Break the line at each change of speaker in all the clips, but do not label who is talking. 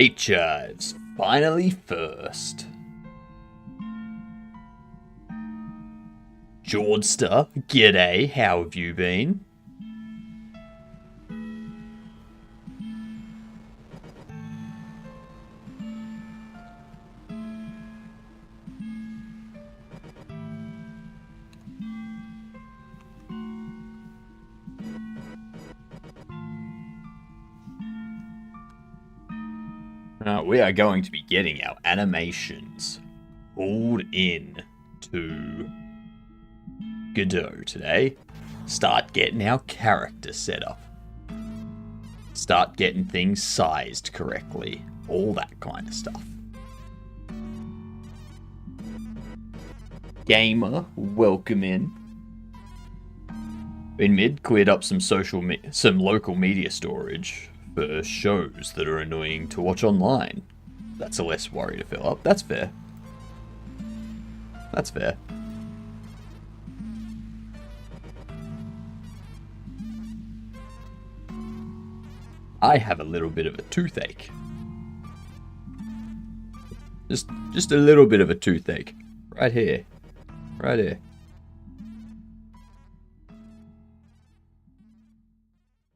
Eight Chives, finally first. Jordster, g'day, how have you been? We are going to be getting our animations pulled in to Godot today. Start getting our character set up. Start getting things sized correctly. All that kind of stuff. Gamer, welcome in. In mid, cleared up some local media storage for shows that are annoying to watch online. That's a less worry to fill up. That's fair. That's fair. I have a little bit of a toothache. Just a little bit of a toothache. Right here. Right here.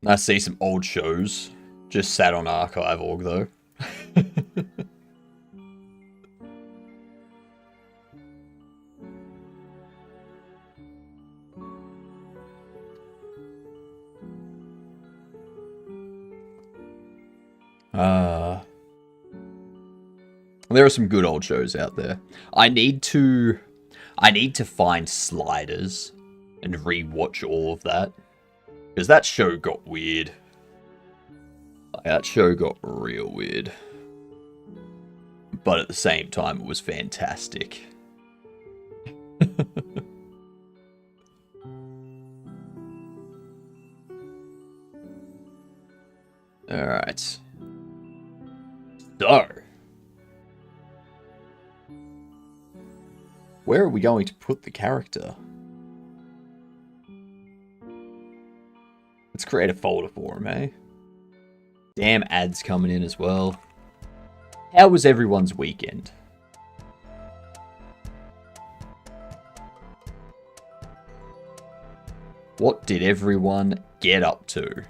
I see some old shows. Just sat on archive.org though. There are some good old shows out there. I need to find Sliders and rewatch all of that. Because that show got weird. That show got real weird. But at the same time, it was fantastic. Alright. So. Where are we going to put the character? Let's create a folder for him, eh? Damn ads coming in as well. How was everyone's weekend? What did everyone get up to?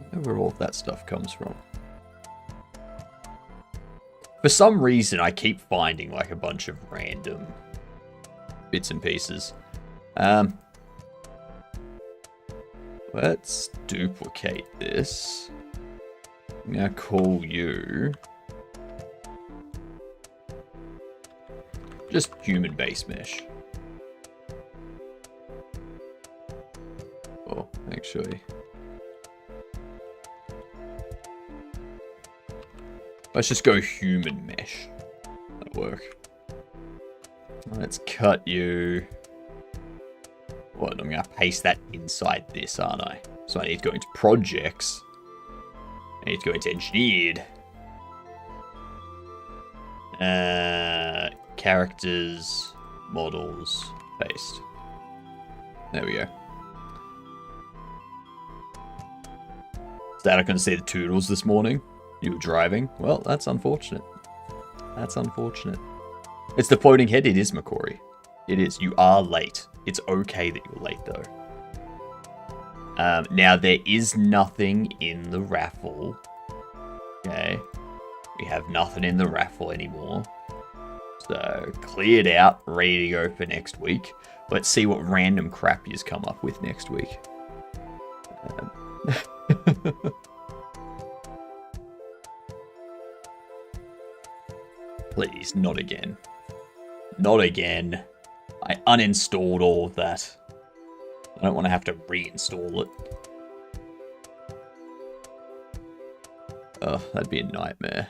I don't know where all of that stuff comes from. For some reason, I keep finding like a bunch of random bits and pieces. Let's duplicate this. I'm gonna call you just human base mesh. Oh, actually. Let's just go human mesh. That'll work. Let's cut you. What? I'm going to paste that inside this, aren't I? So I need to go into projects. I need to go into engineered. Characters, models, paste. There we go. Dad, I couldn't see the Toodles this morning. You were driving? Well, that's unfortunate. That's unfortunate. It's the floating head. It is, McCory. It is. You are late. It's okay that you're late, though. Now, there is nothing in the raffle. Okay. We have nothing in the raffle anymore. So, cleared out. Ready to go for next week. Let's see what random crap you's come up with next week. Please, not again. Not again. I uninstalled all of that. I don't want to have to reinstall it. Oh, that'd be a nightmare.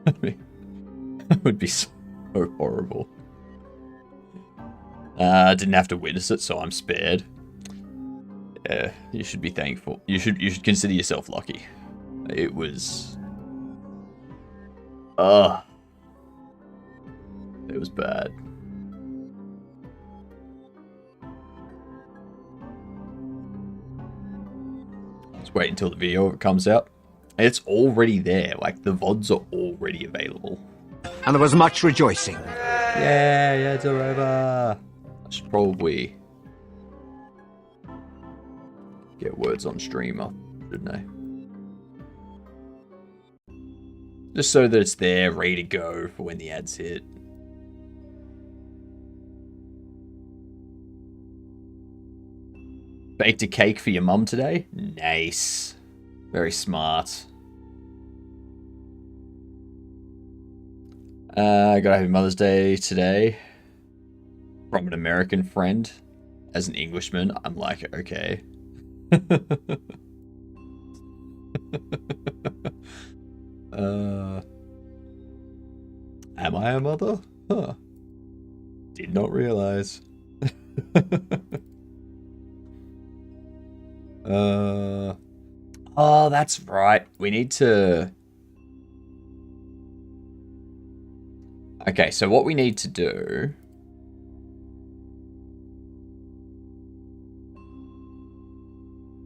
That would be so horrible. Didn't have to witness it, so I'm spared. Yeah, you should be thankful. You should consider yourself lucky. It was... it was bad. Just wait until the video comes out. It's already there. Like, the VODs are already available.
And there was much rejoicing.
Yeah, it's over. I should probably get words on stream up, shouldn't I? Just so that it's there, ready to go for when the ads hit. Baked a cake for your mum today? Nice. Very smart. Got a happy Mother's Day today. From an American friend. As an Englishman, I'm like, okay. Am I a mother? Huh. Did not realize. Oh, that's right. We need to... Okay, so what we need to do...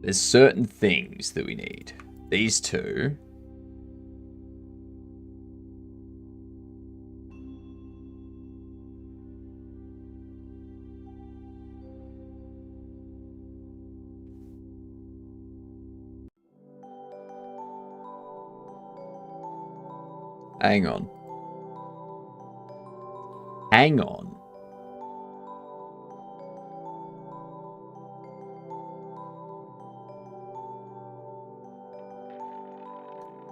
There's certain things that we need. These two. Hang on. Hang on.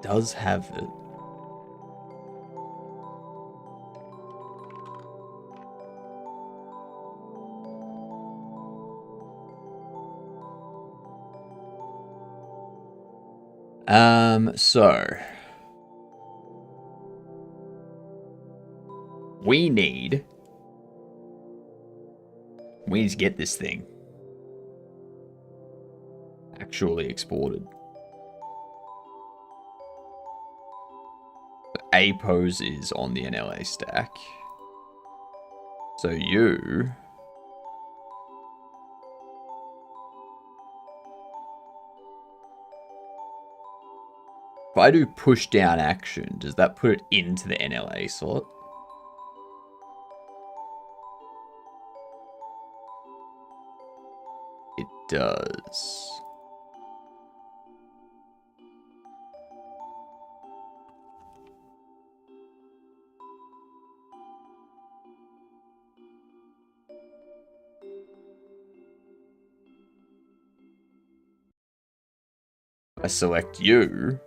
Does have it. So we need to get this thing actually exported. A pose is on the NLA stack. So you... If I do push down action, does that put it into the NLA slot? It does. I select you.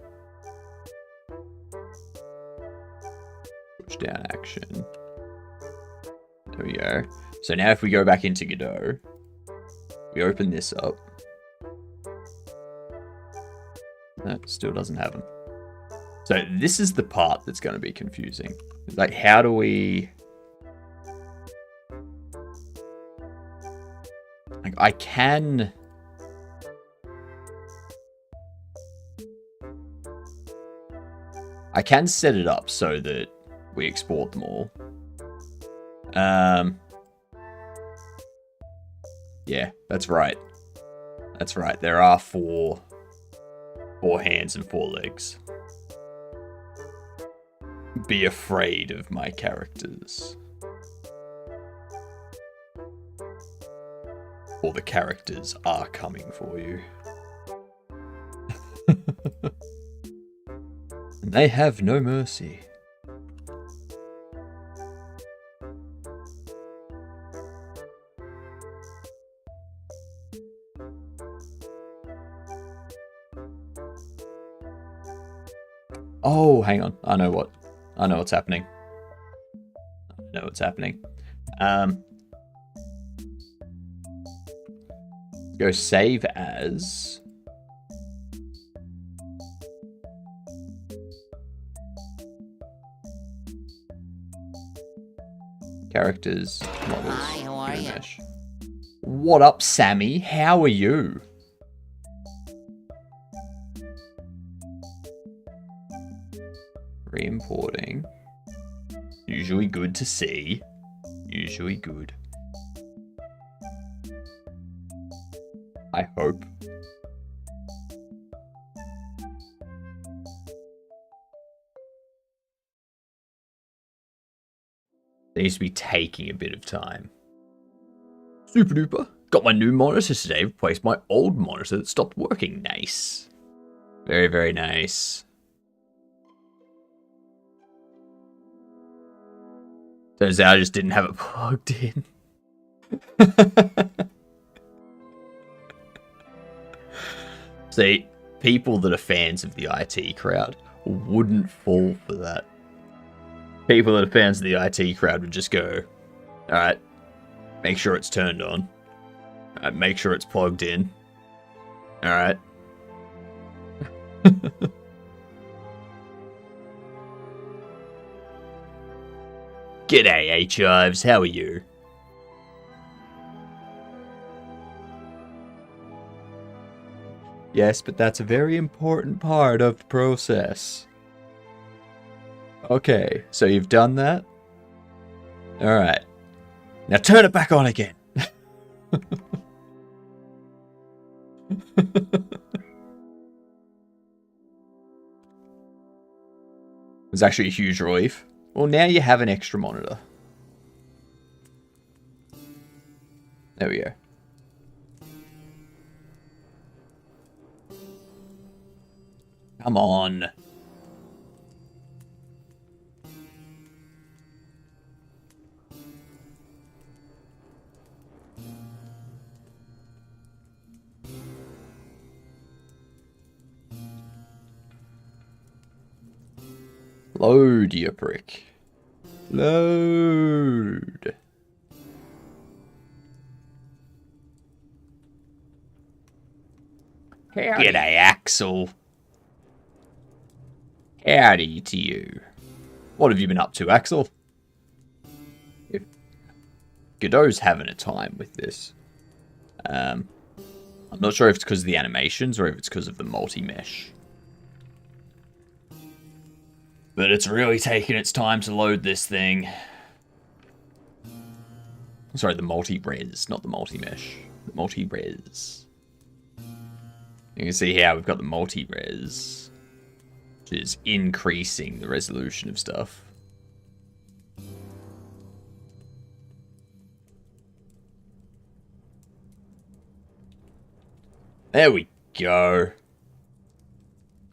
Push down action. There we go. So now if we go back into Godot, we open this up. No, still doesn't have them. So this is the part that's going to be confusing. Like, how do we... Like, I can set it up so that we export them all. Yeah, that's right. That's right. There are four hands and 4 legs. Be afraid of my characters. Or the characters are coming for you. And they have no mercy. Oh, hang on. I know what's happening. Go save as. Characters, models.
Hi, how are you?
What up, Sammy? How are you? Re-importing. Usually good to see. Usually good. I hope. It needs to be taking a bit of time. Super duper. Got my new monitor today. Replaced my old monitor that stopped working. Nice. Very, very nice. Turns out I just didn't have it plugged in. See, people that are fans of the IT crowd wouldn't fall for that. People that are fans of the IT crowd would just go, alright, make sure it's turned on. Alright, make sure it's plugged in. Alright. G'day, H-Ives, how are you? Yes, but that's a very important part of the process. Okay, so you've done that? Alright. Now turn it back on again. It's actually a huge relief. Well, now you have an extra monitor. There we go. Come on. Load, you prick. Load. Howdy. G'day, Axel. Howdy to you. What have you been up to, Axel? If Godot's having a time with this. I'm not sure if it's because of the animations or if it's because of the multi-mesh. But it's really taking its time to load this thing. Sorry, the multi-res, not the multi-mesh. The multi-res. You can see how we've got the multi-res, which is increasing the resolution of stuff. There we go.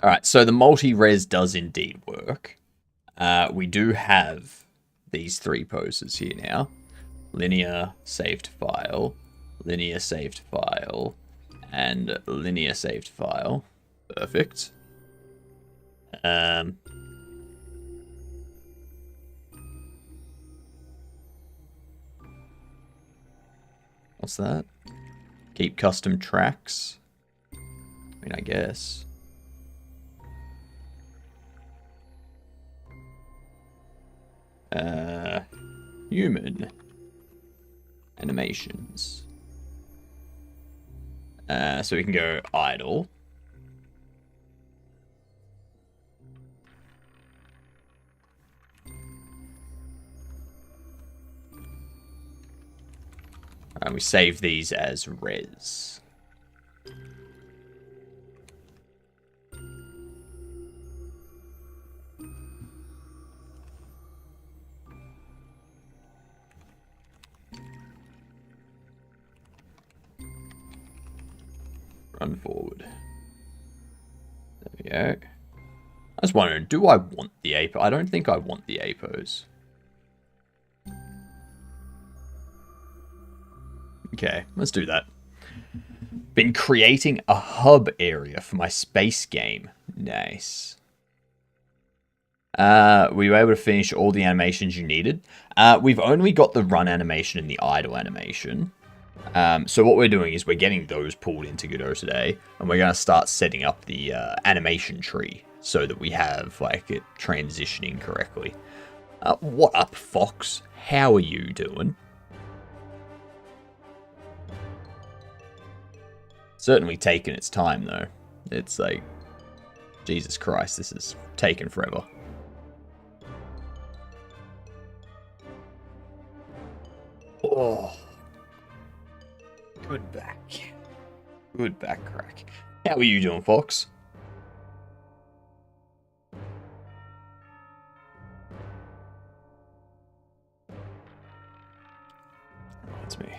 Alright, so the multi-res does indeed work. We do have these three poses here now. Linear saved file, linear saved file, and linear saved file. Perfect. What's that? Keep custom tracks. I mean, I guess. Human animations. So we can go idle. And we save these as res. Run forward. There we go. I was wondering, do I want the APO? I don't think I want the APOs. Okay, let's do that. Been creating a hub area for my space game. Nice. Were you able to finish all the animations you needed? We've only got the run animation and the idle animation. So what we're doing is we're getting those pulled into Godot today, and we're going to start setting up the animation tree so that we have like it transitioning correctly. What up, Fox? How are you doing? Certainly taking its time though. It's like, Jesus Christ, this is taking forever. Oh. Good back. Good back crack. How are you doing, Fox? That's me.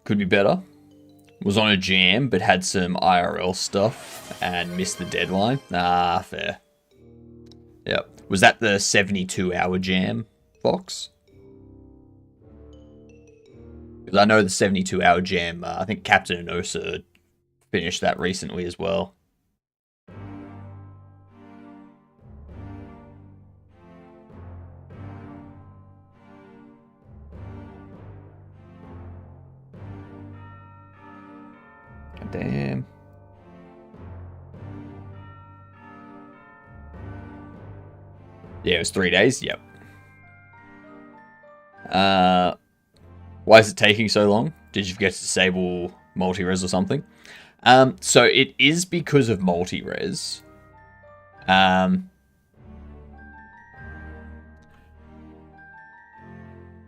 Could be better. Was on a jam, but had some IRL stuff and missed the deadline. Ah, fair. Yep. Was that the 72-hour jam, Fox? Because I know the 72-hour jam, I think Captain Inosa finished that recently as well. God damn. Yeah, it was 3 days. Yep. Why is it taking so long? Did you forget to disable multi-res or something? So it is because of multi-res.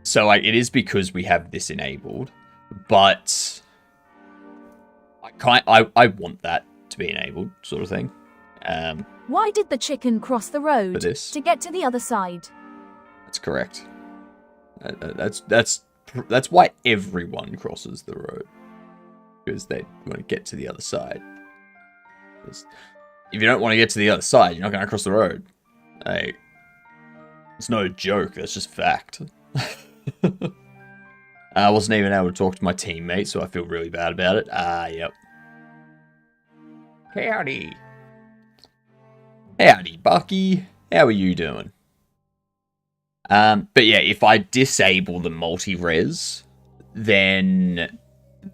So like it is because we have this enabled, but I want that to be enabled, sort of thing.
Why did the chicken cross the road
For this.
to get to the other side?
That's correct. That's why everyone crosses the road, because they want to get to the other side. If you don't want to get to the other side, you're not going to cross the road. Like, it's no joke. That's just fact. I wasn't even able to talk to my teammate, so I feel really bad about it. Yep. Howdy. Howdy, Bucky. How are you doing? But yeah, if I disable the multi-res, then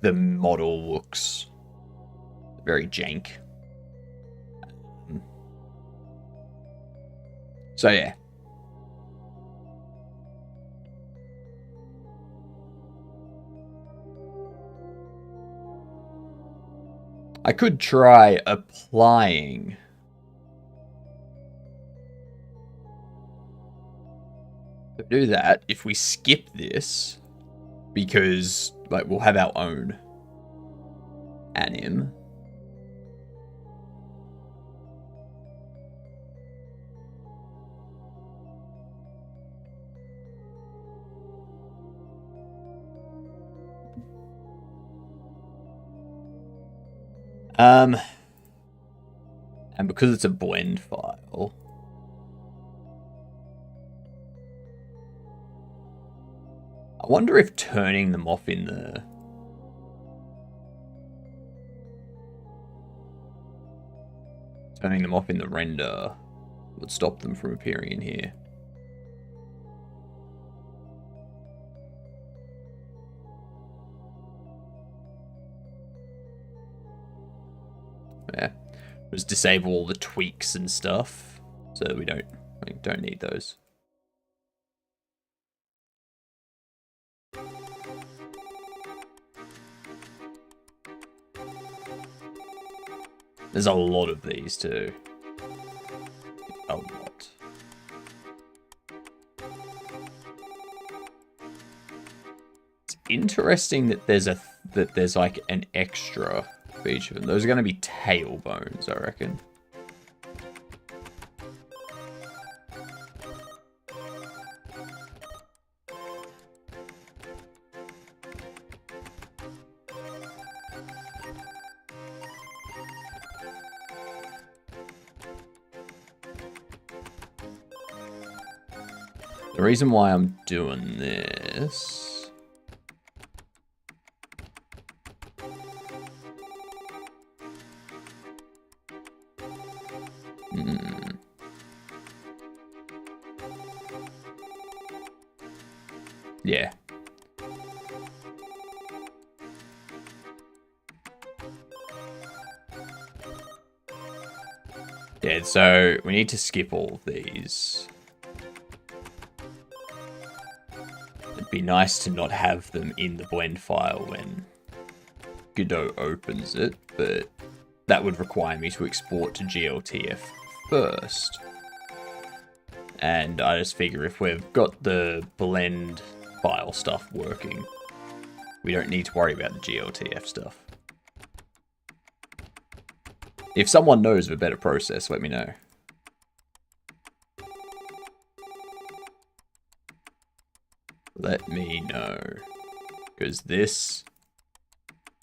the model looks very jank. So yeah. I could try applying to do that if we skip this, because like we'll have our own anim. And because it's a blend file, I wonder if turning them off in the render would stop them from appearing in here. Yeah, just disable all the tweaks and stuff, so we don't need those. There's a lot of these too. A lot. It's interesting that there's like an extra for each of them. Those are going to be tailbones, I reckon. The reason why I'm doing this yeah. Yeah, so we need to skip all of these. It'd be nice to not have them in the blend file when Godot opens it, but that would require me to export to GLTF first. And I just figure if we've got the blend file stuff working, we don't need to worry about the GLTF stuff. If someone knows of a better process, let me know. let me know. Because this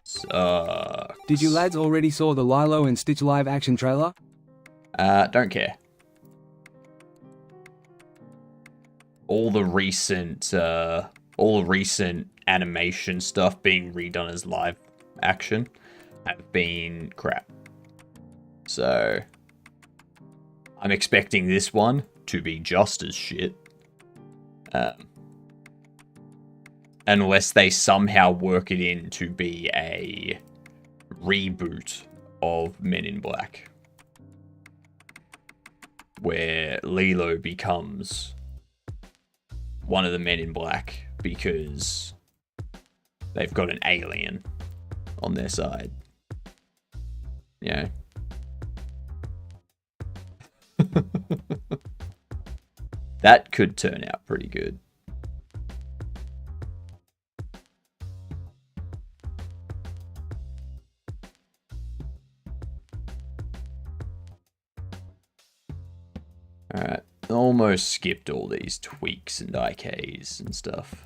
sucks.
Did you lads already saw the Lilo and Stitch live action trailer?
Don't care. All the recent animation stuff being redone as live action have been crap. So I'm expecting this one to be just as shit. Unless they somehow work it in to be a reboot of Men in Black, where Lilo becomes one of the Men in Black because they've got an alien on their side. Yeah. That could turn out pretty good. Alright, almost skipped all these tweaks and IKs and stuff.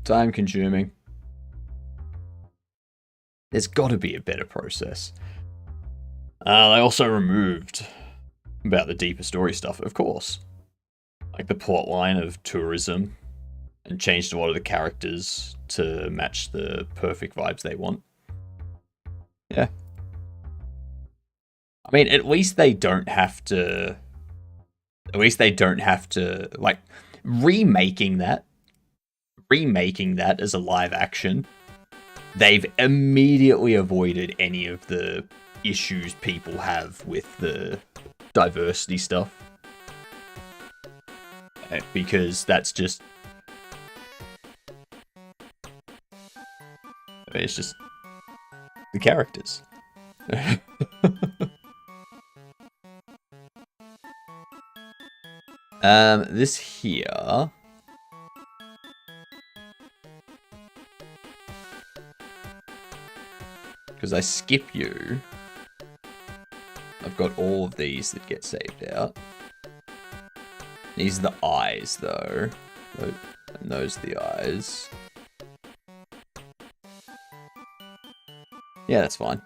Time consuming. There's got to be a better process. They also removed about the deeper story stuff, of course. Like the plot line of tourism, and changed a lot of the characters to match the perfect vibes they want. Yeah. I mean, at least they don't have to, like, remaking that as a live action. They've immediately avoided any of the issues people have with the diversity stuff. Because that's just... it's just the characters. This here... because I skip you, I've got all of these that get saved out. These are the eyes, though. And those are the eyes. Yeah, that's fine.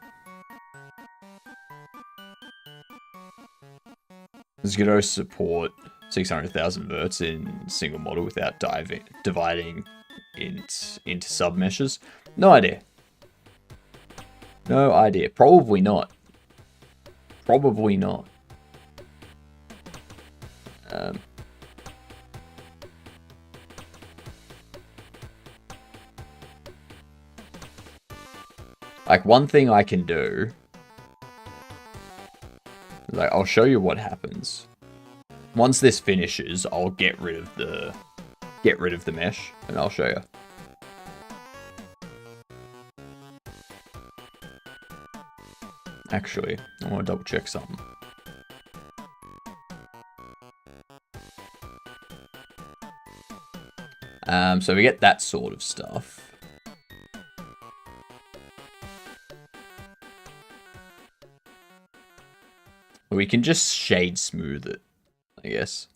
Does Godot support 600,000 verts in single model without dividing into submeshes? No idea. No idea. Probably not. Probably not. Like, one thing I can do, like, I'll show you what happens. Once this finishes, I'll get rid of the mesh, and I'll show you. Actually, I want to double check something. So we get that sort of stuff. We can just shade smooth it, I guess.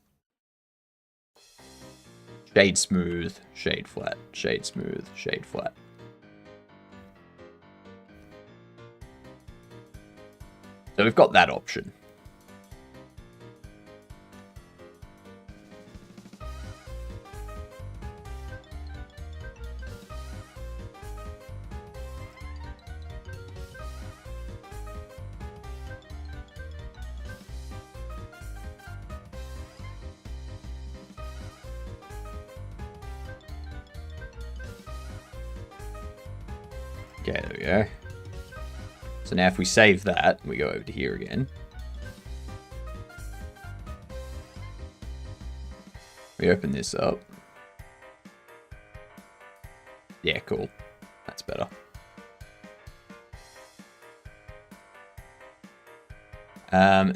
Shade smooth, shade flat, shade smooth, shade flat. So we've got that option. Okay, there we go. So now if we save that, we go over to here again. We open this up. Yeah, cool. That's better.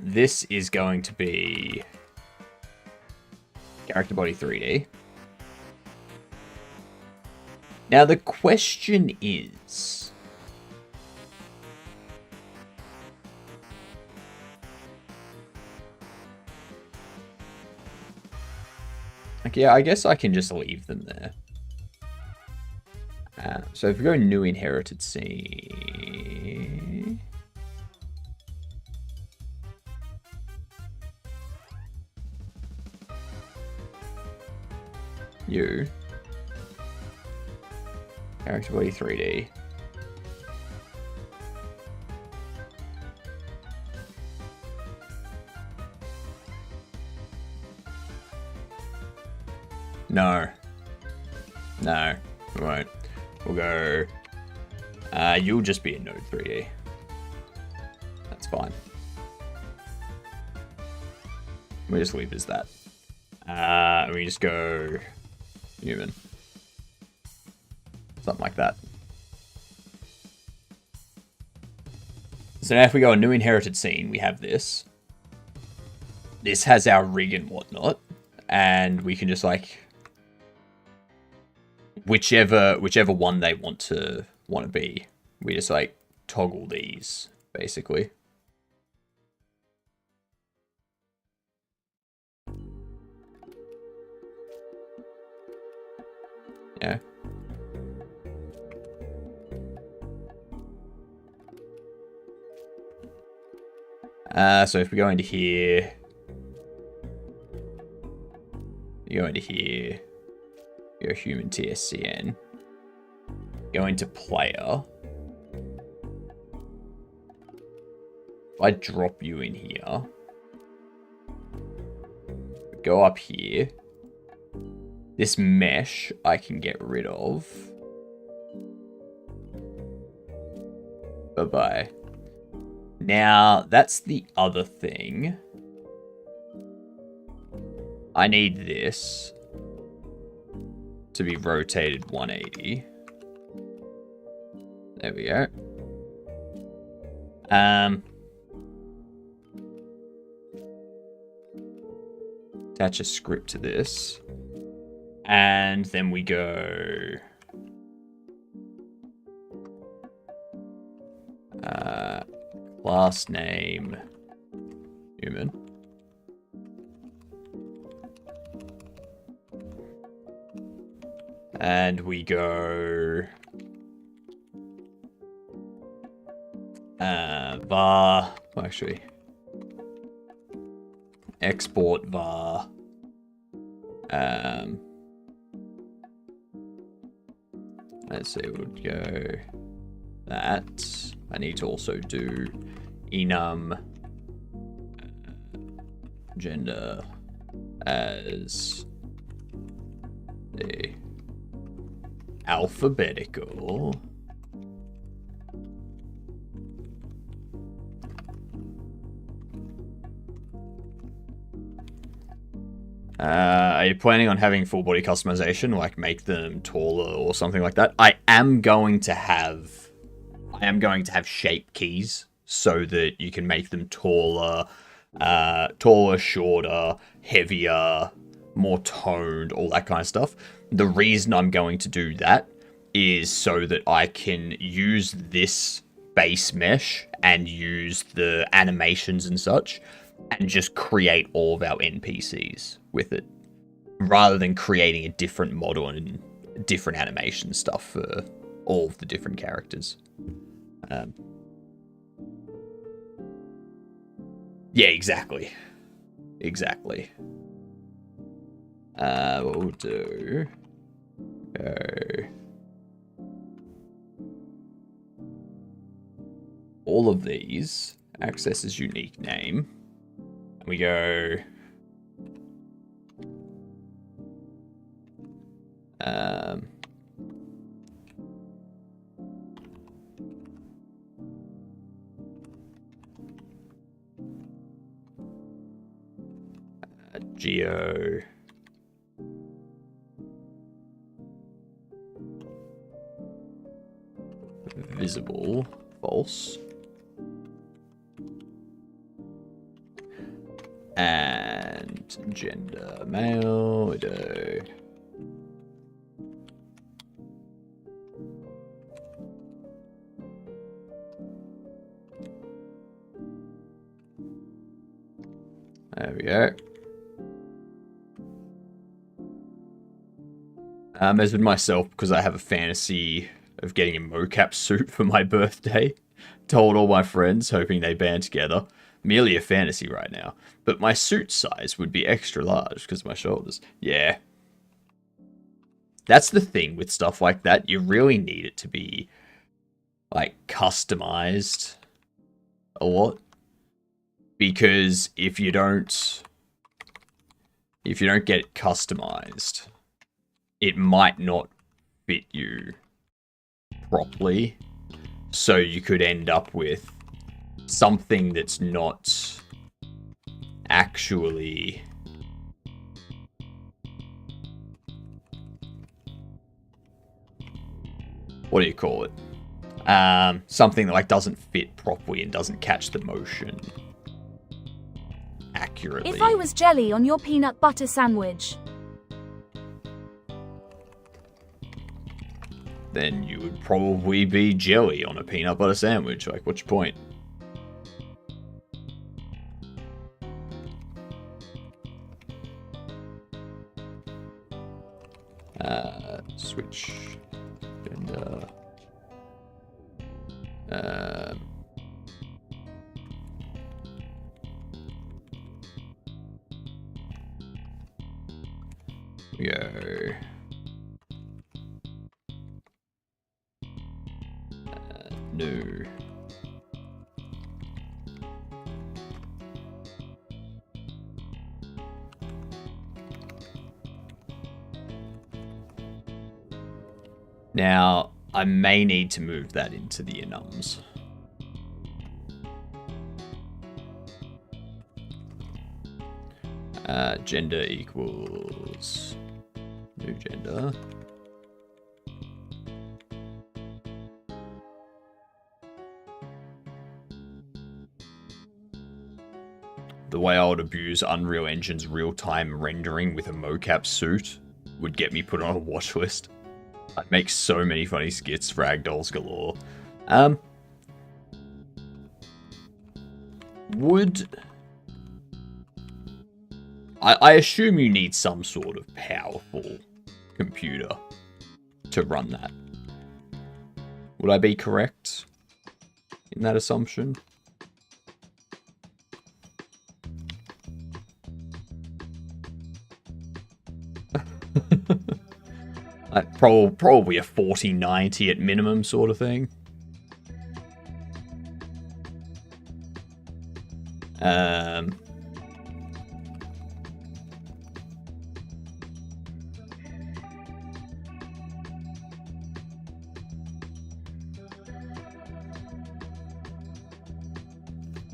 This is going to be character body 3D. Now the question is... Like, yeah, I guess I can just leave them there. So if we go new inherited scene... You. Character body 3D. No. No, we won't. We'll go... you'll just be a node 3D. That's fine. We'll just leave it as that. We just go... human. Something like that. So now if we go a new inherited scene, we have this. This has our rig and whatnot. And we can just like... Whichever one they want to be. We just like toggle these, basically. Yeah. So if we go into here, you go into here, your human TSCN, go into player. If I drop you in here, go up here. This mesh I can get rid of. Bye-bye. Now, that's the other thing. I need this to be rotated 180. There we go. Attach a script to this. And then we go... class name... human. And we go... var... well, actually... export var... let's see, we'll go that. I need to also do enum gender as the alphabetical. Are you planning on having full body customization, like make them taller or something like that? I am going to have shape keys so that you can make them taller, shorter, heavier, more toned, all that kind of stuff. The reason I'm going to do that is so that I can use this base mesh and use the animations and such and just create all of our NPCs with it, rather than creating a different model and different animation stuff for all of the different characters. Yeah, exactly. Exactly. What we'll do... all of these, access as unique name. And we go... geo visible false and gender male. As with myself, because I have a fantasy of getting a mocap suit for my birthday. Told all my friends, hoping they band together. Merely a fantasy right now. But my suit size would be extra large because of my shoulders. Yeah. That's the thing with stuff like that. You really need it to be, like, customized a lot. Because if you don't get it customized, it might not fit you properly. So you could end up with something that's not actually what do you call it? Something that like doesn't fit properly and doesn't catch the motion accurately.
If I was jelly on your peanut butter sandwich,
then you would probably be jelly on a peanut butter sandwich. Like, what's your point? Switch gender. Go. No. Now, I may need to move that into the enums. Gender equals new gender. The way I would abuse Unreal Engine's real-time rendering with a mocap suit would get me put on a watch list. I'd make so many funny skits, ragdolls galore. I assume you need some sort of powerful computer to run that. Would I be correct in that assumption? Like probably a 4090 at minimum sort of thing.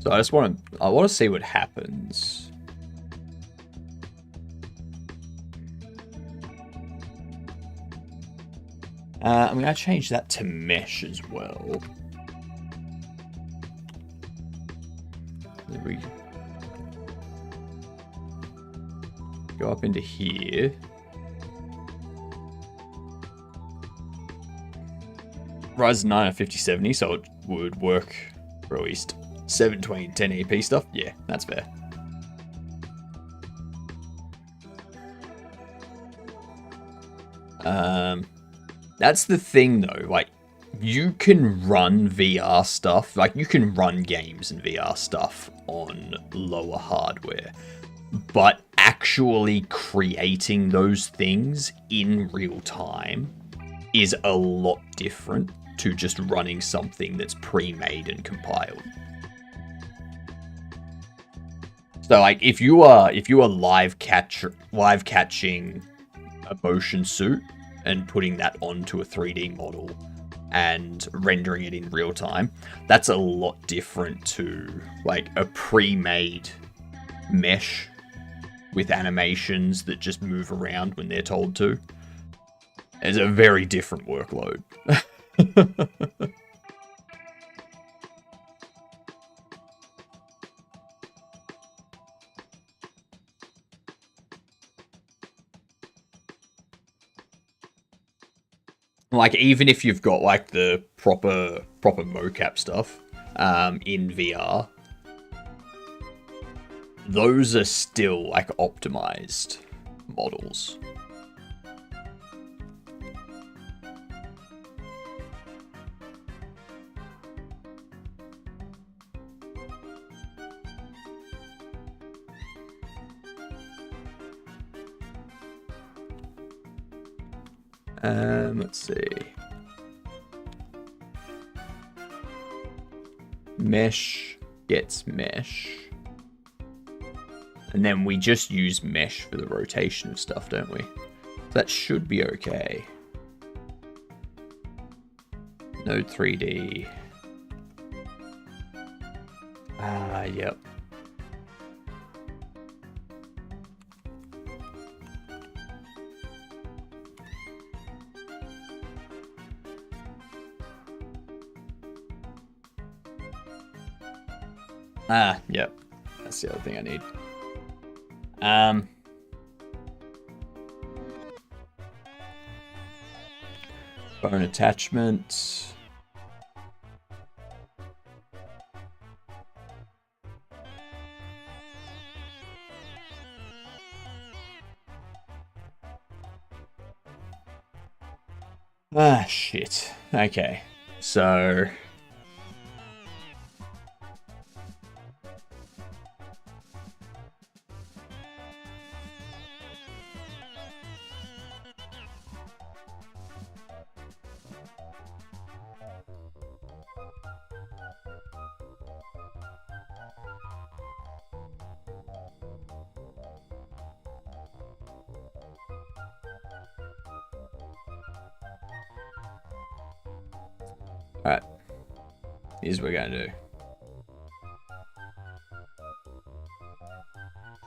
So I want to see what happens. I'm going to change that to mesh as well. There we go up into here. Ryzen 9 at 5070, so it would work for at least 720 and 1080p stuff. Yeah, that's fair. That's the thing though, like, you can run VR stuff, like, you can run games and VR stuff on lower hardware, but actually creating those things in real time is a lot different to just running something that's pre-made and compiled. So, like, if you are live catching a motion suit and putting that onto a 3D model and rendering it in real time, that's a lot different to like a pre-made mesh with animations that just move around when they're told to. It's a very different workload. Like, even if you've got like the proper mocap stuff in VR, those are still like optimized models. Let's see. Mesh gets mesh. And then we just use mesh for the rotation of stuff, don't we? That should be okay. Node 3D. Yep. Yep. That's the other thing I need. Bone attachment. Shit. Okay. So... Alright, here's what we're gonna do.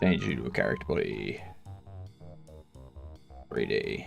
Change you to a character body. 3D.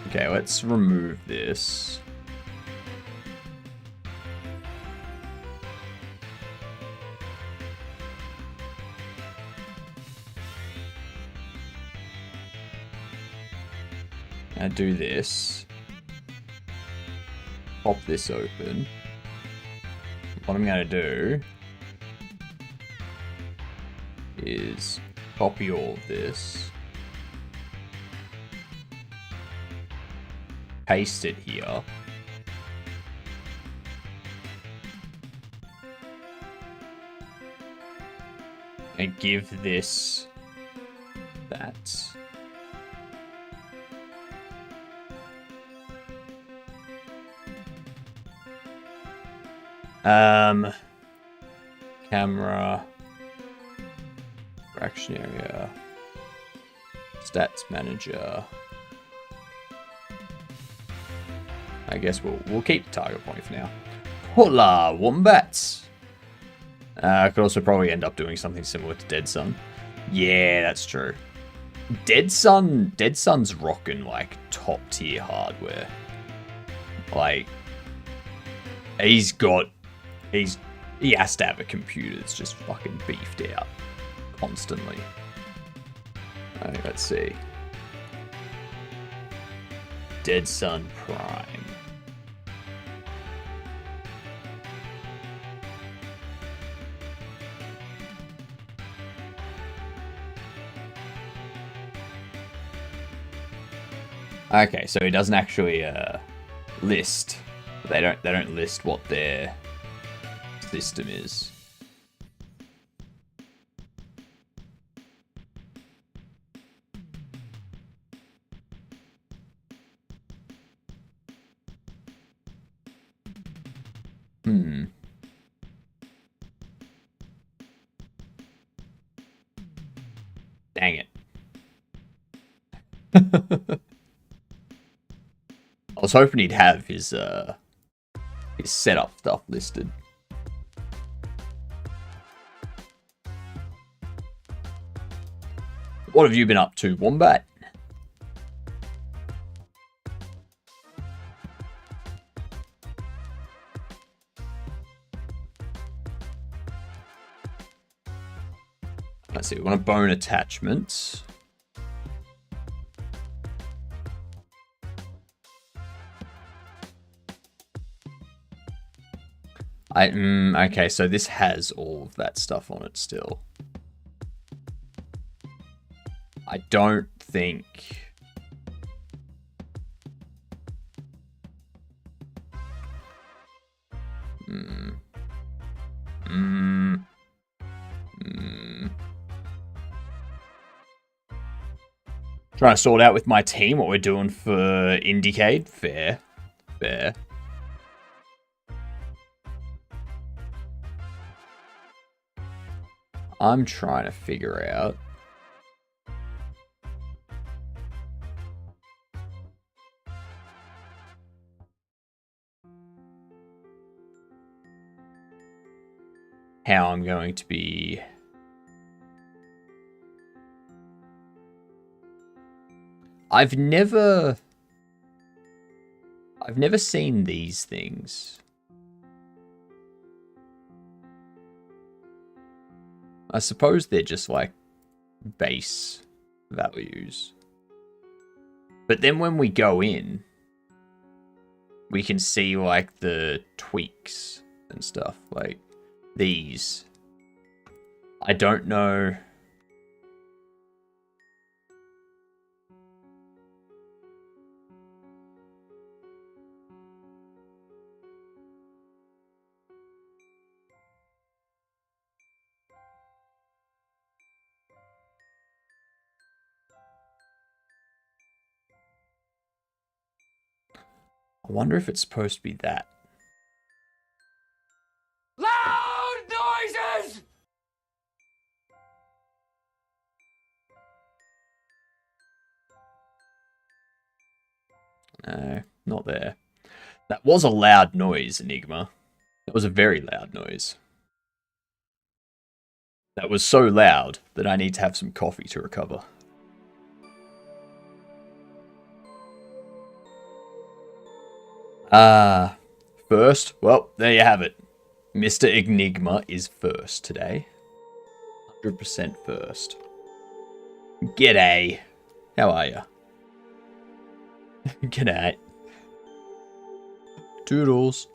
Okay, let's remove this. Now do this. Pop this open. What I'm going to do is copy all of this. Paste it here. And give this that. Camera. Fraction area. Stats manager. I guess we'll keep the target point for now. Hola, wombats! I could also probably end up doing something similar to Dead Sun. Yeah, that's true. Dead Sun's rocking like top tier hardware. Like he has to have a computer that's just fucking beefed out constantly. Alright, let's see. Dead Sun Prime. Okay, so it doesn't actually list. They don't list what their system is. Dang it. I was hoping he'd have his setup stuff listed. What have you been up to, Wombat? Let's see, we want a bone attachment. Okay, so this has all of that stuff on it still. I don't think... Trying to sort out with my team what we're doing for Indiecade. Fair. Fair. I'm trying to figure out... how I'm going to be... I've never seen these things. I suppose they're just like base values. But then when we go in, we can see like the tweaks and stuff. Like these. I don't know. I wonder if it's supposed to be that.
Loud noises!
No, not there. That was a loud noise, Enigma. That was a very loud noise. That was so loud that I need to have some coffee to recover. First, well, there you have it. Mr. Enigma is first today. 100% first. G'day. How are ya? G'day. Toodles.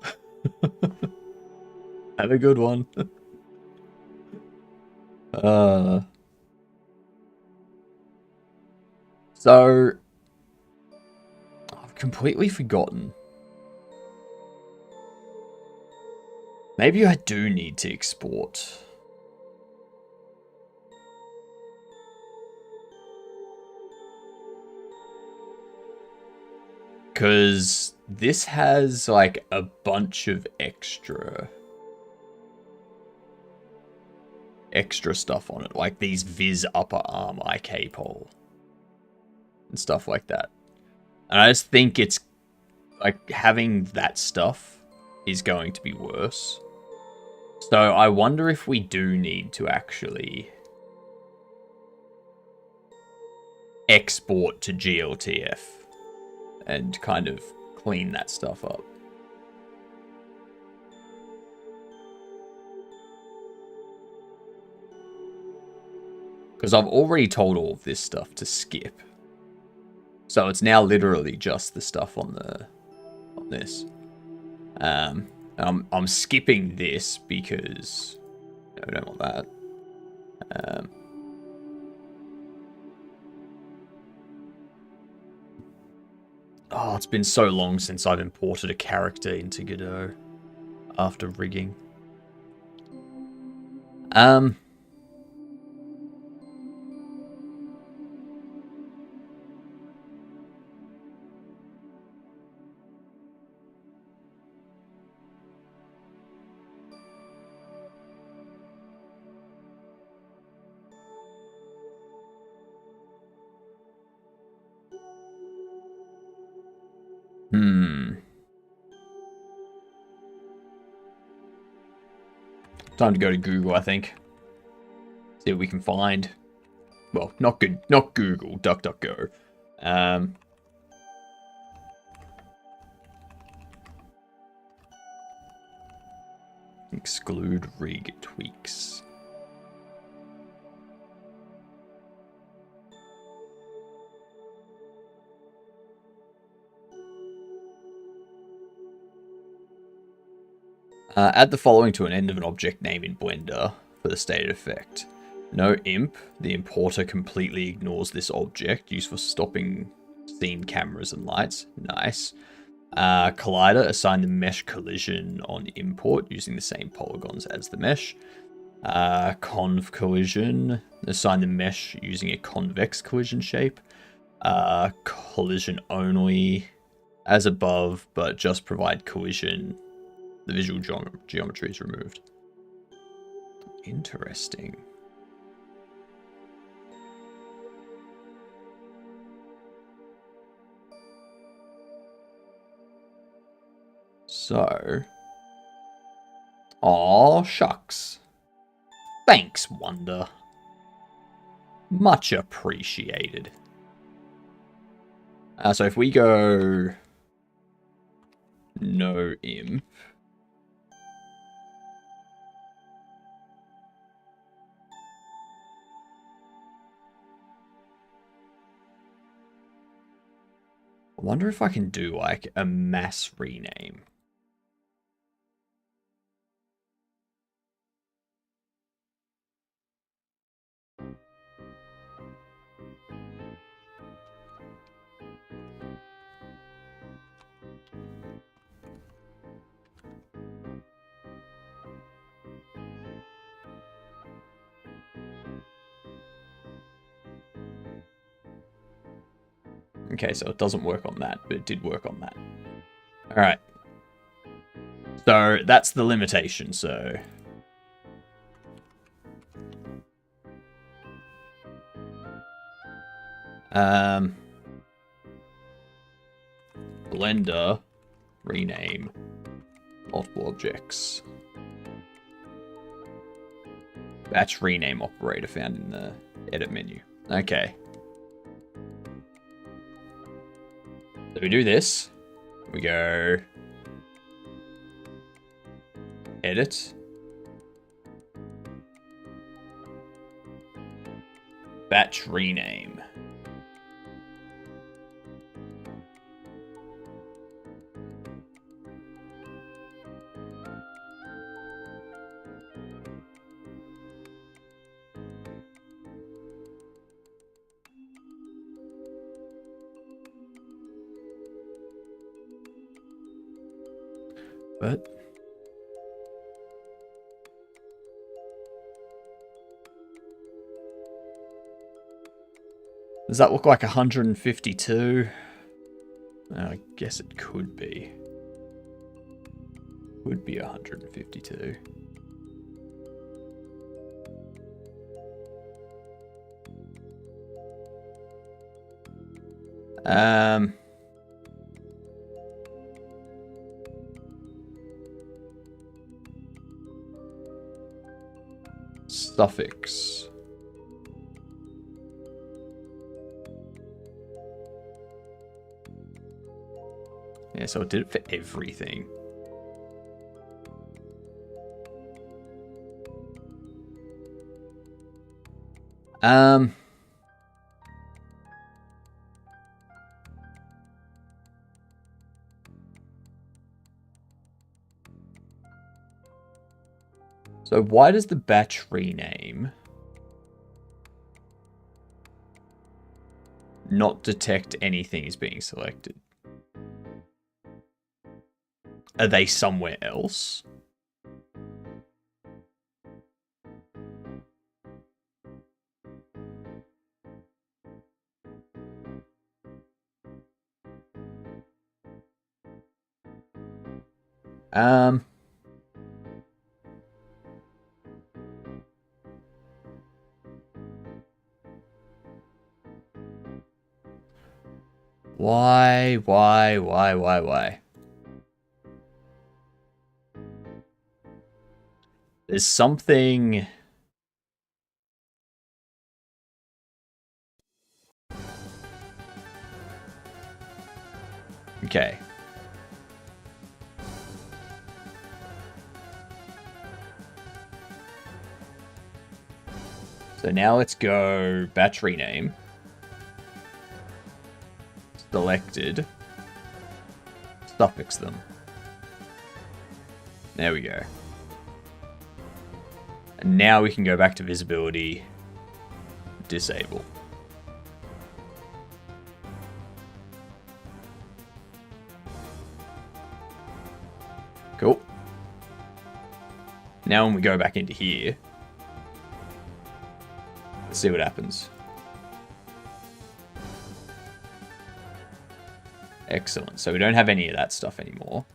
Have a good one. So I've completely forgotten. Maybe I do need to export. Because this has like a bunch of extra stuff on it. Like these Viz upper arm IK pole. And stuff like that. And I just think it's like having that stuff is going to be worse. So I wonder if we do need to actually export to GLTF and kind of clean that stuff up. Because I've already told all of this stuff to skip. So it's now literally just the stuff on this. I'm skipping this because I don't want that. Oh, it's been so long since I've imported a character into Godot after rigging. Time to go to Google, I think. See what we can find. Well, not Google, DuckDuckGo. Exclude rig tweaks. Add the following to an end of an object name in Blender for the stated effect. No imp. The importer completely ignores this object, used for stopping scene cameras and lights. Nice. Collider. Assign the mesh collision on import using the same polygons as the mesh. Conv collision. Assign the mesh using a convex collision shape. Collision only as above, but just provide collision. The visual geometry is removed. Interesting. So. Aw, shucks. Thanks, Wonder. Much appreciated. So if we go no imp. I wonder if I can do like a mass rename. Okay, so it doesn't work on that, but it did work on that. Alright. So that's the limitation, so... Blender, rename, multiple objects. Batch rename operator found in the edit menu. Okay. So we do this. We go edit. Batch rename. But does that look like 152? I guess it could be. Would be 152. Suffix. Yeah, so it did it for everything. So why does the batch rename not detect anything is being selected? Are they somewhere else? Why? There's something... Okay. So now let's go batch rename. Selected. Suffix them. There we go. And now we can go back to visibility. Disable. Cool. Now when we go back into here, let's see what happens. Excellent. So we don't have any of that stuff anymore.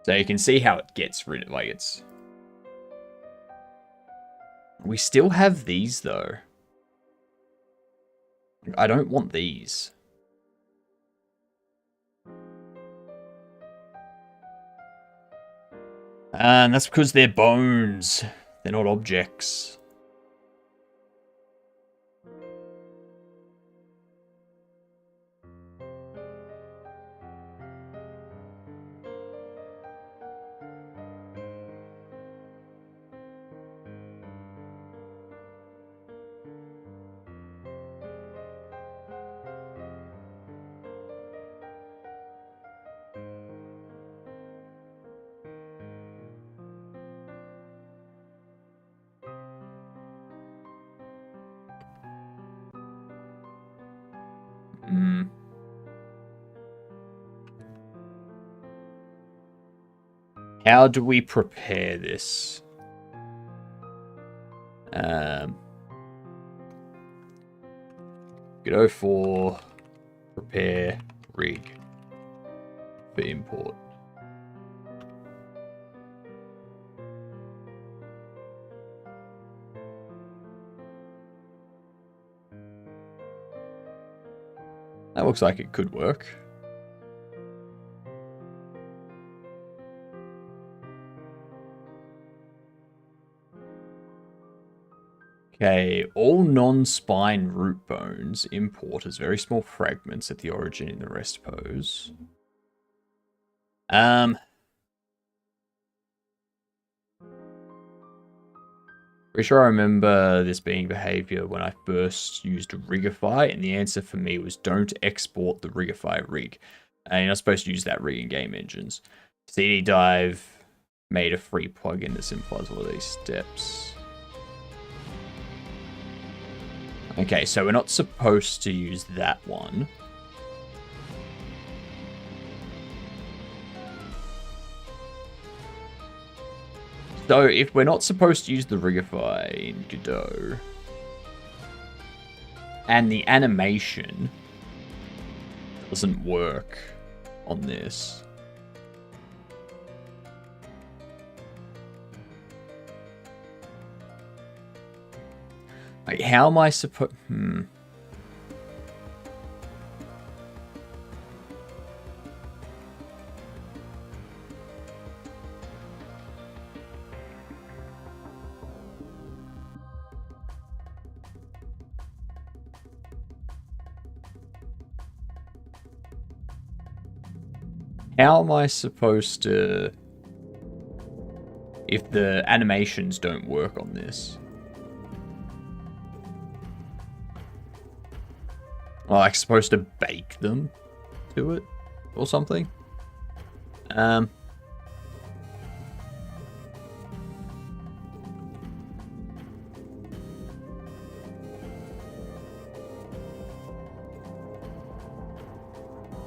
So you can see how it gets rid of, like, it's... We still have these, though. I don't want these. And that's because they're bones. They're not objects. How do we prepare this? Go for prepare rig for import. That looks like it could work. Okay, all non-spine root bones import as very small fragments at the origin in the rest pose. Pretty sure I remember this being behavior when I first used Rigify, and the answer for me was don't export the Rigify rig. And you're not supposed to use that rig in game engines. CD Dive made a free plugin that simplifies all of these steps. Okay, so we're not supposed to use that one. So if we're not supposed to use the Rigify in Godot, and the animation doesn't work on this, like, how am I supposed... How am I supposed to... If the animations don't work on this? Am I, like, supposed to bake them to it or something?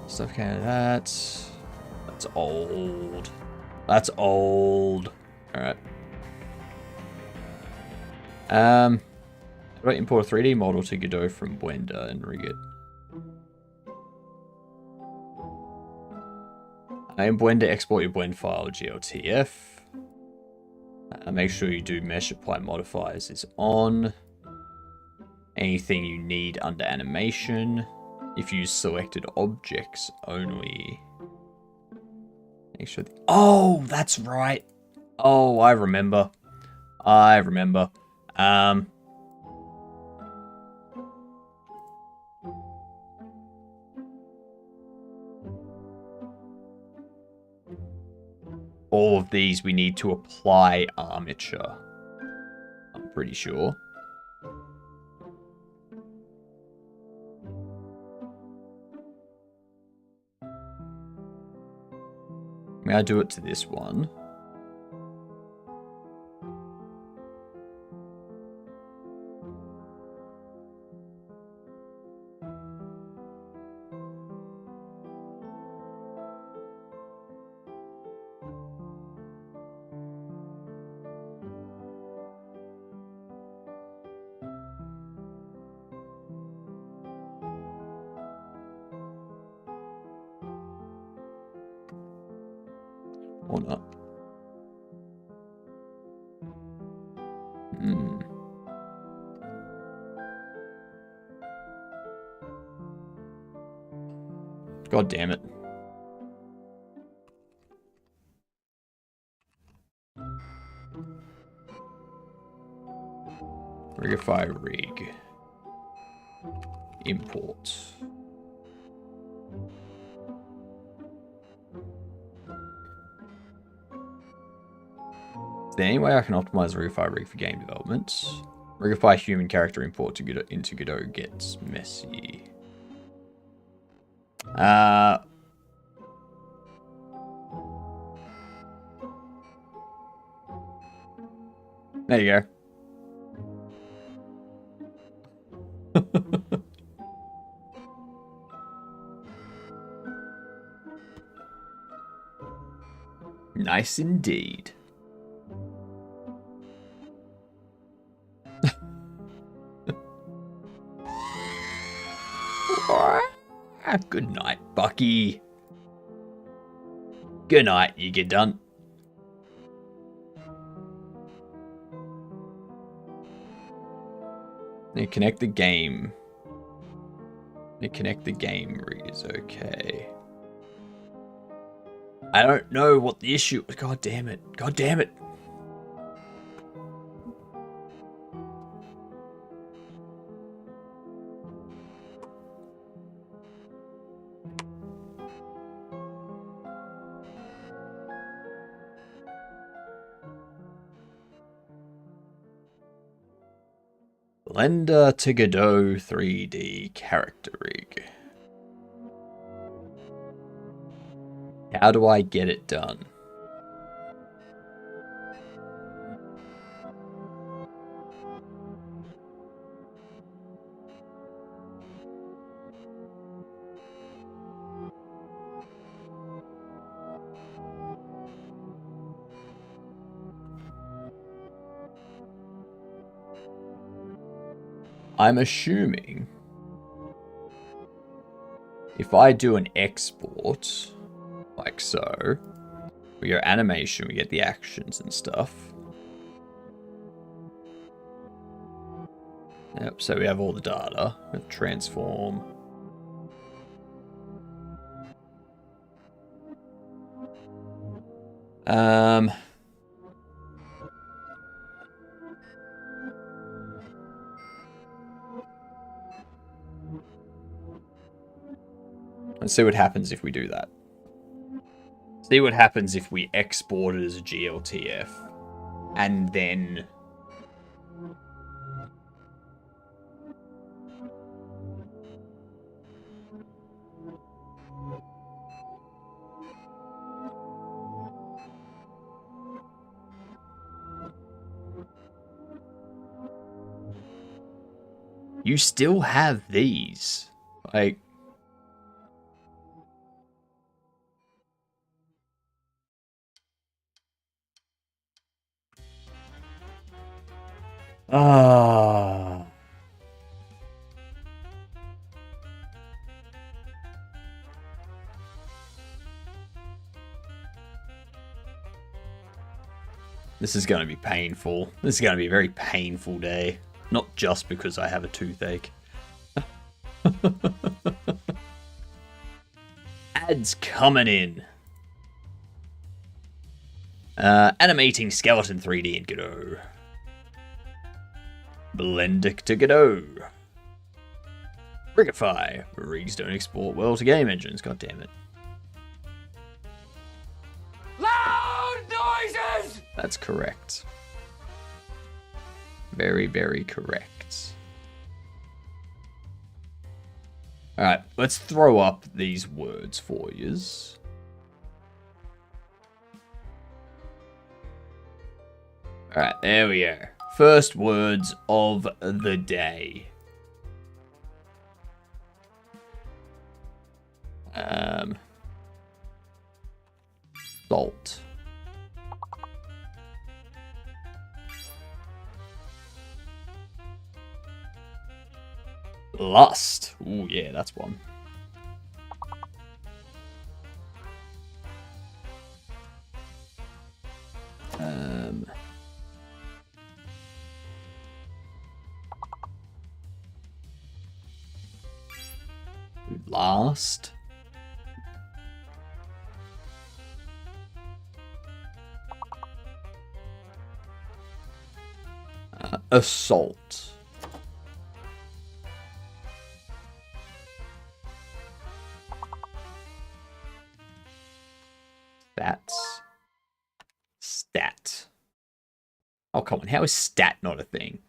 Stuff kind of that. That's old. That's old. Alright. How do I import a 3D model to Godot from Blender and rig it? In Blender, export your blend file GLTF. Make sure you do mesh apply modifiers is on. Anything you need under animation. If you use selected objects only. Make sure. Oh, that's right. Oh, I remember. I remember. All of these we need to apply armature. I'm pretty sure. May I do it to this one? Or not. God damn it. Rigify rig. Import. Is there any way I can optimize Rigify rig for game development? Rigify human character import into Godot gets messy. There you go. Nice indeed. Good night, Bucky. Good night, you get done. They connect the game. They connect the game is okay. I don't know what the issue is. God damn it. God damn it. Blender to Godot 3D character rig. How do I get it done? I'm assuming if I do an export, like so, we go animation, we get the actions and stuff. Yep, so we have all the data. Transform. Let's see what happens if we do that. See what happens if we export it as a GLTF and then you still have these. Like, this is going to be painful. This is going to be a very painful day. Not just because I have a toothache. Ads coming in. Animating skeleton 3D in Godot. Blender to Godot. Rigify. Rigs don't export well to game engines. God damn it.
Loud noises!
That's correct. Very, very correct. Alright, let's throw up these words for yous. Alright, there we go. First words of the day. Salt. Lust. Ooh, yeah, that's one. Last. Assault. That's stat. Oh, come on. How is stat not a thing?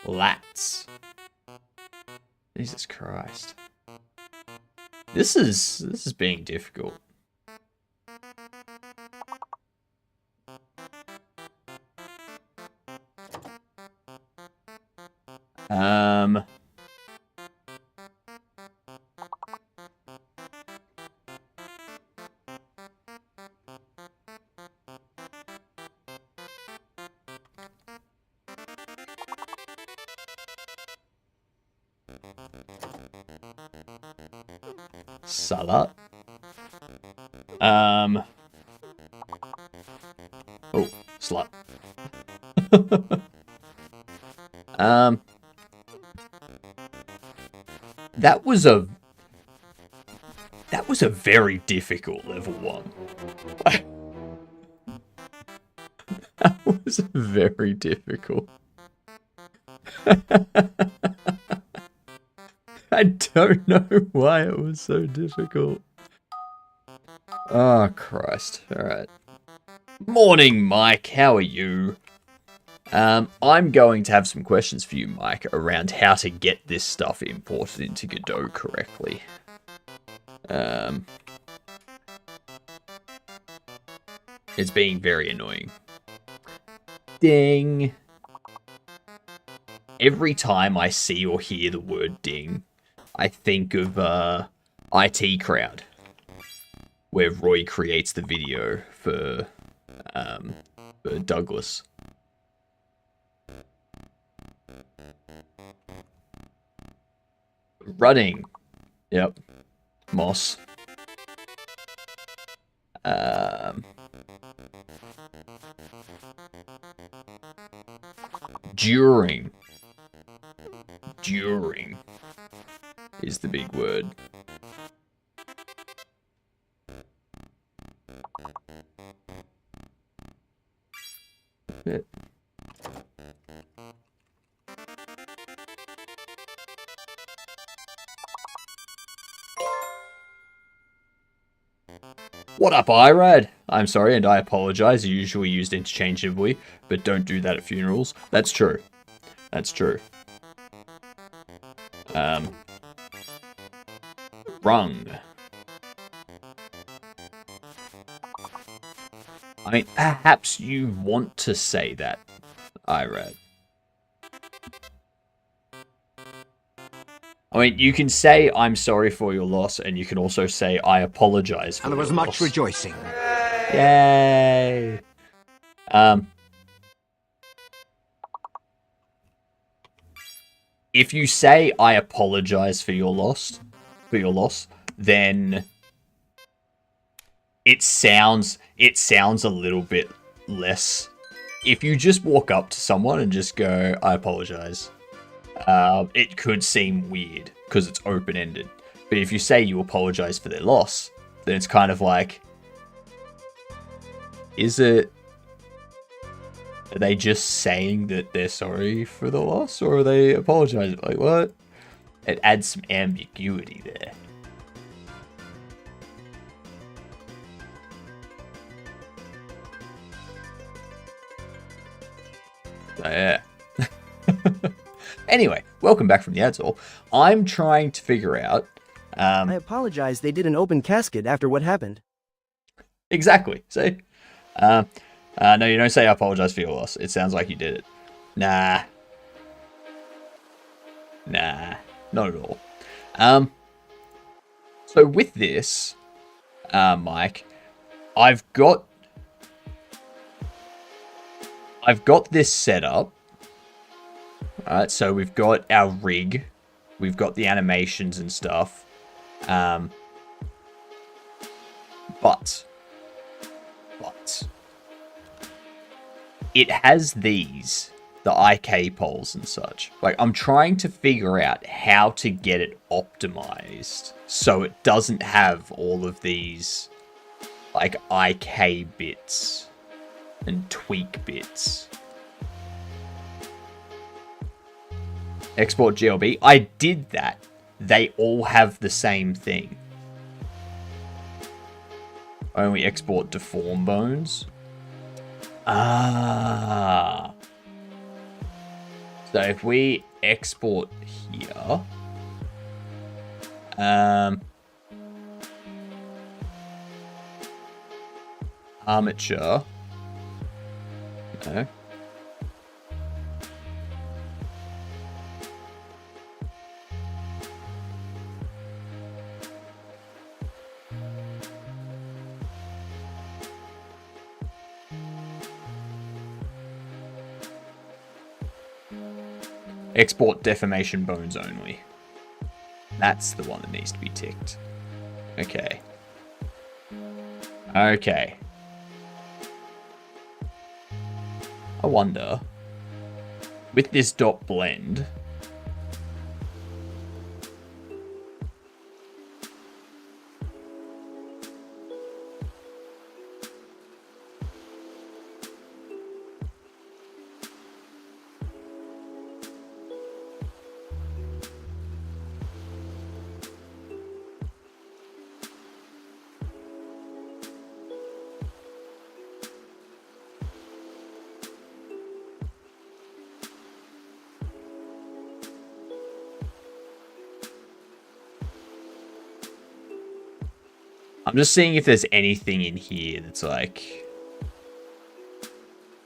Lats. Jesus Christ. This is being difficult. Salat. Oh, slut. That was a very difficult level 1. That was very difficult. I don't know why it was so difficult. Oh, Christ. Alright. Morning, Mike. How are you? I'm going to have some questions for you, Mike, around how to get this stuff imported into Godot correctly. It's being very annoying. Ding. Every time I see or hear the word ding, I think of IT Crowd, where Roy creates the video for Douglas. Running. Yep. Moss. During. During is the big word. What up, Irad? I'm sorry, and I apologize. You're usually used interchangeably, but don't do that at funerals. That's true. That's true. Rung. I mean, perhaps you want to say that, Irad. I mean, you can say, I'm sorry for your loss, and you can also say, I apologize for
And there was
your
much
loss.
rejoicing.
Yay! If you say, I apologize for your loss, then it sounds a little bit less. If you just walk up to someone and just go, I apologize, it could seem weird because it's open-ended. But if you say you apologize for their loss, then it's kind of like, are they just saying that they're sorry for the loss, or are they apologizing? Like, what? It adds some ambiguity there. So, yeah. Anyway, welcome back from the ads all. I'm trying to figure out...
I apologize they did an open casket after what happened.
Exactly, see? No, you don't say I apologize for your loss. It sounds like you did it. Nah. Nah, not at all. So with this, Mike, I've got this set up. Alright, so we've got our rig. We've got the animations and stuff. But it has these, the IK poles and such. Like, I'm trying to figure out how to get it optimized so it doesn't have all of these, like, IK bits and tweak bits. Export GLB. I did that. They all have the same thing. Only export deform bones. Ah. So if we export here, armature, no. Export deformation bones only. That's the one that needs to be ticked. Okay. Okay. I wonder, with this dot blend, I'm just seeing if there's anything in here that's like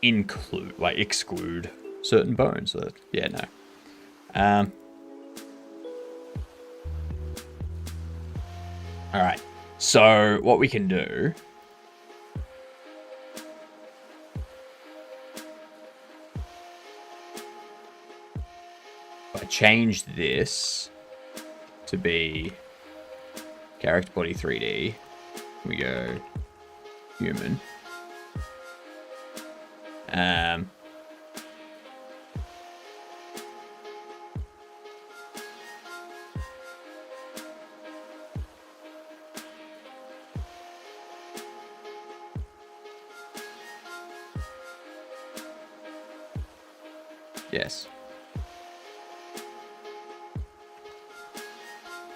exclude certain bones. So, yeah, no. All right. So what we can do, if I change this to be character body 3D. We go human. Yes.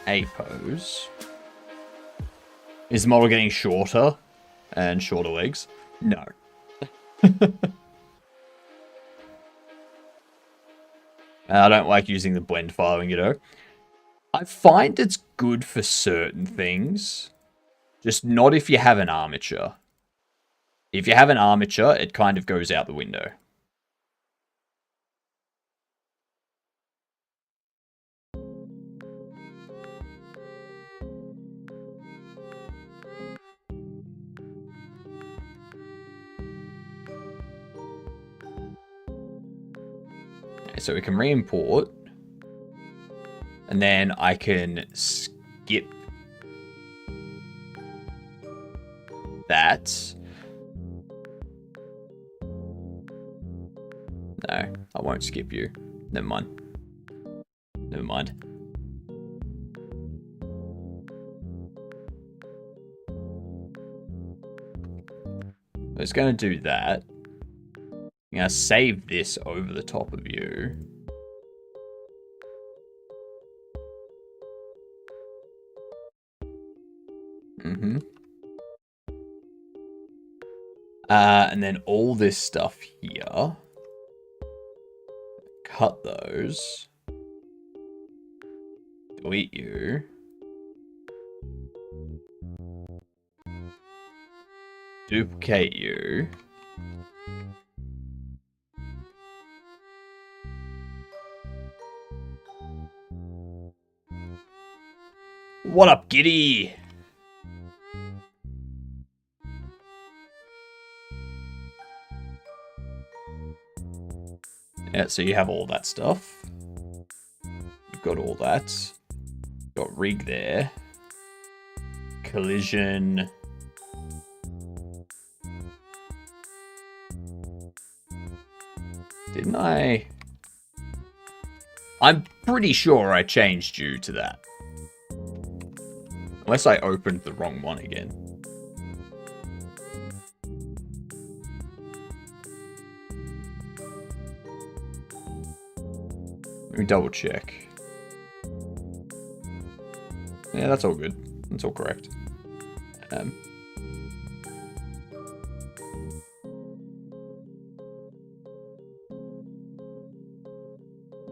A pose. Is the model getting shorter and shorter legs? No. I don't like using the blend filing, you know. I find it's good for certain things, just not if you have an armature. If you have an armature, it kind of goes out the window. So we can re-import, and then I can skip that. No, I won't skip you. Never mind. Never mind. It's going to do that. I'm going to save this over the top of you. And then all this stuff here. Cut those. Delete you. Duplicate you. What up, Giddy? Yeah, so you have all that stuff. You've got all that. Got rig there. Collision. Didn't I? I'm pretty sure I changed you to that. Unless I opened the wrong one again. Let me double check. Yeah, that's all good. That's all correct.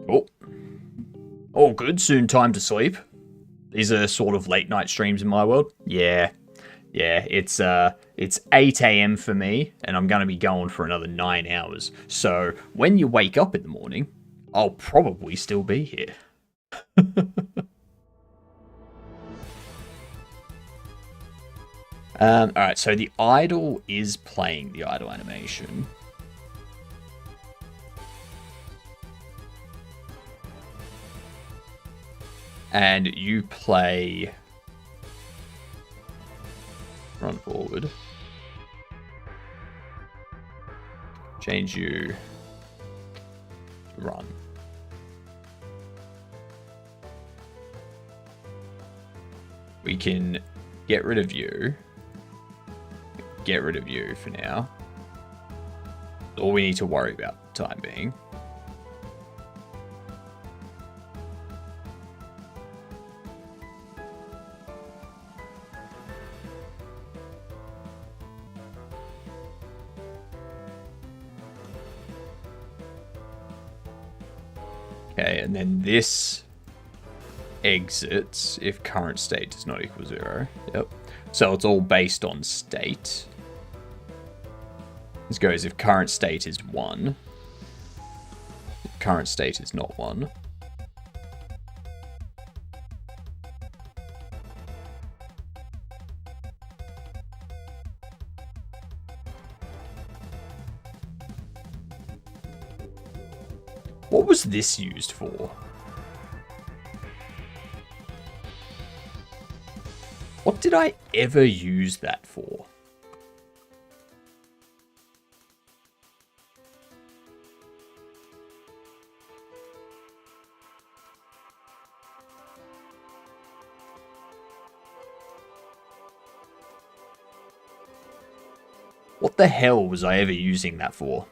Oh. All good. Soon time to sleep. These are sort of late night streams in my world. Yeah. Yeah, it's 8 a.m. for me, and I'm going to be going for another 9 hours. So when you wake up in the morning, I'll probably still be here. Alright, so the idol is playing the idol animation. And you play... Run forward. Change you to run. We can get rid of you. Get rid of you for now. All we need to worry about for the time being. Okay, and then this exits if current state does not equal 0. Yep. So it's all based on state. This goes if current state is 1. If current state is not 1. What was this used for? What did I ever use that for? What the hell was I ever using that for?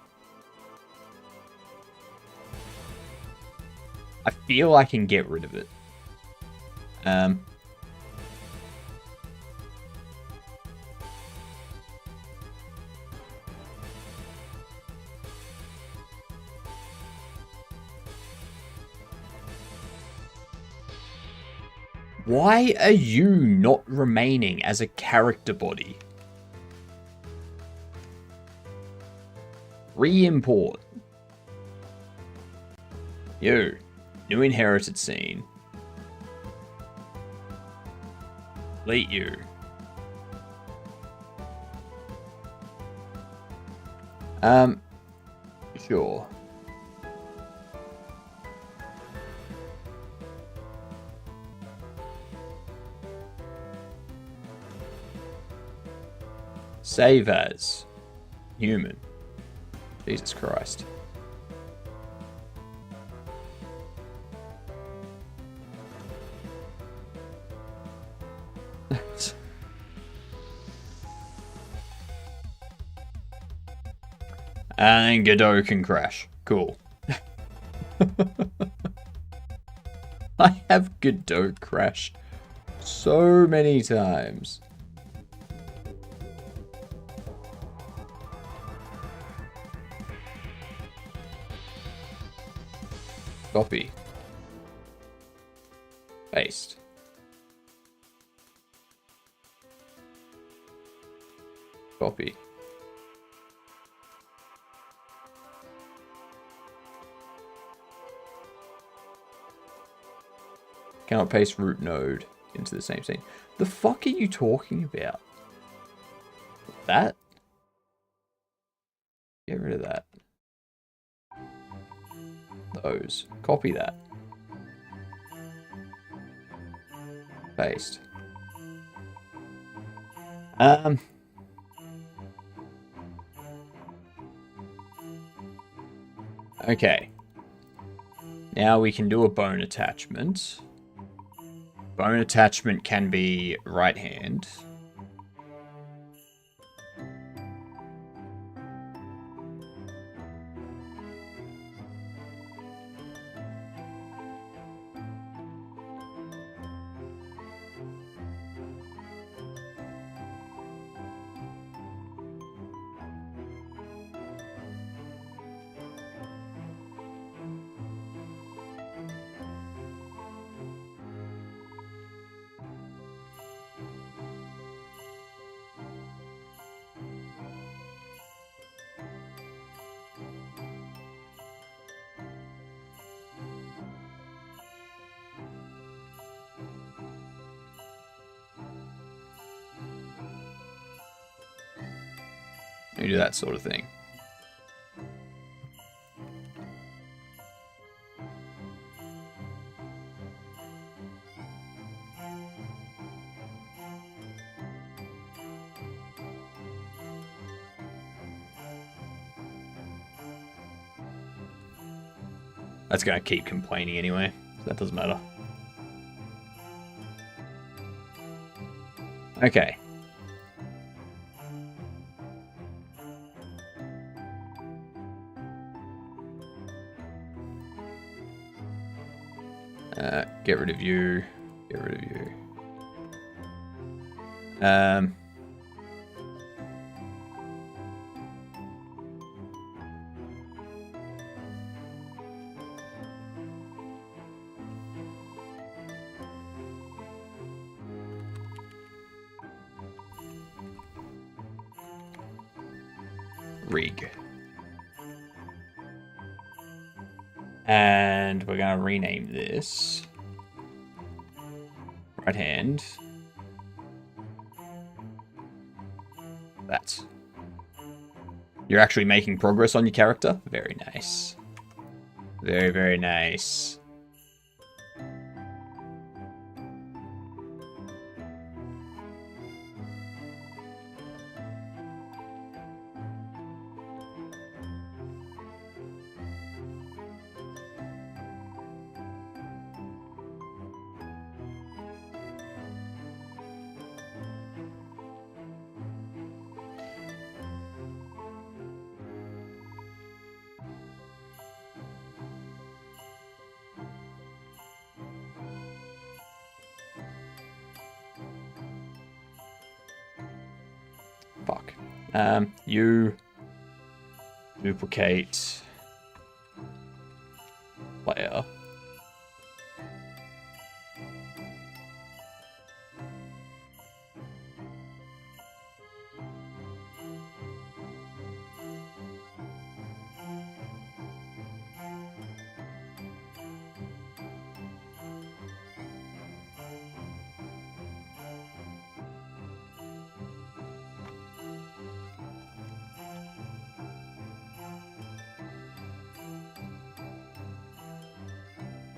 I feel I can get rid of it. Why are you not remaining as a character body? Re-import. Yo. New inherited scene. Delete you. Sure. Save as human. Jesus Christ. And Godot can crash. Cool. I have Godot crash so many times. Copy. Paste. Copy. Cannot paste root node into the same scene. The fuck are you talking about? That? Get rid of that. Those. Copy that. Paste. Okay. Now we can do a bone attachment. Bone attachment can be right hand. We do that sort of thing. That's gonna keep complaining anyway, so that doesn't matter. Okay. Get rid of you. Get rid of you. Rig. And we're going to rename this right hand. That. You're actually making progress on your character? Very nice. Very, very nice. Fuck. You duplicate player.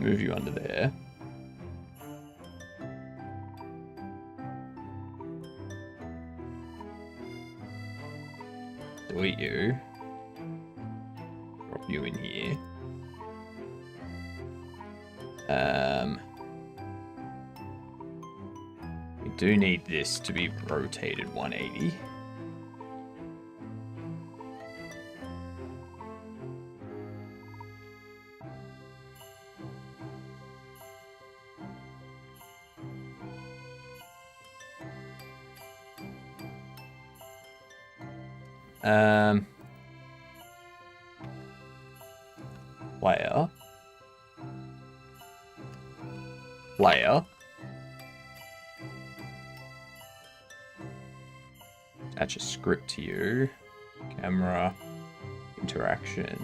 Move you under there. Delete you. Drop you in here. We do need this to be rotated 180. Player. player. Attach a script to you. Camera. Interaction.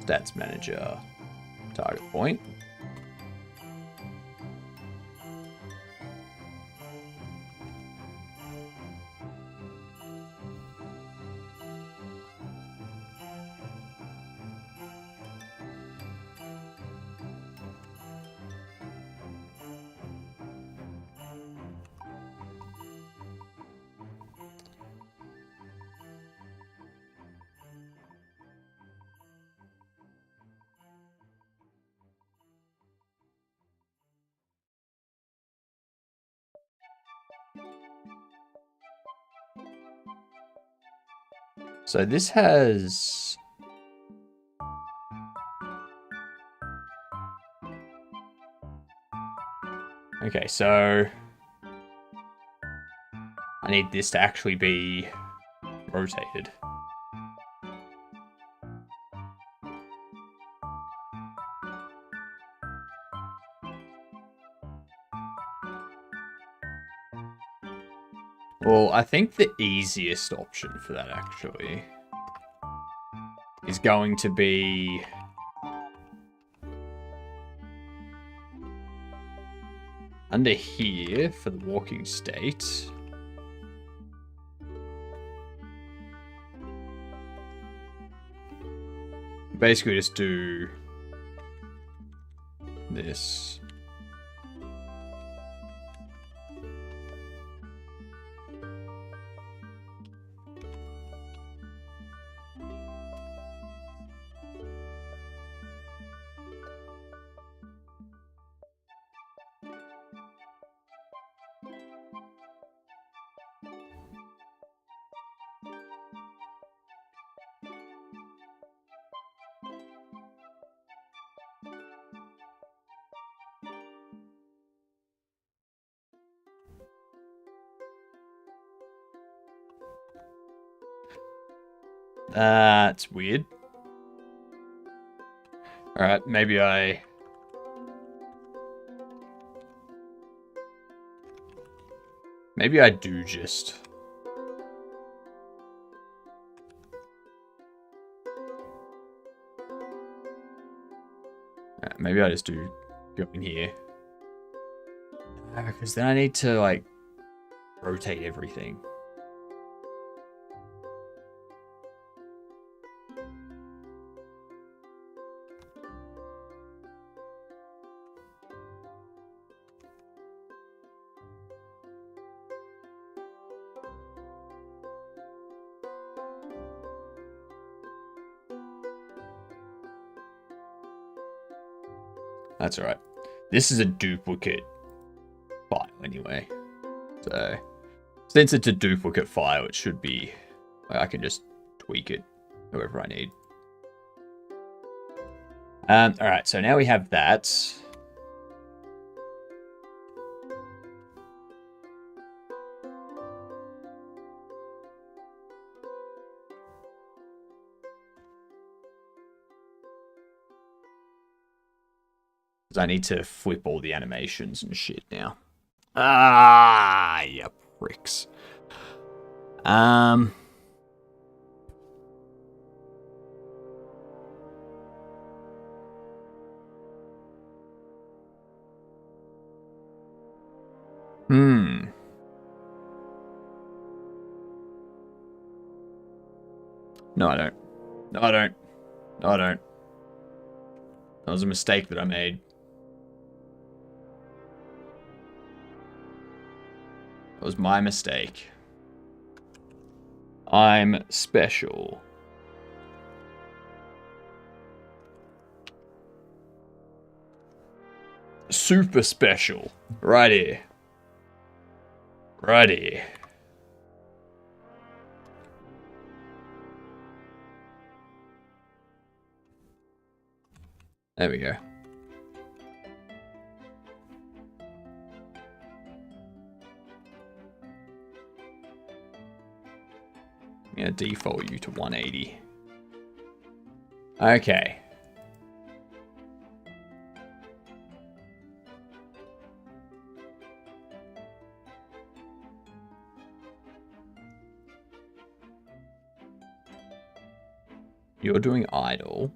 Stats manager. Target point. So this has... Okay, so... I need this to actually be rotated. Well, I think the easiest option for that actually is going to be under here for the walking state. Basically just do this. That's weird. Alright, maybe I do just... Alright, maybe I just do go in here. Because then I need to, like, rotate everything. That's alright. This is a duplicate file anyway. So, since it's a duplicate file, it should be... I can just tweak it however I need. Alright, so now we have that. I need to flip all the animations and shit now. Ah, you pricks. No, I don't. No, I don't. No, I don't. That was a mistake that I made. That was my mistake. I'm special. Super special. Right here. Right here. There we go. I'm gonna default you to 180. Okay. you're doing idle.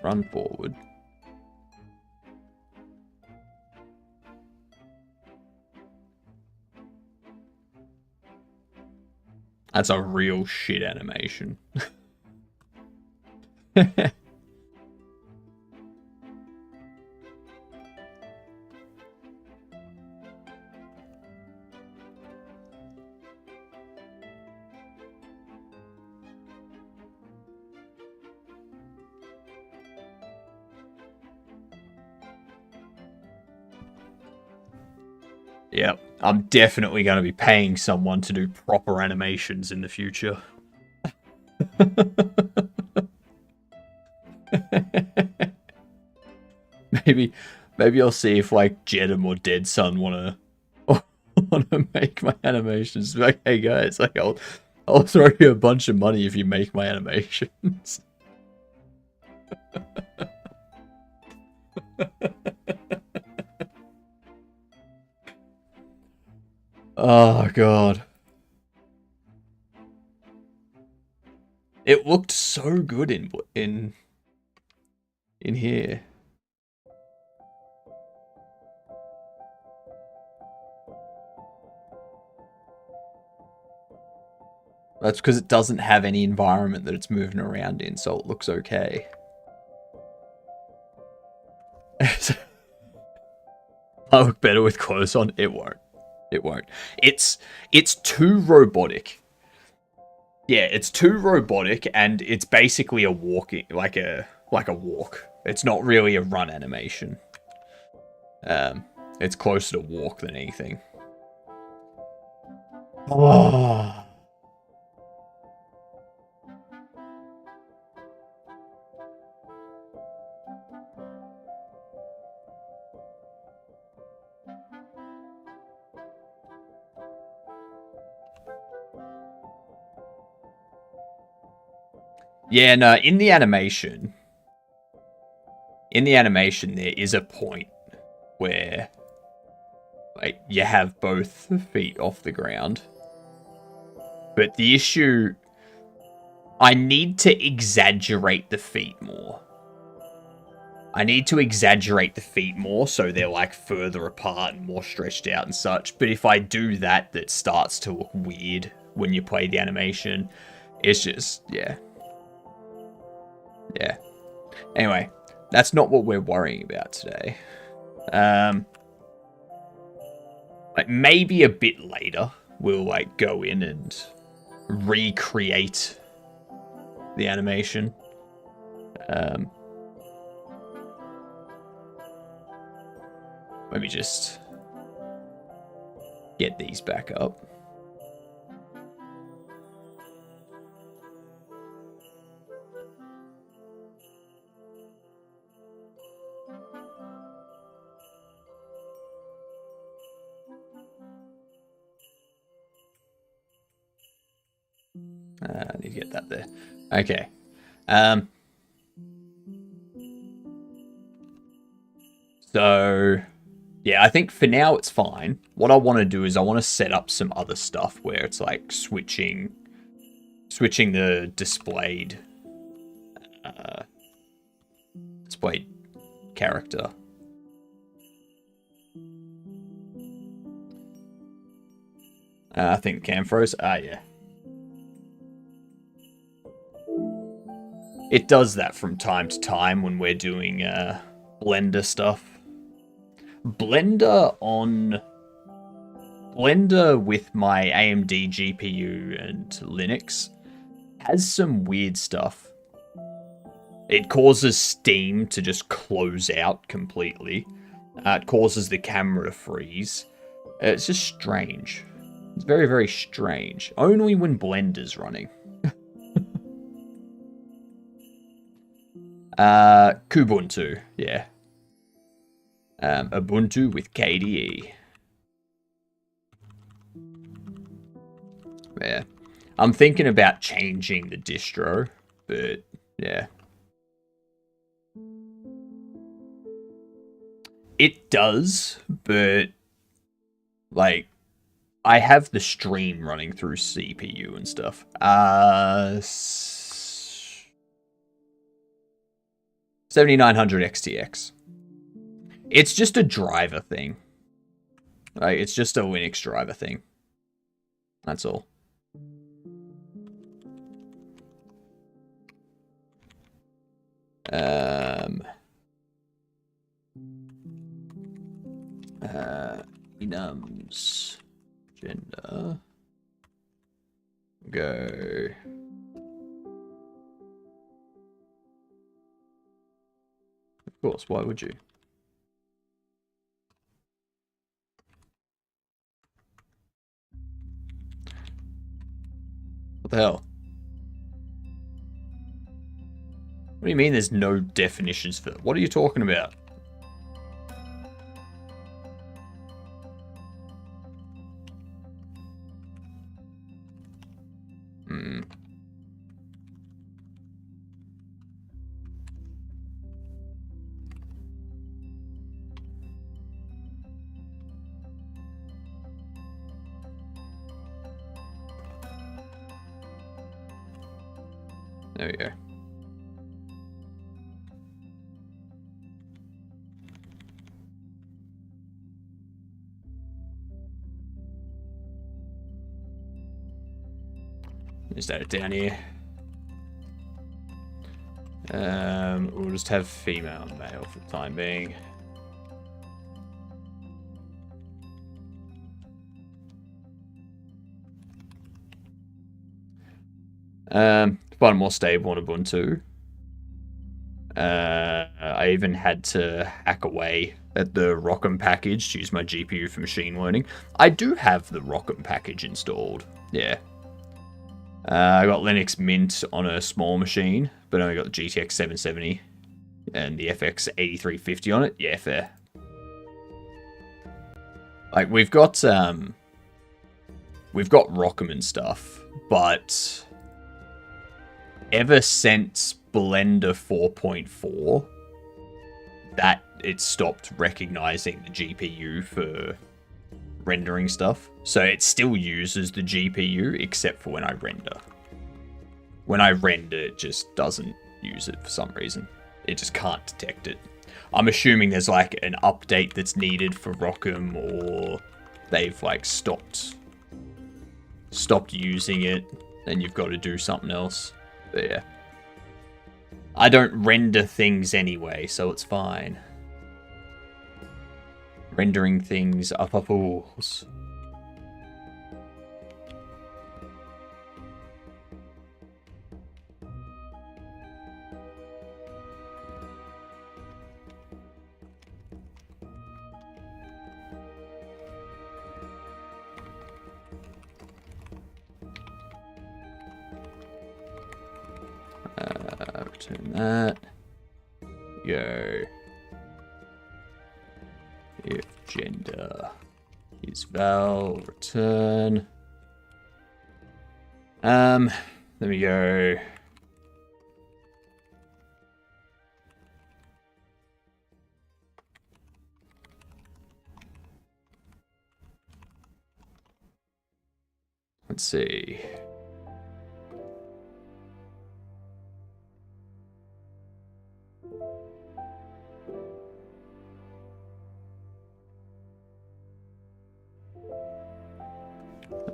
Run forward. That's a real shit animation. Yep, I'm definitely going to be paying someone to do proper animations in the future. maybe I'll see if like Jedem or Dead Sun wanna make my animations. Like, hey guys, like I'll throw you a bunch of money if you make my animations. Oh god. It looked so good in here. That's because it doesn't have any environment that it's moving around in, so it looks okay. I look better with clothes on. It won't. It won't. It's too robotic. Yeah, it's too robotic, and it's basically a walking, like a walk. It's not really a run animation. It's closer to walk than anything. Oh. Yeah, no, in the animation there is a point where like you have both feet off the ground. But the issue, I need to exaggerate the feet more. I need to exaggerate the feet more so they're like further apart and more stretched out and such. But if I do that, that starts to look weird when you play the animation. It's just, yeah. Yeah. Anyway, that's not what we're worrying about today. Like maybe a bit later we'll like go in and recreate the animation. Let me just get these back up. I need to get that there. Okay. So, yeah, I think for now it's fine. What I want to do is I want to set up some other stuff where it's like switching the displayed character. I think cam froze. Yeah. It does that from time to time when we're doing Blender stuff. Blender with my AMD GPU and Linux has some weird stuff. It causes Steam to just close out completely. It causes the camera to freeze. It's just strange. It's very, very strange. Only when Blender's running. Kubuntu, yeah. Ubuntu with KDE. Yeah. I'm thinking about changing the distro, but Yeah. It does, but like I have the stream running through CPU and stuff. 7900 XTX. It's just a driver thing. Like, it's just a Linux driver thing. That's all. Enums. Gender. Go. Of course, why would you? What the hell? What do you mean there's no definitions for... What are you talking about? There we go. Just add it down here. We'll just have female and male for the time being. But more stable on Ubuntu. I even had to hack away at the Rockham package to use my GPU for machine learning. I do have the Rockham package installed. Yeah. I got Linux Mint on a small machine, but only got the GTX 770 and the FX 8350 on it. Yeah, fair. Like, we've got Rockham and stuff, but ever since Blender 4.4, that it stopped recognizing the GPU for rendering stuff. So it still uses the GPU, except for when I render. When I render, it just doesn't use it for some reason. It just can't detect it. I'm assuming there's like an update that's needed for Rockham, or they've like stopped using it, and you've got to do something else. But yeah. I don't render things anyway, so it's fine. Rendering things up balls. Return that. Go. If gender is val, return. Let me go. Let's see.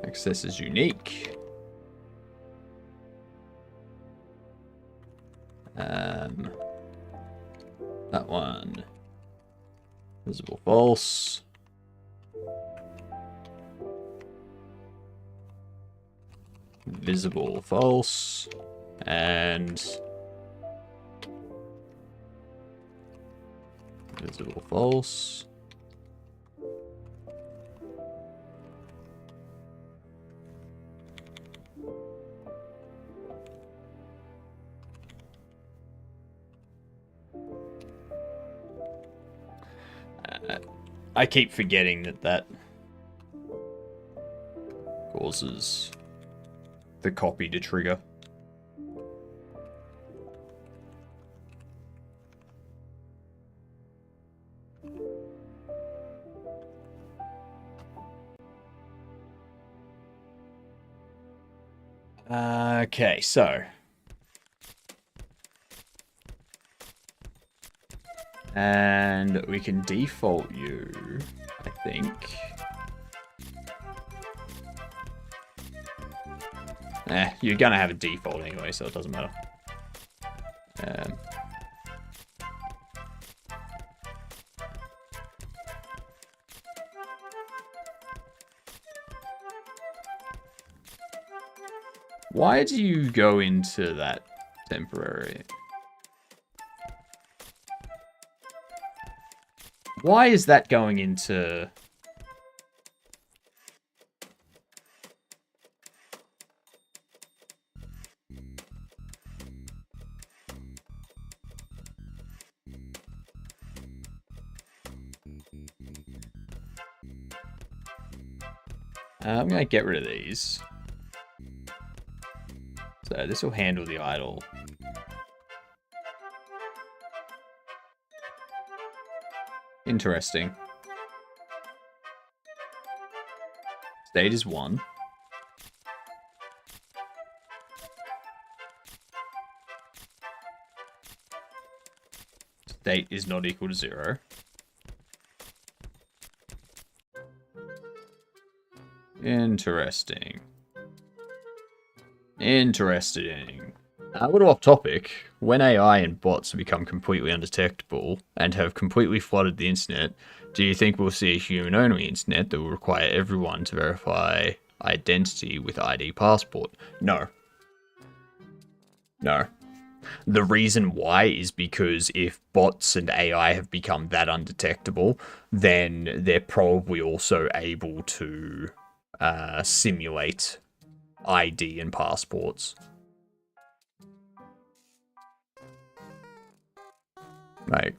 Access is unique. That one. Visible false. Visible false. And visible false. I keep forgetting that causes the copy to trigger. Okay, so. And we can default you, I think. You're gonna have a default anyway, so it doesn't matter. Why do you go into that temporary? Why is that going into... I'm going to get rid of these. So this will handle the idle. Interesting. State is 1. State is not equal to 0. Interesting. Interesting. A little off topic, when AI and bots have become completely undetectable and have completely flooded the internet, do you think we'll see a human-only internet that will require everyone to verify identity with ID passport? No. No. The reason why is because if bots and AI have become that undetectable, then they're probably also able to simulate ID and passports. Like...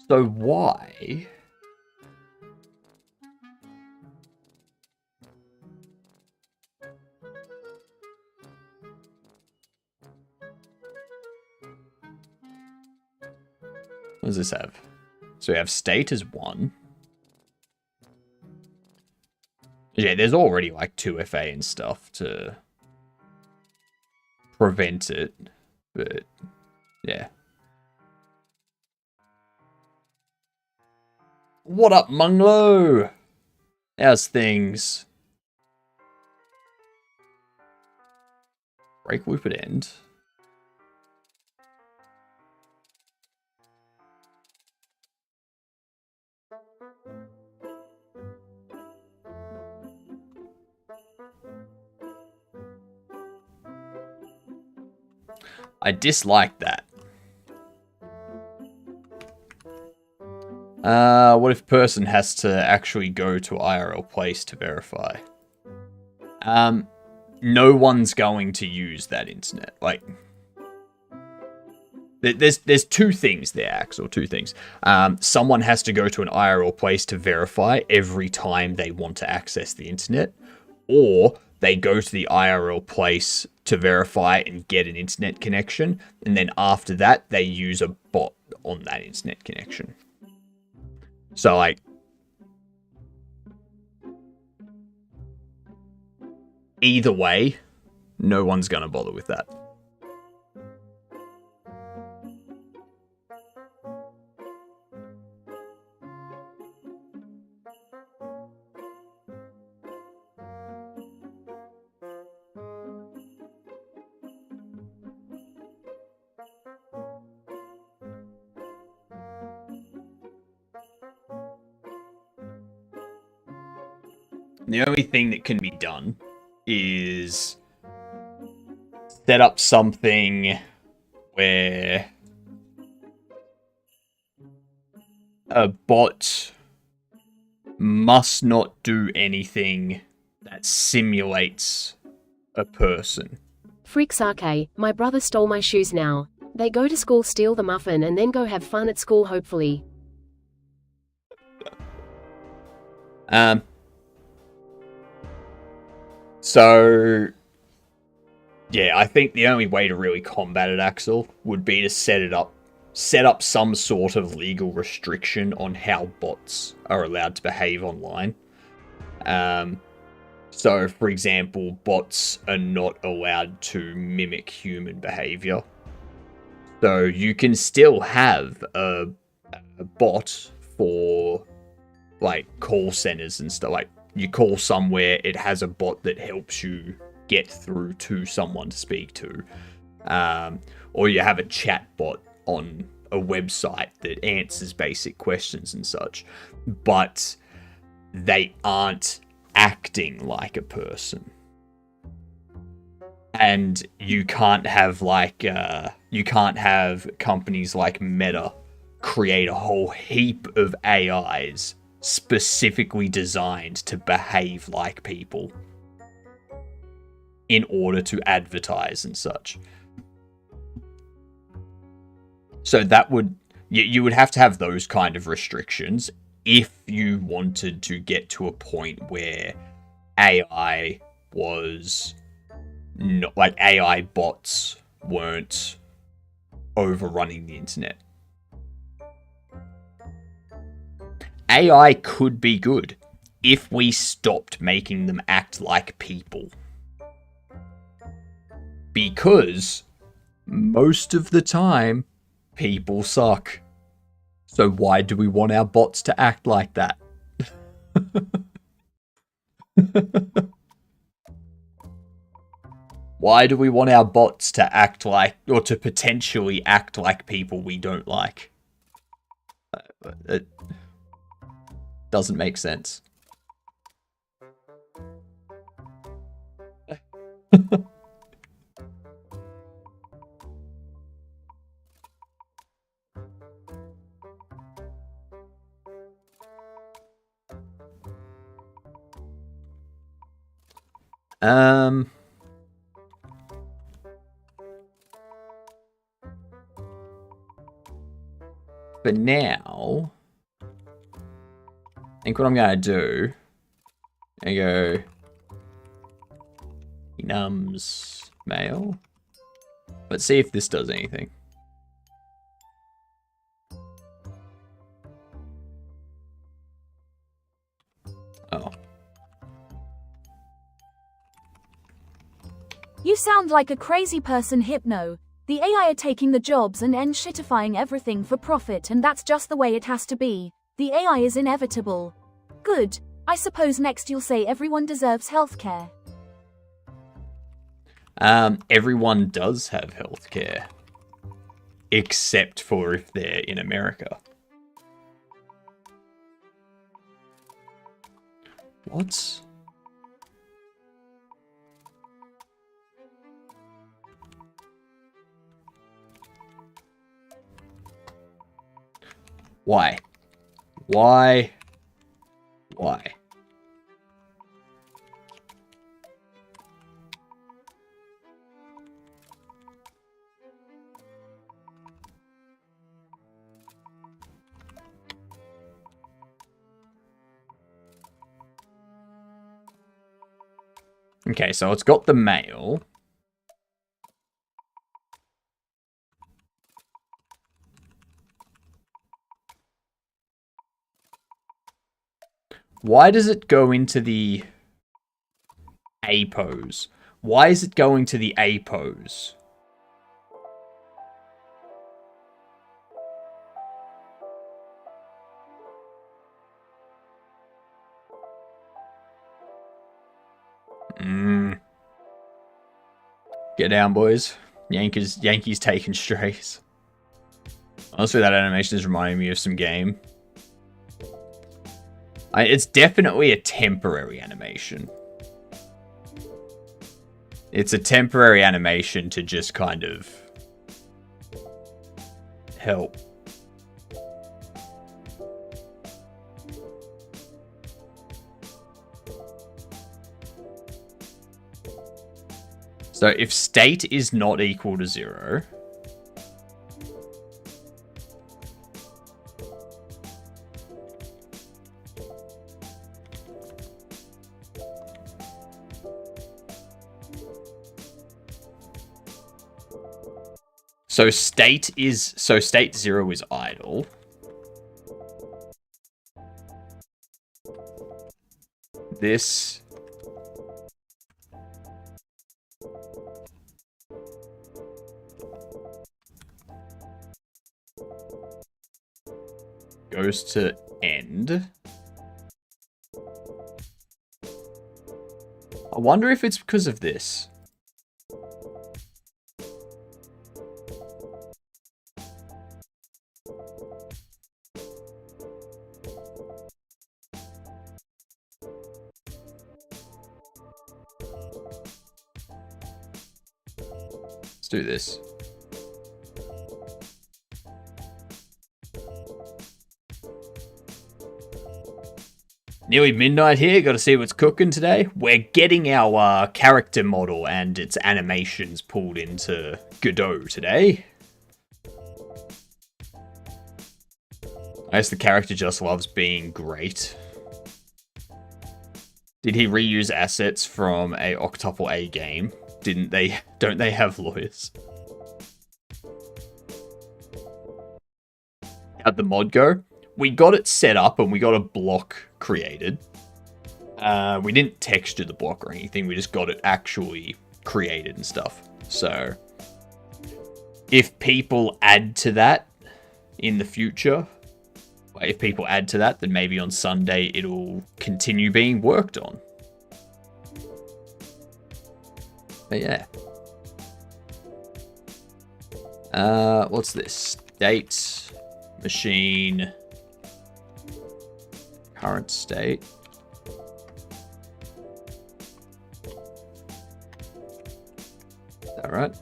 So why? What does this have? So we have state as 1. Yeah, there's already like 2FA and stuff to prevent it, but yeah. What up, Munglo? How's things? Break loop at end. I dislike that. What if person has to actually go to IRL place to verify? No one's going to use that internet. Like, there's two things there, Axel. Two things. Someone has to go to an IRL place to verify every time they want to access the internet, or they go to the IRL place to verify and get an internet connection, and then after that, they use a bot on that internet connection. So, like, either way, no one's gonna bother with that. The only thing that can be done is set up something where a bot must not do anything that simulates a person.
Freak Sake, my brother stole my shoes now. They go to school, steal the muffin, and then go have fun at school, hopefully.
So, yeah, I think the only way to really combat it, Axel, would be to set up some sort of legal restriction on how bots are allowed to behave online. So, for example, bots are not allowed to mimic human behavior. So you can still have a bot for, like, call centers and stuff. Like, you call somewhere, it has a bot that helps you get through to someone to speak to. Or you have a chat bot on a website that answers basic questions and such. But they aren't acting like a person. And you can't have, like, you can't have companies like Meta create a whole heap of AIs specifically designed to behave like people in order to advertise and such. So that would, you would have to have those kind of restrictions if you wanted to get to a point where AI was not, like, AI bots weren't overrunning the internet. AI could be good if we stopped making them act like people. Because most of the time, people suck. So why do we want our bots to act like that? Why do we want our bots to act like, or to potentially act like people we don't like? It doesn't make sense. For now, I think what I'm gonna do, I go enums mail. Let's see if this does anything. Oh.
You sound like a crazy person, Hypno. The AI are taking the jobs and shitifying everything for profit, and that's just the way it has to be. The AI is inevitable. Good. I suppose next you'll say everyone deserves healthcare.
Everyone does have healthcare. Except for if they're in America. What? Why? Why? Why? Okay, so it's got the mail. Why does it go into the APOs? Why is it going to the APOs? Get down, boys. Yankees taking strays. Honestly, that animation is reminding me of some game. It's definitely a temporary animation. It's a temporary animation to just kind of help. So if state is not equal to 0, so state 0 is idle. This goes to end. I wonder if it's because of this. Let's do this. Nearly midnight here, gotta see what's cooking today. We're getting our character model and its animations pulled into Godot today. I guess the character just loves being great. Did he reuse assets from a Octuple A game? Didn't they? Don't they have lawyers? How'd the mod go? We got it set up and we got a block created. We didn't texture the block or anything. We just got it actually created and stuff. So if people add to that in the future, then maybe on Sunday it'll continue being worked on. But yeah. What's this? State, machine, current state. Is that right?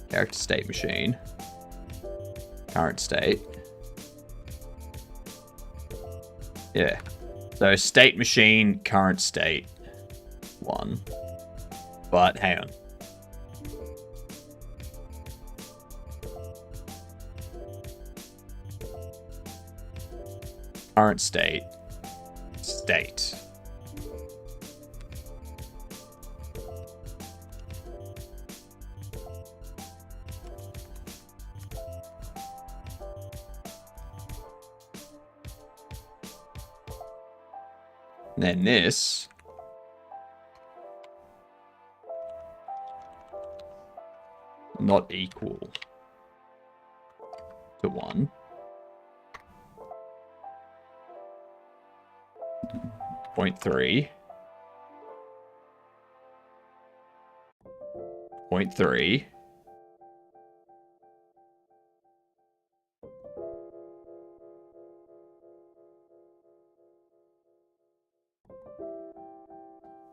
Character state machine. Current state. Yeah. So state machine, current state. 1. But hang on. Current state. State. Then this not equal to 1. Point 3. Point 3.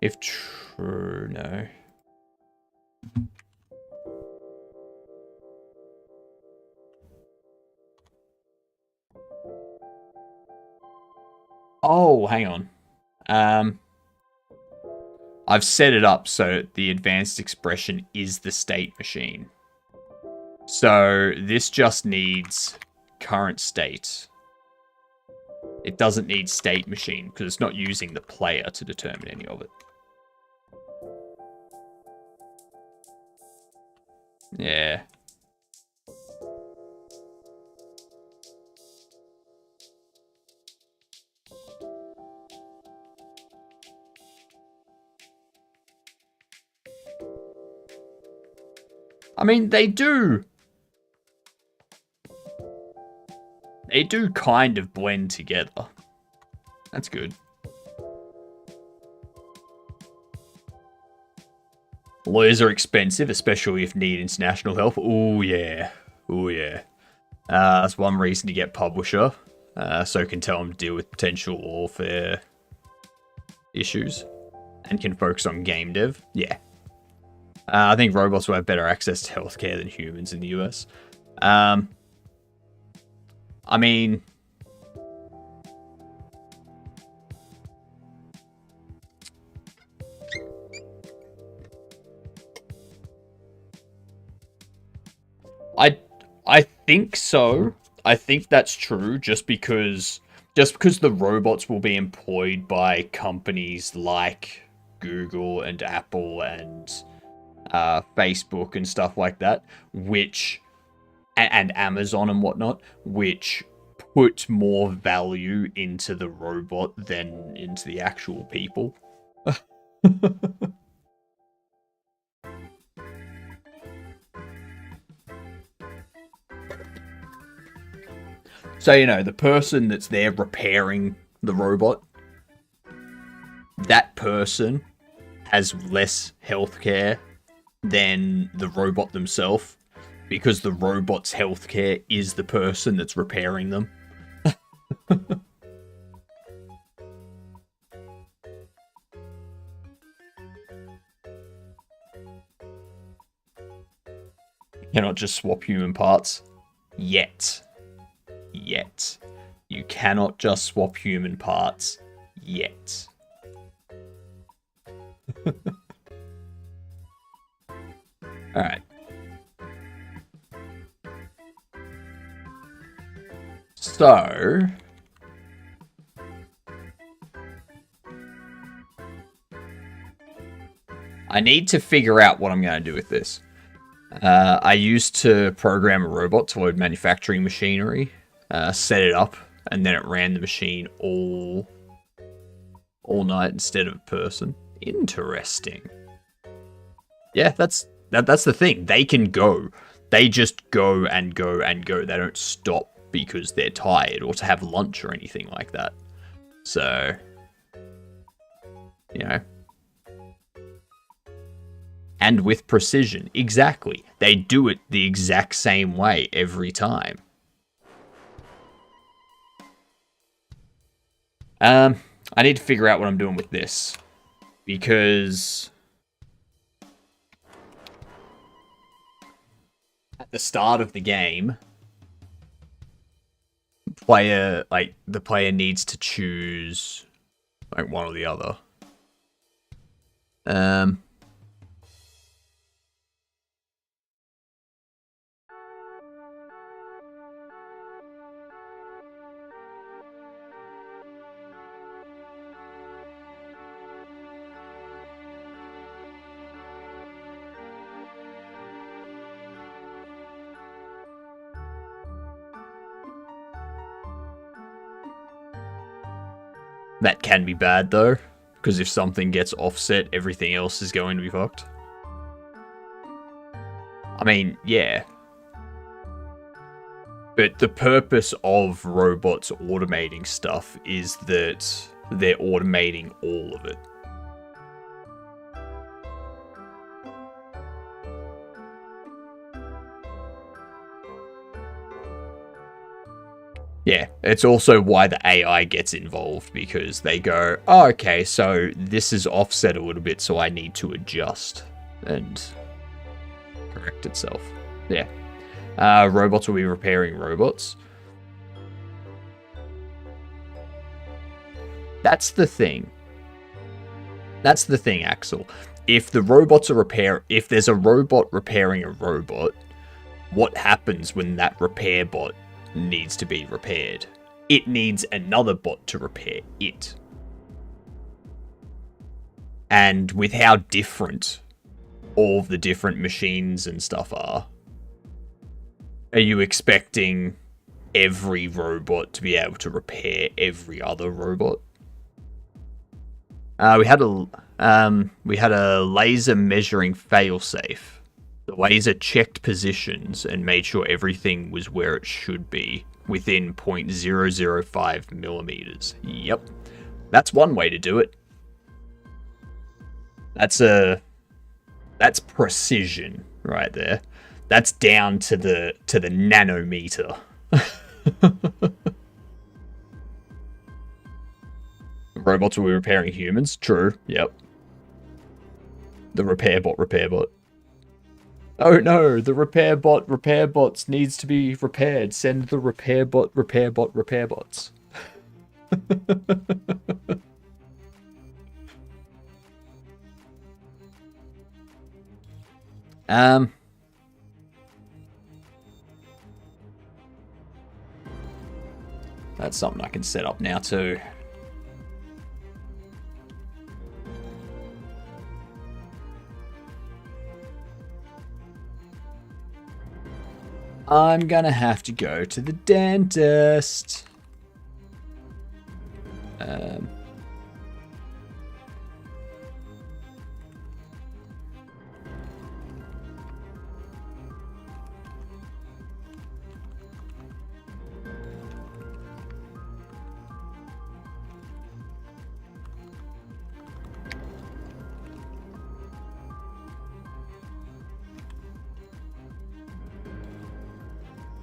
If true, no. Oh, hang on. I've set it up so the advanced expression is the state machine. So this just needs current state. It doesn't need state machine because it's not using the player to determine any of it. Yeah. I mean, they do kind of blend together. That's good. Lawyers are expensive, especially if need international help. Oh yeah. Oh yeah. That's one reason to get publisher. So can tell them to deal with potential lawfare issues. And can focus on game dev. Yeah. I think robots will have better access to healthcare than humans in the US. I mean, I think so. I think that's true. Just because the robots will be employed by companies like Google and Apple and Facebook and stuff like that, which and Amazon and whatnot, which put more value into the robot than into the actual people. So, you know, the person that's there repairing the robot, that person has less healthcare than the robot themselves, because the robot's healthcare is the person that's repairing them. You cannot just swap human parts. Yet. You cannot just swap human parts. Yet. Alright. So... I need to figure out what I'm going to do with this. I used to program a robot to load manufacturing machinery, set it up, and then it ran the machine all night instead of a person. Interesting. Yeah, that's the thing. They can go. They just go and go and go. They don't stop because they're tired or to have lunch or anything like that. So, you know. And with precision. Exactly. They do it the exact same way every time. I need to figure out what I'm doing with this. Because... at the start of the game... the player needs to choose... like, one or the other. That can be bad, though, because if something gets offset, everything else is going to be fucked. I mean, yeah. But the purpose of robots automating stuff is that they're automating all of it. Yeah, it's also why the AI gets involved, because they go, oh, okay, so this is offset a little bit, so I need to adjust and correct itself. Yeah. Robots will be repairing robots. That's the thing. That's the thing, Axel. If the robots are if there's a robot repairing a robot, what happens when that repair bot needs to be repaired? It needs another bot to repair it. And with how different all of the different machines and stuff are you expecting every robot to be able to repair every other robot? We had a laser measuring failsafe. The laser checked positions and made sure everything was where it should be, within 0.005 millimeters. Yep. That's one way to do it. That's precision right there. That's down to the nanometer. Robots will be repairing humans. True. Yep. The repair bot. Oh no, the repair bots needs to be repaired. Send the repair bots. That's something I can set up now too. I'm gonna have to go to the dentist.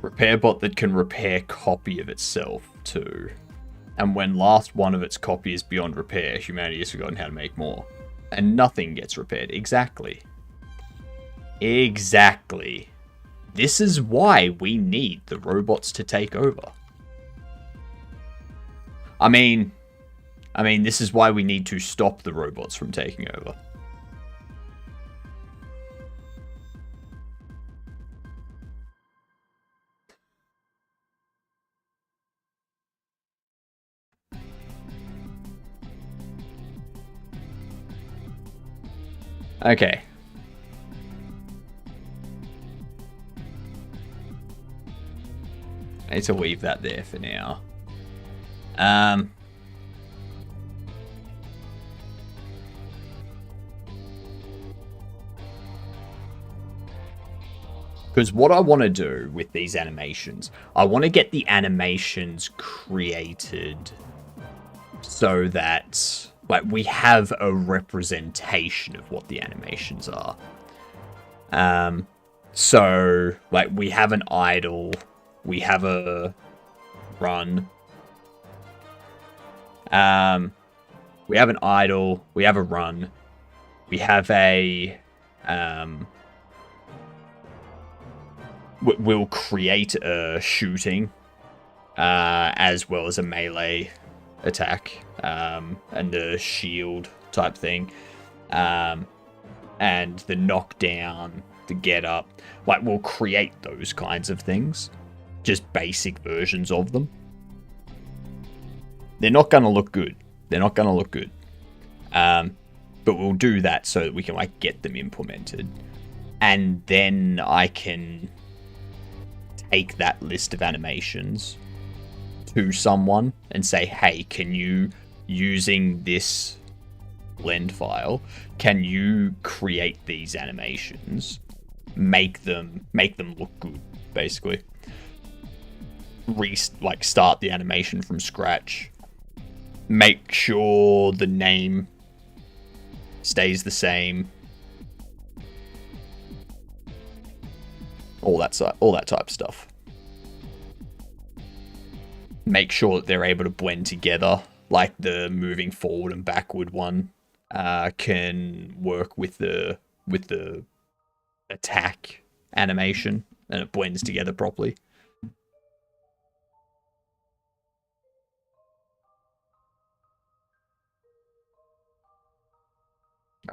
Repair bot that can repair copy of itself too. And when last one of its copy is beyond repair, humanity has forgotten how to make more. And nothing gets repaired. Exactly. Exactly. This is why we need the robots to take over. I mean, this is why we need to stop the robots from taking over. Okay. I need to leave that there for now. Because what I want to do with these animations, I want to get the animations created so that like we have a representation of what the animations are. So like we have an idle, we have a run. We have an idle, we have a run, we have a we'll create a shooting as well as a melee attack and the shield type thing, and the knockdown, the get up. Like we'll create those kinds of things, just basic versions of them. They're not gonna look good. They're not gonna look good. But we'll do that so that we can like get them implemented, and then I can take that list of animations to someone and say, hey, can you, using this blend file, can you create these animations, make them look good, basically. Start the animation from scratch, make sure the name stays the same, all that type of stuff. Make sure that they're able to blend together, like the moving forward and backward one can work with the attack animation, and it blends together properly.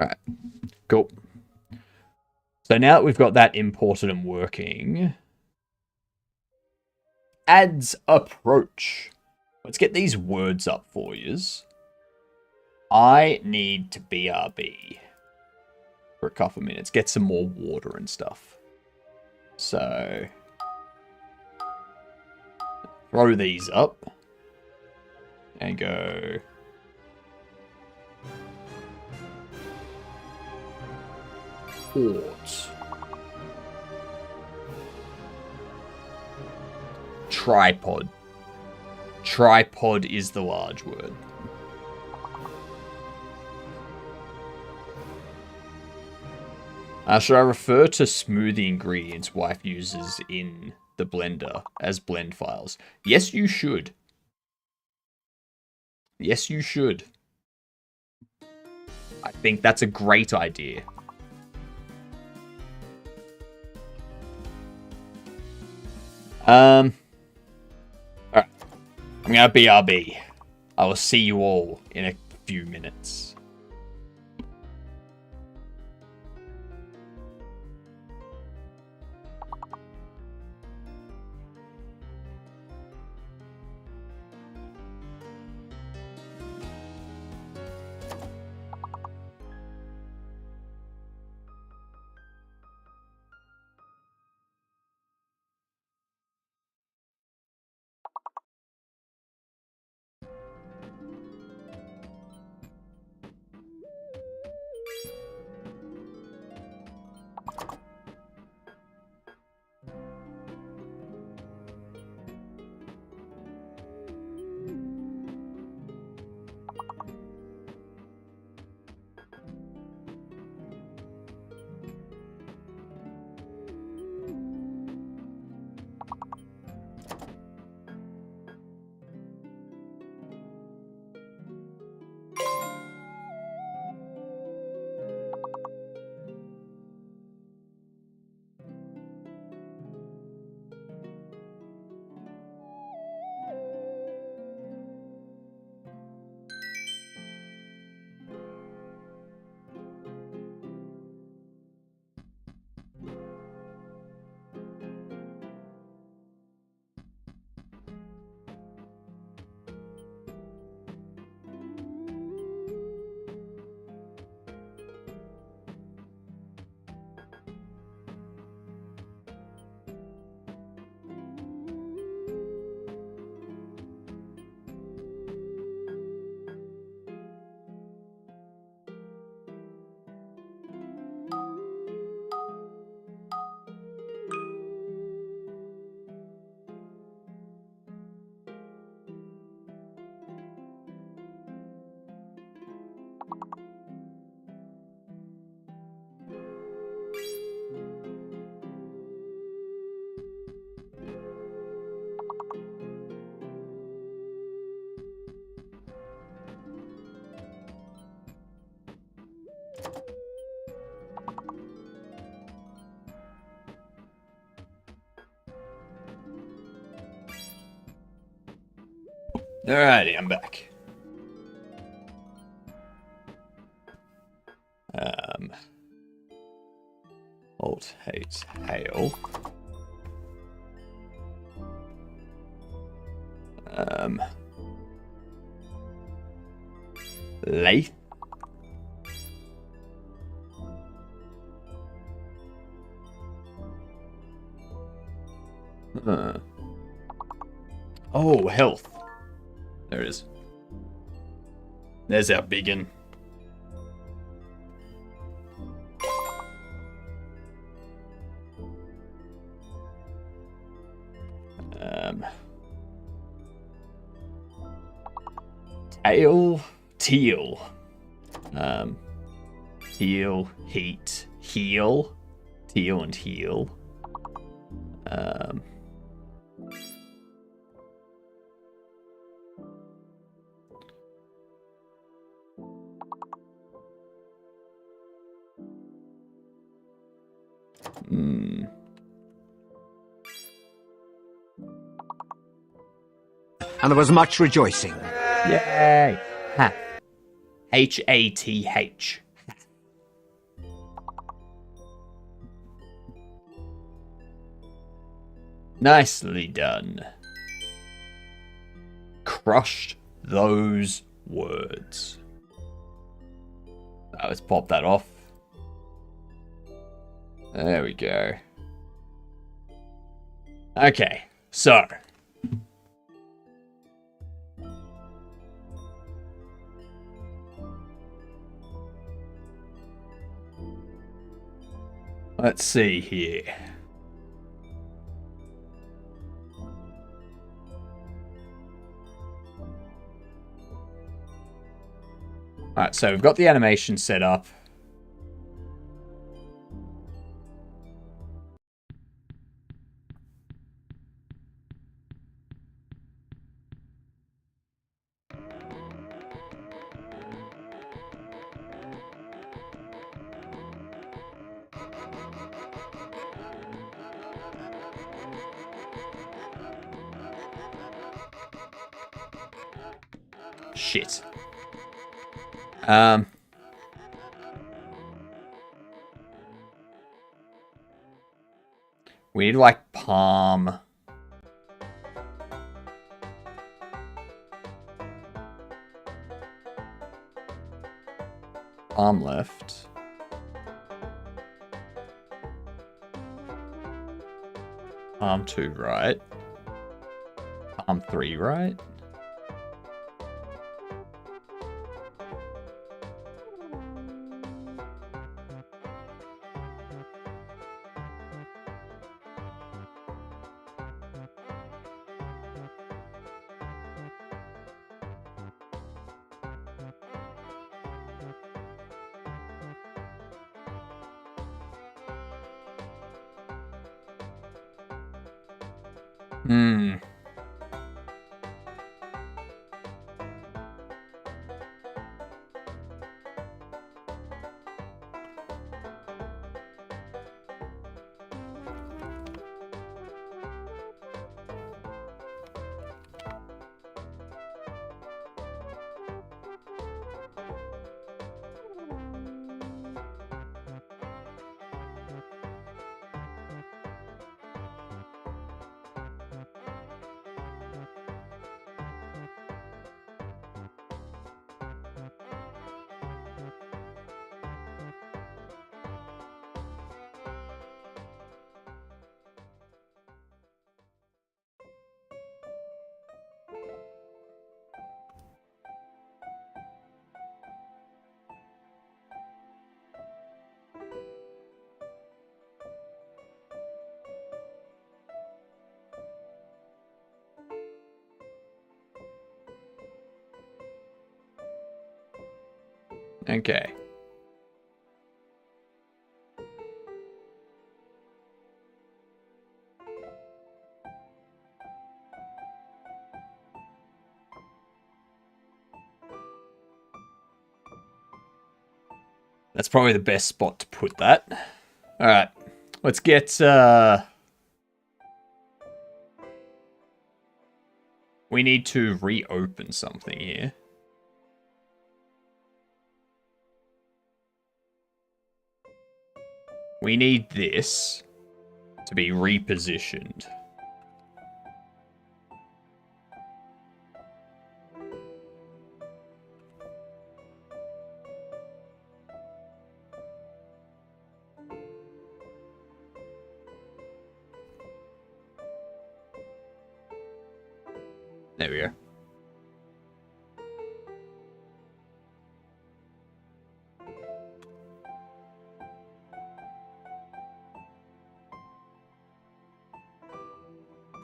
All right, cool. So now that we've got that imported and working, ads approach. Let's get these words up for yous. I need to BRB for a couple of minutes, get some more water and stuff. So throw these up and go. Port. Tripod. Tripod is the large word. Should I refer to smoothie ingredients wife uses in the blender as blend files? Yes, you should. Yes, you should. I think that's a great idea. Alright. I'm gonna BRB. I will see you all in a few minutes. Alrighty, I'm back. Alt hate hail. Lath. Oh, health. There it is. There's our biggin. Teal. Teal, heat, heal. Teal and heal.
And there was much rejoicing.
Yay! Ha. H-A-T-H. Nicely done. Crushed those words. Let's pop that off. There we go. Okay, so. Let's see here. Alright, so we've got the animation set up. Shit. We need like palm. Palm left. Palm 2 right. Palm 3 right. Okay. That's probably the best spot to put that. Alright. Let's get We need to reopen something here. We need this to be repositioned. There we go.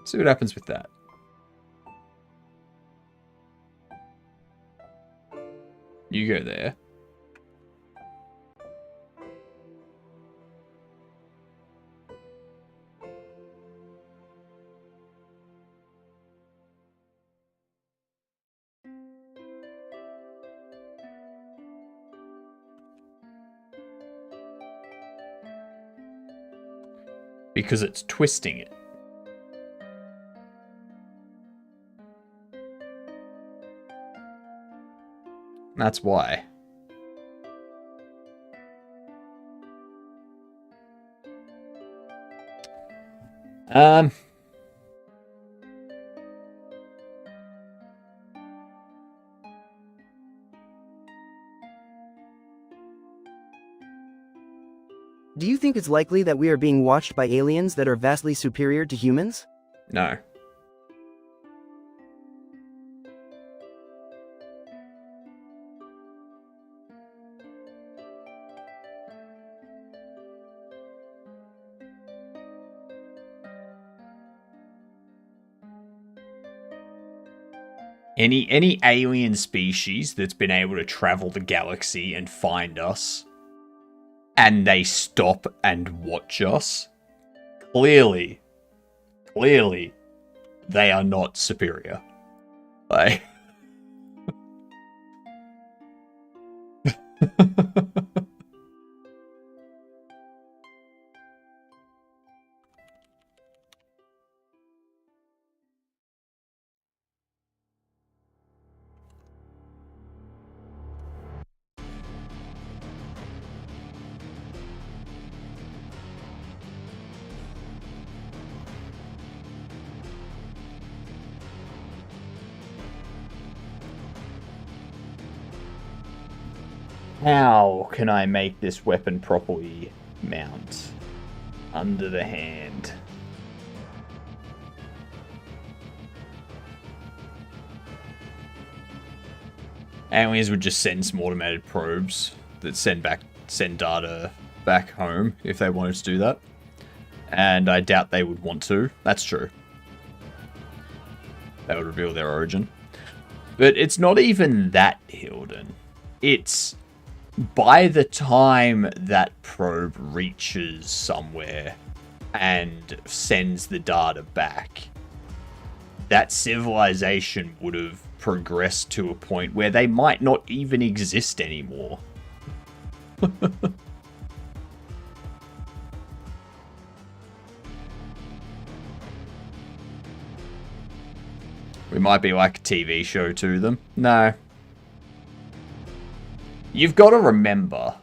See what happens with that. You go there. Because it's twisting it. That's why.
Do you think it's likely that we are being watched by aliens that are vastly superior to humans?
No. Any alien species that's been able to travel the galaxy and find us, and they stop and watch us, clearly, they are not superior. Like... How can I make this weapon properly mount? Under the hand. Aliens would just send some automated probes that send data back home if they wanted to do that. And I doubt they would want to. That's true. That would reveal their origin. But it's not even that, Hilden. It's... by the time that probe reaches somewhere and sends the data back, that civilization would have progressed to a point where they might not even exist anymore. We might be like a TV show to them. No. You've got to remember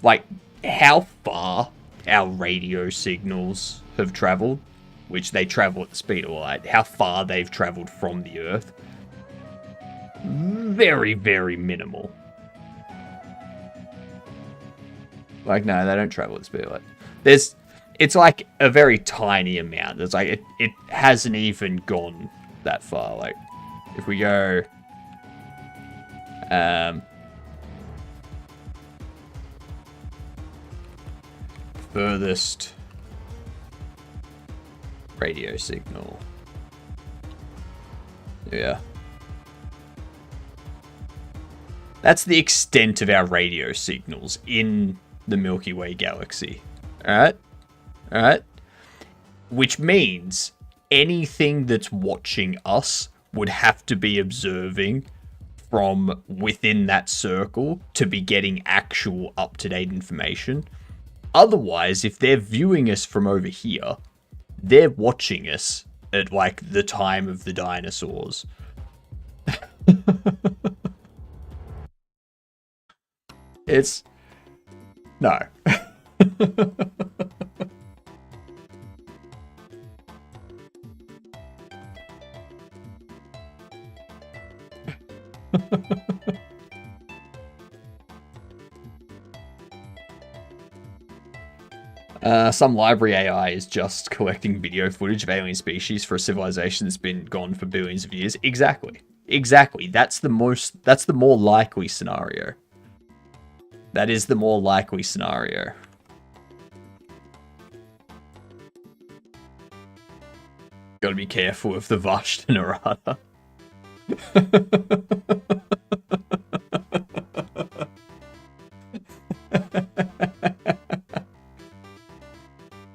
like how far our radio signals have traveled, which they travel at the speed of light, how far they've traveled from the Earth. Very, very minimal. Like, no, they don't travel at the speed of light. It's like a very tiny amount. It's like it hasn't even gone that far. Like, if we go furthest radio signal, yeah, that's the extent of our radio signals in the Milky Way galaxy. All right, which means anything that's watching us would have to be observing from within that circle to be getting actual up-to-date information. Otherwise, if they're viewing us from over here, they're watching us at, like, the time of the dinosaurs. It's... No. Some library AI is just collecting video footage of alien species for a civilization that's been gone for billions of years. Exactly. Exactly. That's the more likely scenario. That is the more likely scenario. Gotta be careful of the Vashta Narada.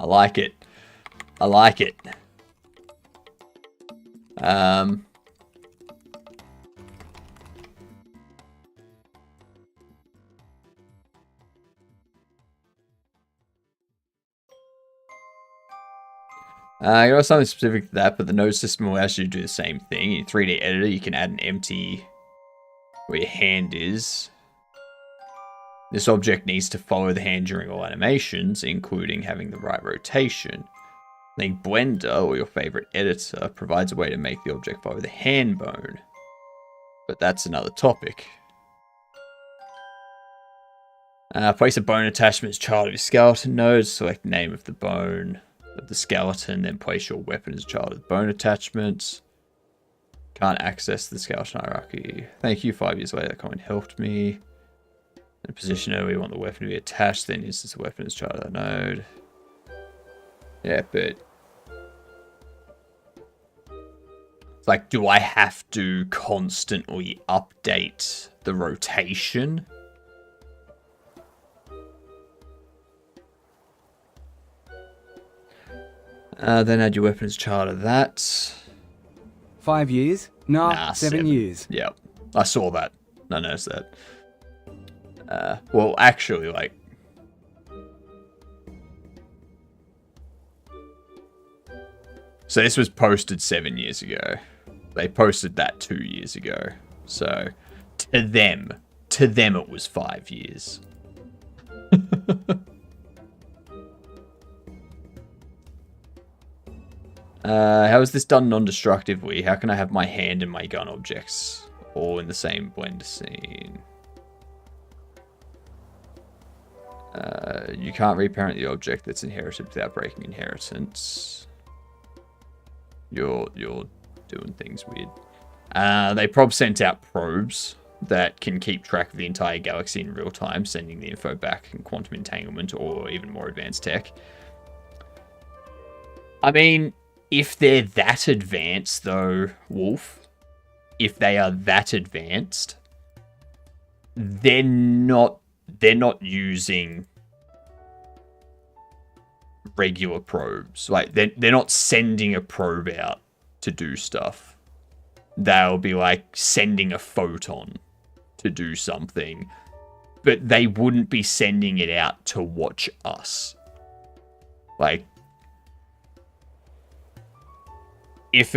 I like it. I like it. You got something specific to that, but the node system allows you to do the same thing. In 3D editor, you can add an empty where your hand is. This object needs to follow the hand during all animations, including having the right rotation. I think Blender, or your favorite editor, provides a way to make the object follow the hand bone. But that's another topic. Place a bone attachment as child of your skeleton node. Select the name of the bone of the skeleton, then place your weapon as a child of the bone attachments. Can't access the skeleton hierarchy. Thank you, 5 years later, that comment helped me. In a position where we want the weapon to be attached, then instance the weapon as child of that node. Yeah, but it's like, do I have to constantly update the rotation? Then add your weapon as child of that.
5 years? Nah, 7 years.
Yep. I saw that. I noticed that. Well, actually, like... So this was posted 7 years ago. They posted that 2 years ago. So, to them it was 5 years. How is this done non-destructively? How can I have my hand and my gun objects all in the same blend scene? You can't reparent the object that's inherited without breaking inheritance. You're doing things weird. They sent out probes that can keep track of the entire galaxy in real time, sending the info back in quantum entanglement or even more advanced tech. I mean, if they're that advanced, though, Wolf, if they are that advanced, they're not using regular probes. Like, they're not sending a probe out to do stuff. They'll be like sending a photon to do something, but they wouldn't be sending it out to watch us. Like, if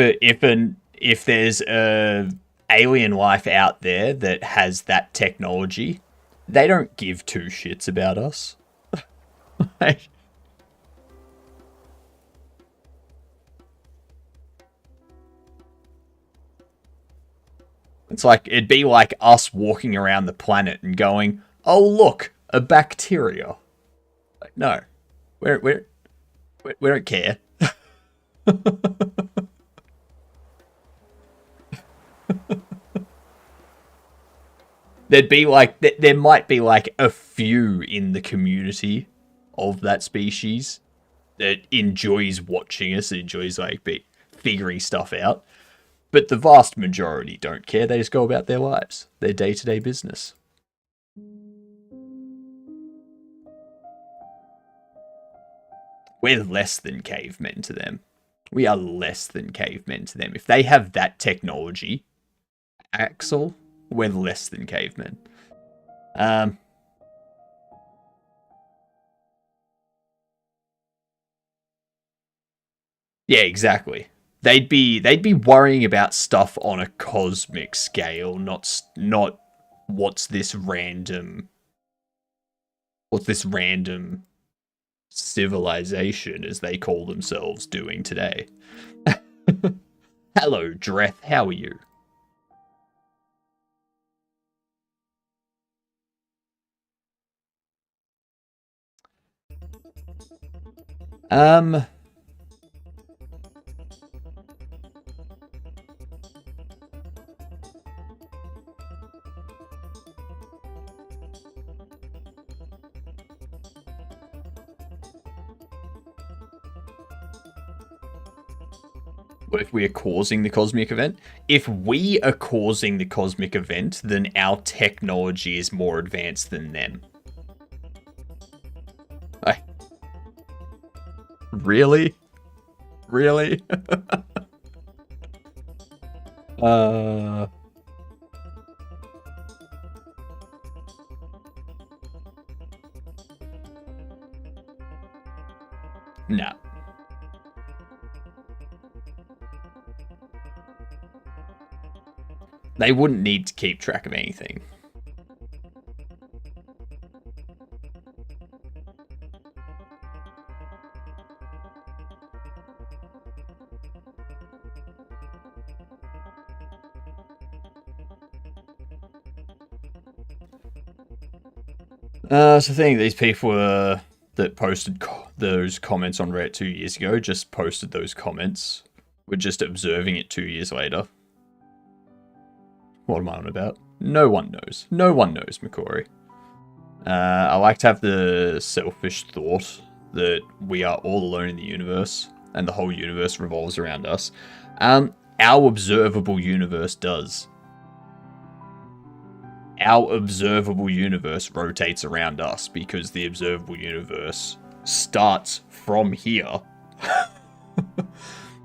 there's a alien life out there that has that technology, they don't give two shits about us. Like, it's like, it'd be like us walking around the planet and going, "Oh look, a bacteria." Like, no, we don't care. There might be like a few in the community of that species that enjoys watching us, enjoys like figuring stuff out. But the vast majority don't care. They just go about their lives, their day-to-day business. We're less than cavemen to them. We are less than cavemen to them. If they have that technology, Axel, we're less than cavemen. Yeah, exactly. They'd be worrying about stuff on a cosmic scale, not what's this random civilization, as they call themselves, doing today. Hello, Dreth, how are you? What if we are causing the cosmic event? If we are causing the cosmic event, then our technology is more advanced than them. Really? Really? No. They wouldn't need to keep track of anything. So I think these people that posted those comments on Reddit 2 years ago just posted those comments. We're just observing it 2 years later. What am I on about? No one knows. No one knows, McCory. I like to have the selfish thought that we are all alone in the universe, and the whole universe revolves around us. Our observable universe does. Our observable universe rotates around us because the observable universe starts from here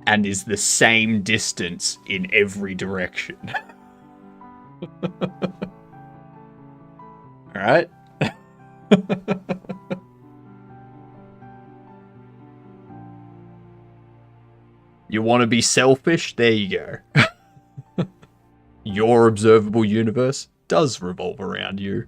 and is the same distance in every direction. Alright? You want to be selfish? There you go. Your observable universe does revolve around you.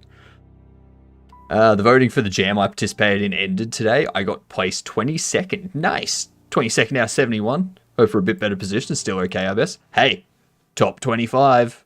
The voting for the jam I participated in ended today. I got placed 22nd. Nice. 22nd out of 71. Hope for a bit better position. Still okay, I guess. Hey, top 25.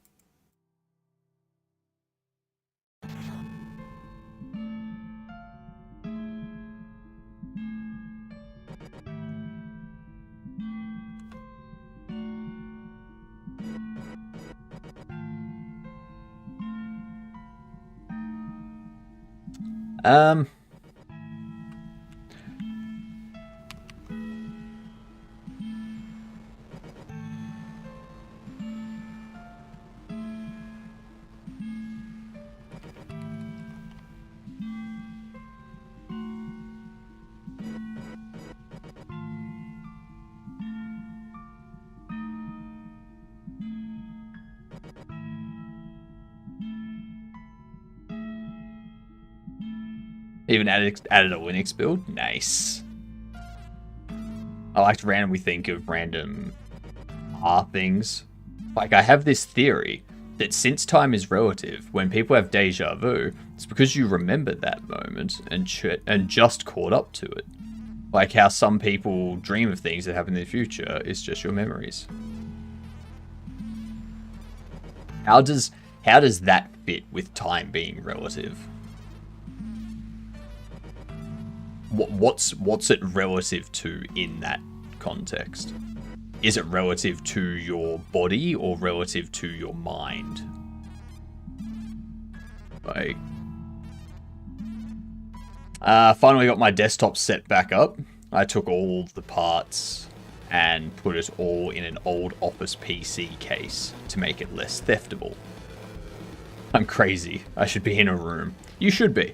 Even added a Linux build? Nice. I like to randomly think of random things. Like, I have this theory that since time is relative, when people have deja vu, it's because you remembered that moment and just caught up to it. Like how some people dream of things that happen in the future, it's just your memories. How does that fit with time being relative? What's it relative to in that context? Is it relative to your body or relative to your mind? Like, finally got my desktop set back up. I took all the parts and put it all in an old Office PC case to make it less theftable. I'm crazy. I should be in a room. You should be.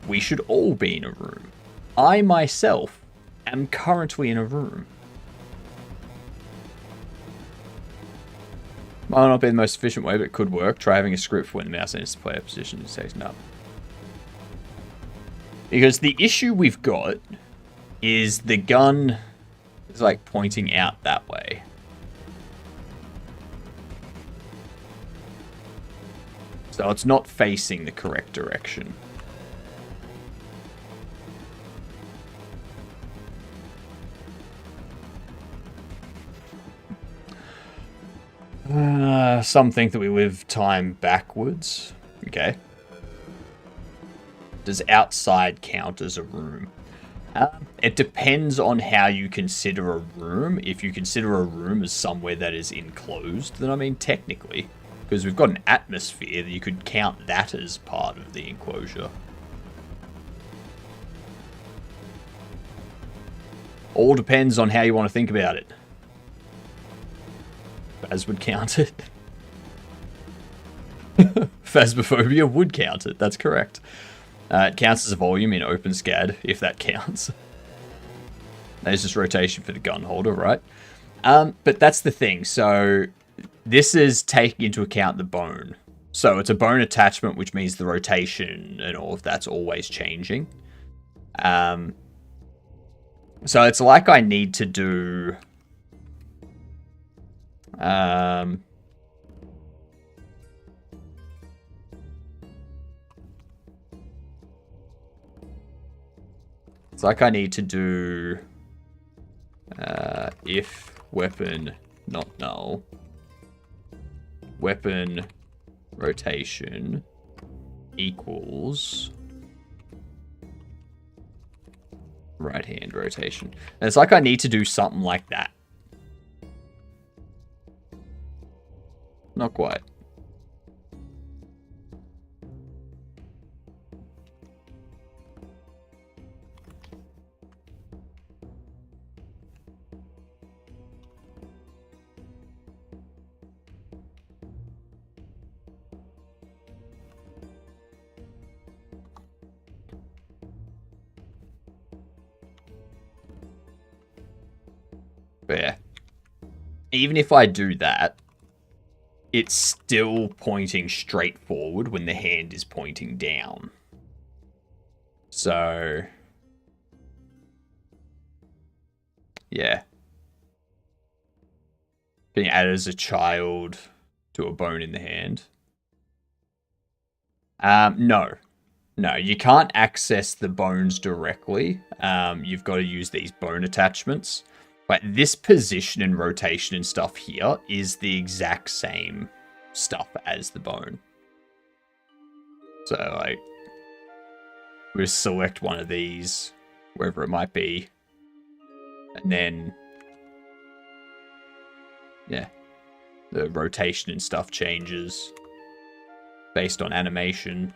We should all be in a room. I myself am currently in a room. Might not be the most efficient way, but it could work. Try having a script for when the mouse enters the player position and stays up. Because the issue we've got is the gun It's like pointing out that way. So it's not facing the correct direction. Some think that we live time backwards. Okay. Does outside count as a room? It depends on how you consider a room. If you consider a room as somewhere that is enclosed, then I mean technically. Because we've got an atmosphere, you could count that as part of the enclosure. All depends on how you want to think about it. Phas would count it. Phasmophobia would count it, that's correct. It counts as a volume in OpenSCAD, if that counts. There's just rotation for the gun holder, right? But that's the thing, so this is taking into account the bone. So it's a bone attachment, which means the rotation and all of that's always changing. So it's like I need to do... it's like I need to do if weapon not null, weapon rotation equals right hand rotation. And it's like I need to do something like that. Not quite. But yeah, even if I do that, it's still pointing straight forward when the hand is pointing down. So, yeah. Being added as a child to a bone in the hand. No, you can't access the bones directly. You've got to use these bone attachments. But this position and rotation and stuff here is the exact same stuff as the bone. So, like, we just select one of these, wherever it might be. And then, yeah, the rotation and stuff changes based on animation.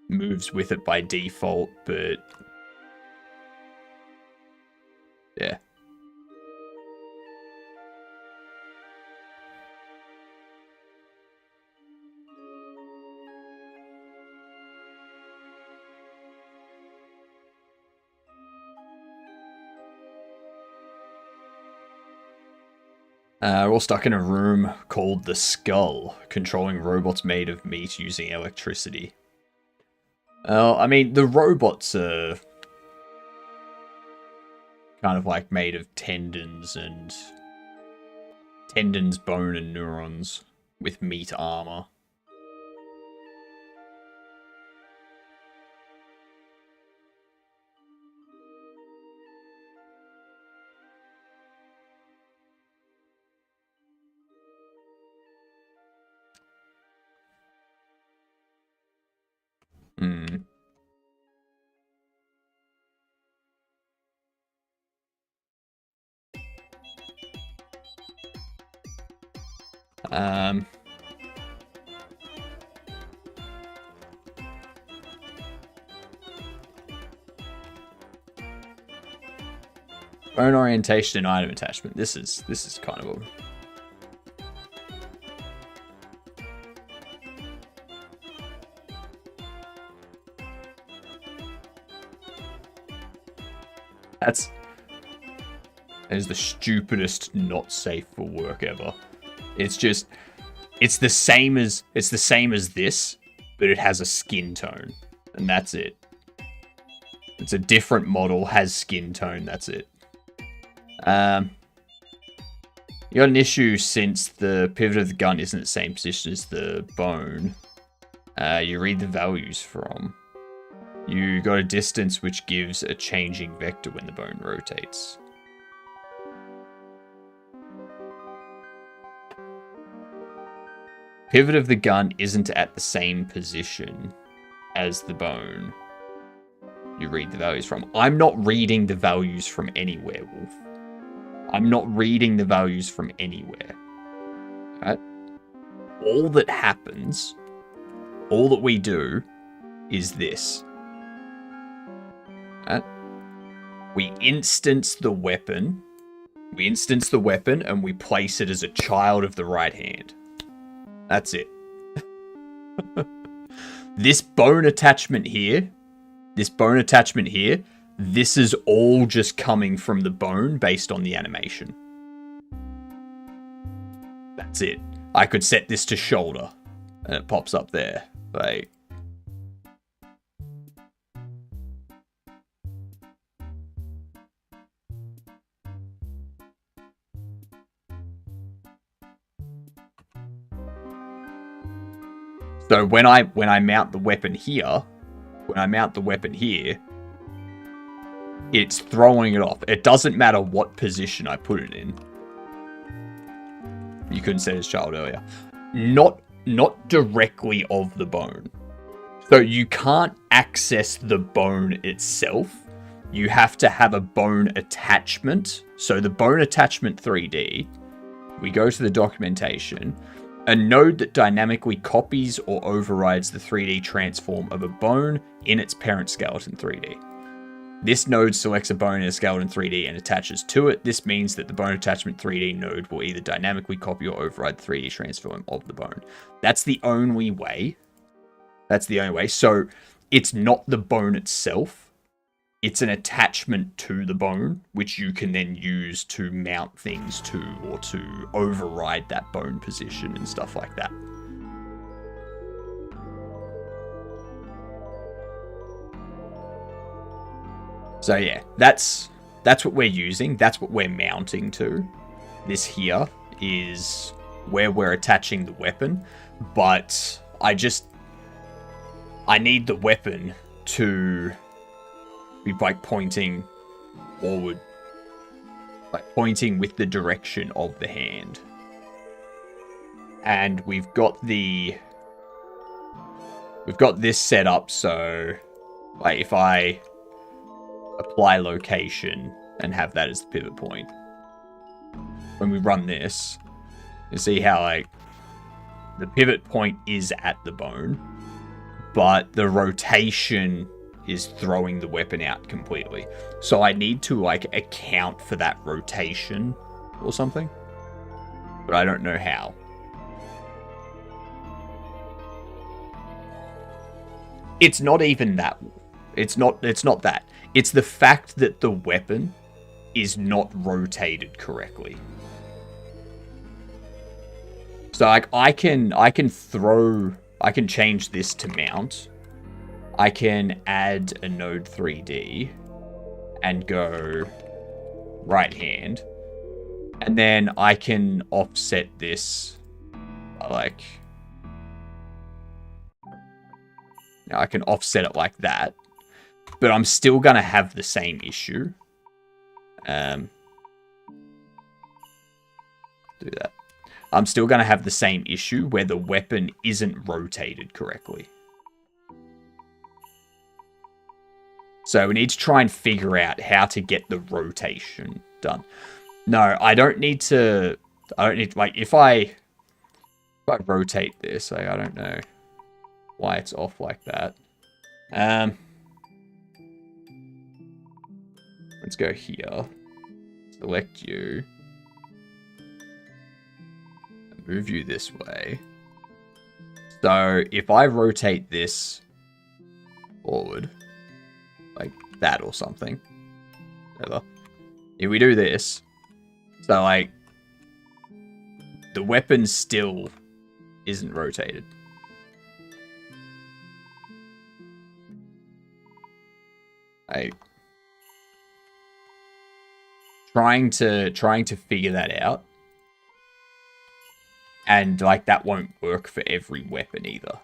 Moves with it by default, but... yeah. We're all stuck in a room called the Skull, controlling robots made of meat using electricity. I mean, the robots are kind of like made of tendons, bone, and neurons with meat armor. Bone orientation and item attachment. This is kind of a... that is the stupidest not safe for work ever. It's just, it's the same as this, but it has a skin tone, and that's it. It's a different model, has skin tone, that's it. You got an issue since the pivot of the gun isn't the same position as the bone. You read the values from. You got a distance which gives a changing vector when the bone rotates. Pivot of the gun isn't at the same position as the bone. You read the values from. I'm not reading the values from anywhere, Wolf. I'm not reading the values from anywhere. Right? All that happens, all that we do, is this. Right? We instance the weapon. We instance the weapon and we place it as a child of the right hand. That's it. This bone attachment here, this is all just coming from the bone based on the animation. That's it. I could set this to shoulder and it pops up there. Like, so when I mount the weapon here, it's throwing it off. It doesn't matter what position I put it in. You couldn't set his child earlier. Not directly of the bone. So you can't access the bone itself. You have to have a bone attachment. So the bone attachment 3D, we go to the documentation. A node that dynamically copies or overrides the 3D transform of a bone in its parent skeleton 3D. This node selects a bone in a skeleton 3D and attaches to it. This means that the bone attachment 3D node will either dynamically copy or override the 3D transform of the bone. That's the only way. So it's not the bone itself. It's an attachment to the bone, which you can then use to mount things to or to override that bone position and stuff like that. So yeah, that's what we're using. That's what we're mounting to. This here is where we're attaching the weapon, but I need the weapon to be like pointing forward, like pointing with the direction of the hand. And we've got this set up so like if I apply location and have that as the pivot point, when we run this, you see how like the pivot point is at the bone, but the rotation is throwing the weapon out completely. So I need to like account for that rotation or something, but I don't know how. It's not even that. It's not that. It's the fact that the weapon is not rotated correctly. So like I can change this to mount. I can add a node 3D and go right hand. And then I can offset this like, now I can offset it like that, but I'm still going to have the same issue. Do that. I'm still going to have the same issue where the weapon isn't rotated correctly. So we need to try and figure out how to get the rotation done. No, I don't need to, like, if I rotate this, like, I don't know why it's off like that. Let's go here. Select you. Move you this way. So if I rotate this forward, like that or something, whatever. If we do this, so like the weapon still isn't rotated. Like, trying to figure that out. And, like, that won't work for every weapon either.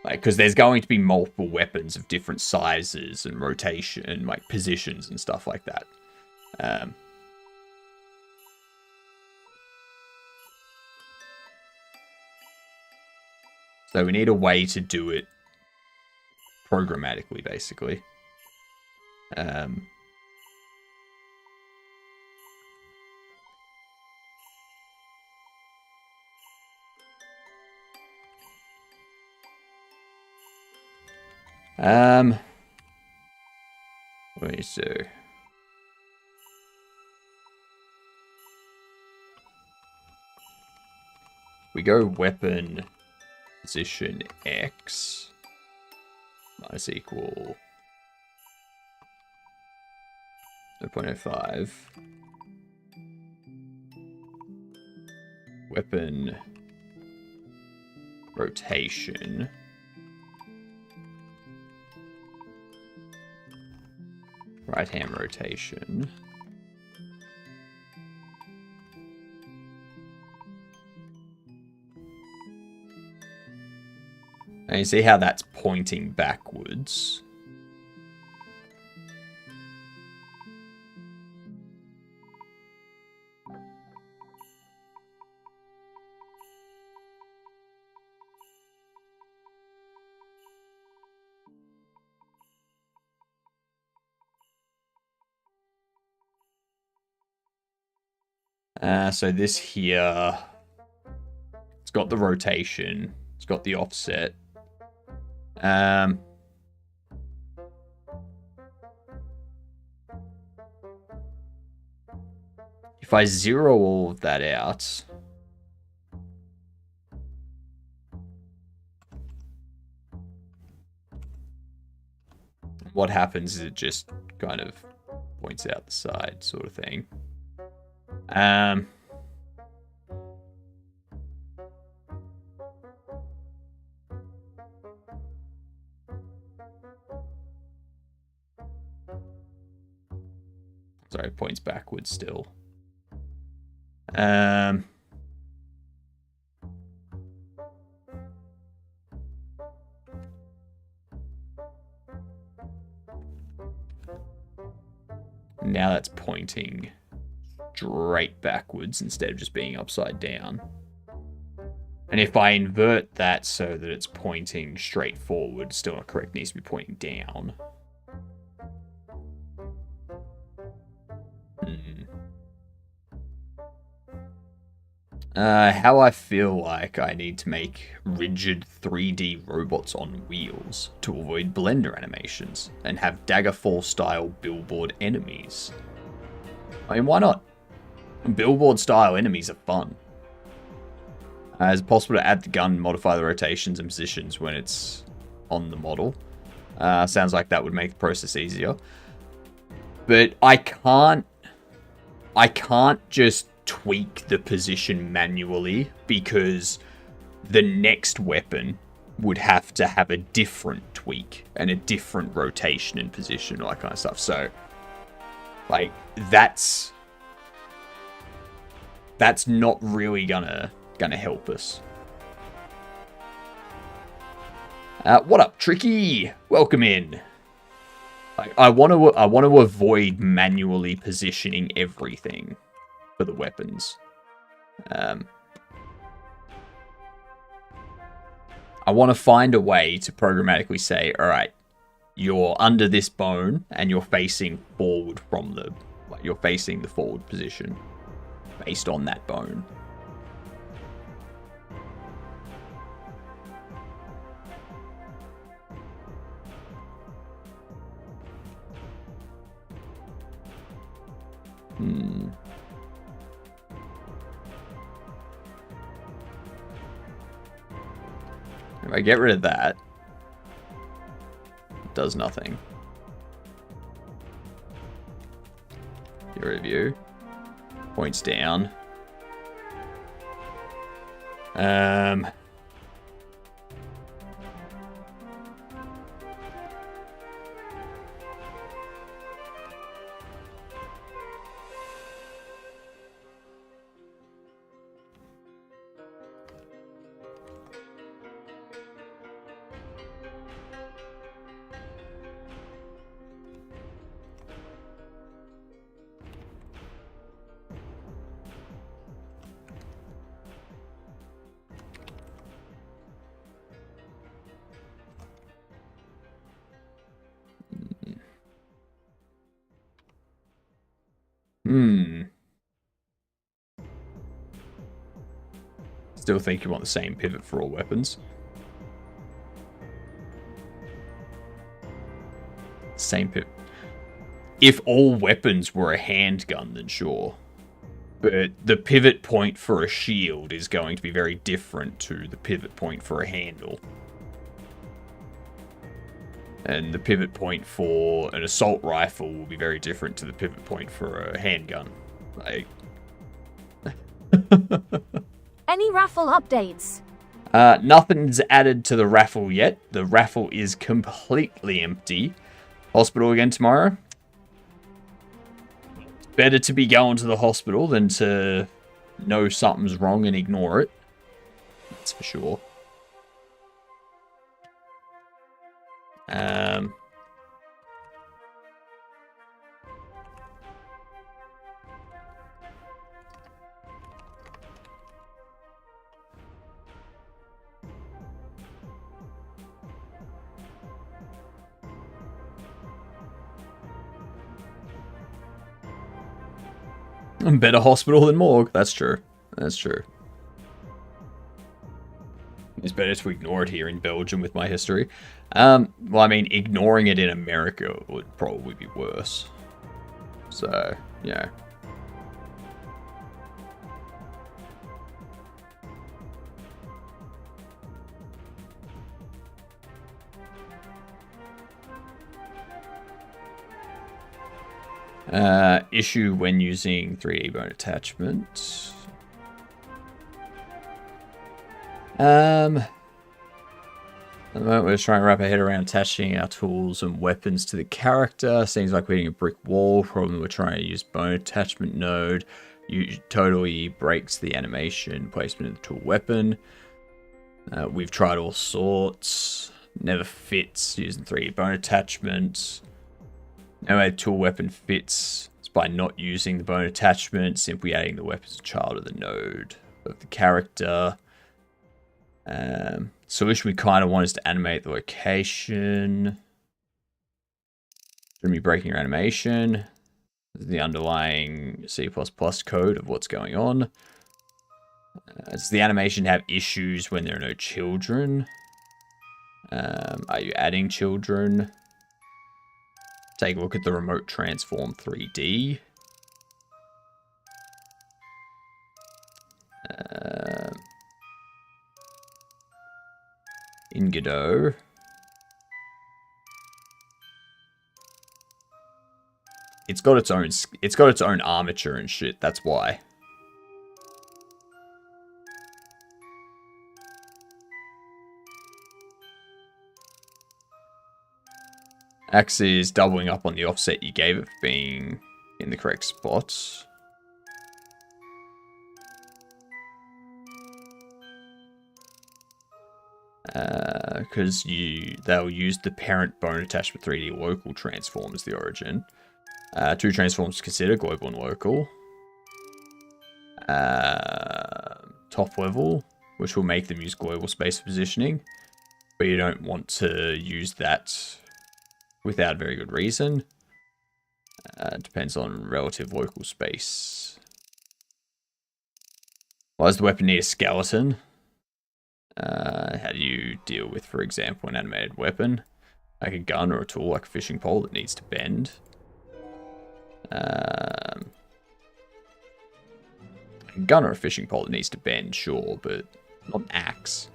Like, because there's going to be multiple weapons of different sizes and rotation and, like, positions and stuff like that. So we need a way to do it programmatically, basically. Let me see. We go weapon position X minus equal 0.05. Weapon rotation right hand rotation and you see how that's pointing backwards. So this here, it's got the rotation, it's got the offset. If I zero all of that out, what happens is it just kind of points out the side sort of thing. Sorry, it points backwards still. Now that's pointing straight backwards instead of just being upside down. And if I invert that so that it's pointing straight forward, still not correct, needs to be pointing down. How I feel like I need to make rigid 3D robots on wheels to avoid blender animations and have Daggerfall style billboard enemies. I mean, why not? Billboard style enemies are fun. Is it possible to add the gun and modify the rotations and positions when it's on the model? Sounds like that would make the process easier. But I can't just tweak the position manually because the next weapon would have to have a different tweak and a different rotation and position, all that kind of stuff. So, like, that's not really gonna help us. What up, Tricky? Welcome in. Like, I want to avoid manually positioning everything for the weapons. I want to find a way to programmatically say, all right, you're under this bone and you're facing forward from the, like, you're facing the forward position based on that bone. If I get rid of that, it does nothing. Get rid of you. Points down. Still think you want the same pivot for all weapons. Same pivot. If all weapons were a handgun, then sure. But the pivot point for a shield is going to be very different to the pivot point for a handle. And the pivot point for an assault rifle will be very different to the pivot point for a handgun. Like...
Any raffle updates?
Nothing's added to the raffle yet. The raffle is completely empty. Hospital again tomorrow. It's better to be going to the hospital than to know something's wrong and ignore it. That's for sure. Better hospital than morgue. That's true. That's true. It's better to ignore it here in Belgium with my history. Well, I mean, ignoring it in America would probably be worse. So, yeah. Issue when using 3D bone attachment. At the moment, we're trying to wrap our head around attaching our tools and weapons to the character. Seems like we're hitting a brick wall. Problem, we're trying to use bone attachment node. Totally breaks the animation placement of the tool weapon. We've tried all sorts. Never fits using 3D bone attachment. No way the tool weapon fits. It's by not using the bone attachment, simply adding the weapons child to the node of the character. Solution we kind of want is to animate the location. Shouldn't be breaking your animation. This is the underlying C++ code of what's going on. Does the animation have issues when there are no children? Are you adding children? Take a look at the remote transform 3D. In Godot. It's got its own armature and shit, that's why. Axe is doubling up on the offset you gave it for being in the correct spots. Because they'll use the parent bone attachment 3D local transform as the origin. Two transforms to consider, global and local. Top level, which will make them use global space positioning. But you don't want to use that without very good reason. Depends on relative local space. Why does the weapon need a skeleton? How do you deal with, for example, an animated weapon? Like a gun or a tool, like a fishing pole that needs to bend. A gun or a fishing pole that needs to bend, sure, but not an axe.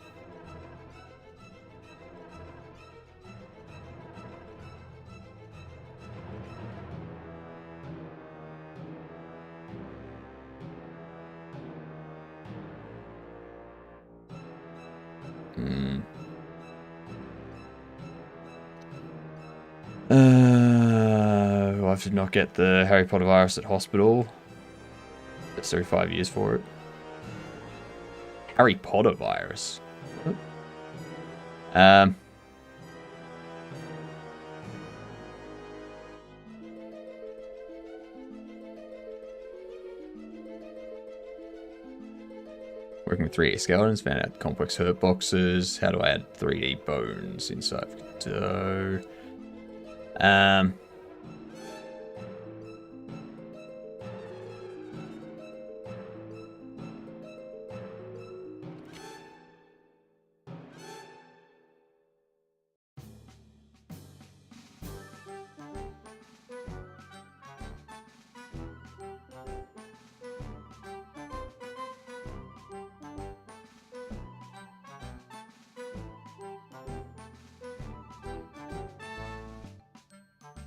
I did not get the Harry Potter virus at hospital. That's 35 years for it. Harry Potter virus. Working with 3D skeletons, found out complex hurt boxes. How do I add 3D bones inside of Godot?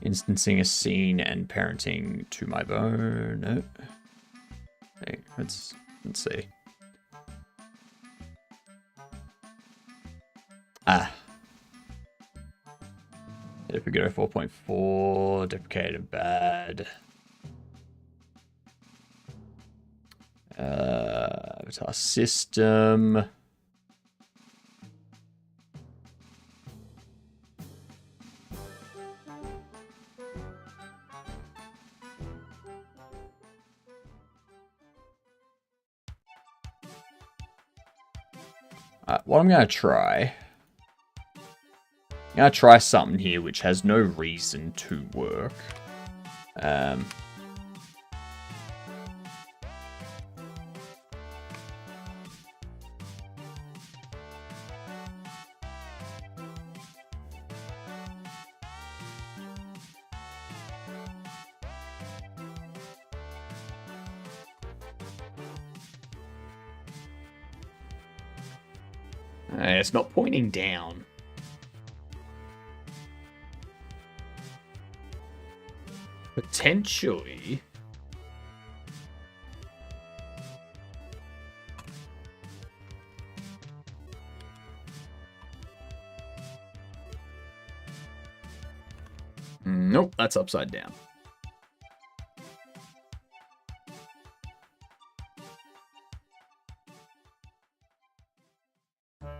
Instancing a scene and parenting to my bone. No. Hey, let's see. Deprecator 4.4, deprecated bad. Avatar system. What I'm going to try... I'm going to try something here which has no reason to work. It's not pointing down. Potentially. Nope, that's upside down.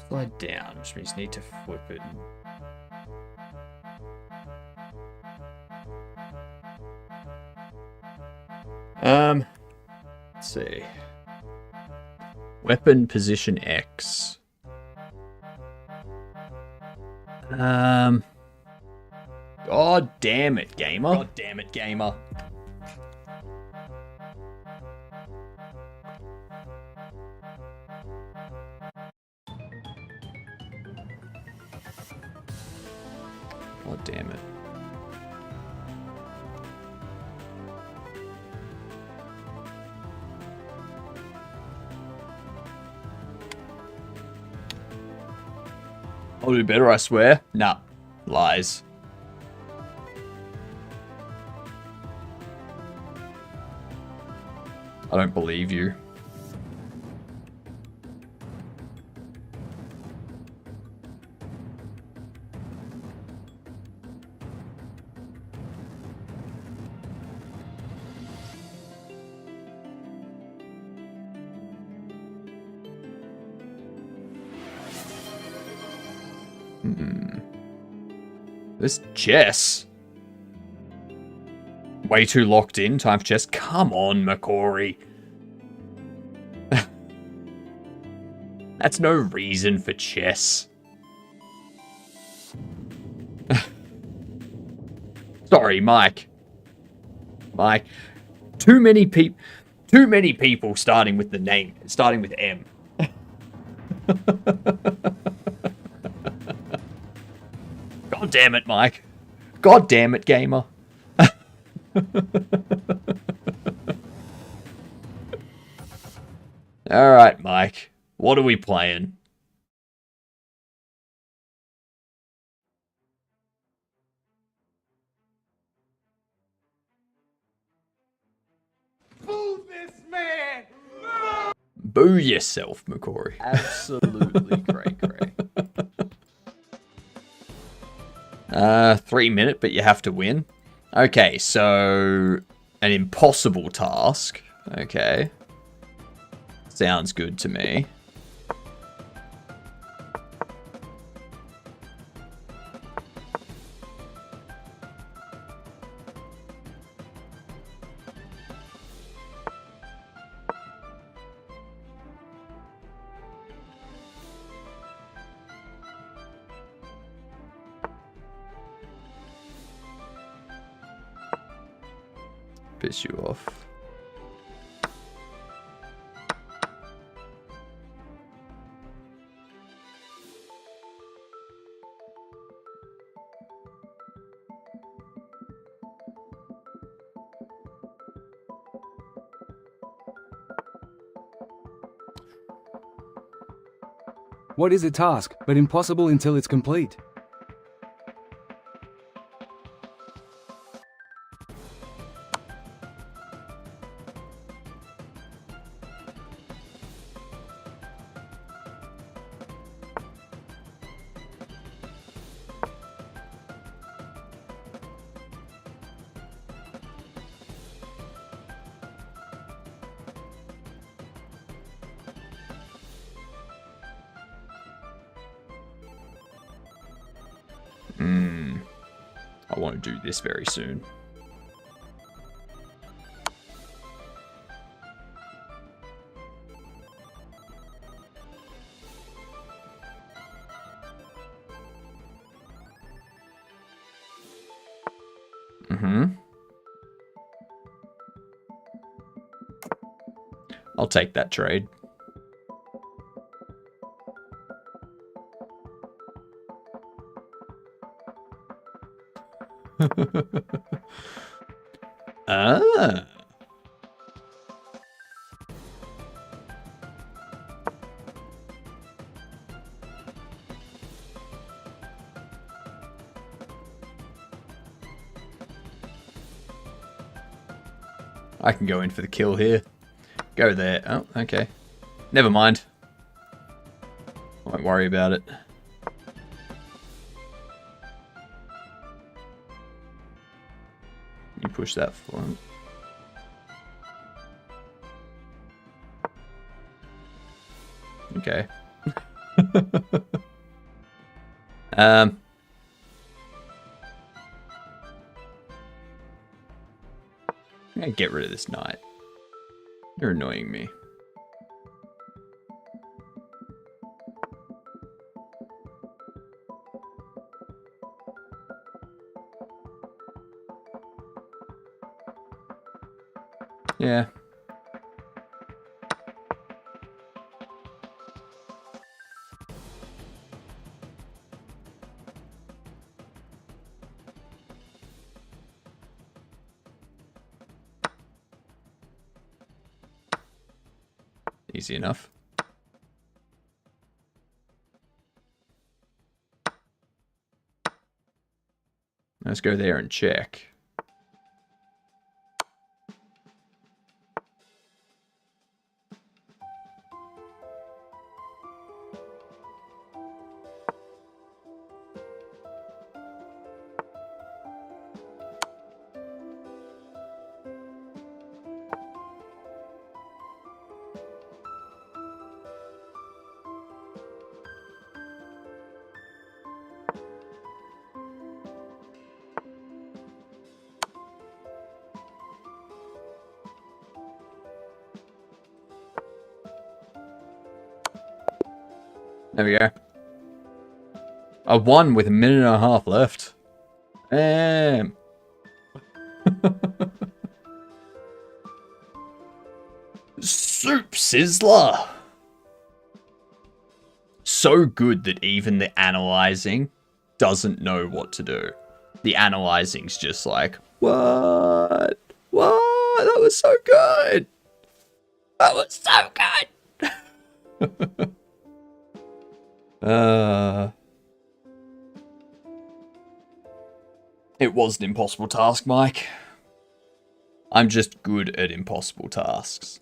Slide down, which means you need to flip it. Let's see. Weapon position X. God damn it, gamer. God damn it, gamer. God damn it. I'll do better, I swear. Nah. Lies. I don't believe you. This chess. Way too locked in. Time for chess. Come on, McCory. That's no reason for chess. Sorry, Mike. Mike. Too many people starting with the name. Starting with M. God damn it, Mike. God damn it, gamer. Alright, Mike. What are we playing?
Boo this man!
Boo yourself, McCory.
Absolutely cray.
3 minute, but you have to win. Okay, so an impossible task. Okay. Sounds good to me. Piss you off.
What is a task, but impossible until it's complete?
I want to do this very soon. I'll take that trade. Ah. I can go in for the kill here. Go there. Oh, okay. Never mind. I won't worry about it. You push that for him. Okay. I'm gonna get rid of this knight. You're annoying me. Yeah. Easy enough. Let's go there and check. There we go. I won with 1.5 minutes left. Damn. Soup Sizzler. So good that even the analyzing doesn't know what to do. The analyzing's just like, what? What? That was so good. That was so good. It was an impossible task, Mike. I'm just good at impossible tasks.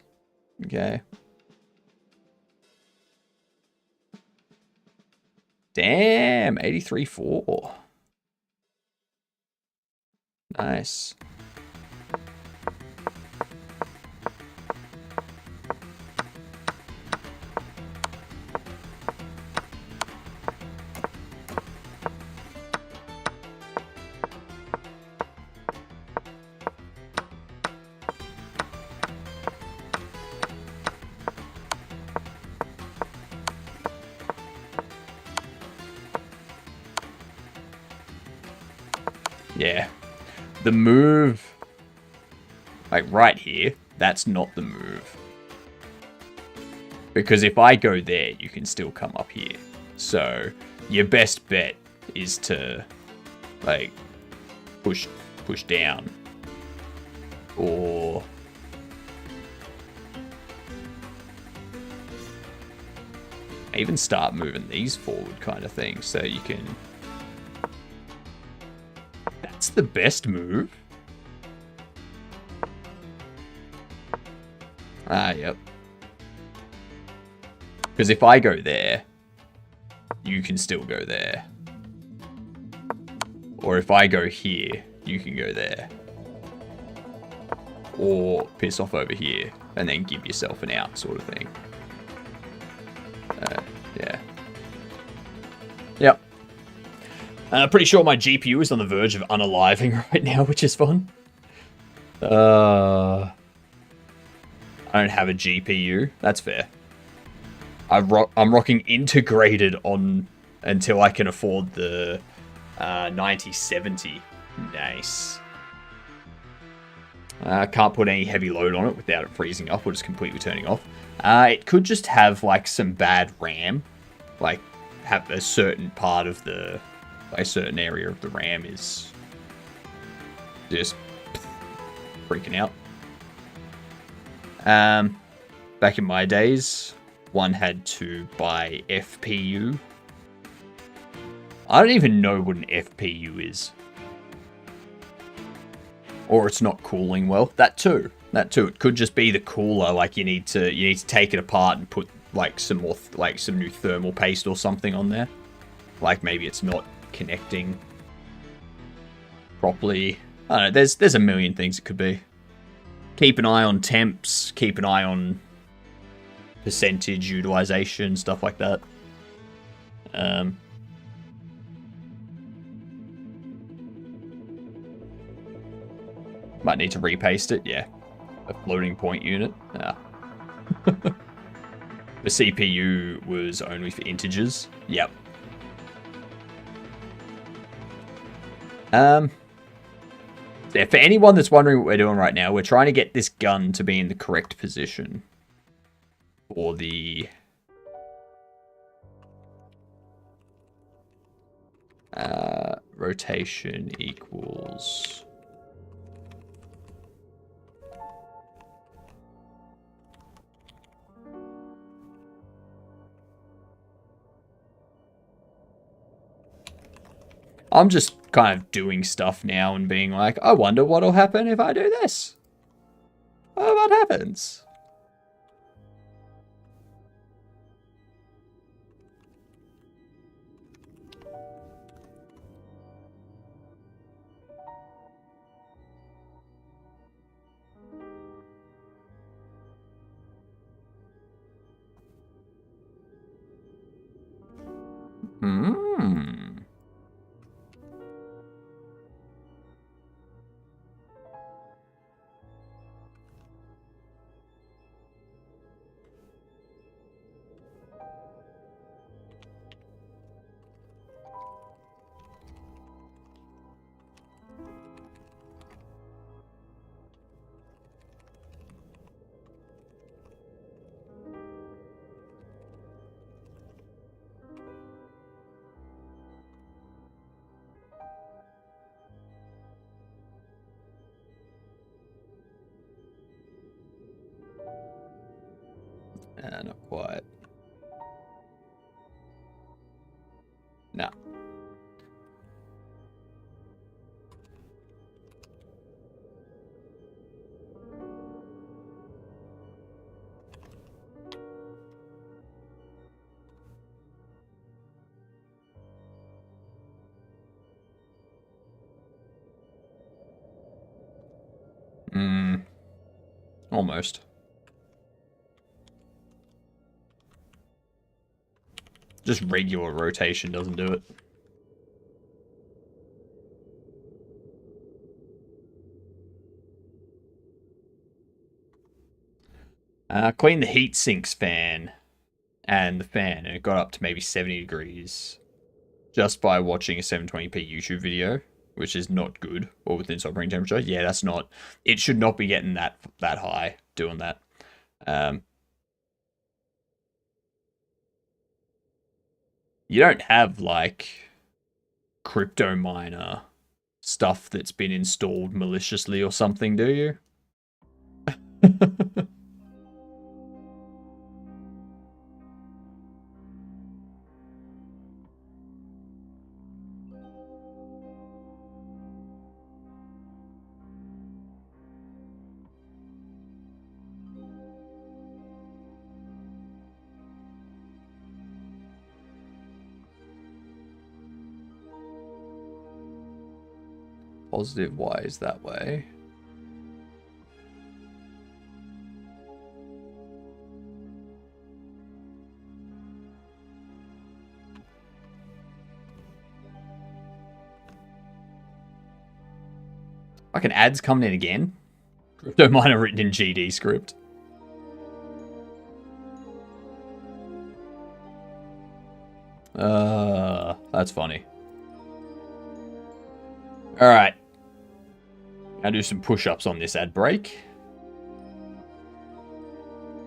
Okay. Damn, 83-4. Nice. Yeah. The move, like right here, that's not the move. Because if I go there, you can still come up here. So your best bet is to like push down. Or even start moving these forward kind of thing so you can. That's the best move. Ah, yep. Because if I go there, you can still go there. Or if I go here, you can go there. Or piss off over here and then give yourself an out sort of thing. Yeah. Yep. Pretty sure my GPU is on the verge of unaliving right now, which is fun. I don't have a GPU. That's fair. I'm rocking integrated on until I can afford the 9070. Nice. Can't put any heavy load on it without it freezing up or just completely turning off. It could just have like some bad RAM, like have a certain part of the, a certain area of the RAM is just freaking out. Back in my days, one had to buy FPU. I don't even know what an FPU is. Or it's not cooling well. That too. It could just be the cooler. Like you need to take it apart and put like some more some new thermal paste or something on there. Like maybe it's not connecting properly. I don't know. There's a million things it could be. Keep an eye on temps. Keep an eye on percentage utilization, stuff like that. Might need to repaste it, yeah. A floating point unit. The CPU was only for integers. Yep. Yeah, for anyone that's wondering what we're doing right now, we're trying to get this gun to be in the correct position for the rotation equals I'm just kind of doing stuff now and being like, I wonder what'll happen if I do this. Oh, what happens? Not quite. No. Almost. Just regular rotation doesn't do it. Clean the heat sinks fan and the fan, and it got up to maybe 70 degrees just by watching a 720p YouTube video, which is not good, or within operating temperature. Yeah, that's not. It should not be getting that high doing that. You don't have like crypto miner stuff that's been installed maliciously or something, do you? Positive Y is that way. Fucking ads coming in again. Crypto miner written in GD script. That's funny. Alright. Now do some push-ups on this ad break.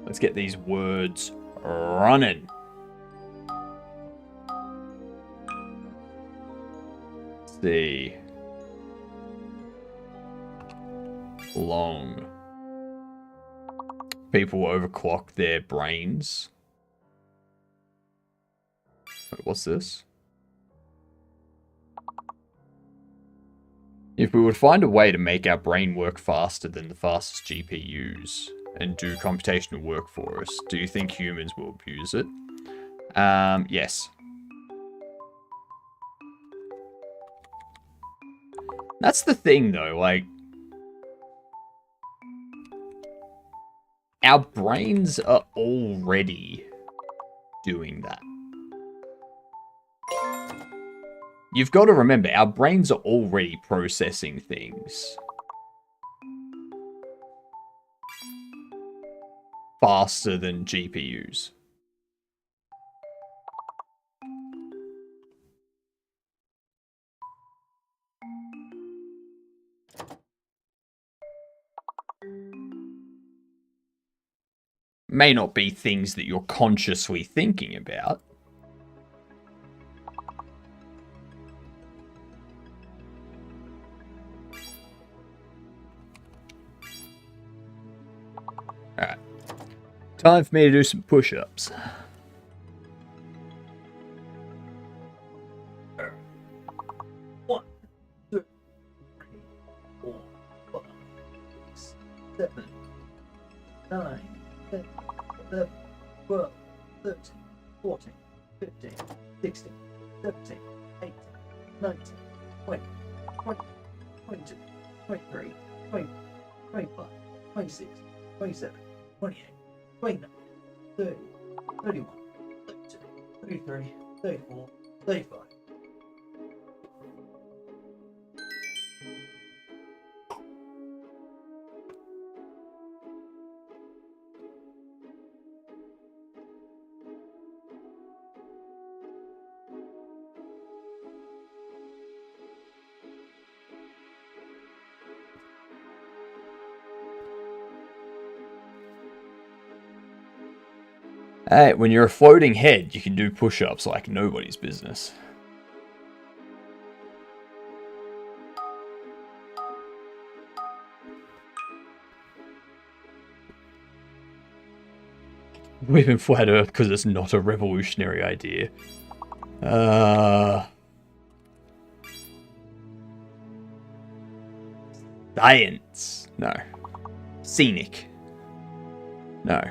Let's get these words running. Let's see. Long. People overclock their brains. Wait, what's this? If we would find a way to make our brain work faster than the fastest GPUs and do computational work for us, do you think humans will abuse it? Yes. That's the thing though, like, our brains are already doing that. You've got to remember, our brains are already processing things faster than GPUs. May not be things that you're consciously thinking about. Alright. Time for me to do some push-ups. One, two, three, 4, 5, 6, 7, 9, 10, 11, 12, 13, 14, 15, 16, 17, 18, 19, 20, 21, 22, 23, 24, 25, 26, 27, 28, 29, 30, 31, 32, 33, 34, 35. Hey, when you're a floating head, you can do push-ups like nobody's business. We live in flat Earth because it's not a revolutionary idea. Science. No. Scenic. No.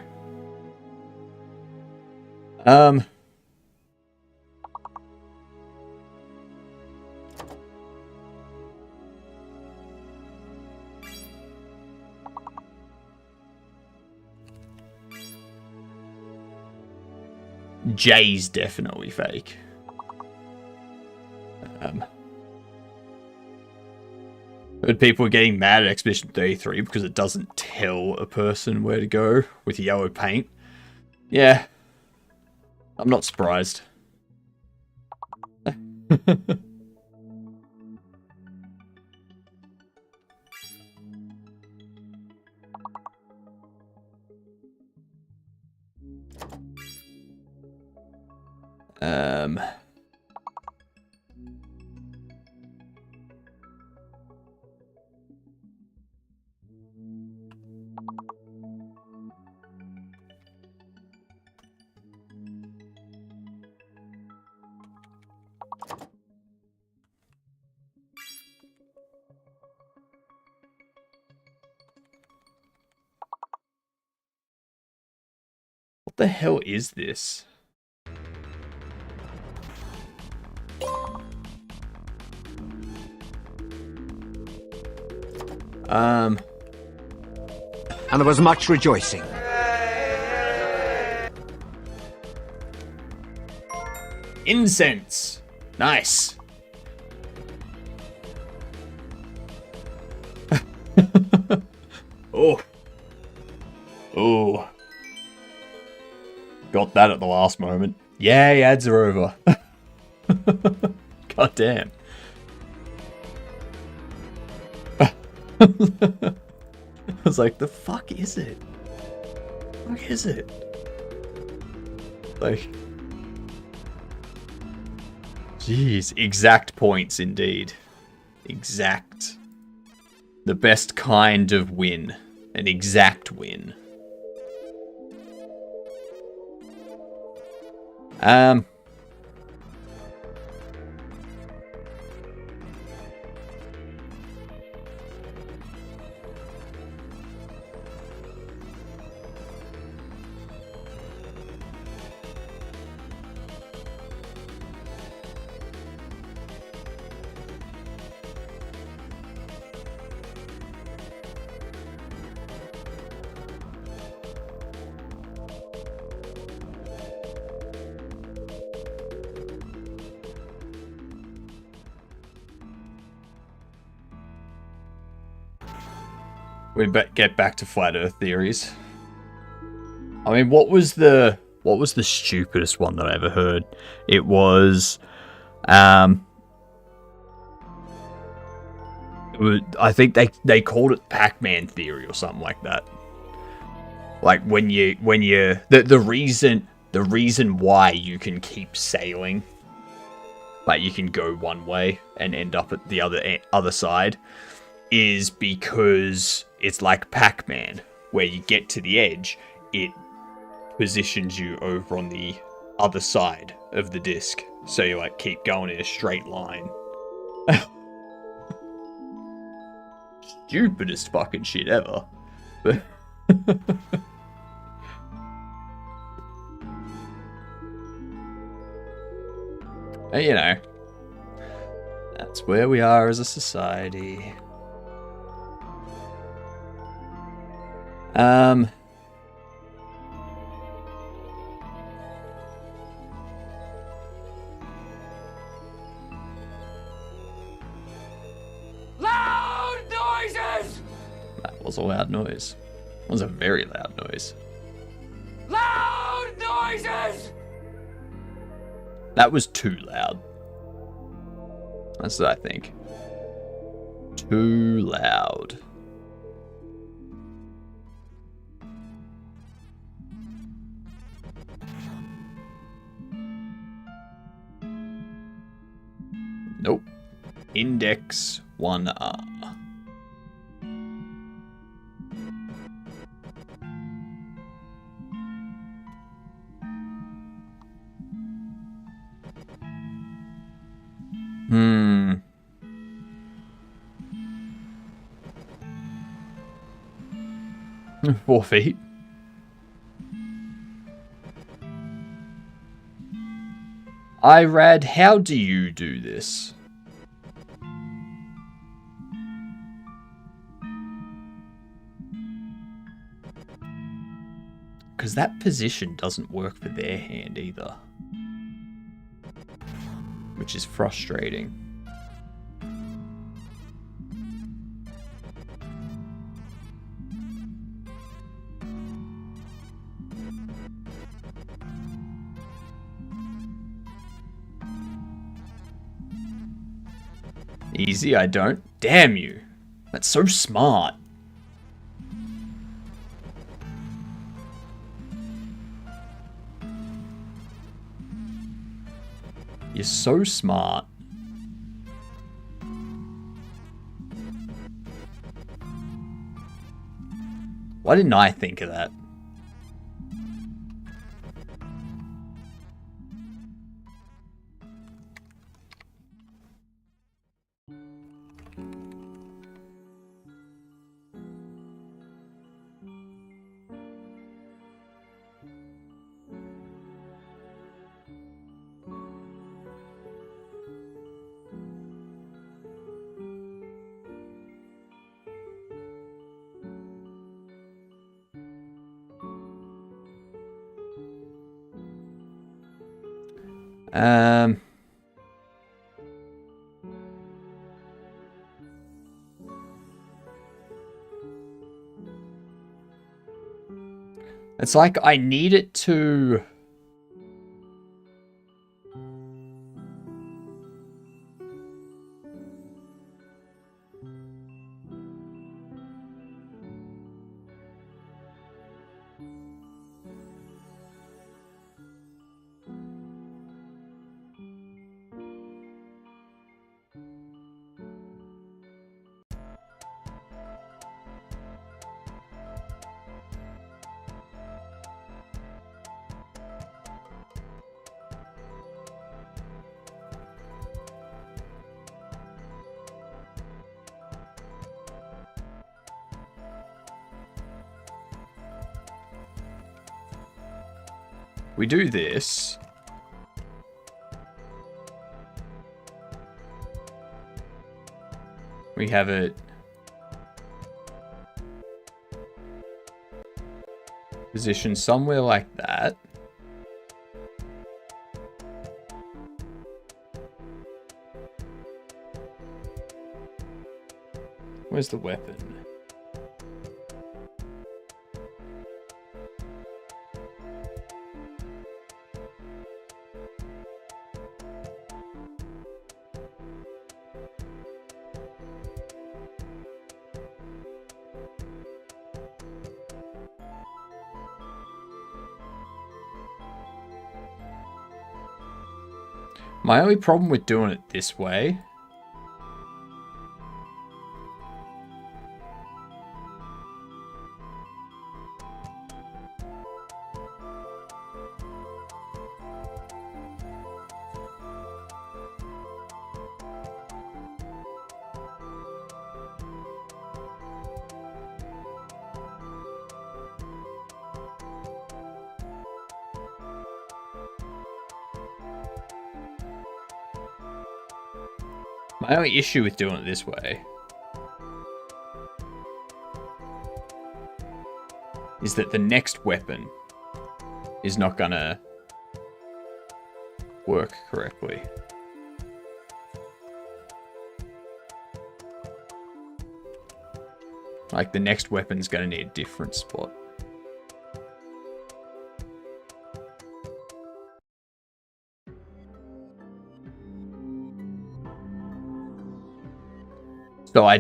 J's definitely fake. But people are getting mad at Expedition 33 because it doesn't tell a person where to go with yellow paint. Yeah. I'm not surprised. What the hell is this?
And there was much rejoicing.
Incense. Nice. Oh. Oh. Got that at the last moment. Yay, ads are over. God damn. I was like, the fuck is it? What is it? Like, jeez, exact points indeed. Exact. The best kind of win. An exact win. We get back to flat Earth theories. I mean, what was the stupidest one that I ever heard? It was, I think they called it Pac-Man theory or something like that. Like the reason why you can keep sailing, like you can go one way and end up at the other side, is because it's like Pac-Man, where you get to the edge, it positions you over on the other side of the disc, so you like keep going in a straight line. Stupidest fucking shit ever. But you know, that's where we are as a society.
Loud noises!
That was a loud noise. It was a very loud noise.
Loud noises!
That was too loud. That's what I think. Too loud. Nope. Index 1R. Hmm. 4 feet. Irad, how do you do this? Because that position doesn't work for their hand either. Which is frustrating. Easy, I don't. Damn you. That's so smart. You're so smart. Why didn't I think of that? Um, It's like I need it to... We do this. We have it positioned somewhere like that. Where's the weapon? My only problem with doing it this way My only issue with doing it this way is that the next weapon is not gonna work correctly. Like, the next weapon's gonna need a different spot. So I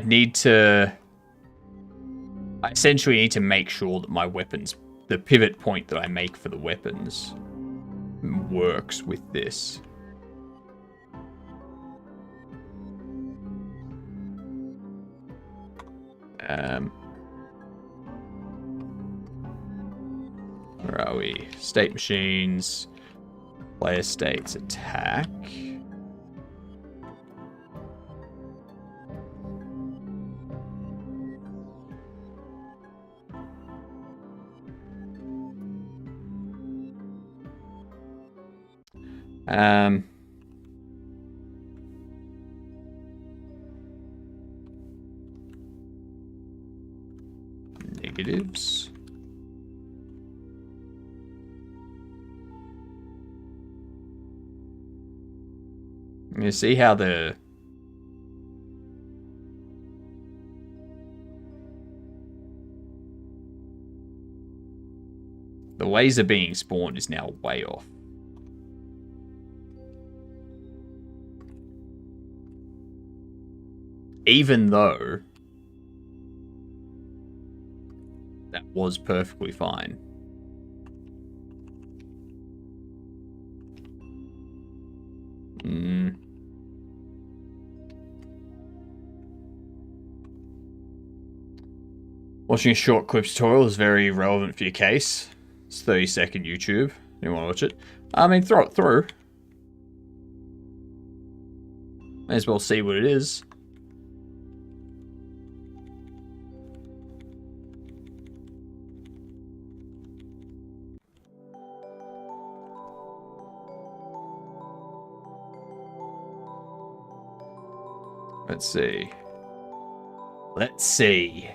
essentially need to make sure that my weapons, the pivot point that I make for the weapons, works with this. Where are we? State machines, player states, attack. Negatives. You see how the laser being spawned is now way off. Even though that was perfectly fine. Watching a short clip tutorial is very relevant for your case. It's 30-second YouTube. You want to watch it? I mean, throw it through. May as well see what it is. Let's see. Let's see.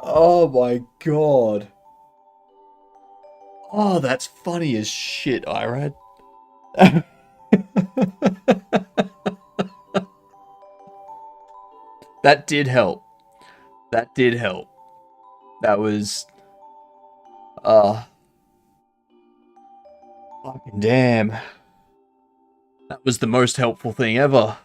Oh my god. Oh, that's funny as shit, Irad. That did help. That did help. That was... fucking damn. That was the most helpful thing ever.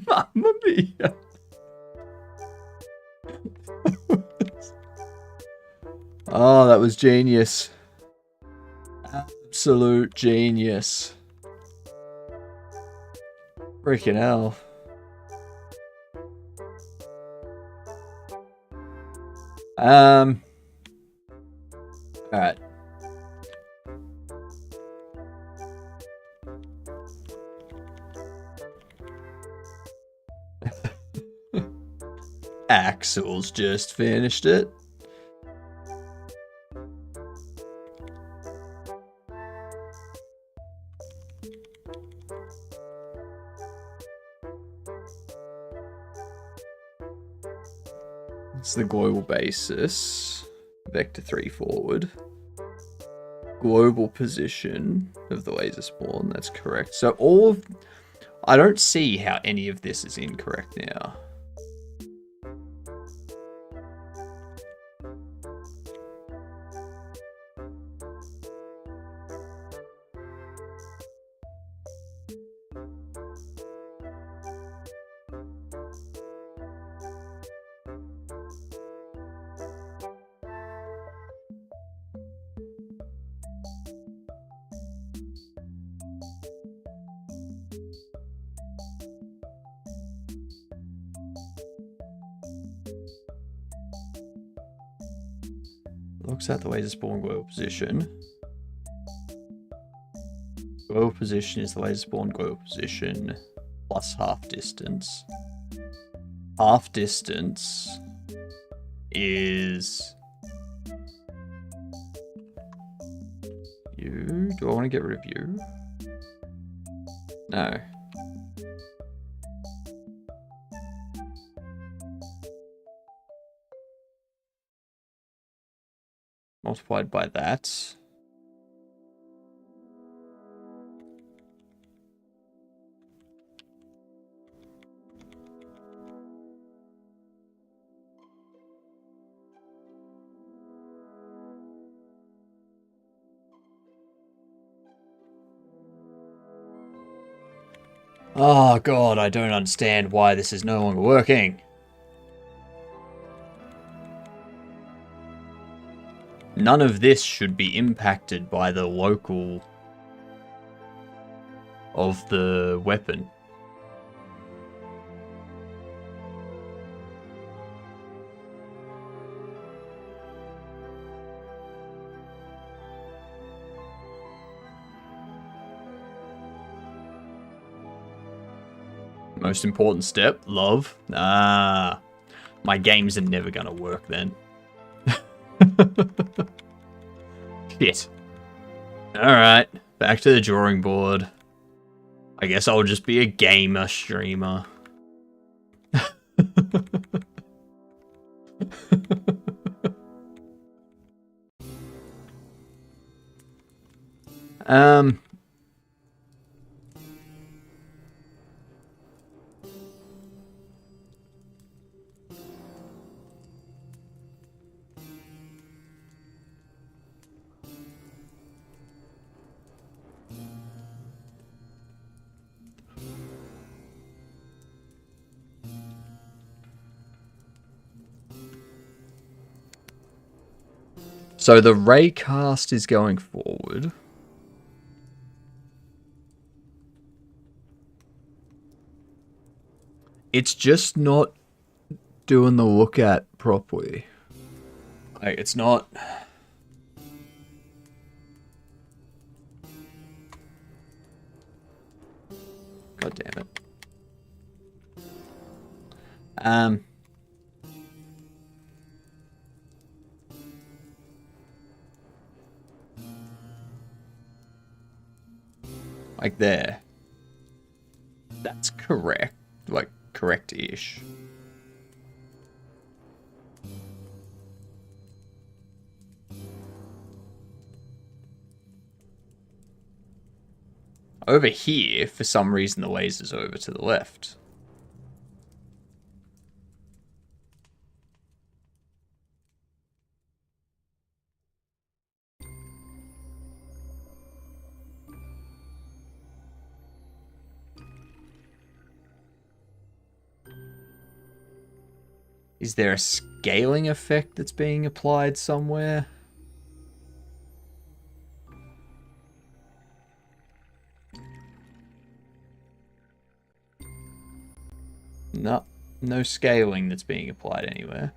Mamma mia. Oh, that was genius. Absolute genius. Freaking hell. Alright. Axel's just finished it. It's the global basis. Vector 3 forward. Global position of the laser spawn, that's correct. So all of... I don't see how any of this is incorrect now. Looks at the laser spawn global position. Global position is the laser spawn global position plus half distance. Half distance is... you? Do I want to get rid of you? No. Multiplied by that. Oh god, I don't understand why this is no longer working. None of this should be impacted by the local of the weapon. Most important step, love. Ah, my games are never gonna work then. Shit. Alright, back to the drawing board. I guess I'll just be a gamer streamer. So the raycast is going forward. It's just not doing the look at properly. Like, it's not... God damn it. Um. Like there. That's correct. Like, correct-ish. Over here, for some reason, the laser's over to the left. Is there a scaling effect that's being applied somewhere? No, no scaling that's being applied anywhere.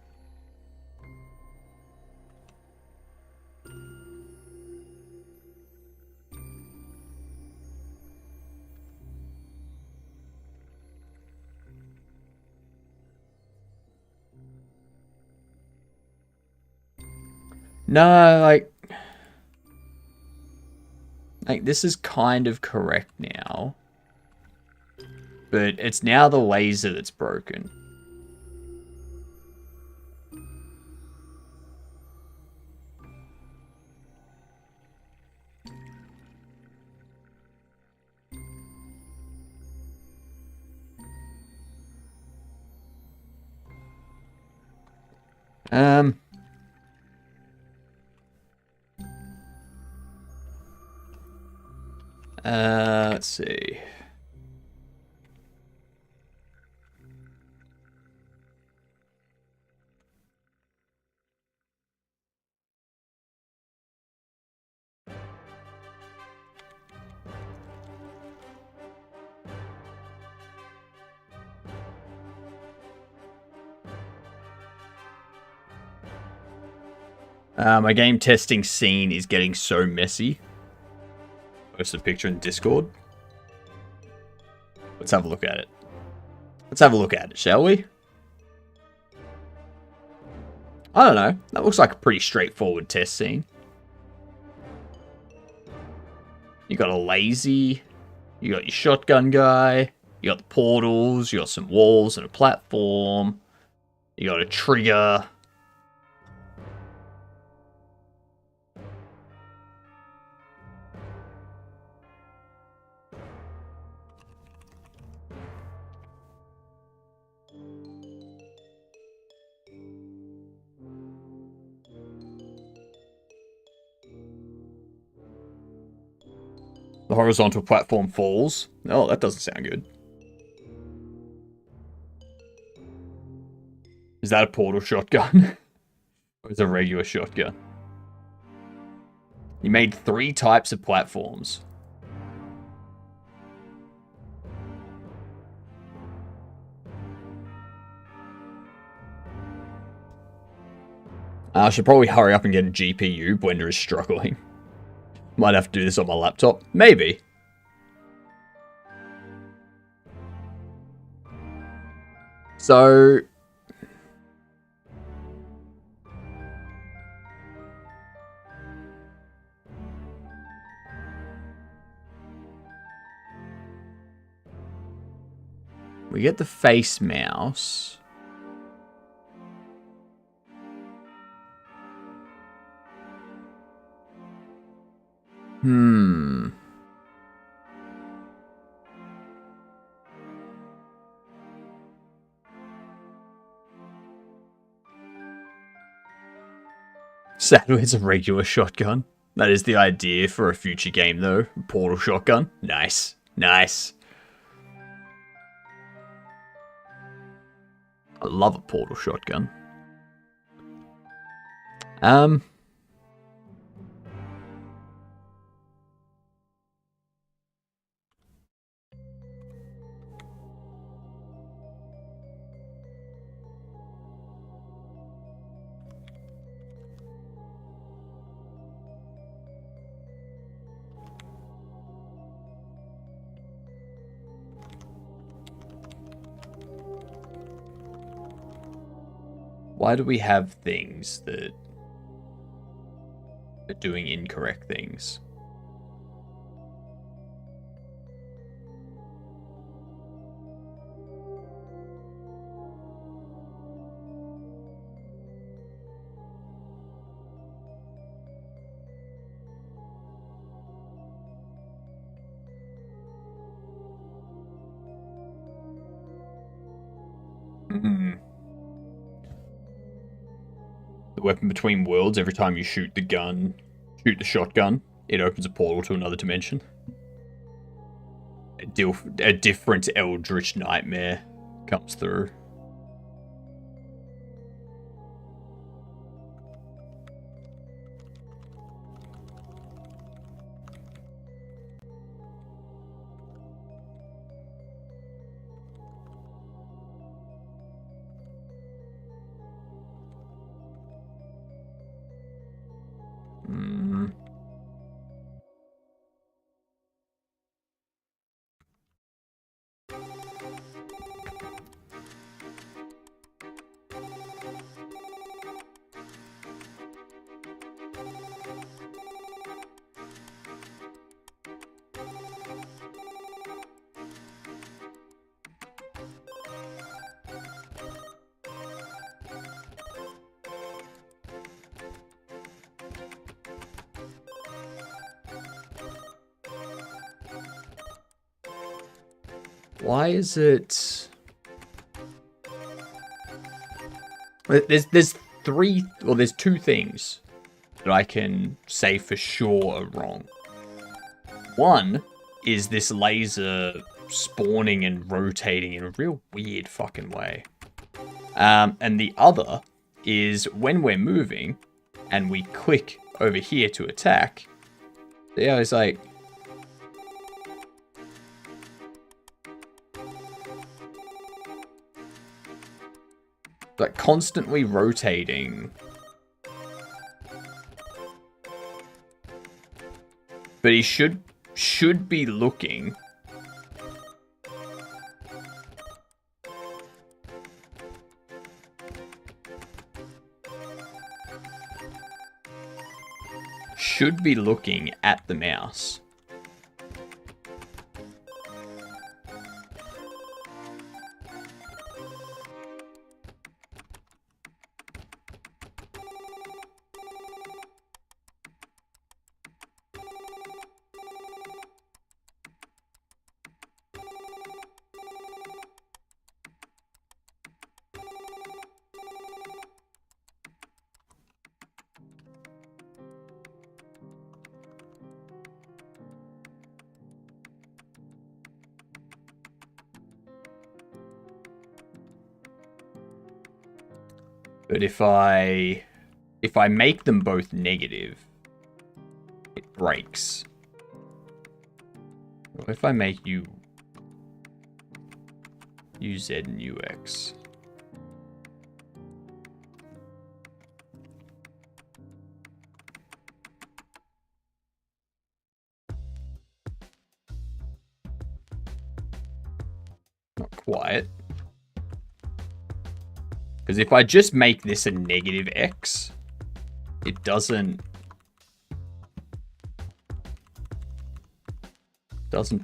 No, like this is kind of correct now. But it's now the laser that's broken. Let's see. My game testing scene is getting so messy. Post a picture in Discord. Let's have a look at it. Let's have a look at it, shall we? I don't know. That looks like a pretty straightforward test scene. You got a lazy. You got your shotgun guy. You got the portals. You got some walls and a platform. You got a trigger. The horizontal platform falls. Oh, that doesn't sound good. Is that a portal shotgun? Or is it a regular shotgun? You made 3 types of platforms. I should probably hurry up and get a GPU. Blender is struggling. Might have to do this on my laptop. Maybe. So... we get the face mouse. Sadly, it's a regular shotgun. That is the idea for a future game, though. Portal shotgun. Nice. Nice. I love a portal shotgun. Why do we have things that are doing incorrect things? The weapon between worlds, every time you shoot the shotgun, it opens a portal to another dimension. A different eldritch nightmare comes through. Why is it... There's two things that I can say for sure are wrong. One is this laser spawning and rotating in a real weird fucking way. And the other is when we're moving and we click over here to attack, yeah, it's like... constantly rotating. But he should be looking. Should be looking at the mouse. But if I make them both negative, it breaks. What if I make you UZ and UX? Not quite. Because if I just make this a negative X, it doesn't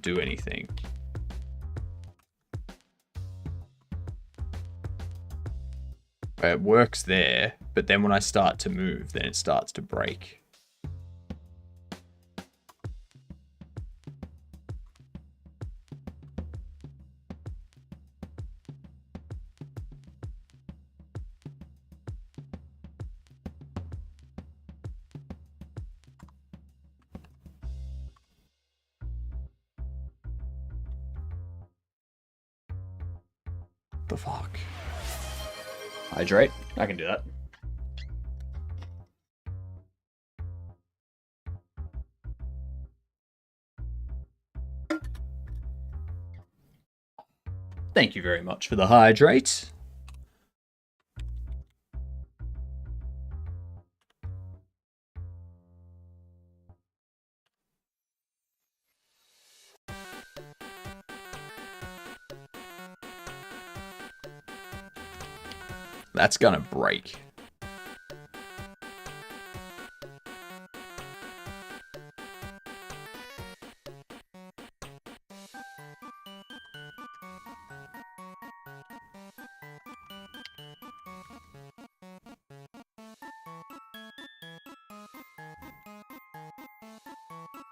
do anything. It works there, but then when I start to move, then it starts to break. The fuck? Hydrate? I can do that. Thank you very much for the hydrate. That's gonna break.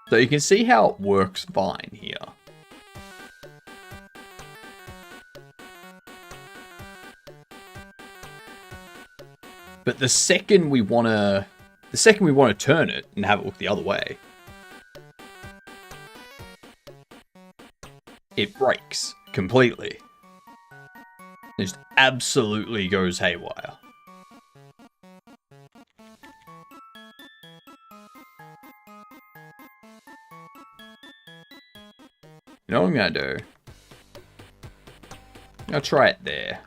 So you can see how it works fine here. But the second we want to turn it and have it look the other way, it breaks completely. It just absolutely goes haywire. You know what I'm gonna do? I'll try it there.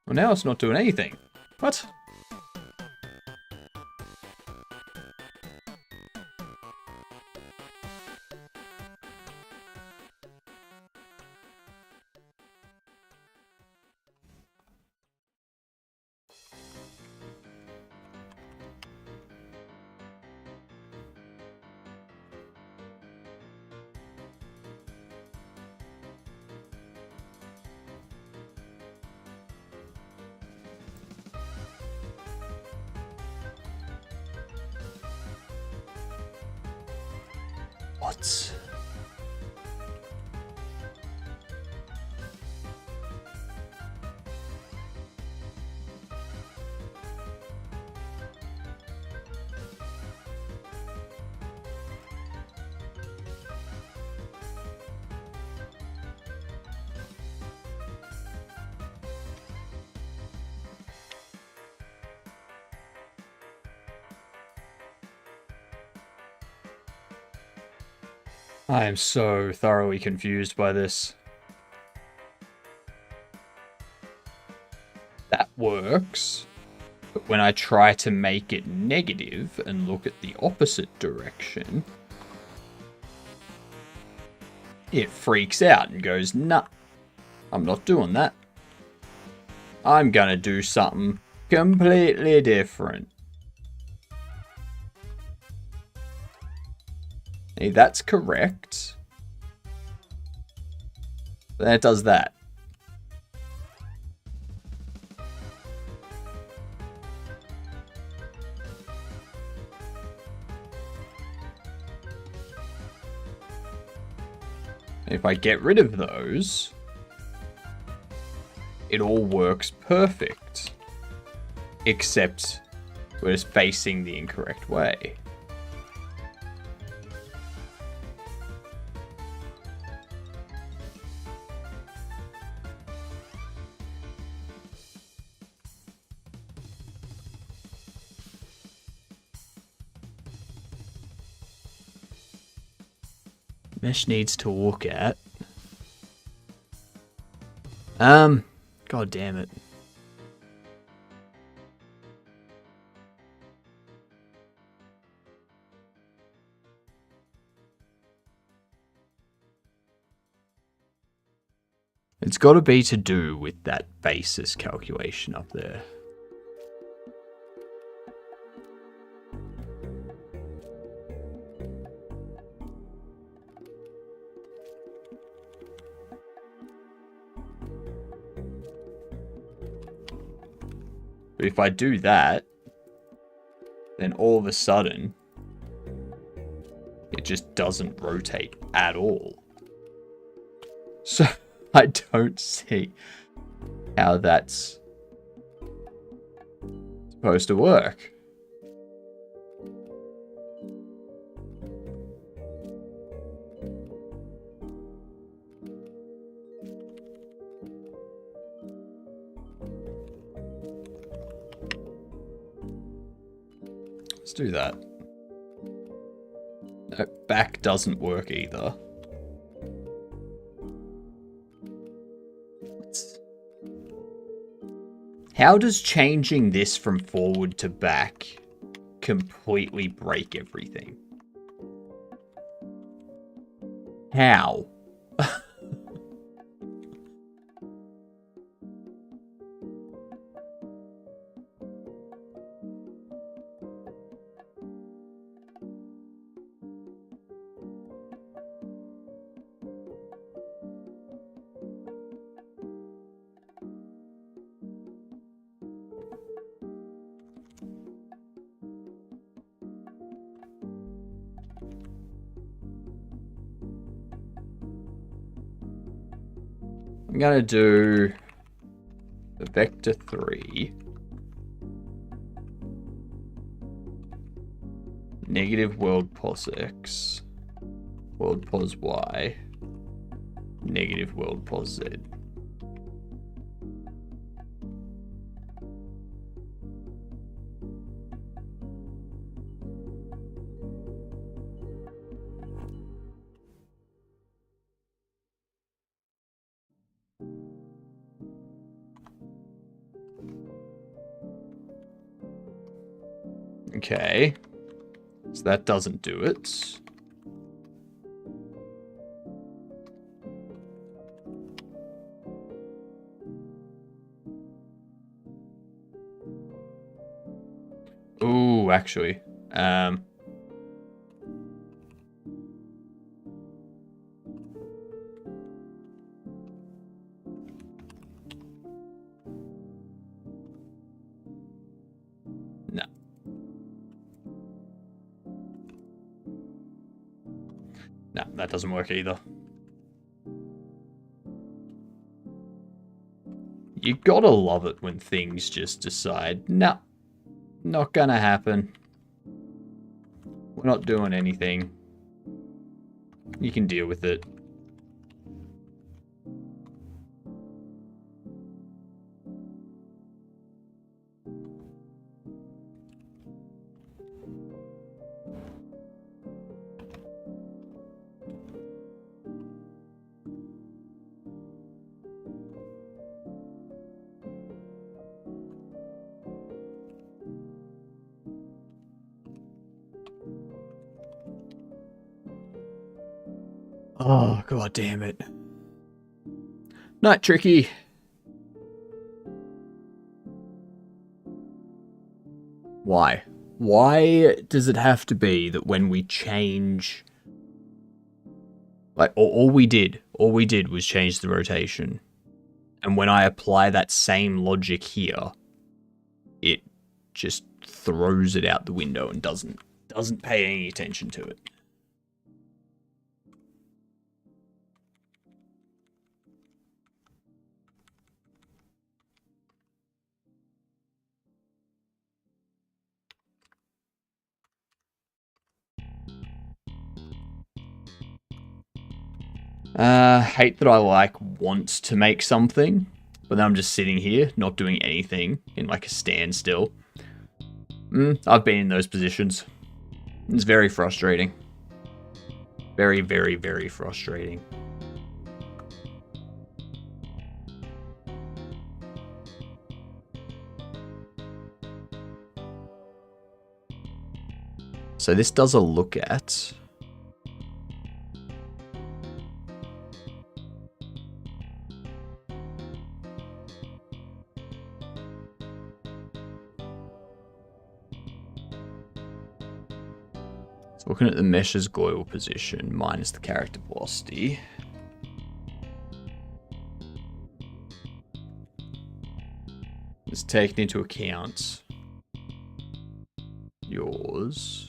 Well, now it's not doing anything. What? What? I am so thoroughly confused by this. That works, but when I try to make it negative and look at the opposite direction, it freaks out and goes, nah, I'm not doing that. I'm gonna do something completely different. Hey, that's correct. Then it does that. If I get rid of those, it all works perfect. Except we're just facing the incorrect way. Mesh needs to look at. God damn it. It's got to be to do with that basis calculation up there. But if I do that, then all of a sudden, it just doesn't rotate at all. So I don't see how that's supposed to work. Let's do that. No, back doesn't work either. How does changing this from forward to back completely break everything? How? I'm gonna do the vector 3 negative world pos x world pos y negative world pos z. Okay, so that doesn't do it. Ooh, actually, no. No, that doesn't work either. You gotta love it when things just decide, nah, not gonna happen. We're not doing anything. You can deal with it. Oh, god damn it. Not tricky. Why? Why does it have to be that when we change... Like, all we did was change the rotation. And when I apply that same logic here, it just throws it out the window and doesn't pay any attention to it. Hate that I want to make something, but then I'm just sitting here, not doing anything, in like a standstill. I've been in those positions. It's very frustrating. Very, very, very frustrating. So this does a look at... Looking at the mesh's global position minus the character velocity. It's taken into account yours.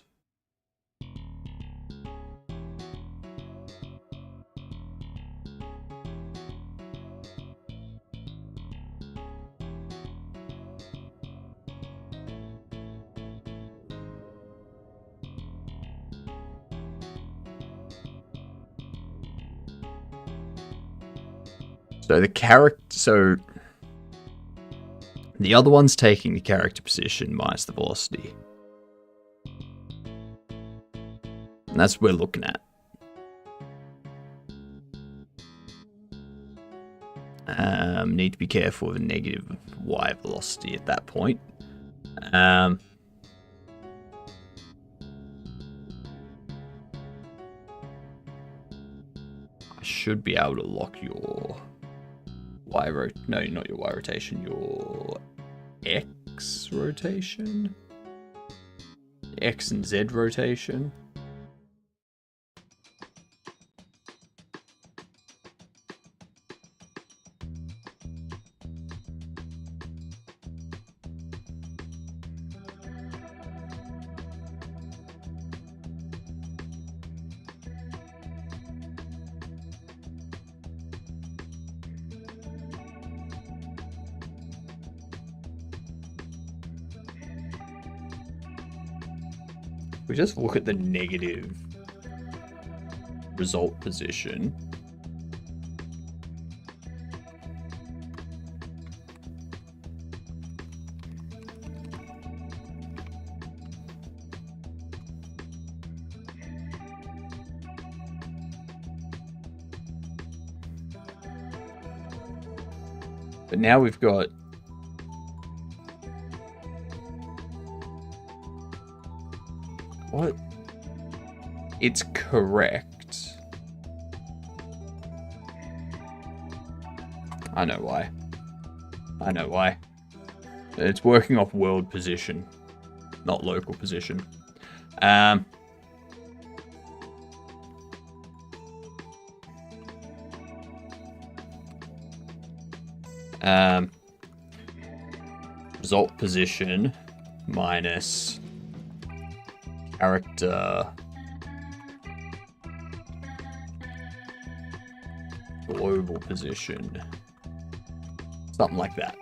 So the other one's taking the character position minus the velocity. And that's what we're looking at. Need to be careful of a negative y velocity at that point. I should be able to lock your no, not your y rotation, your x rotation, x and z rotation. We just look at the negative result position. But now we've got what? It's correct. I know why. I know why. It's working off world position, not local position. Result position minus character global position, something like that.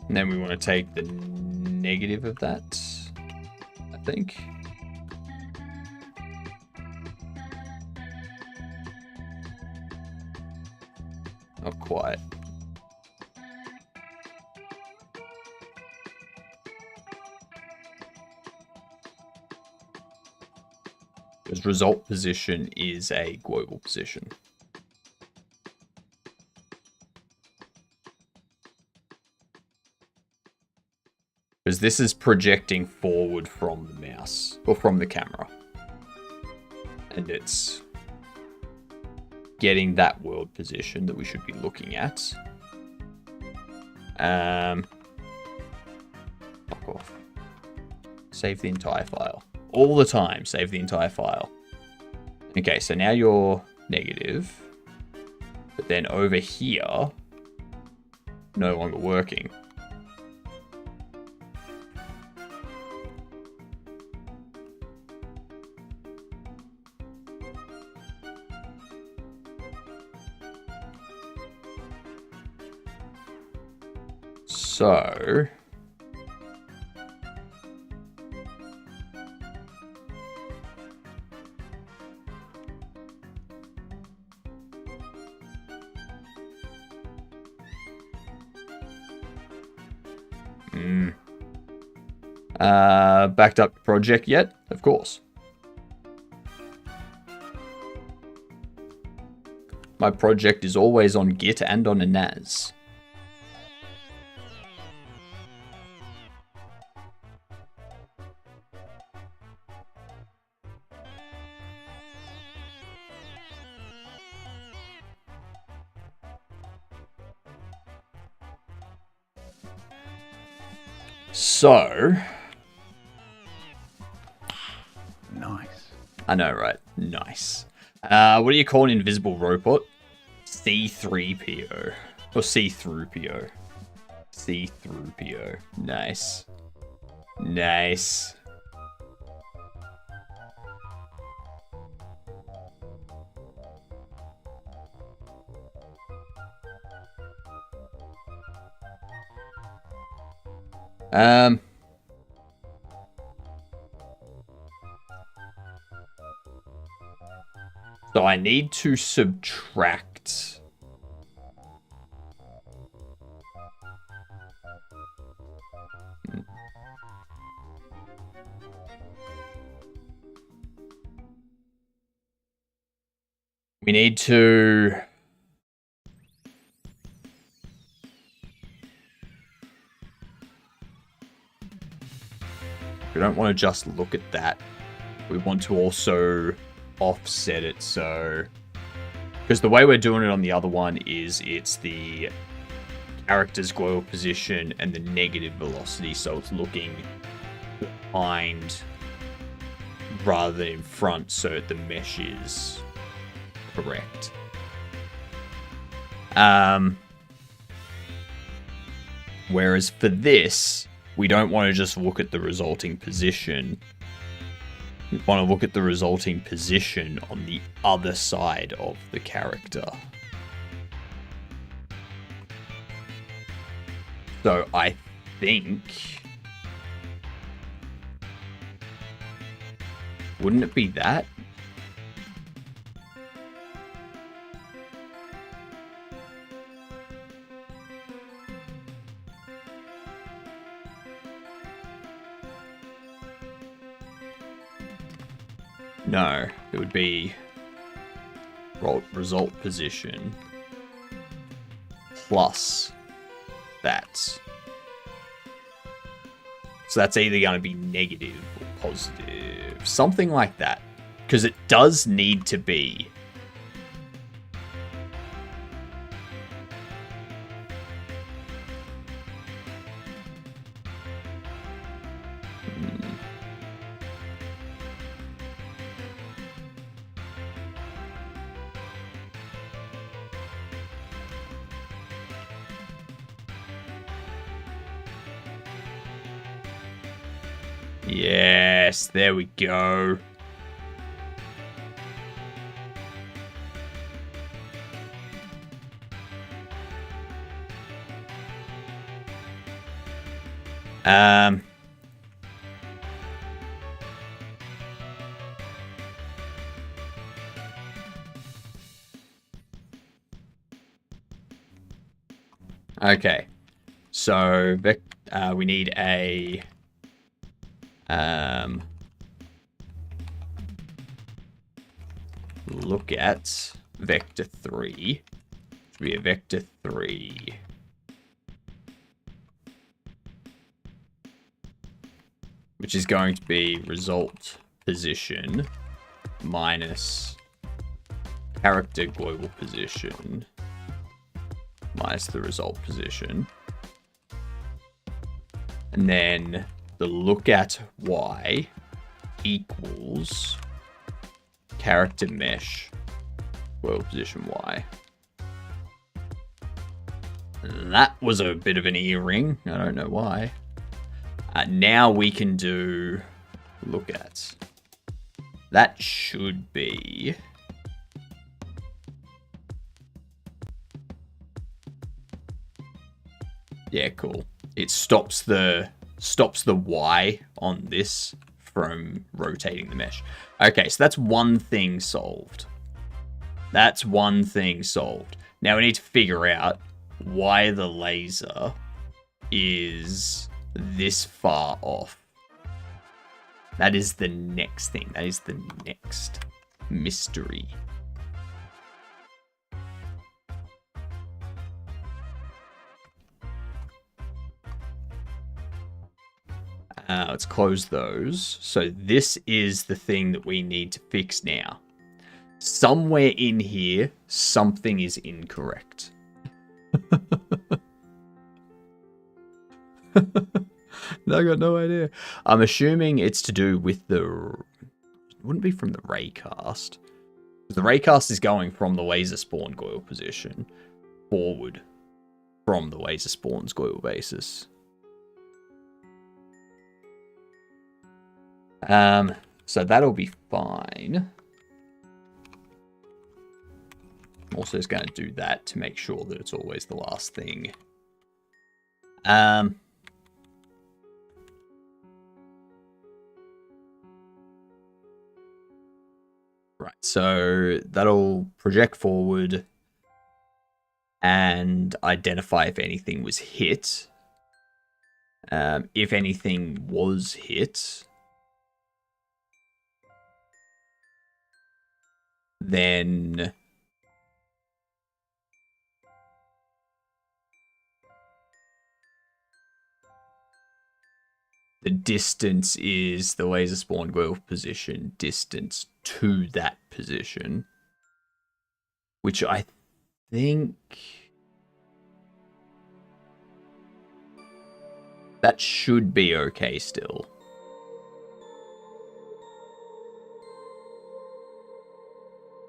And then we want to take the negative of that, I think. Not quite. Because result position is a global position. Because this is projecting forward from the mouse, or from the camera. And it's getting that world position that we should be looking at. Fuck off. Save the entire file. All the time, save the entire file. Okay, so now you're negative. But then over here, no longer working. So backed up project yet? Of course. My project is always on Git and on a NAS. So,
Nice.
I know, right? Nice. What do you call an invisible robot? C3PO. Or C-through-PO. C-through-PO. Nice. Nice. So I need to subtract. We need to... We don't want to just look at that. We want to also offset it, so... Because the way we're doing it on the other one is it's the character's glow position and the negative velocity, so it's looking behind rather than in front, so the mesh is correct. Whereas for this, we don't want to just look at the resulting position. We want to look at the resulting position on the other side of the character. So I think... Wouldn't it be that? No, it would be result position plus that. So that's either going to be negative or positive, something like that, because it does need to be. Yes, there we go. Okay, so we need a look at vector 3. Should be a vector 3. Which is going to be result position minus character global position minus the result position. And then the look at y equals character mesh world position y. And that was a bit of an earring. I don't know why. Now we can do look at. That should be yeah, cool. It stops the Y on this from rotating the mesh. Okay, so that's one thing solved. That's one thing solved. Now we need to figure out why the laser is this far off. That is the next thing. That is the next mystery. Let's close those. So this is the thing that we need to fix now. Somewhere in here, something is incorrect. No, I got no idea. I'm assuming it's to do with the... It wouldn't be from the raycast. The raycast is going from the laser spawn coil position forward from the laser spawn's coil basis. So that'll be fine. I'm also just going to do that to make sure that it's always the last thing. Right, so that'll project forward and identify if anything was hit. If anything was hit, then the distance is the laser spawn Goyle position distance to that position, which I think that should be okay still.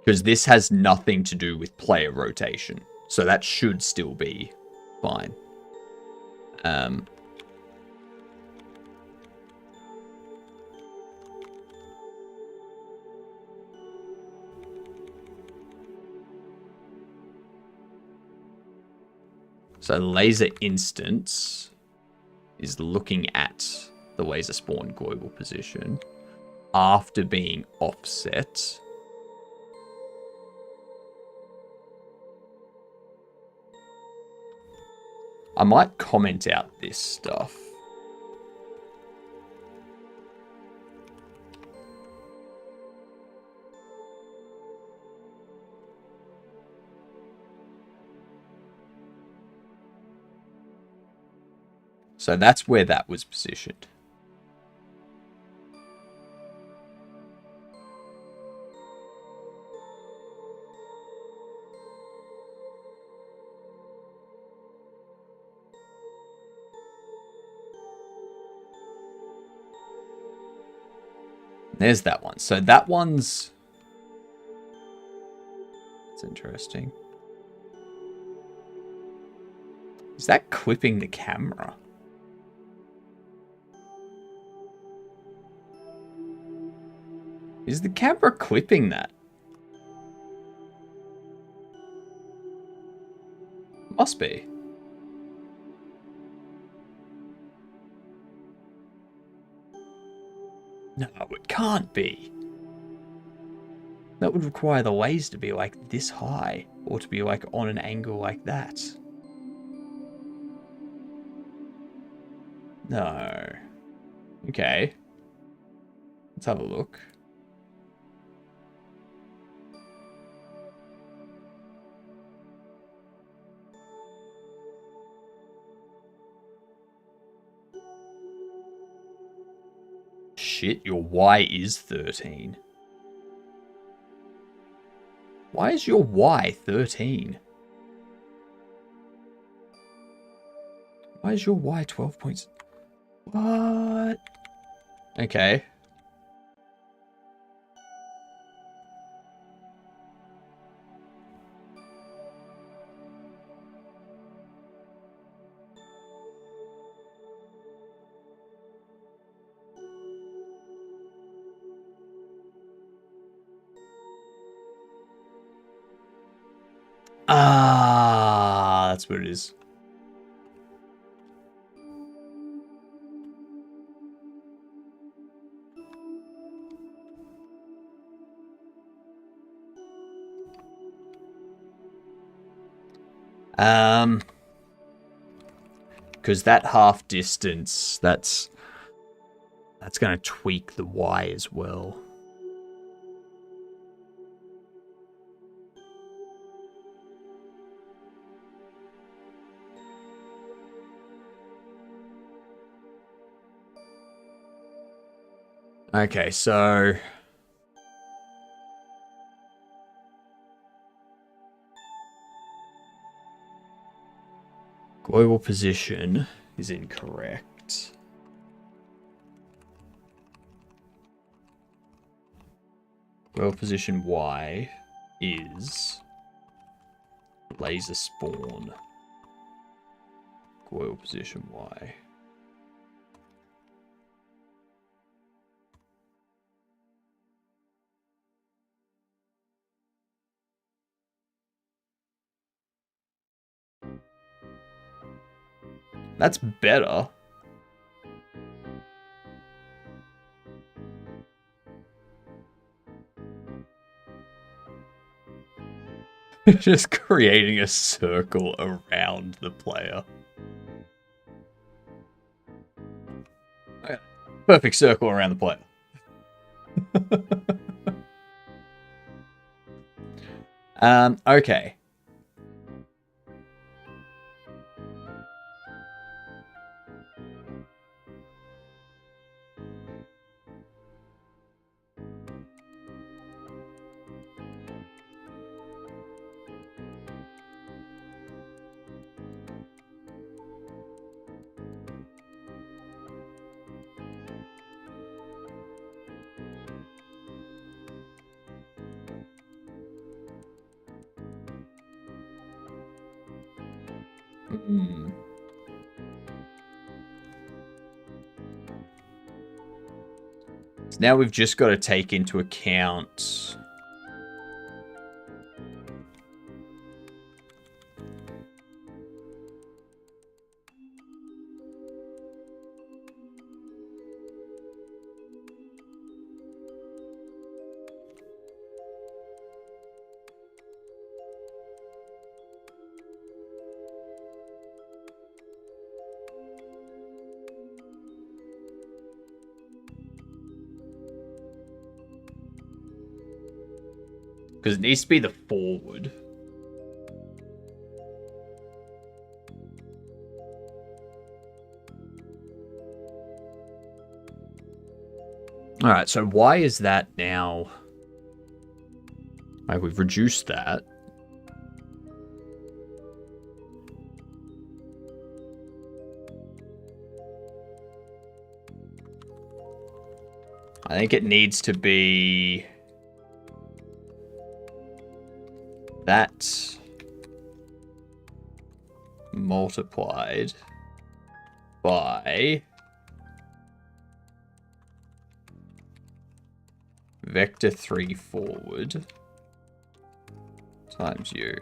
Because this has nothing to do with player rotation. So that should still be fine. So laser instance is looking at the laser spawn Goyle position after being offset. I might comment out this stuff. So that's where that was positioned. There's that one. So that one's... That's interesting. Is that clipping the camera? Is the camera clipping that? Must be. No, it can't be. That would require the laser to be like this high, or to be like on an angle like that. No. Okay. Let's have a look. Shit, your Y is 13. Why is your Y 13? Why is your Y 12 points? What? Okay. Ah, that's what it is. Because that half distance, that's going to tweak the Y as well. Okay, so global position is incorrect. Global position Y is laser spawn. Global position Y. That's better. Just creating a circle around the player. Okay. Perfect circle around the player. Okay. So now we've just got to take into account... Because it needs to be the forward. Alright, so why is that now... Like, we've reduced that. I think it needs to be... that multiplied by vector 3 forward times u.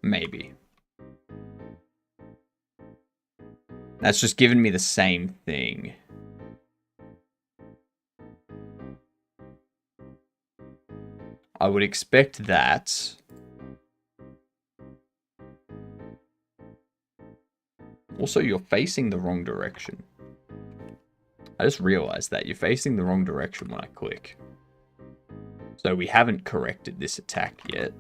Maybe. That's just giving me the same thing. I would expect that. Also, you're facing the wrong direction. I just realized that. You're facing the wrong direction when I click. So we haven't corrected this attack yet.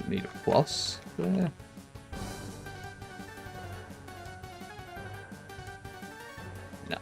Need a plus there. No.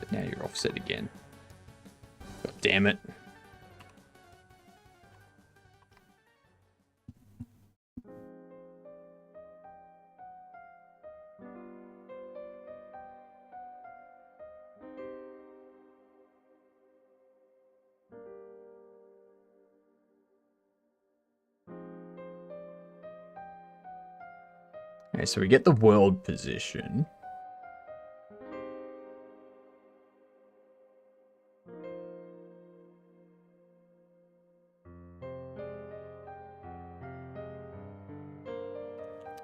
But now you're offset again. God damn it. Okay, so we get the world position.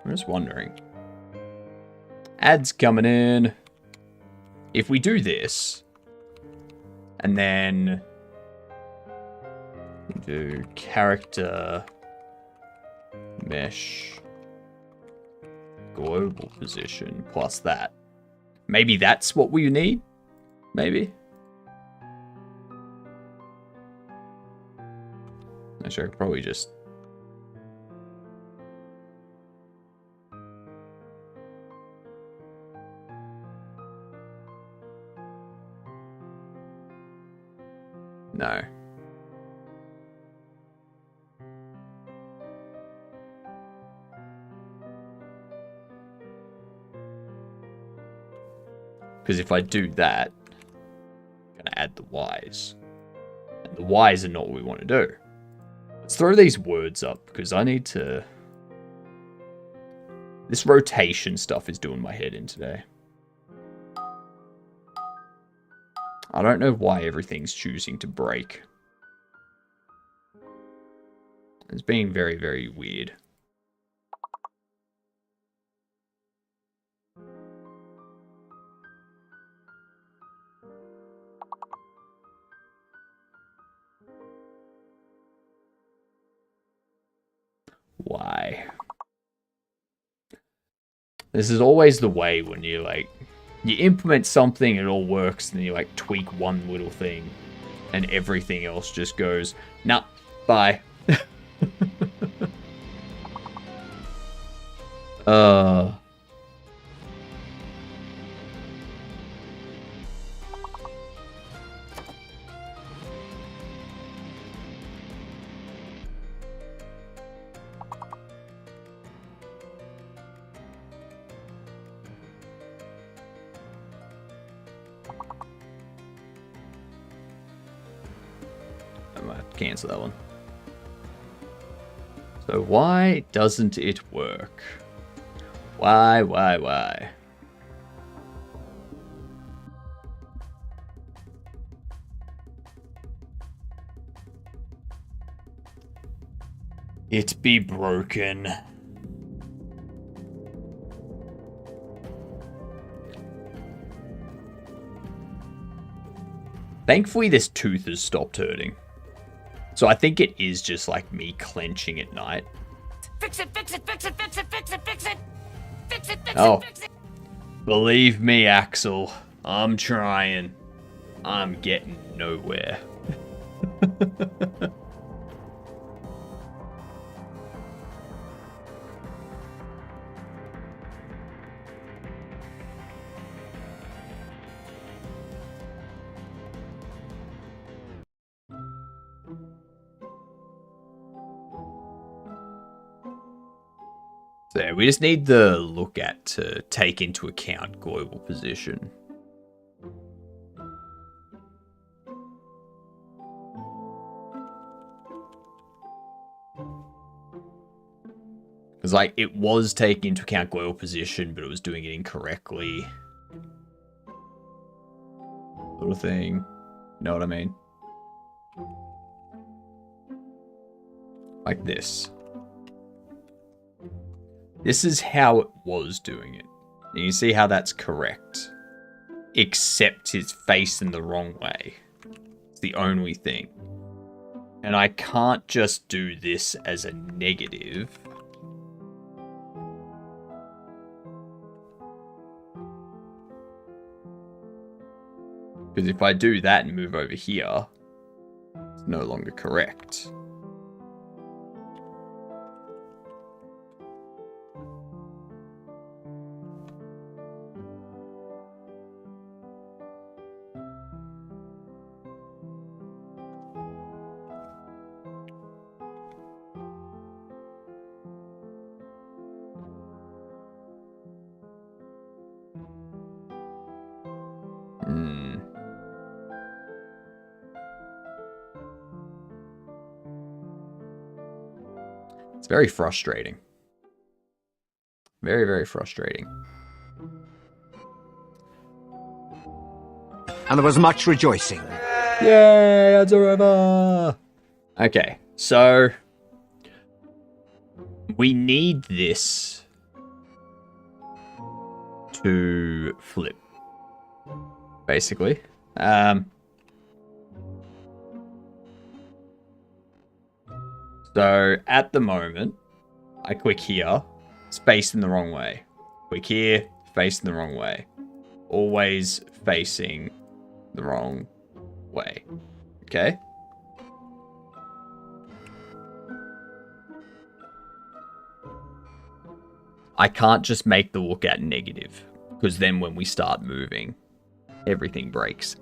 I'm just wondering. Ads coming in. If we do this, and then do character mesh global position plus that. Maybe that's what we need? Maybe? Actually, I could probably just... No. Because if I do that, I'm going to add the Y's. And the Y's are not what we want to do. Let's throw these words up, because I need to... This rotation stuff is doing my head in today. I don't know why everything's choosing to break. It's being very, very weird. Why? This is always the way when you you implement something, it all works, and then you tweak one little thing, and everything else just goes, nah, bye. I might cancel that one. So why doesn't it work? Why? It be broken. Thankfully, this tooth has stopped hurting. So I think it is just me clenching at night.
Fix it, fix it, fix it, fix it, fix it, fix it. Fix it, fix
Oh.
it, fix it.
Believe me, Axel, I'm trying. I'm getting nowhere. So yeah, we just need the look at to take into account global position. Because it was taking into account global position, but it was doing it incorrectly. Little thing. You know what I mean? Like this. This is how it was doing it. And you see how that's correct. Except it's facing the wrong way. It's the only thing. And I can't just do this as a negative. Because if I do that and move over here, it's no longer correct. It's very frustrating. Very, very frustrating.
And there was much rejoicing.
Yay, ads are over! Okay, so we need this to flip, basically. So at the moment, I click here, it's facing the wrong way. Click here, facing the wrong way. Always facing the wrong way. Okay? I can't just make the lookout negative, because then when we start moving, everything breaks.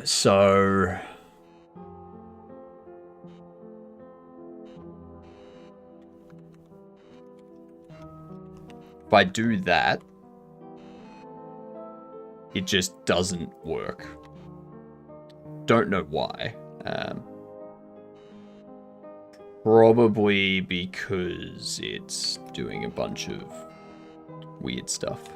So if I do that, it just doesn't work. Don't know why. Probably because it's doing a bunch of weird stuff.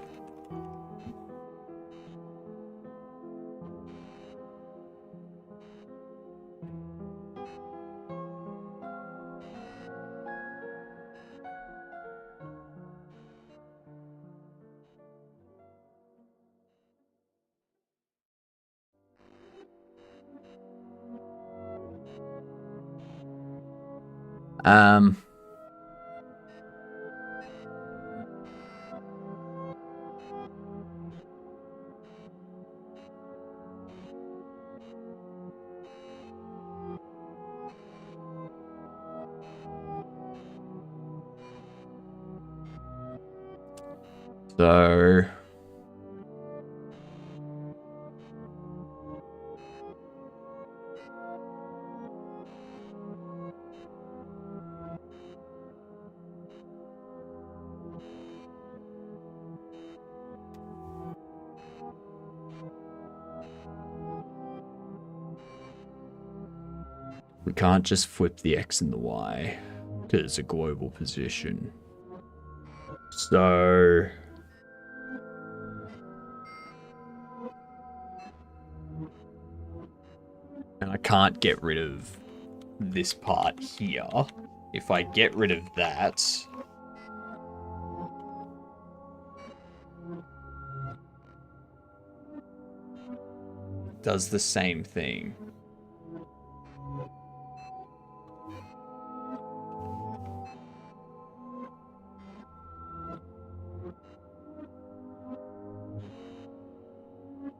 Um... So... we can't just flip the X and the Y, because it's a global position. So... And I can't get rid of this part here. If I get rid of that... it does the same thing.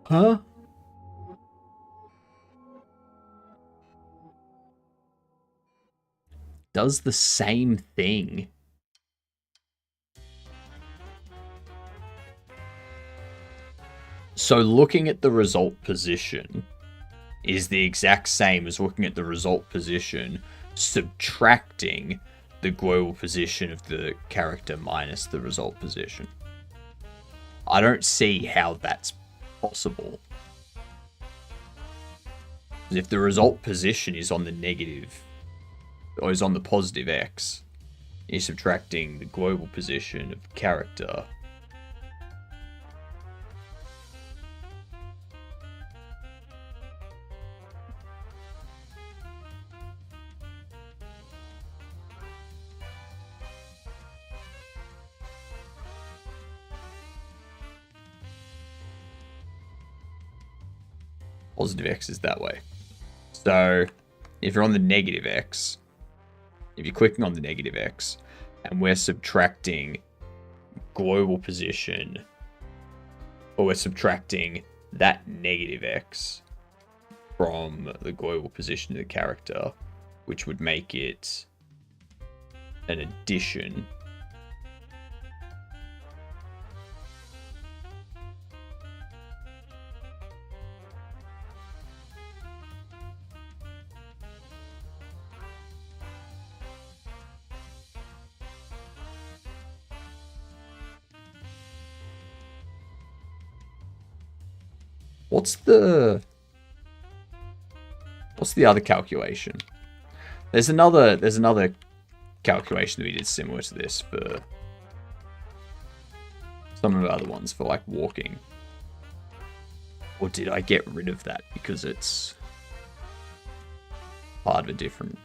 Huh? Does the same thing. So looking at the result position is the exact same as looking at the result position, subtracting the global position of the character minus the result position. I don't see how that's possible. If the result position is on the negative, or is on the positive X, you're subtracting the global position of the character. Positive X is that way. So, if you're on the negative X, if you're clicking on the negative X, and we're subtracting global position, or we're subtracting that negative X from the global position of the character, which would make it an addition. What's the other calculation? There's another calculation that we did similar to this for some of the other ones for like walking. Or did I get rid of that because it's part of a different...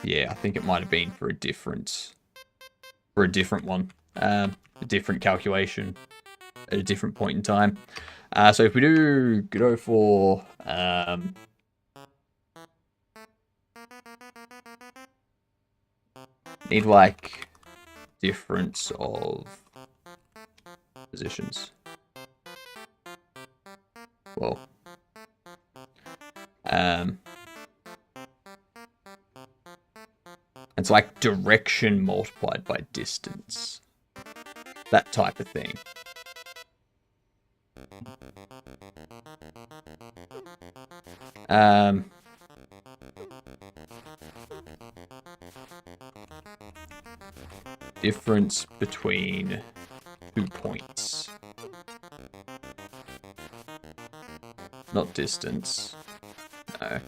Yeah, I think it might have been for a different one, a different calculation at a different point in time. So if we do go for need like difference of positions. Well, it's like direction multiplied by distance. That type of thing. Difference between 2 points. Not distance. No.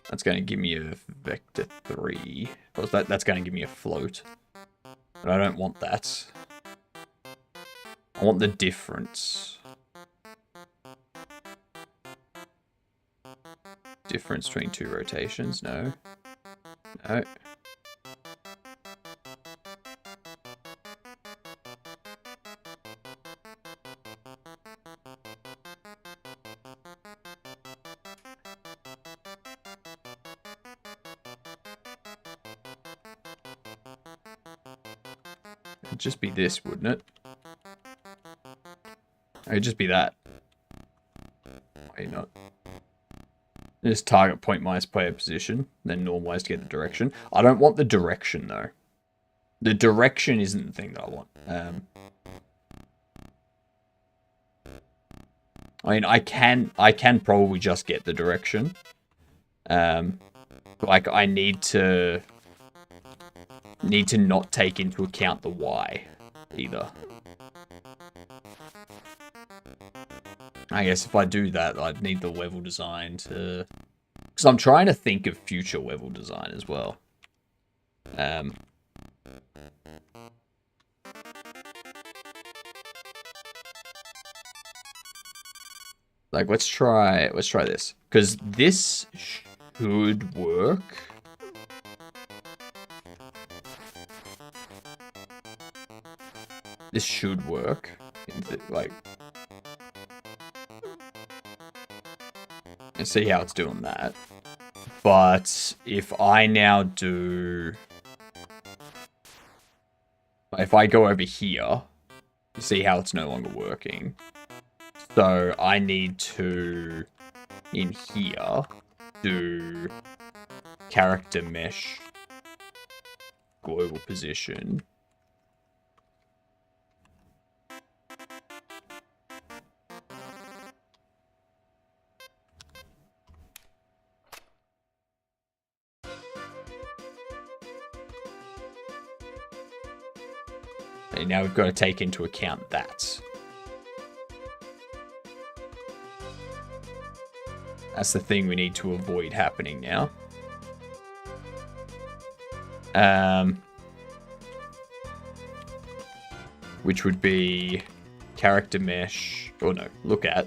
That's going to give me a vector 3. Or that's going to give me a float. But I don't want that. I want the difference. Difference between 2 rotations. No. No. It'd just be this, wouldn't it? It'd just be that. Wait, not. Just target point minus player position, then normalize to get the direction. I don't want the direction, though. The direction isn't the thing that I want. I mean, I can probably just get the direction. Like, I need to not take into account the Y either. I guess if I do that, I'd need the level design to... Because I'm trying to think of future level design as well. Like, let's try this. Because this should work. This should work. Like... And see how it's doing that. But if I now do... If I go over here, you see how it's no longer working. So I need to, in here, do character mesh global position. And now we've got to take into account that. That's the thing we need to avoid happening now. Which would be character mesh, or no, look at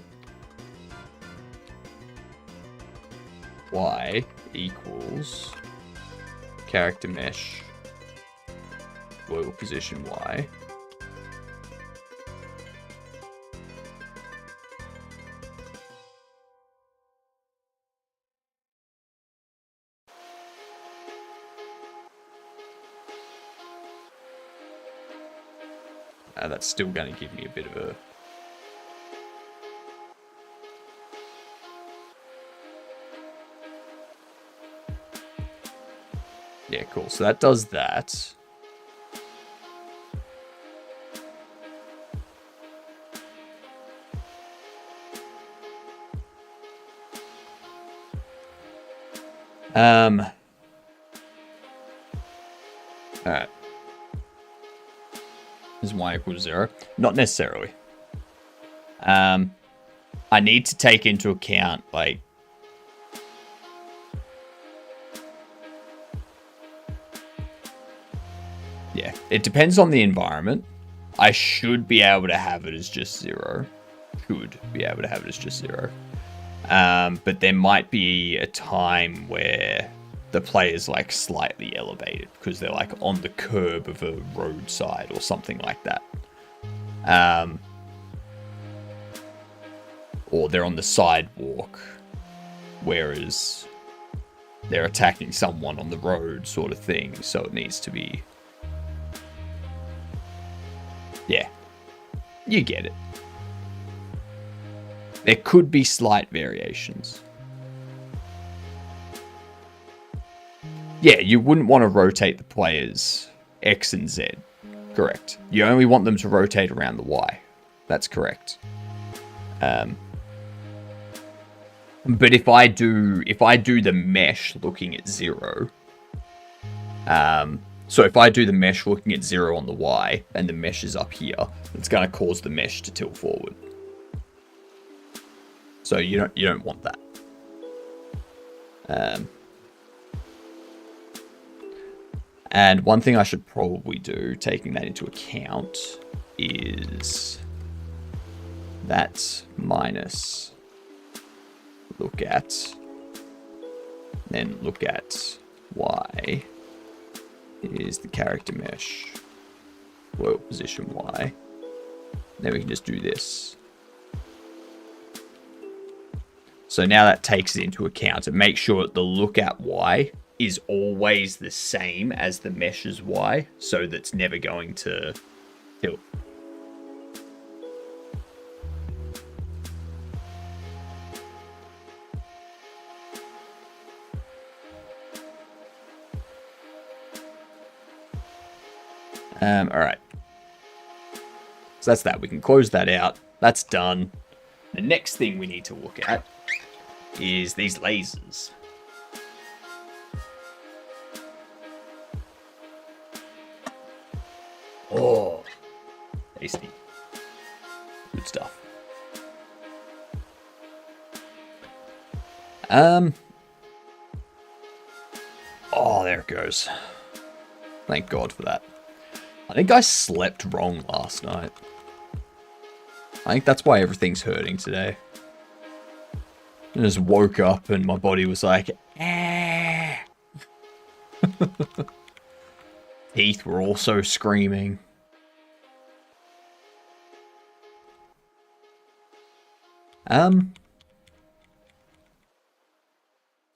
Y equals character mesh global position Y. That's still going to give me a bit of a... Yeah, cool. So that does that. Alright. Is Y equal to 0? Not necessarily. I need to take into account, like... Yeah, it depends on the environment. I should be able to have it as just 0. Should be able to have it as just 0. But there might be a time where the player's like slightly elevated because they're like on the curb of a roadside or something like that. Or they're on the sidewalk, whereas they're attacking someone on the road sort of thing. So it needs to be... Yeah, you get it. There could be slight variations. Yeah, you wouldn't want to rotate the players X and Z. Correct. You only want them to rotate around the Y. That's correct. But if I do the mesh looking at 0, so if I do the mesh looking at 0 on the Y and the mesh is up here, it's going to cause the mesh to tilt forward. So you don't want that. And one thing I should probably do, taking that into account, is that minus look at, then look at Y is the character mesh global position Y. Then we can just do this. So now that takes it into account and make sure that the look at Y is always the same as the mesh's Y, so that's never going to Kill. Alright. So that's that. We can close that out. That's done. The next thing we need to look at is these lasers. Oh, tasty. Good stuff. Oh, there it goes. Thank God for that. I think I slept wrong last night. I think that's why everything's hurting today. I just woke up and my body was like, eh. Teeth were also screaming.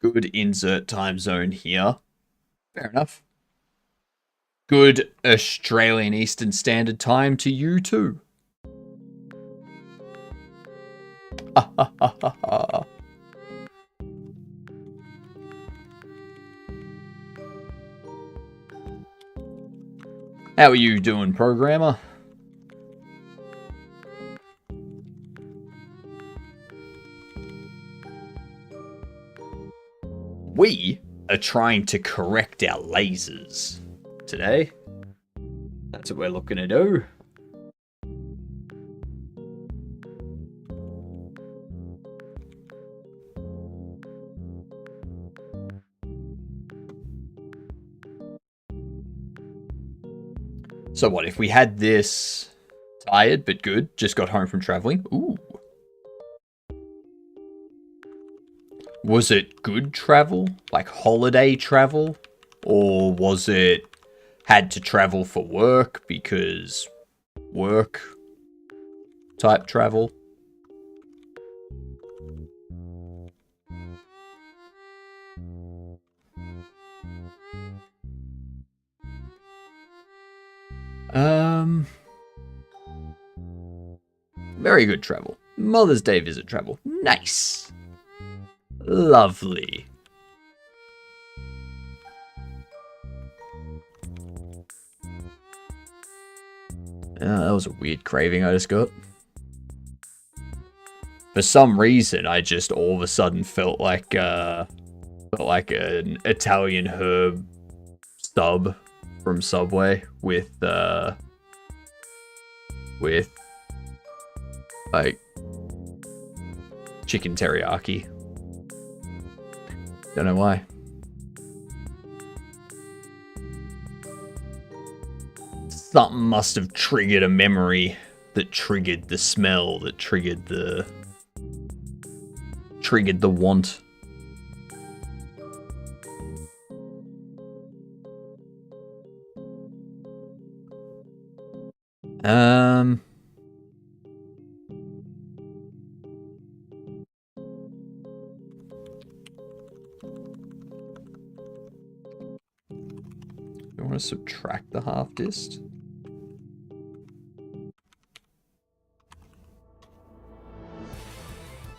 Good insert time zone here. Fair enough. Good Australian Eastern Standard Time to you too. How are you doing, programmer? We are trying to correct our lasers today. That's what we're looking to do. So what if we had this tired but good, just got home from traveling? Ooh. Was it good travel? Like holiday travel? Or was it had to travel for work because work type travel? Very good travel. Mother's Day visit travel. Nice. Lovely. That was a weird craving I just got. For some reason, I just all of a sudden felt like an Italian herb sub from Subway with like chicken teriyaki. Don't know why. Something must have triggered a memory that triggered the smell, that triggered the want. You want to subtract the half dist?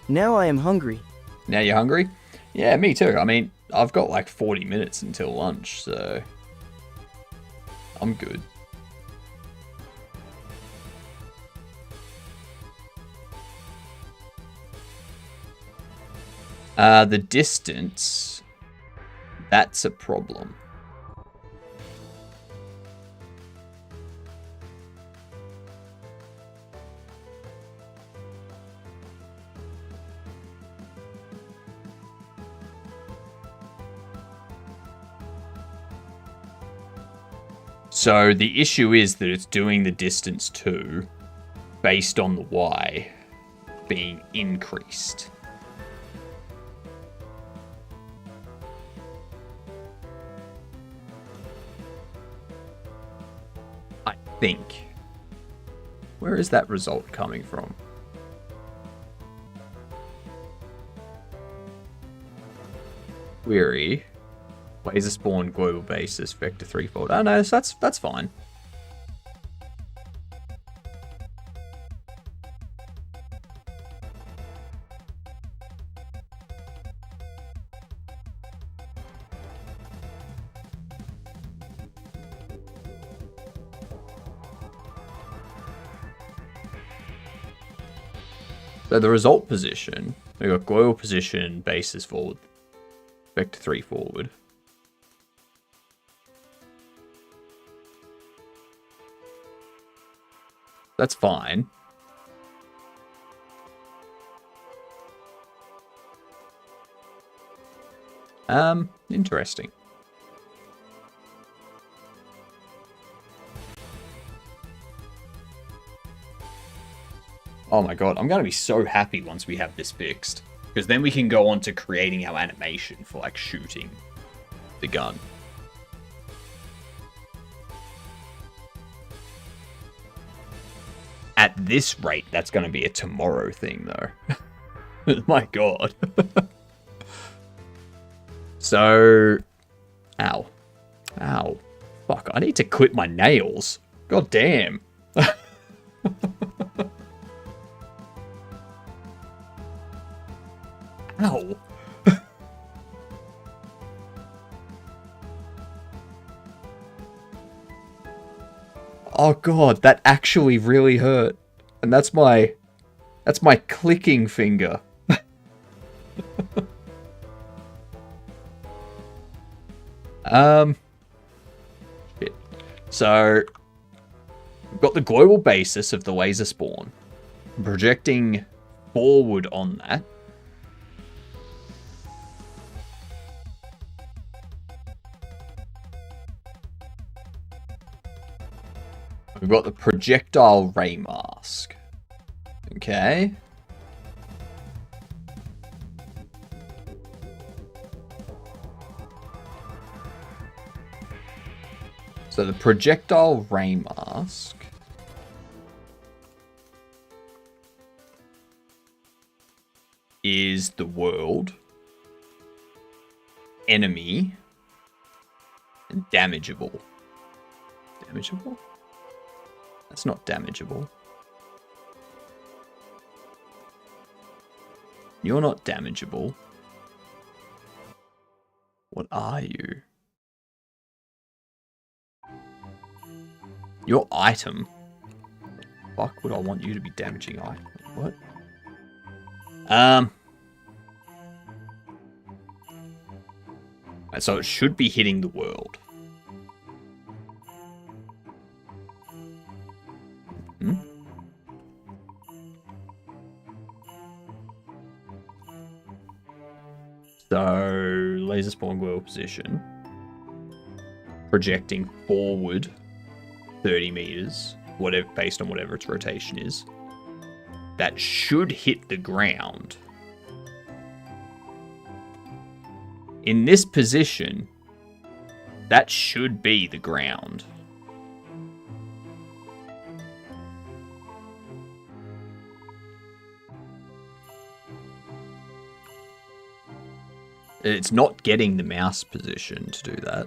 Now I am hungry.
Now you're hungry? Yeah, me too. I mean, I've got like 40 minutes until lunch, so I'm good. The distance, that's a problem. So the issue is that it's doing the distance too, based on the Y being increased. I think. Where is that result coming from? Query. Laser spawn global basis vector threefold. Oh no, that's fine. So the result position, we've got global position, bases forward, vector 3 forward. That's fine. Interesting. Oh my god, I'm going to be so happy once we have this fixed. Because then we can go on to creating our animation for, like, shooting the gun. At this rate, that's going to be a tomorrow thing, though. My god. So... Ow. Ow. Fuck, I need to clip my nails. God damn. Ow. Oh god, that actually really hurt. And that's my clicking finger. Shit. So we've got the global basis of the laser spawn. Projecting forward on that. We've got the projectile ray mask. Okay. So the projectile ray mask is the world, enemy, and damageable. Damageable? That's not damageable. You're not damageable. What are you? Your item. Fuck would I want you to be damaging item? What? So it should be hitting the world. Hmm? So laser spawn world position. Projecting forward 30 meters, whatever, based on whatever its rotation is. That should hit the ground. In this position, that should be the ground. It's not getting the mouse position to do that.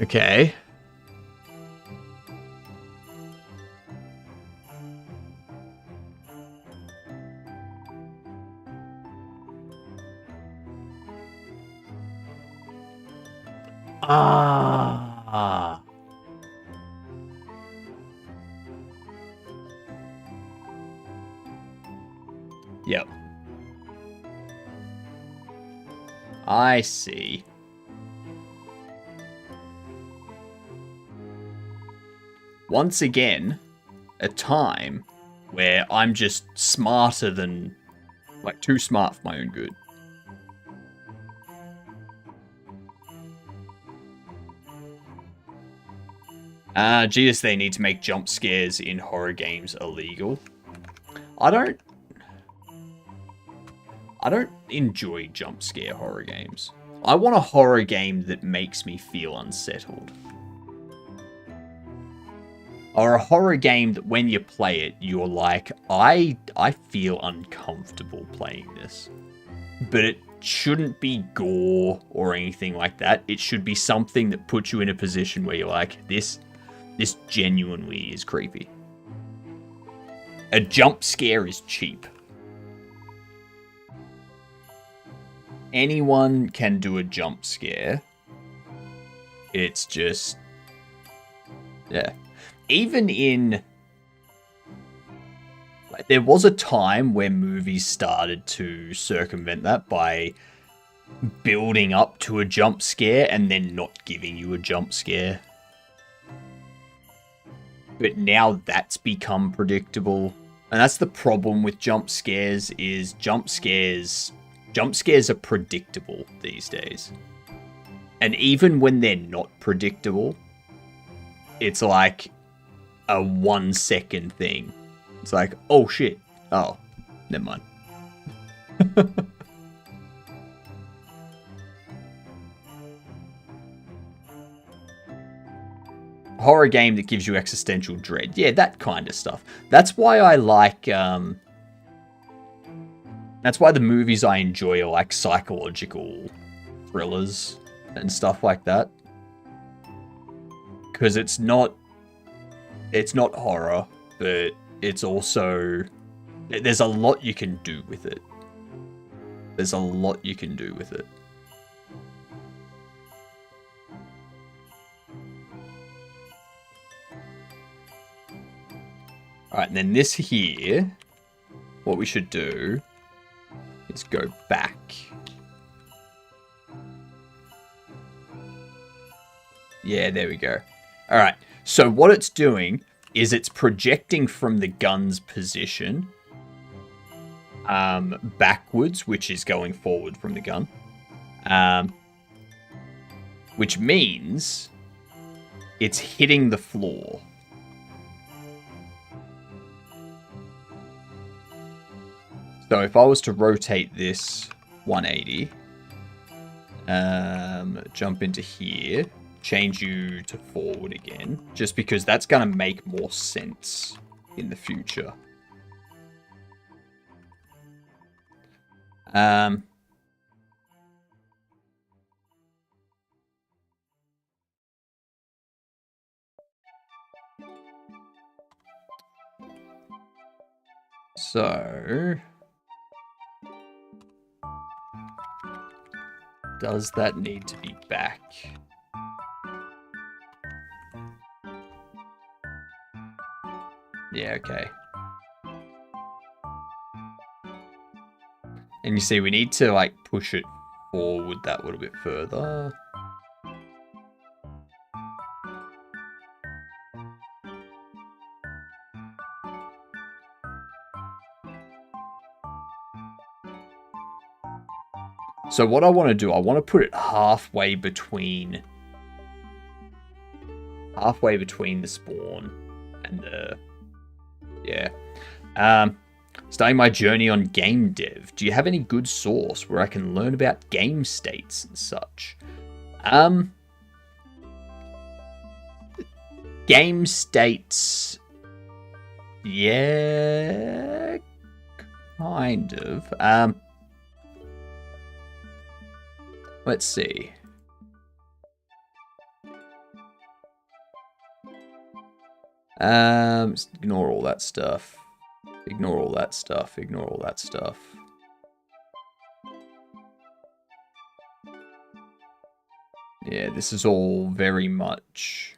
Okay. Ah. Yep. I see. Once again, a time where I'm just smarter than, like, too smart for my own good. Jesus, they need to make jump scares in horror games illegal. I don't enjoy jump scare horror games. I want a horror game that makes me feel unsettled. or a horror game that when you play it, you're like, I feel uncomfortable playing this. But it shouldn't be gore or anything like that. It should be something that puts you in a position where you're like, this genuinely is creepy. A jump scare is cheap. Anyone can do a jump scare. It's just... yeah. Even in... like, there was a time where movies started to circumvent that by building up to a jump scare and then not giving you a jump scare. But now that's become predictable. And that's the problem with jump scares, is jump scares are predictable these days. And even when they're not predictable, it's like a 1 second thing. It's like, oh shit. Oh, never mind. Horror game that gives you existential dread. Yeah, that kind of stuff. That's why I like, that's why the movies I enjoy are like psychological thrillers and stuff like that. Because it's not horror, but it's also, there's a lot you can do with it. There's a lot you can do with it. Alright, and then this here, what we should do is go back. Yeah, there we go. Alright, so what it's doing is it's projecting from the gun's position backwards, which is going forward from the gun. Which means it's hitting the floor. So if I was to rotate this 180, jump into here, change you to forward again, just because that's going to make more sense in the future. So... does that need to be back? Yeah, okay. And you see, we need to, like, push it forward that little bit further. So what I want to do, I want to put it halfway between the spawn and the, yeah. Starting my journey on game dev. Do you have any good source where I can learn about game states and such? Game states, yeah, kind of. Let's see. Ignore all that stuff. Ignore all that stuff. Ignore all that stuff. Yeah, this is all very much...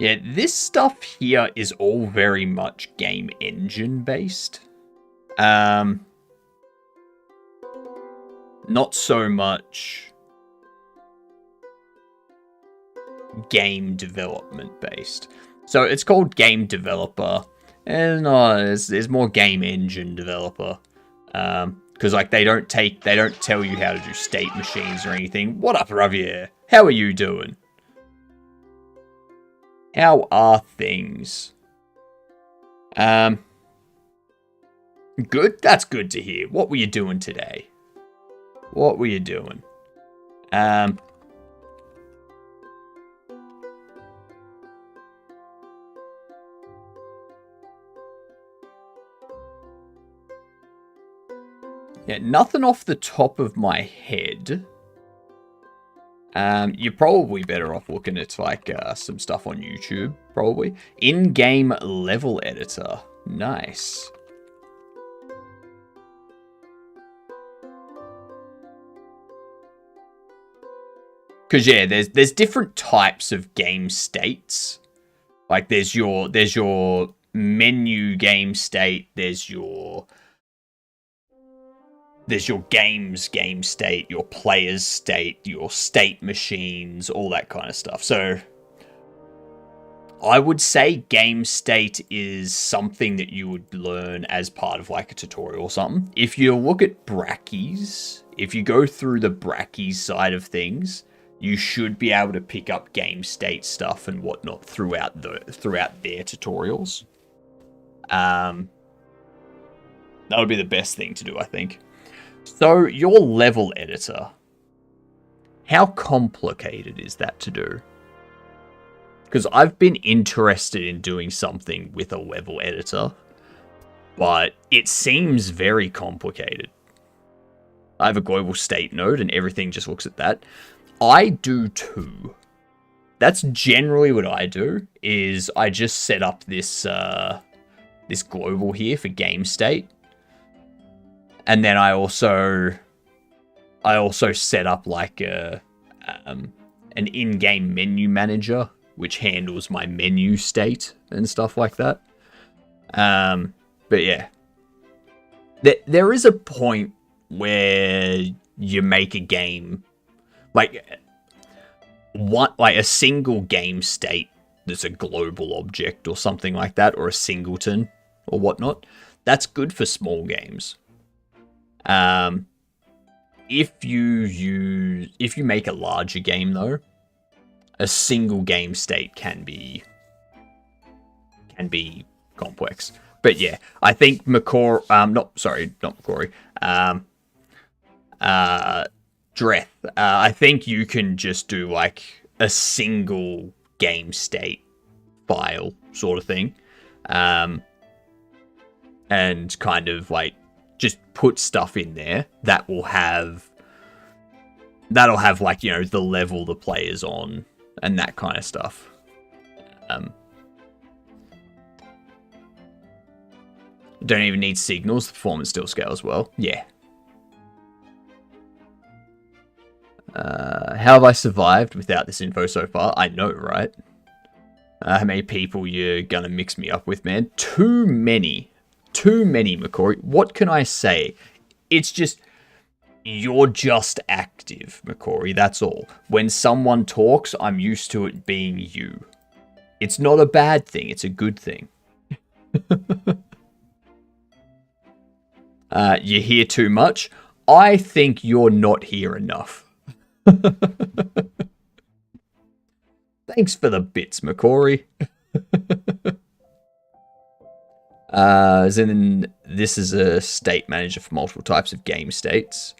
yeah, this stuff here is all very much game engine based. Not so much game development based. So it's called game developer, and there's more game engine developer. Because like they don't tell you how to do state machines or anything. What up, Javier? How are you doing? How are things? Good? That's good to hear. What were you doing today? What were you doing? Yeah, nothing off the top of my head. You're probably better off looking at like some stuff on YouTube, probably. In-game level editor. Nice. Because yeah, there's different types of game states. Like there's your menu game state, there's your games game state, your players state, your state machines, all that kind of stuff. So I would say game state is something that you would learn as part of like a tutorial or something. If you look at Brackeys, if you go through the Brackeys side of things, you should be able to pick up game state stuff and whatnot throughout their tutorials. That would be the best thing to do, I think. So, your level editor. How complicated is that to do? Because I've been interested in doing something with a level editor, but it seems very complicated. I have a global state node and everything just looks at that. I do too. That's generally what I do, is I just set up this this global here for game state. And then I also set up like an in-game menu manager, which handles my menu state and stuff like that. But yeah, there is a point where you make a game like a single game state that's a global object or something like that, or a singleton or whatnot. That's good for small games. If you make a larger game though, a single game state can be complex. But yeah, I think Dreth, I think you can just do like a single game state file sort of thing. And kind of like just put stuff in there that'll have like, you know, the level the player's on and that kind of stuff. Don't even need signals, the performance still scales well. Yeah. How have I survived without this info so far? I know, right? How many people you're gonna mix me up with, man? Too many, McCory. What can I say? It's just, you're just active, McCory, that's all. When someone talks, I'm used to it being you. It's not a bad thing, it's a good thing. You hear too much? I think you're not here enough. Thanks for the bits, McCory. As in, this is a state manager for multiple types of game states.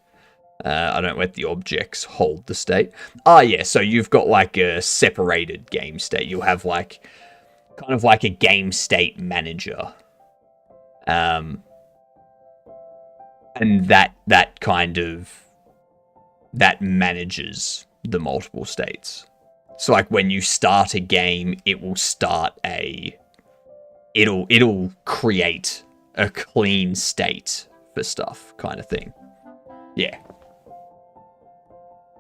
I don't let the objects hold the state. Ah, yeah, so you've got like a separated game state. You'll have like, kind of like a game state manager. And that manages the multiple states. So like when you start a game, it will it'll create a clean state for stuff, kind of thing. Yeah.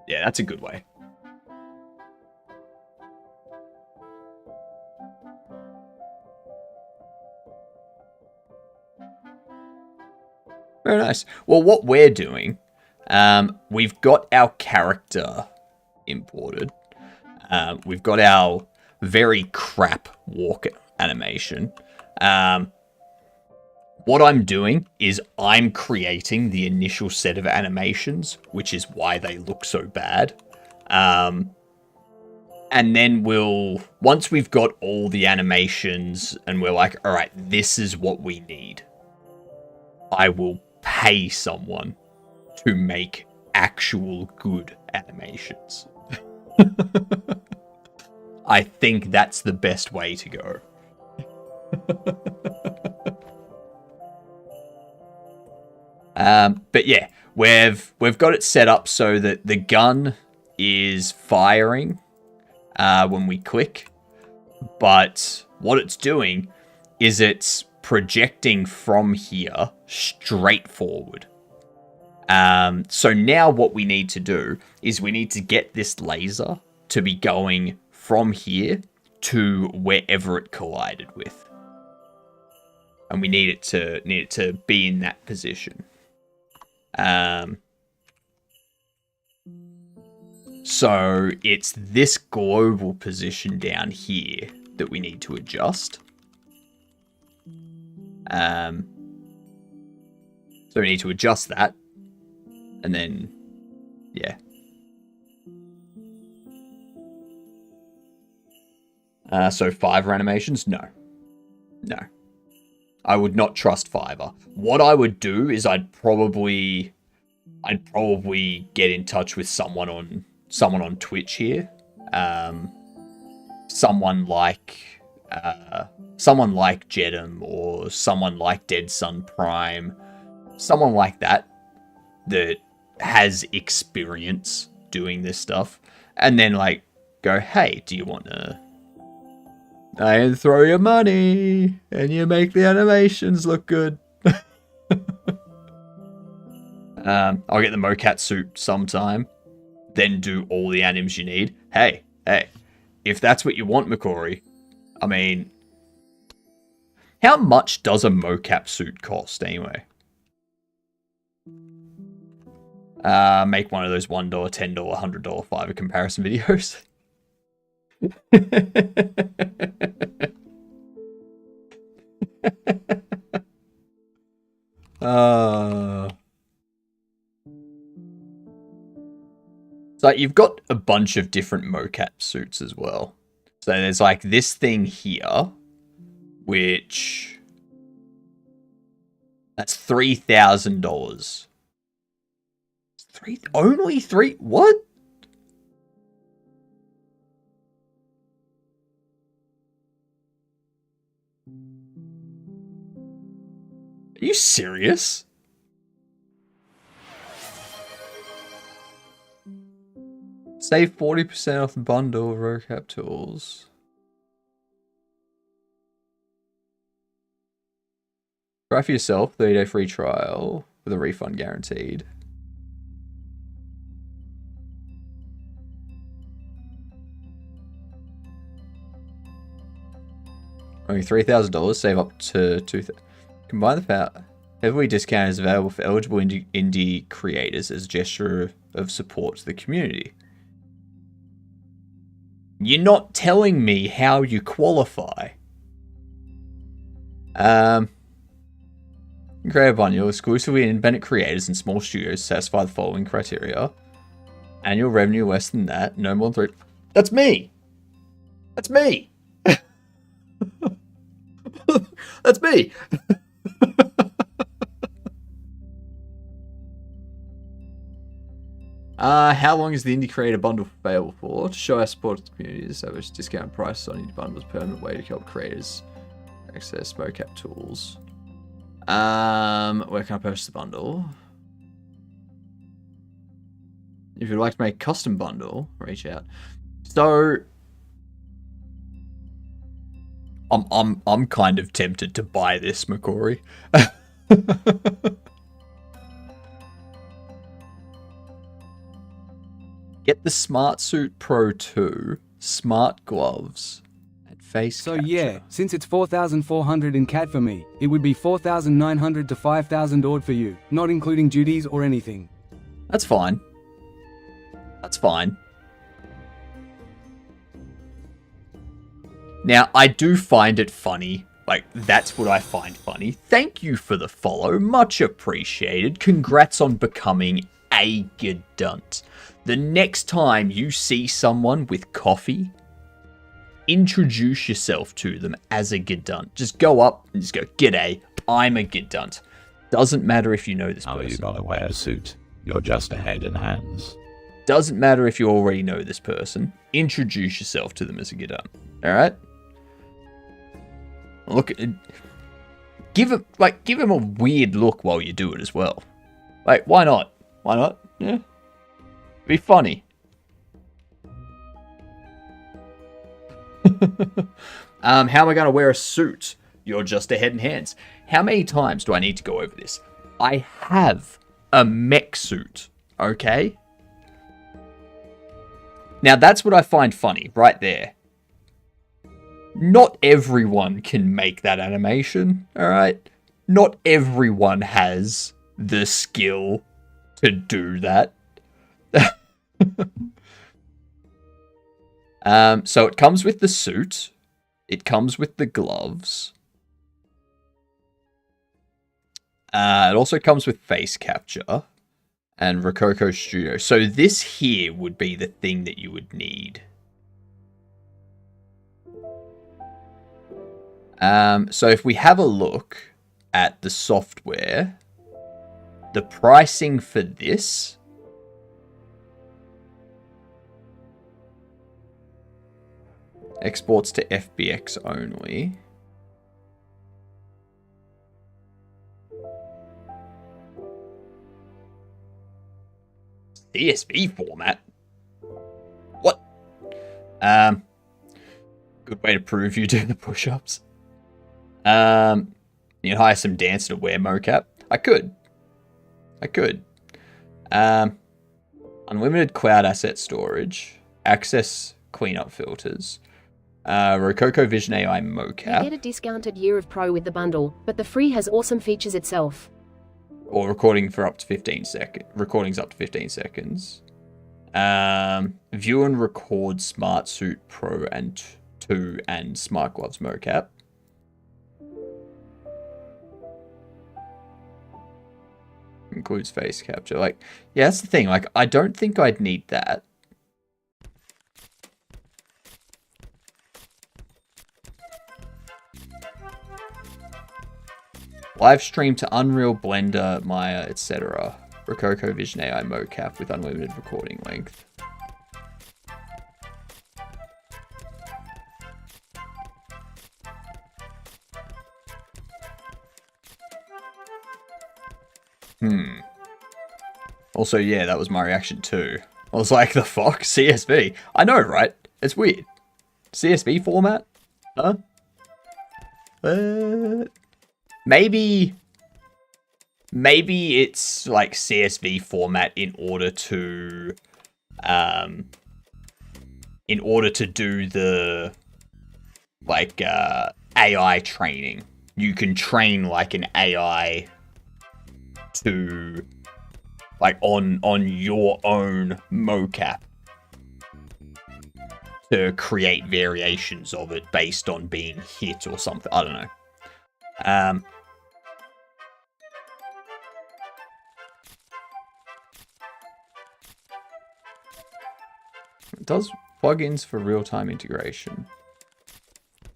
Yeah, that's a good way. Very nice. Well, what we're doing, we've got our character imported. We've got our very crap walk animation. What I'm doing is I'm creating the initial set of animations, which is why they look so bad. And then once we've got all the animations and we're like, all right, this is what we need, I will pay someone to make actual good animations. I think that's the best way to go. But yeah, we've got it set up so that the gun is firing when we click, but what it's doing is it's projecting from here straight forward. So now what we need to do is we need to get this laser to be going from here to wherever it collided with, and we need it to be in that position. So it's this global position down here that we need to adjust. So we need to adjust that, and then, yeah. So Fiverr animations? No. I would not trust Fiverr. What I would do is I'd probably get in touch with someone on Twitch here. Someone like Jedum, or someone like Dead Sun Prime, someone like that has experience doing this stuff, and then like go, hey, do you want to throw your money and you make the animations look good? I'll get the mocap suit sometime, then do all the anims you need. Hey, if that's what you want, McCory, I mean, how much does a mocap suit cost anyway? Make one of those $1, $10, $100 Fiverr comparison videos. So you've got a bunch of different mocap suits as well. So there's like this thing here, which that's $3,000. Only three? What? Are you serious? Save 40% off the bundle of RoCap tools. Try for yourself, 30-day free trial with a refund guaranteed. Only $3,000, save up to $2,000. Combine the power. Heavily discount is available for eligible indie creators as a gesture of support to the community. You're not telling me how you qualify. Create a bundle exclusively independent creators and small studios satisfy the following criteria. Annual revenue less than that, no more than 3. That's me! That's me! That's me! How long is the indie creator bundle available for? To show our support to the community, establish discount prices on indie bundles, permanent way to help creators access mocap tools. Where can I purchase the bundle? If you'd like to make a custom bundle, reach out. So I'm kind of tempted to buy this, McCory. Get the Smart Suit Pro 2, smart gloves, and face capture.
Yeah, since it's 4,400 in CAD for me, it would be 4,900 to 5,000 odd for you, not including duties or anything.
That's fine. That's fine. Now, I do find it funny. Like, that's what I find funny. Thank you for the follow. Much appreciated. Congrats on becoming a Gedunt. The next time you see someone with coffee, introduce yourself to them as a Gedunt. Just go up and just go, "G'day, I'm a Gedunt." Doesn't matter if you know this person.
You gotta wear a suit. You're just a head and hands.
Doesn't matter if you already know this person. Introduce yourself to them as you get done. All right. Look, give him a weird look while you do it as well. Like, why not? Why not? Yeah, be funny. How am I going to wear a suit? You're just a head and hands. How many times do I need to go over this? I have a mech suit, okay? Now that's what I find funny, right there. Not everyone can make that animation, alright? Not everyone has the skill to do that. So it comes with the suit. It comes with the gloves. It also comes with face capture and Rococo Studio. So this here would be the thing that you would need. So if we have a look at the software, the pricing for this exports to FBX only. CSV format? What? Good way to prove you do the push-ups. You'd hire some dancer to wear mocap. I could. Unlimited cloud asset storage. Access cleanup filters. Rococo Vision AI mocap.
You get a discounted year of Pro with the bundle, but the free has awesome features itself.
Or recording for up to 15 seconds. Recordings up to 15 seconds. View and record Smart Suit Pro and 2 and Smart Gloves mocap. Includes face capture. Like, yeah, that's the thing. Like, I don't think I'd need that. Live stream to Unreal, Blender, Maya, etc. Rococo Vision AI mocap with unlimited recording length. Also, yeah, that was my reaction too. I was like, the fuck? CSV? I know, right? It's weird. CSV format? Huh? Maybe it's like CSV format in order to do the like AI training. You can train like an AI to like on your own mocap to create variations of it based on being hit or something. I don't know. It does plugins for real-time integration.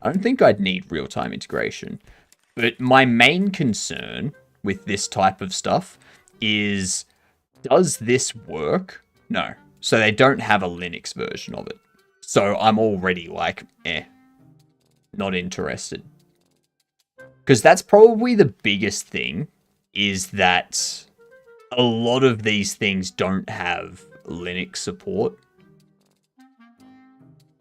I don't think I'd need real-time integration, but my main concern with this type of stuff is, does this work? No. So they don't have a Linux version of it. So I'm already like, not interested. Because that's probably the biggest thing, is that a lot of these things don't have Linux support.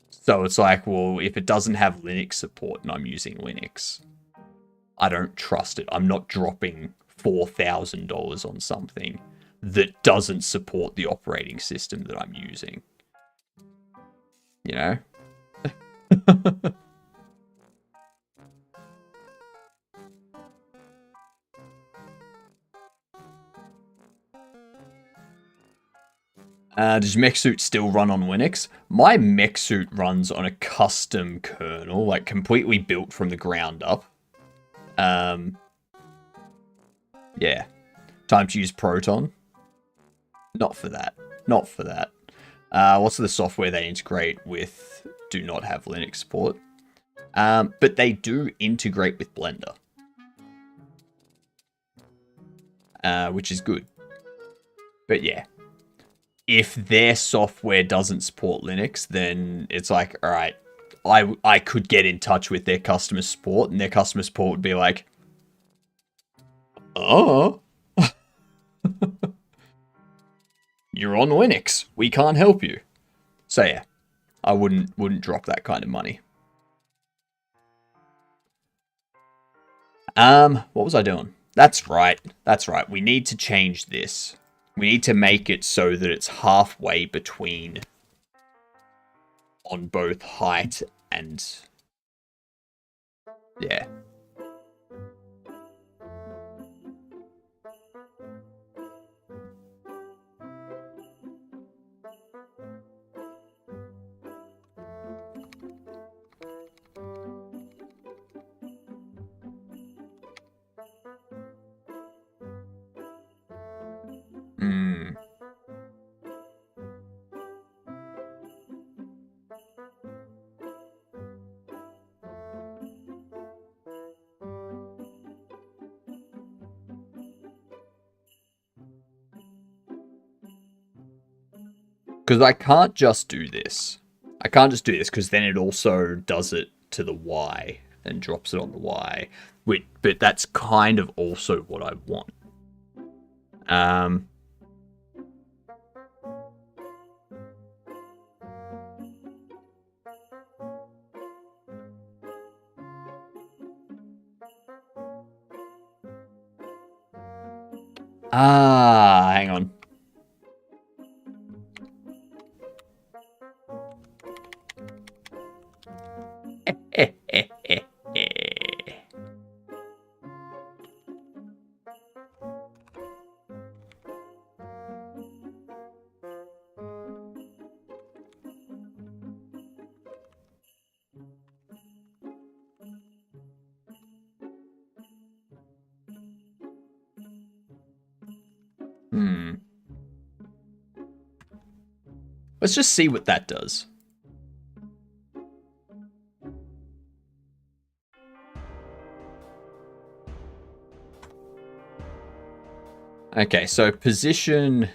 So it's like, well, if it doesn't have Linux support and I'm using Linux, I don't trust it. I'm not dropping $4,000 on something that doesn't support the operating system that I'm using. You know? Does mech suit still run on Linux? My mech suit runs on a custom kernel, like completely built from the ground up. Yeah. Time to use Proton. Not for that. Not for that. What's the software they integrate with? Do not have Linux support. But they do integrate with Blender. Which is good. But yeah, if their software doesn't support Linux, then it's like, all right, I could get in touch with their customer support, and their customer support would be like, oh, you're on Linux, we can't help you. So yeah, I wouldn't drop that kind of money. What was I doing? That's right. We need to change this. We need to make it so that it's halfway between on both height and yeah. Hmm. Because I can't just do this. I can't just do this because then it also does it to the Y and drops it on the Y. But that's kind of also what I want. Hang on. Let's just see what that does. Okay, so position.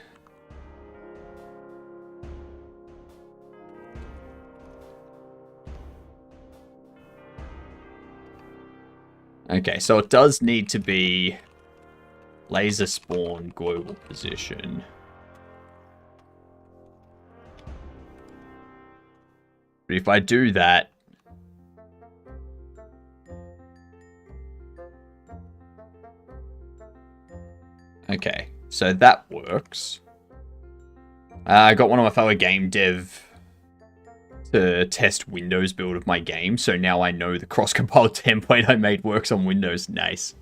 Okay, so it does need to be laser spawn global position. But if I do that, okay, so that works. I got one of my fellow game dev to test Windows build of my game, so now I know the cross-compiled template I made works on Windows. Nice.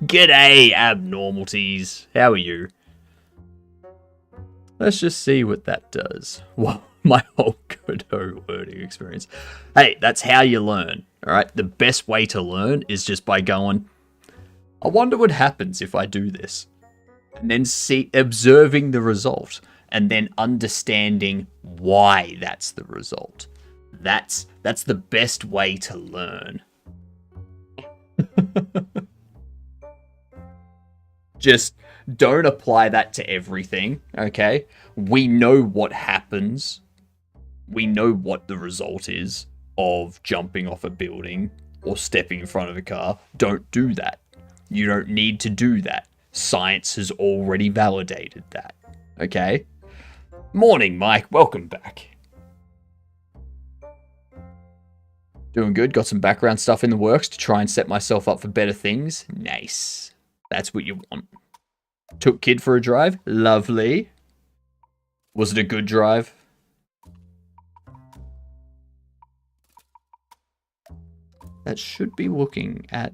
G'day, abnormalities. How are you? Let's just see what that does. Whoa, my whole Godot learning experience. Hey, that's how you learn, alright? The best way to learn is just by going, I wonder what happens if I do this. And then observing the result. And then understanding why that's the result. That's the best way to learn. Just don't apply that to everything, okay? We know what happens. We know what the result is of jumping off a building or stepping in front of a car. Don't do that. You don't need to do that. Science has already validated that, okay? Morning, Mike. Welcome back. Doing good. Got some background stuff in the works to try and set myself up for better things. Nice. That's what you want. Took kid for a drive. Lovely. Was it a good drive? That should be looking at...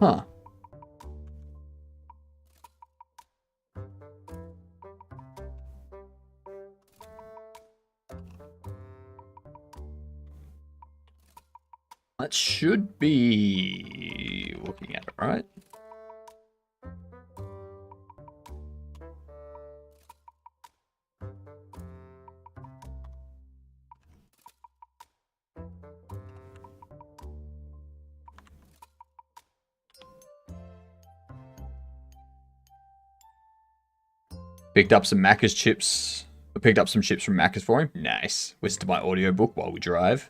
Huh. That should be looking at it, right? Picked up some Macca's chips. Picked up some chips from Macca's for him. Nice. Listen to my audiobook while we drive.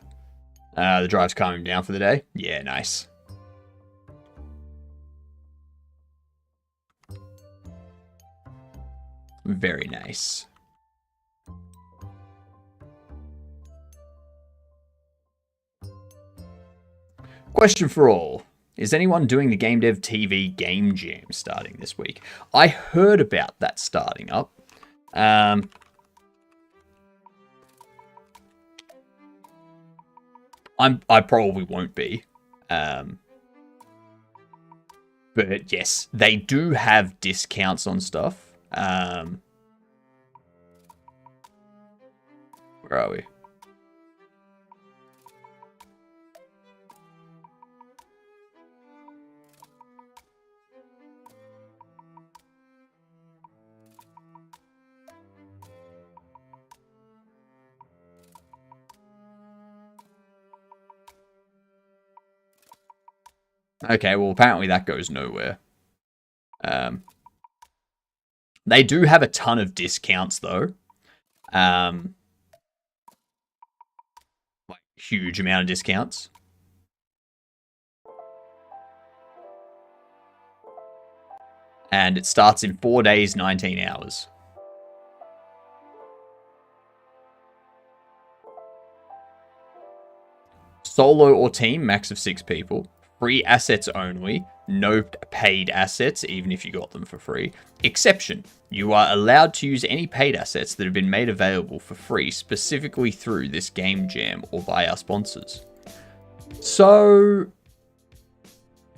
The drive's calming down for the day. Yeah, nice. Very nice. Question for all. Is anyone doing the Game Dev TV Game Jam starting this week? I heard about that starting up. I probably won't be. But yes, they do have discounts on stuff. Where are we? Okay, well, apparently that goes nowhere. They do have a ton of discounts, though. Like, huge amount of discounts. And it starts in 4 days, 19 hours. Solo or team, max of 6 people. Free assets only. No paid assets, even if you got them for free. Exception. You are allowed to use any paid assets that have been made available for free, specifically through this game jam or by our sponsors. So,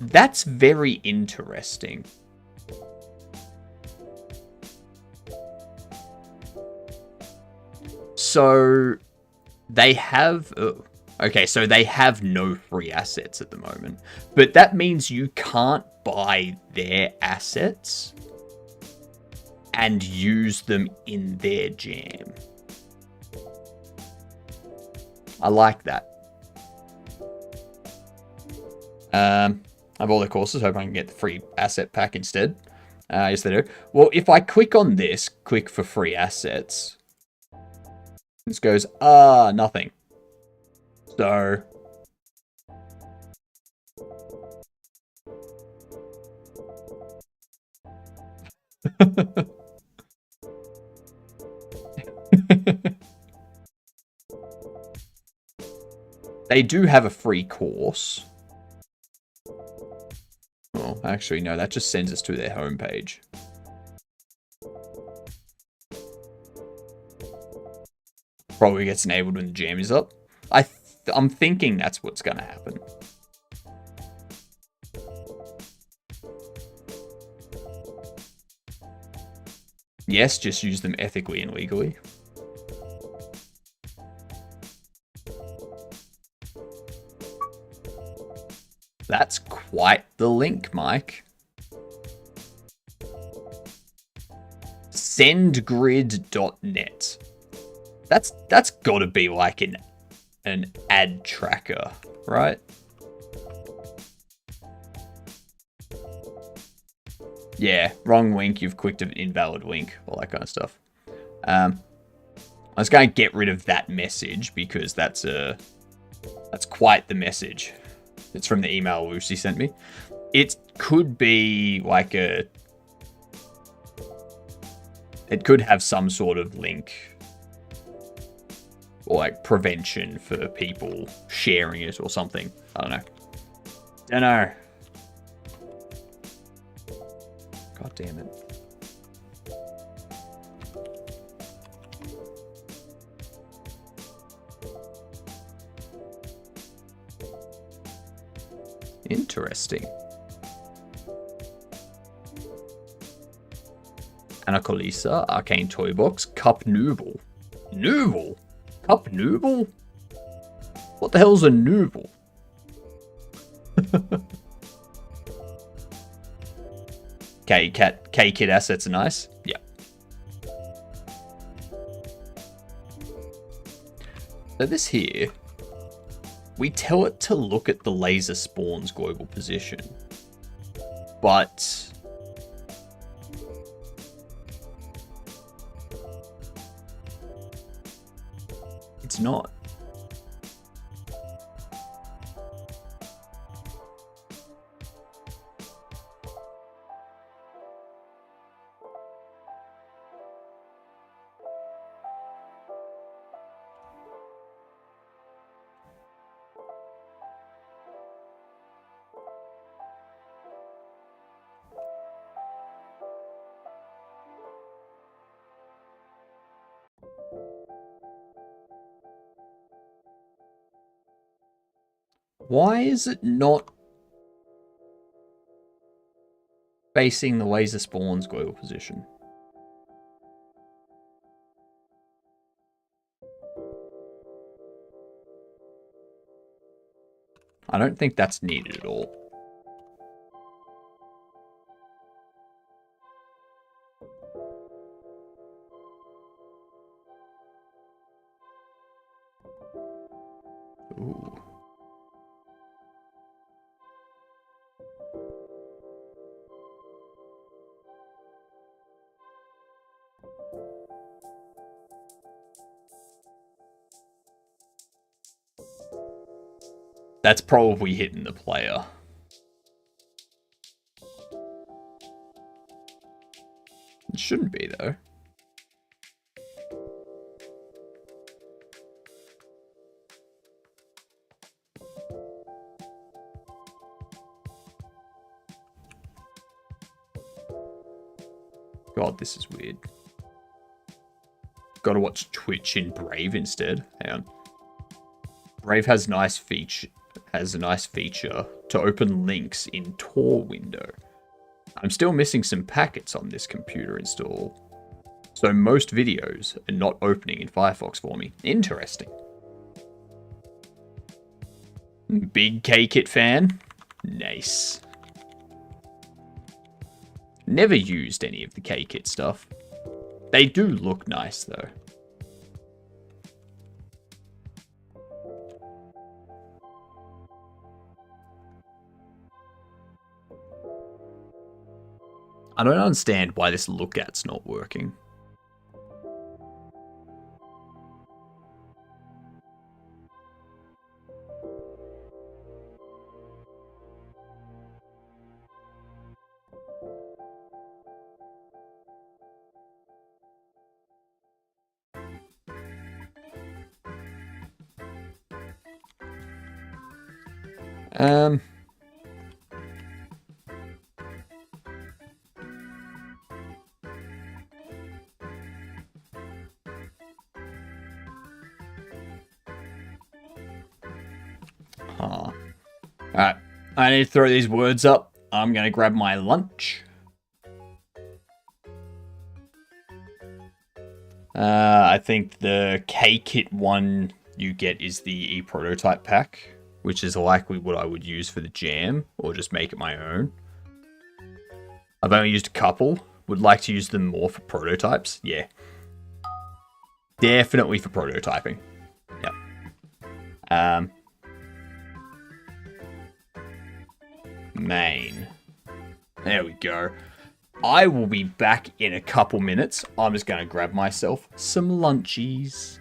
that's very interesting. So, they have... Okay, so they have no free assets at the moment. But that means you can't buy their assets and use them in their jam. I like that. I have all the courses. Hope I can get the free asset pack instead. Yes, they do. Well, if I click on this, click for free assets, this goes, nothing. So, they do have a free course. Oh, actually, no, that just sends us to their homepage. Probably gets enabled when the jam is up. I'm thinking that's what's going to happen. Yes, just use them ethically and legally. That's quite the link, Mike. Sendgrid.net. That's got to be like an ad tracker, right? Yeah, wrong link, you've clicked an invalid link, all that kind of stuff. I was going to get rid of that message because that's quite the message. It's from the email Lucy sent me. It could be like it could have some sort of link or like prevention for people sharing it or something. I don't know. God damn it. Interesting. Anacolisa, Arcane Toy Box, Cup Nooble. Nooble? Cup Nooble? What the hell's a Nooble? K-Kid assets are nice. Yeah. So this here, we tell it to look at the laser spawn's global position. But it's not. Why is it not facing the laser spawn's global position? I don't think that's needed at all. Ooh. That's probably hitting the player. It shouldn't be, though. God, this is weird. Gotta watch Twitch in Brave instead. Hang on. Brave has a nice feature to open links in Tor window. I'm still missing some packets on this computer install, so most videos are not opening in Firefox for me. Interesting. Big K-Kit fan? Nice. Never used any of the K-Kit stuff. They do look nice though. I don't understand why this look at's not working. Alright, I need to throw these words up. I'm gonna grab my lunch. I think the K-Kit one you get is the E-Prototype pack, which is likely what I would use for the jam, or just make it my own. I've only used a couple. Would like to use them more for prototypes. Yeah. Definitely for prototyping. Yep. Main. There we go. I will be back in a couple minutes. I'm just going to grab myself some lunchies.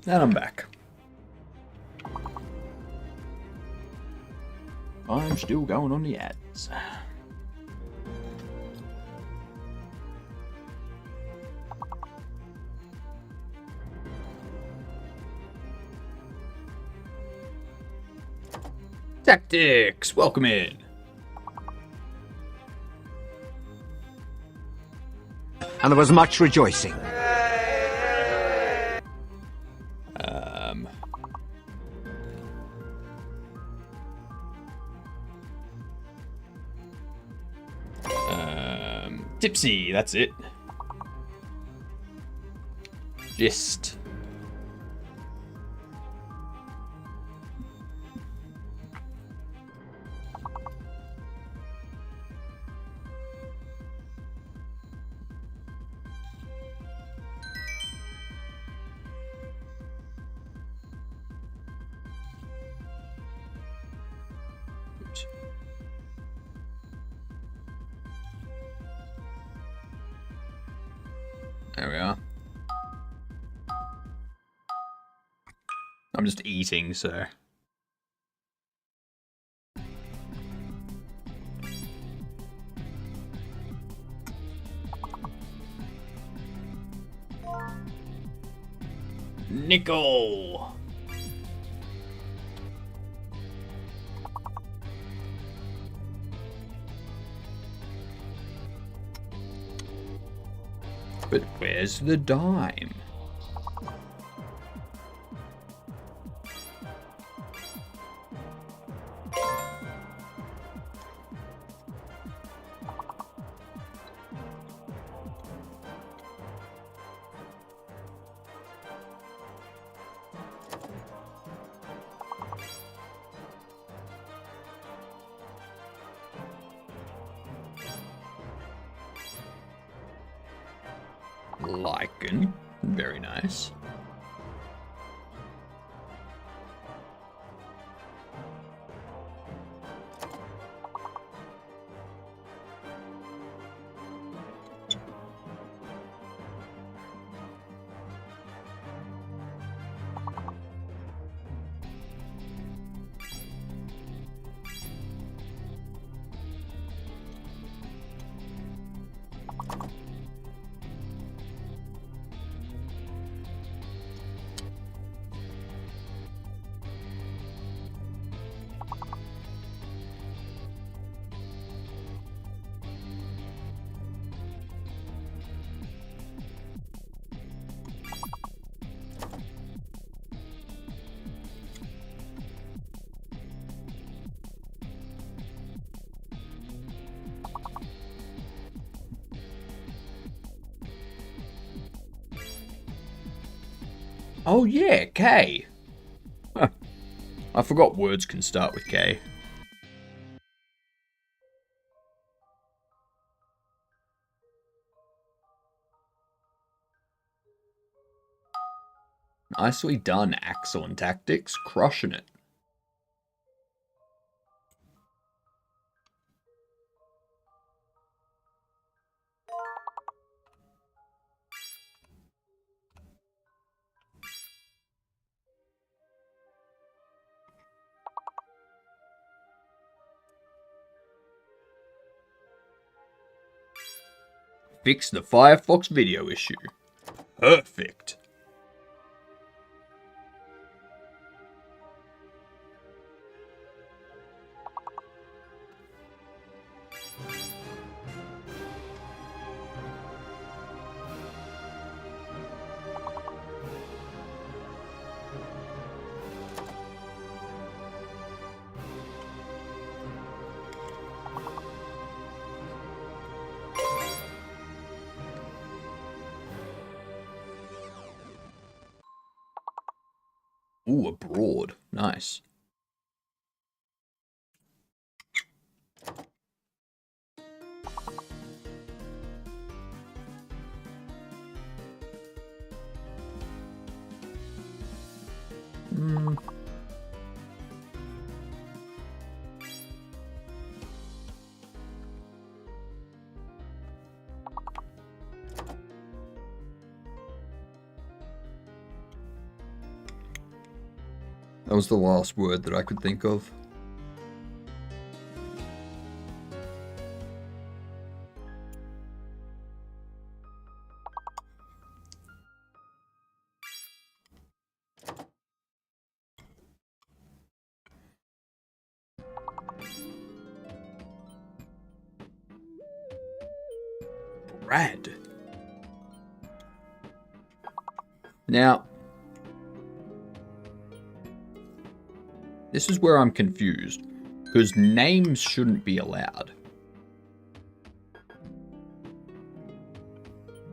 and I'm back. I'm still going on the ads. Tactics, welcome in.
And there was much rejoicing.
Tipsy, that's it. Gist. There we are. I'm just eating, so. Nickel! But where's the dime? Lichen. Very nice. Oh yeah, K. Huh. I forgot words can start with K. Nicely done, Axon Tactics. Crushing it. Fix the Firefox video issue. Perfect. Ooh, abroad. Nice. That was the last word that I could think of. Brad. Now, this is where I'm confused, because names shouldn't be allowed.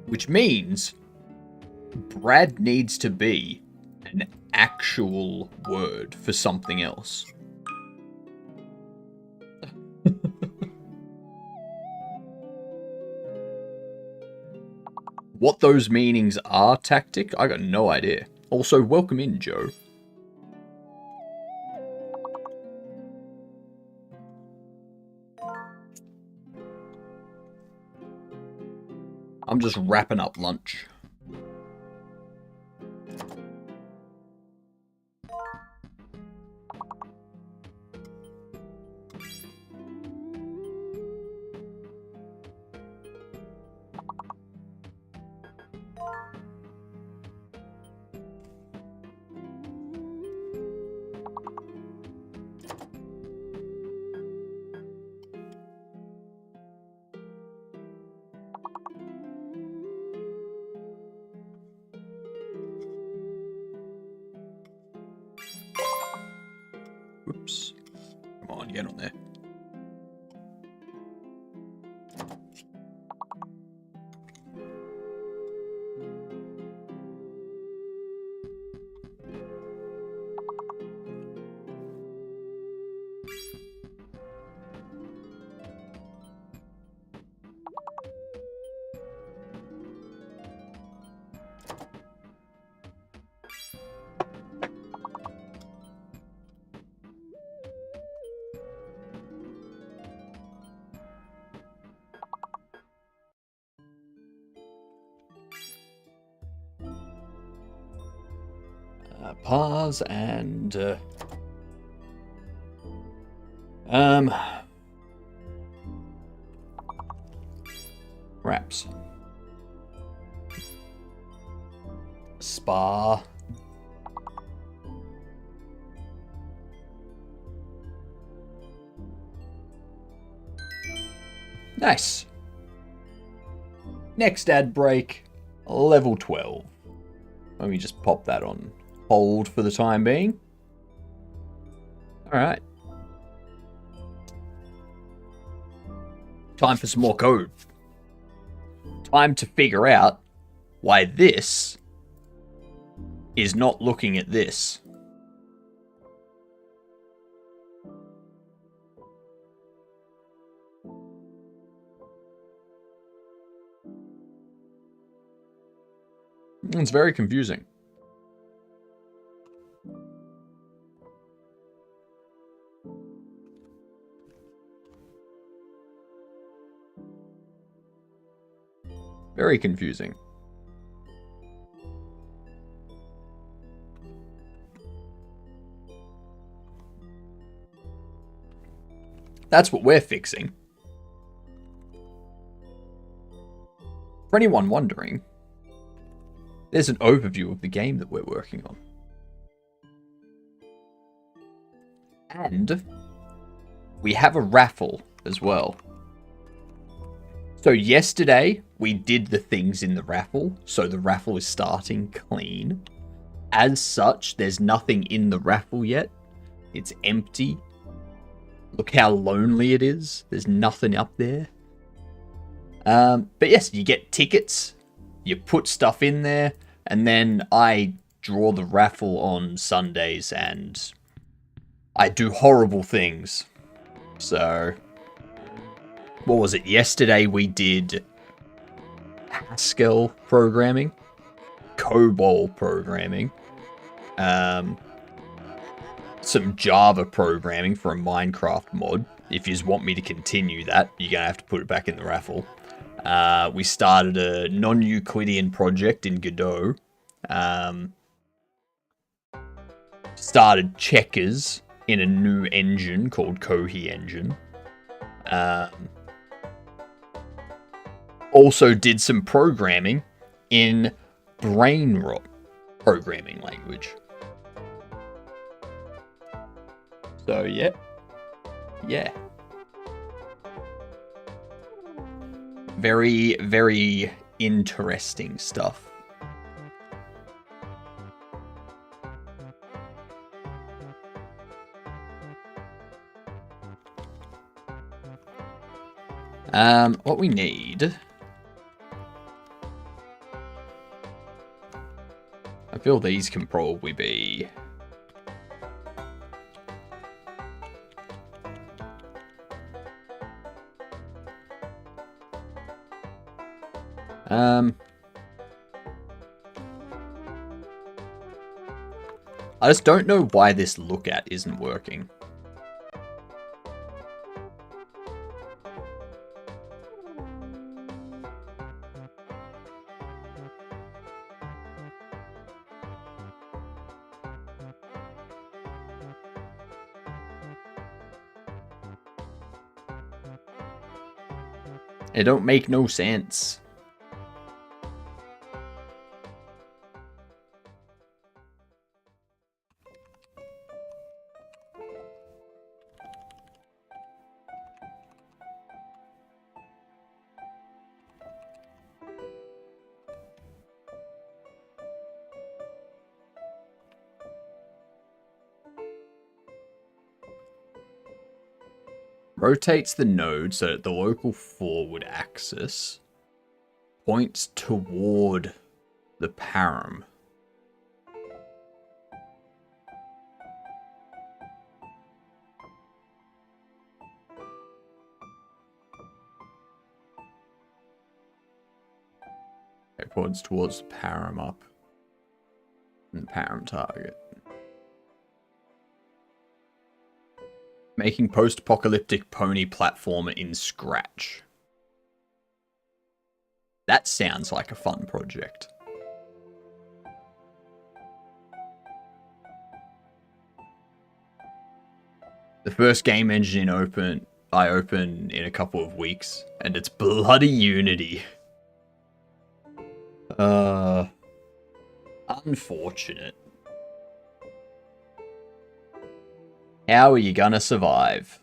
Which means Brad needs to be an actual word for something else. What those meanings are, Tactic, I got no idea. Also, welcome in, Joe. I'm just wrapping up lunch. Whoops. Come on, get on there. Pause and wraps. Spa. Nice. Next ad break, level 12. Let me just pop that on hold for the time being. Alright. Time for some more code. Time to figure out why this is not looking at this. It's very confusing. Very confusing. That's what we're fixing. For anyone wondering, there's an overview of the game that we're working on. And we have a raffle as well. So yesterday, we did the things in the raffle, so the raffle is starting clean. As such, there's nothing in the raffle yet. It's empty. Look how lonely it is. There's nothing up there. But yes, you get tickets, you put stuff in there, and then I draw the raffle on Sundays, and I do horrible things. So, what was it? Yesterday we did Haskell programming, COBOL programming, some Java programming for a Minecraft mod. If you want me to continue that, you're going to have to put it back in the raffle. We started a non-Euclidean project in Godot. started checkers in a new engine called Kohi Engine. Also did some programming in Brainrot programming language. So yeah. Very, very interesting stuff. What we need... I feel these can probably be... I just don't know why this look at isn't working. It don't make no sense. Rotates the node so that the local forward axis points toward the param. It points towards the param up and the param target. Making post-apocalyptic pony platformer in Scratch. That sounds like a fun project. The first game engine I open in a couple of weeks, and it's bloody Unity. Unfortunate. How are you gonna survive?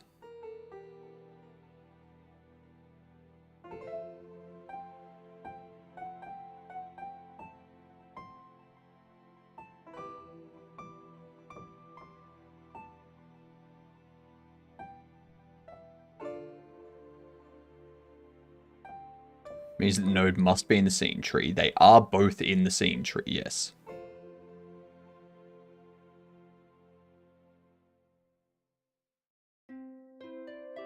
Means that the node must be in the scene tree. They are both in the scene tree, yes.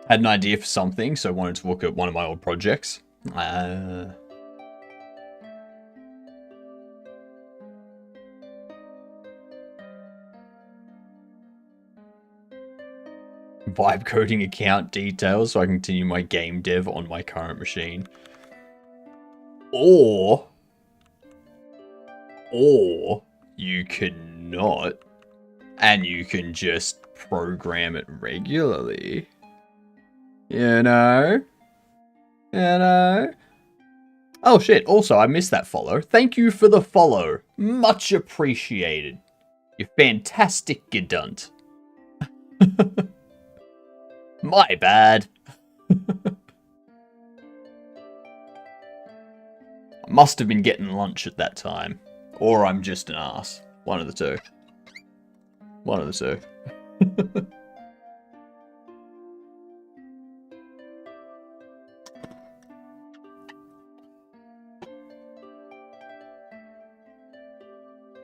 Had an idea for something, so I wanted to look at one of my old projects. Vibe coding account details so I can continue my game dev on my current machine. Or you cannot, and you can just program it regularly. You know? Oh shit, also I missed that follow. Thank you for the follow. Much appreciated. You're fantastic, Gedunt. My bad. I must have been getting lunch at that time. Or I'm just an ass. One of the two. One of the two.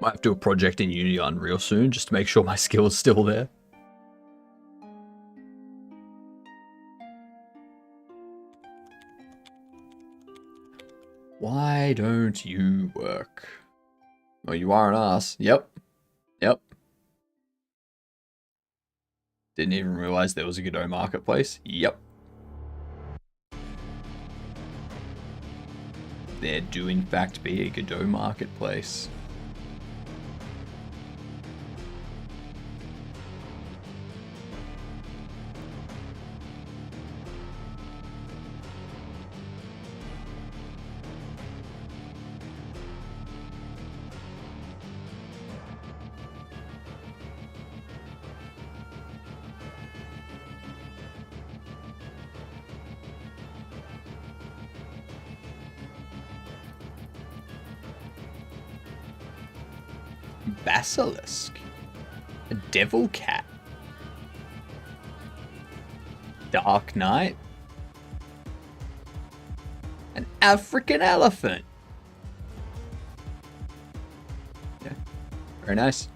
Might have to do a project in Unity Unreal soon, just to make sure my skill is still there. Why don't you work? Well, you are an ass. Yep. Didn't even realize there was a Godot marketplace. Yep. There do in fact be a Godot marketplace. Basilisk. A devil cat. Dark Knight. An African elephant. Yeah, very nice.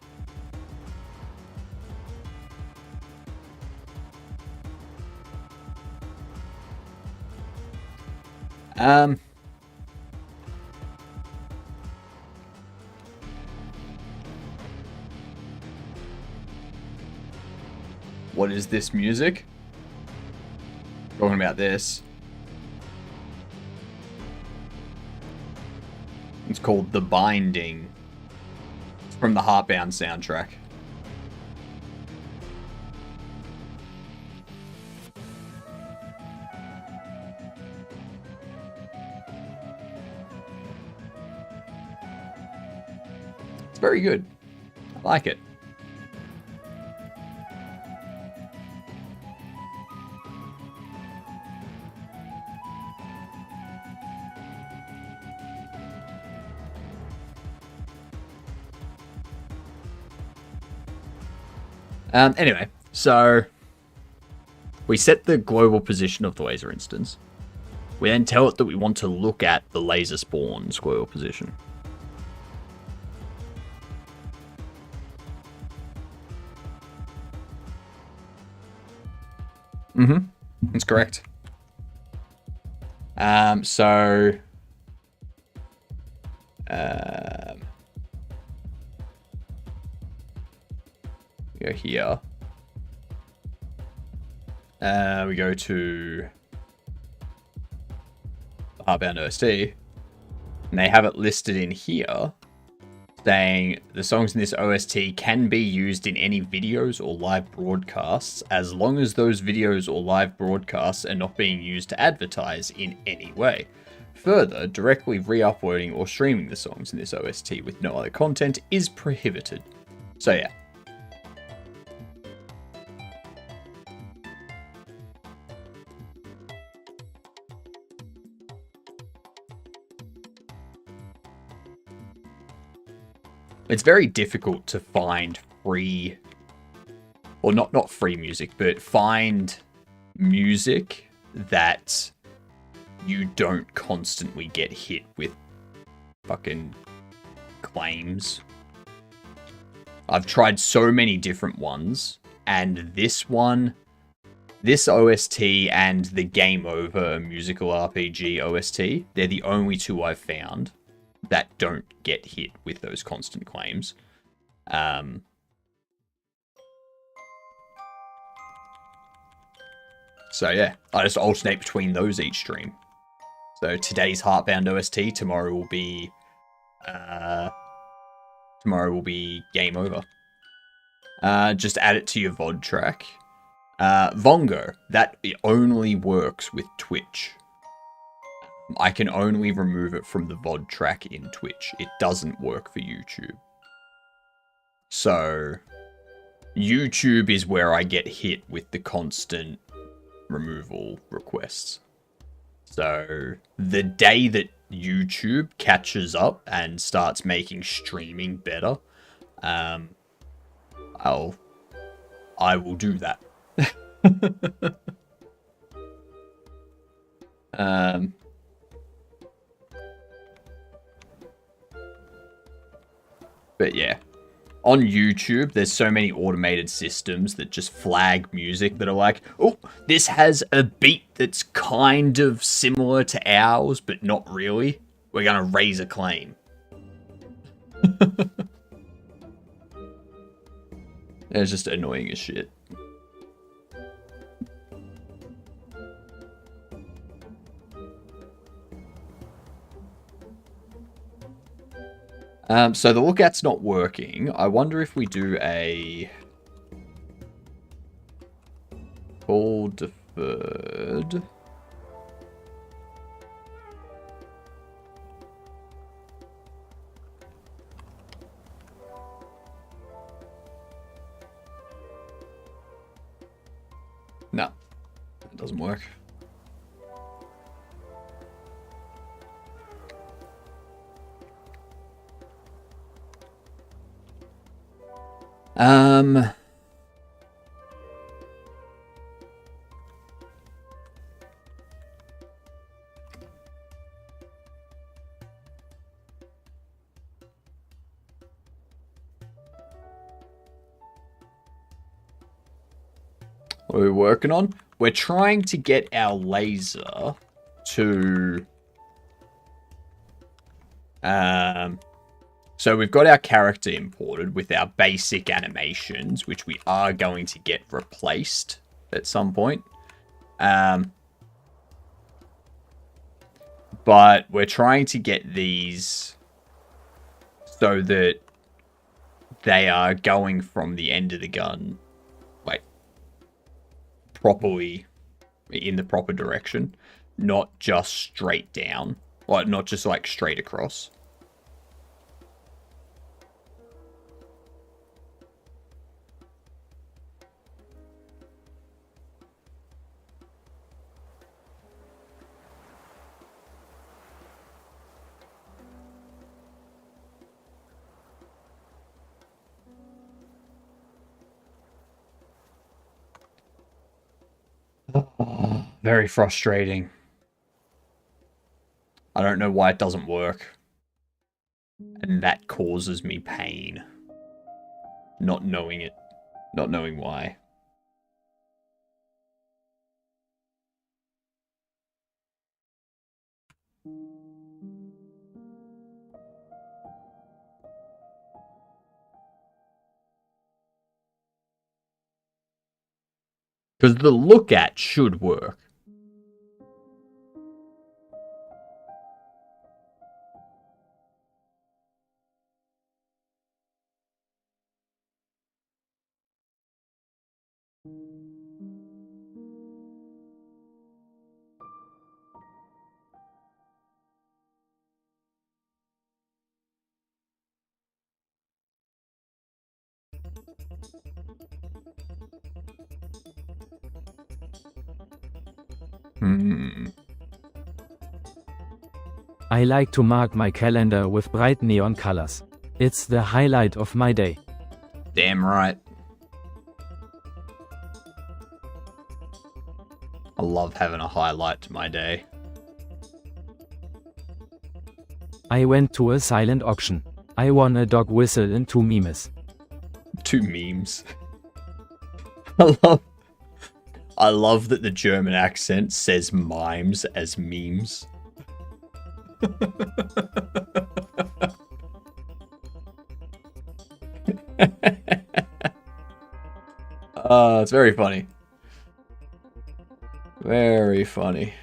What is this music? Talking about this. It's called The Binding. It's from the Heartbound soundtrack. It's very good. I like it. Anyway, so we set the global position of the laser instance. We then tell it that we want to look at the laser spawn's global position. That's correct. We go here. We go to the Heartbound OST, and they have it listed in here, saying the songs in this OST can be used in any videos or live broadcasts as long as those videos or live broadcasts are not being used to advertise in any way. Further, directly re-uploading or streaming the songs in this OST with no other content is prohibited. So yeah. It's very difficult to find free, or not free music, but find music that you don't constantly get hit with fucking claims. I've tried so many different ones, and this one, this OST and the Game Over musical RPG OST, they're the only two I've found that don't get hit with those constant claims. So yeah, I just alternate between those each stream. So today's Heartbound OST, tomorrow will be Game Over. Just add it to your VOD track. Vongo, that only works with Twitch. I can only remove it from the VOD track in Twitch. It doesn't work for YouTube. So, YouTube is where I get hit with the constant removal requests. So, the day that YouTube catches up and starts making streaming better, I will do that. But yeah, on YouTube, there's so many automated systems that just flag music that are like, oh, this has a beat that's kind of similar to ours, but not really. We're going to raise a claim. It's just annoying as shit. So the lookout's not working. I wonder if we do a call deferred. No, it doesn't work. What are we working on? We're trying to get our laser to... So we've got our character imported with our basic animations, which we are going to get replaced at some point. But we're trying to get these so that they are going from the end of the gun, like, properly in the proper direction, not just straight down, or not just like straight across. Very frustrating. I don't know why it doesn't work. And that causes me pain. Not knowing it. Not knowing why. Because the look at should work.
I like to mark my calendar with bright neon colors. It's the highlight of my day.
Damn right. I love having a highlight to my day.
I went to a silent auction. I won a dog whistle and 2 memes.
2 memes. I love that the German accent says mimes as memes. It's very funny. Very funny.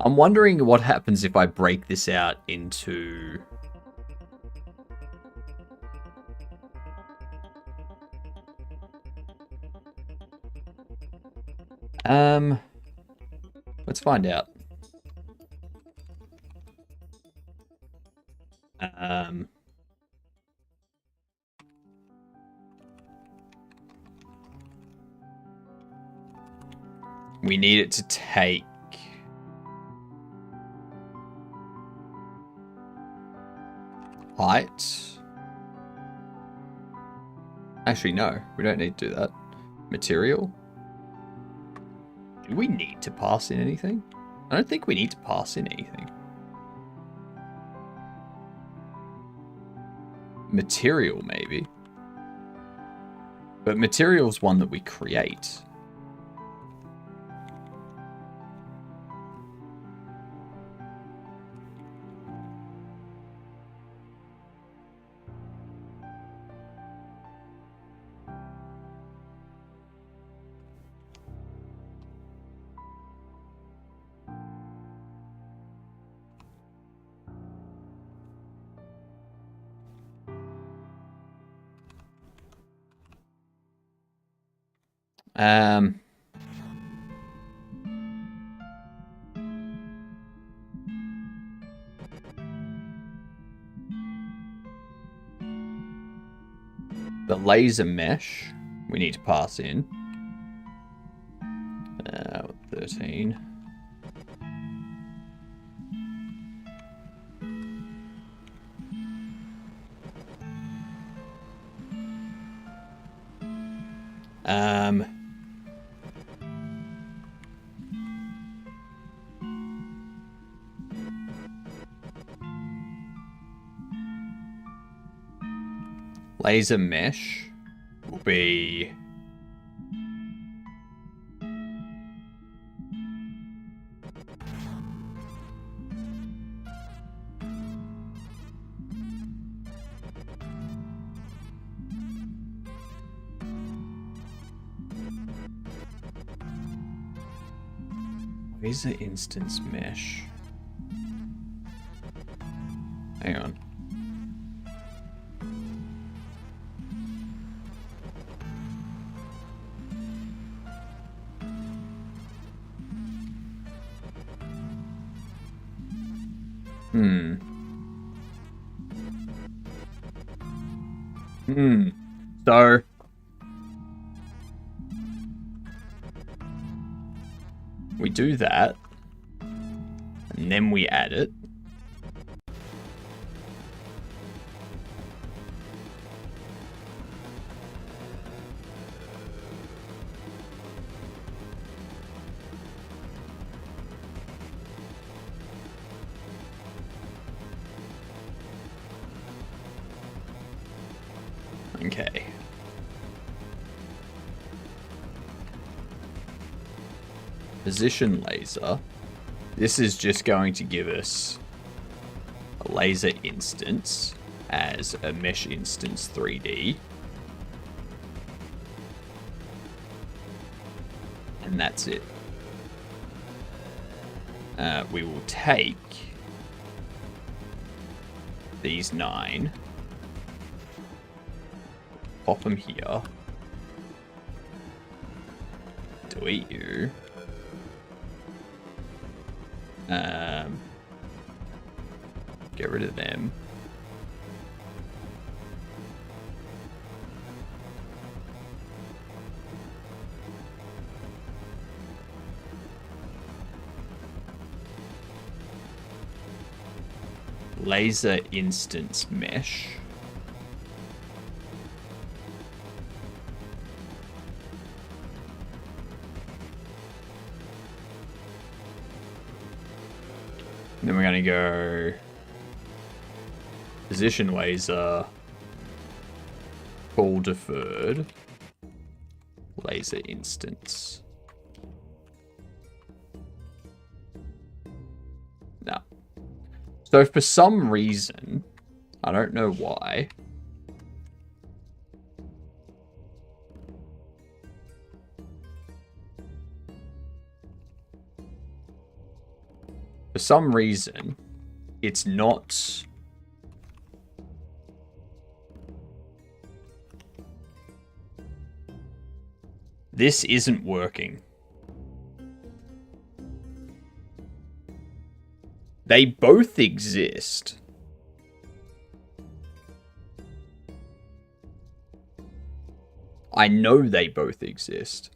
I'm wondering what happens if I break this out into... Let's find out. We need it to take... height. Actually, no. We don't need to do that. Material. Do we need to pass in anything? I don't think we need to pass in anything. Material, maybe. But material's one that we create. The laser mesh we need to pass in. 13. Um, laser mesh will be laser instance mesh. Hang on. So we do that, and then we add it. Okay. Position laser. This is just going to give us a laser instance as a mesh instance 3D. And that's it. We will take these 9, pop them here, delete you, get rid of them. Laser instance mesh. Then we're going to go position laser, call deferred, laser instance. No. So for some reason, I don't know why, it's not this isn't working. They both exist. I know they both exist.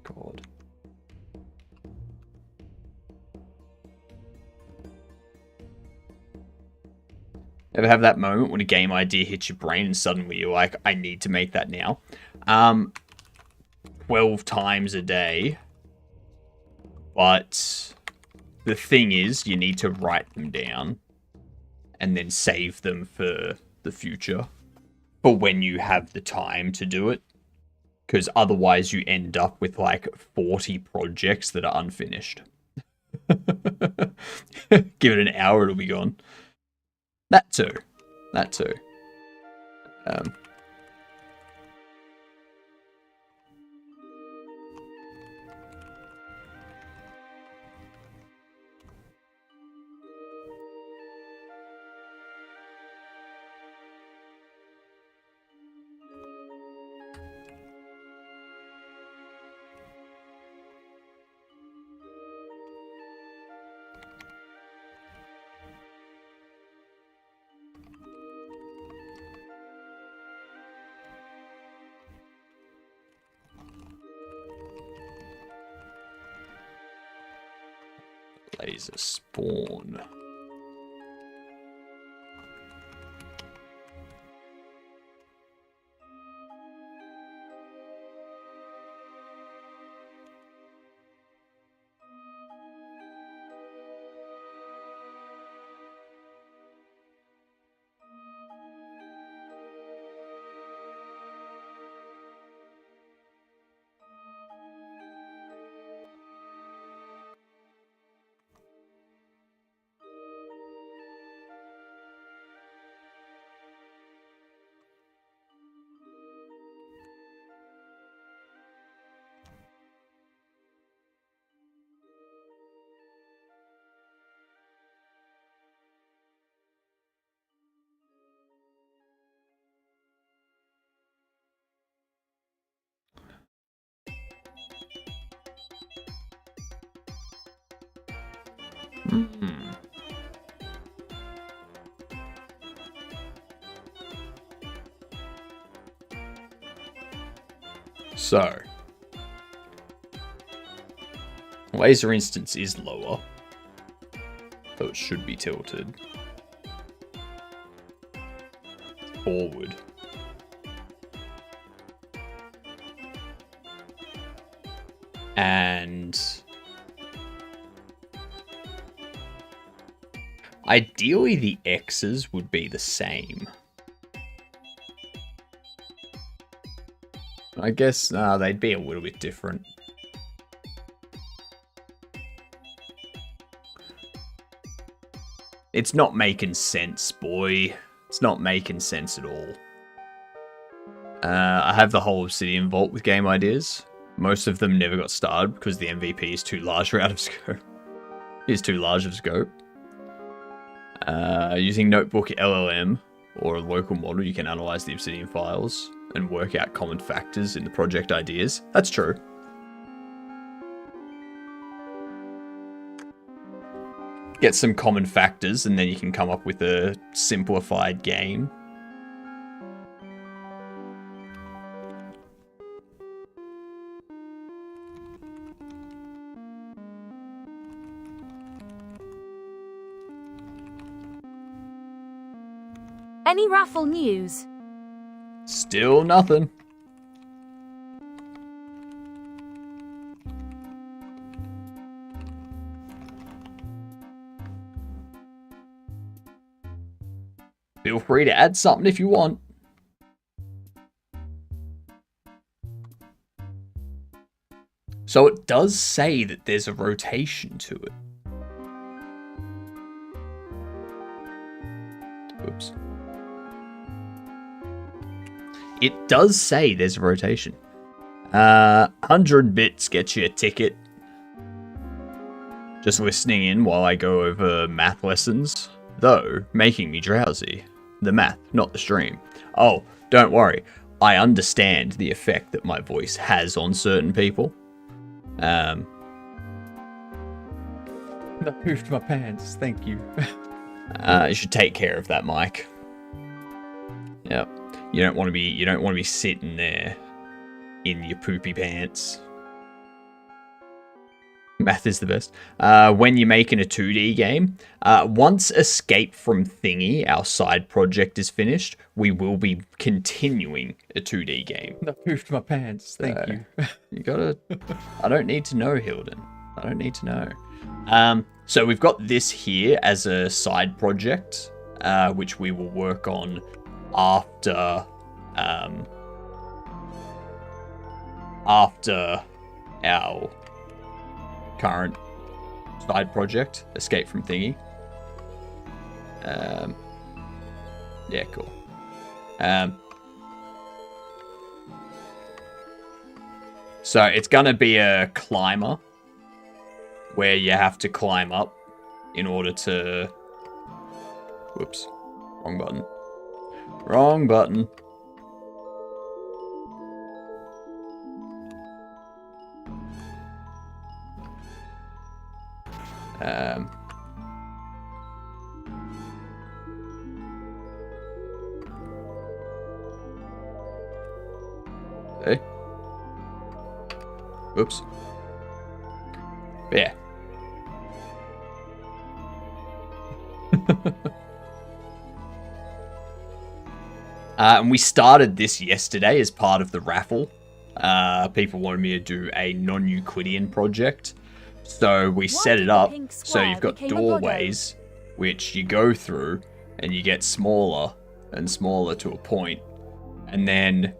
God. Ever have that moment when a game idea hits your brain and suddenly you're like, I need to make that now? 12 times a day. But the thing is, you need to write them down and then save them for the future, for when you have the time to do it. Because otherwise you end up with like 40 projects that are unfinished. Give it an hour, it'll be gone. That too. Laser spawn. So, laser instance is lower, so it should be tilted forward. And ideally the X's would be the same. I guess they'd be a little bit different. It's not making sense, boy. It's not making sense at all. I have the whole Obsidian Vault with game ideas. Most of them never got started because the MVP is too large or out of scope. Is too large of scope. Using Notebook LLM or a local model, you can analyze the Obsidian files and work out common factors in the project ideas. That's true. Get some common factors and then you can come up with a simplified game.
Any raffle news?
Still nothing. Feel free to add something if you want. So it does say that there's a rotation to it. Oops. It does say there's a rotation. 100 bits gets you a ticket. Just listening in while I go over math lessons, though making me drowsy. The math, not the stream. Oh, don't worry. I understand the effect that my voice has on certain people. I poofed my pants, thank you. You should take care of that, Mike. Yep. You don't want to be sitting there in your poopy pants. Math is the best. When you're making a 2D game, once Escape from Thingy, our side project, is finished, we will be continuing a 2D game. I poofed my pants, thank you. You gotta... I don't need to know, Hilden. I don't need to know. So we've got this here as a side project, which we will work on after our current side project, Escape from Thingy. Yeah, cool. So it's gonna be a climber where you have to climb up in order to... Whoops. Wrong button. Wrong button. Okay. Oops. Yeah. And we started this yesterday as part of the raffle. People wanted me to do a non-Euclidean project. So we set it up so you've got doorways which you go through and you get smaller and smaller to a point. And then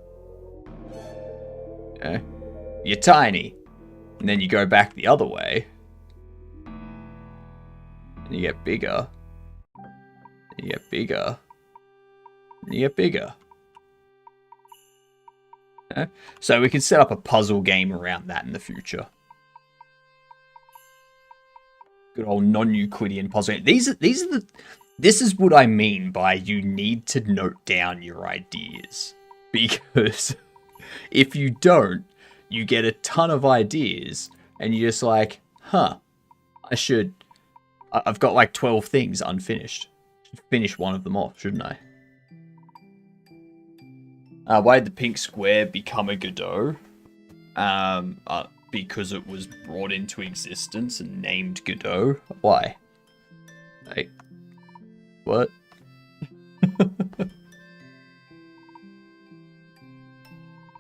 you're tiny. And then you go back the other way. And you get bigger. And you get bigger. And you get bigger. So we can set up a puzzle game around that in the future. Good old non-Euclidean puzzle. This is what I mean by you need to note down your ideas. Because if you don't, you get a ton of ideas and you're just like, huh, I've got like 12 things unfinished. Should finish one of them off, shouldn't I? Why did the pink square become a Godot? Because it was brought into existence and named Godot. Why? Like, what?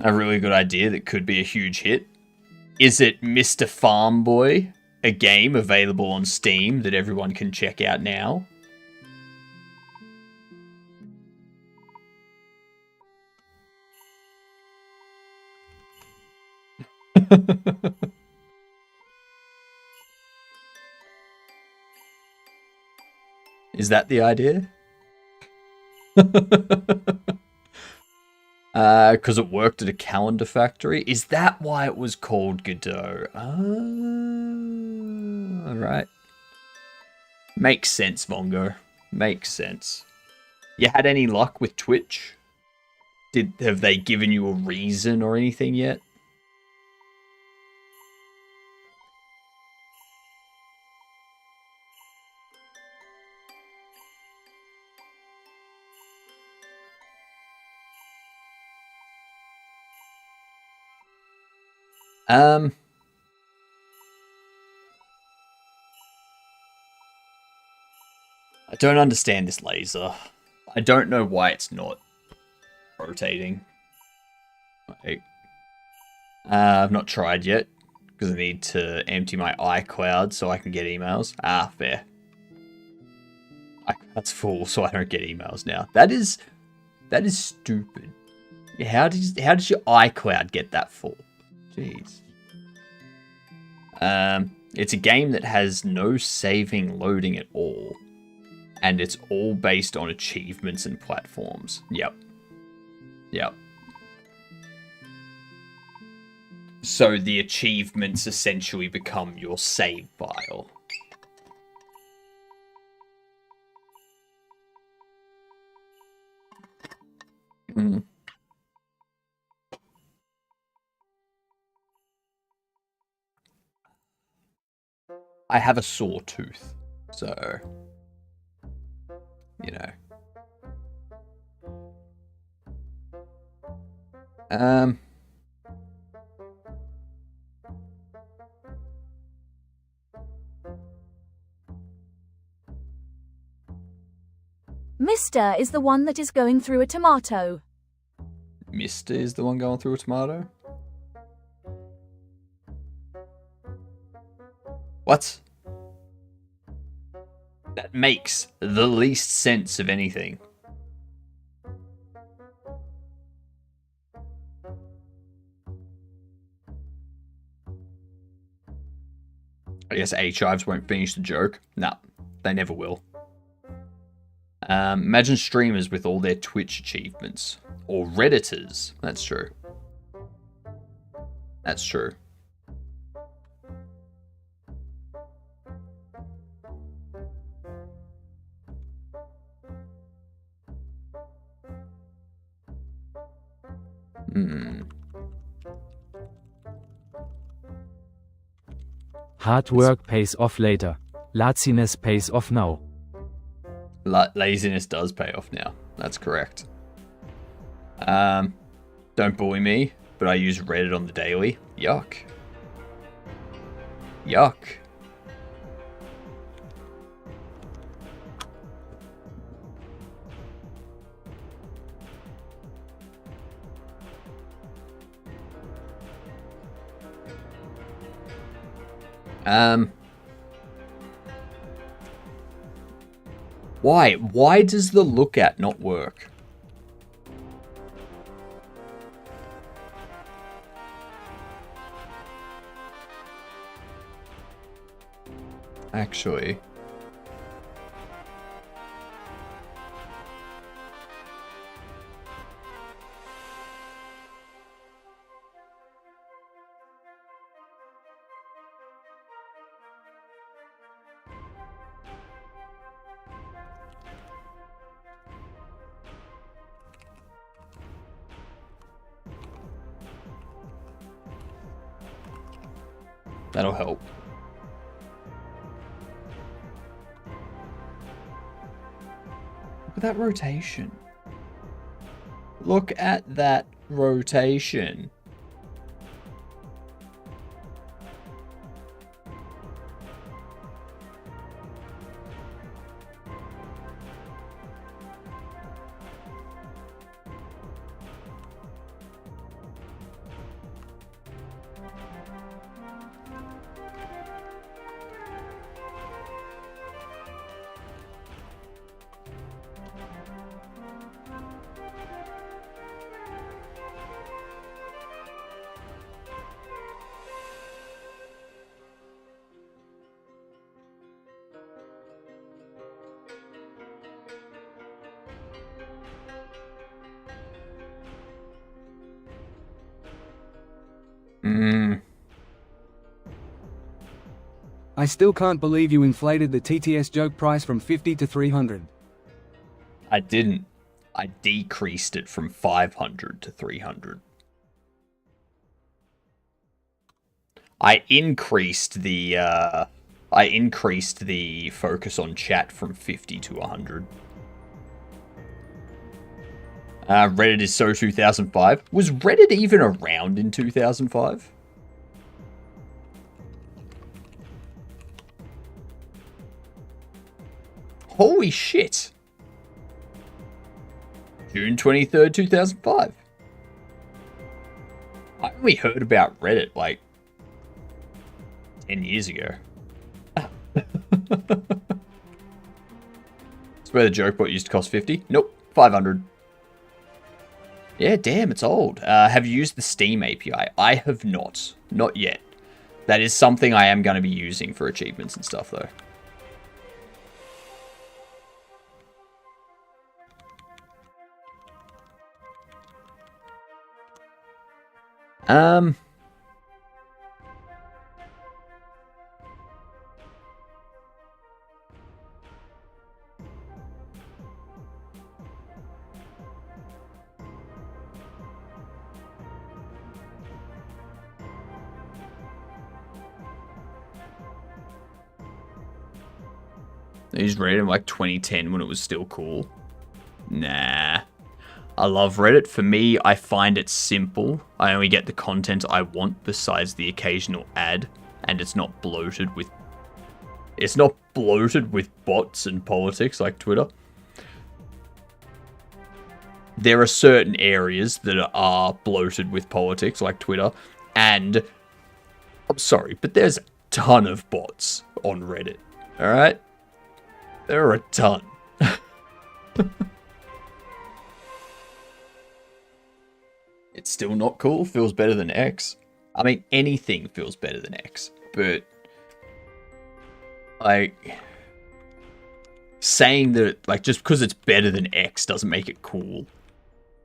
A really good idea that could be a huge hit. Is it Mr. Farm Boy? A game available on Steam that everyone can check out now? Is that the idea? Because it worked at a calendar factory. Is that why it was called Godot? Alright. Makes sense, Vongo. Makes sense. You had any luck with Twitch? Have they given you a reason or anything yet? I don't understand this laser. I don't know why it's not rotating. I've not tried yet because I need to empty my iCloud so I can get emails. Fair. iCloud's full, so I don't get emails now. That is stupid. How did your iCloud get that full? Jeez. It's a game that has no saving loading at all. And it's all based on achievements and platforms. Yep. So the achievements essentially become your save file. I have a sore tooth, so, you know.
Mister is the one that is going through a tomato.
Mister is the one going through a tomato? What? That makes the least sense of anything. I guess H-Ives won't finish the joke. Nah, they never will. Imagine streamers with all their Twitch achievements. Or Redditors. That's true. That's true.
Hard work pays off later. Laziness pays off now.
Laziness does pay off now. That's correct. Don't bully me, but I use Reddit on the daily. Yuck. Yuck. Why? Why does the look at not work? Actually. That'll help. Look at that rotation. Look at that rotation.
I still can't believe you inflated the TTS joke price from 50 to 300.
I didn't. I decreased it from 500 to 300. I increased the focus on chat from 50 to 100. Reddit is so 2005. Was Reddit even around in 2005? Holy shit. June 23rd, 2005. I only heard about Reddit like 10 years ago. That's where the joke bot used to cost 50. Nope, 500. Yeah, damn, it's old. Have you used the Steam API? I have not. Not yet. That is something I am going to be using for achievements and stuff, though. I used Reddit in like 2010 when it was still cool. Nah. I love Reddit. For me, I find it simple. I only get the content I want besides the occasional ad, and it's not bloated with bots and politics like Twitter. There are certain areas that are bloated with politics like Twitter, and I'm sorry, but there's a ton of bots on Reddit. All right? There are a ton. It's still not cool. Feels better than X. I mean, anything feels better than X. But, like, saying that, like, just because it's better than X doesn't make it cool.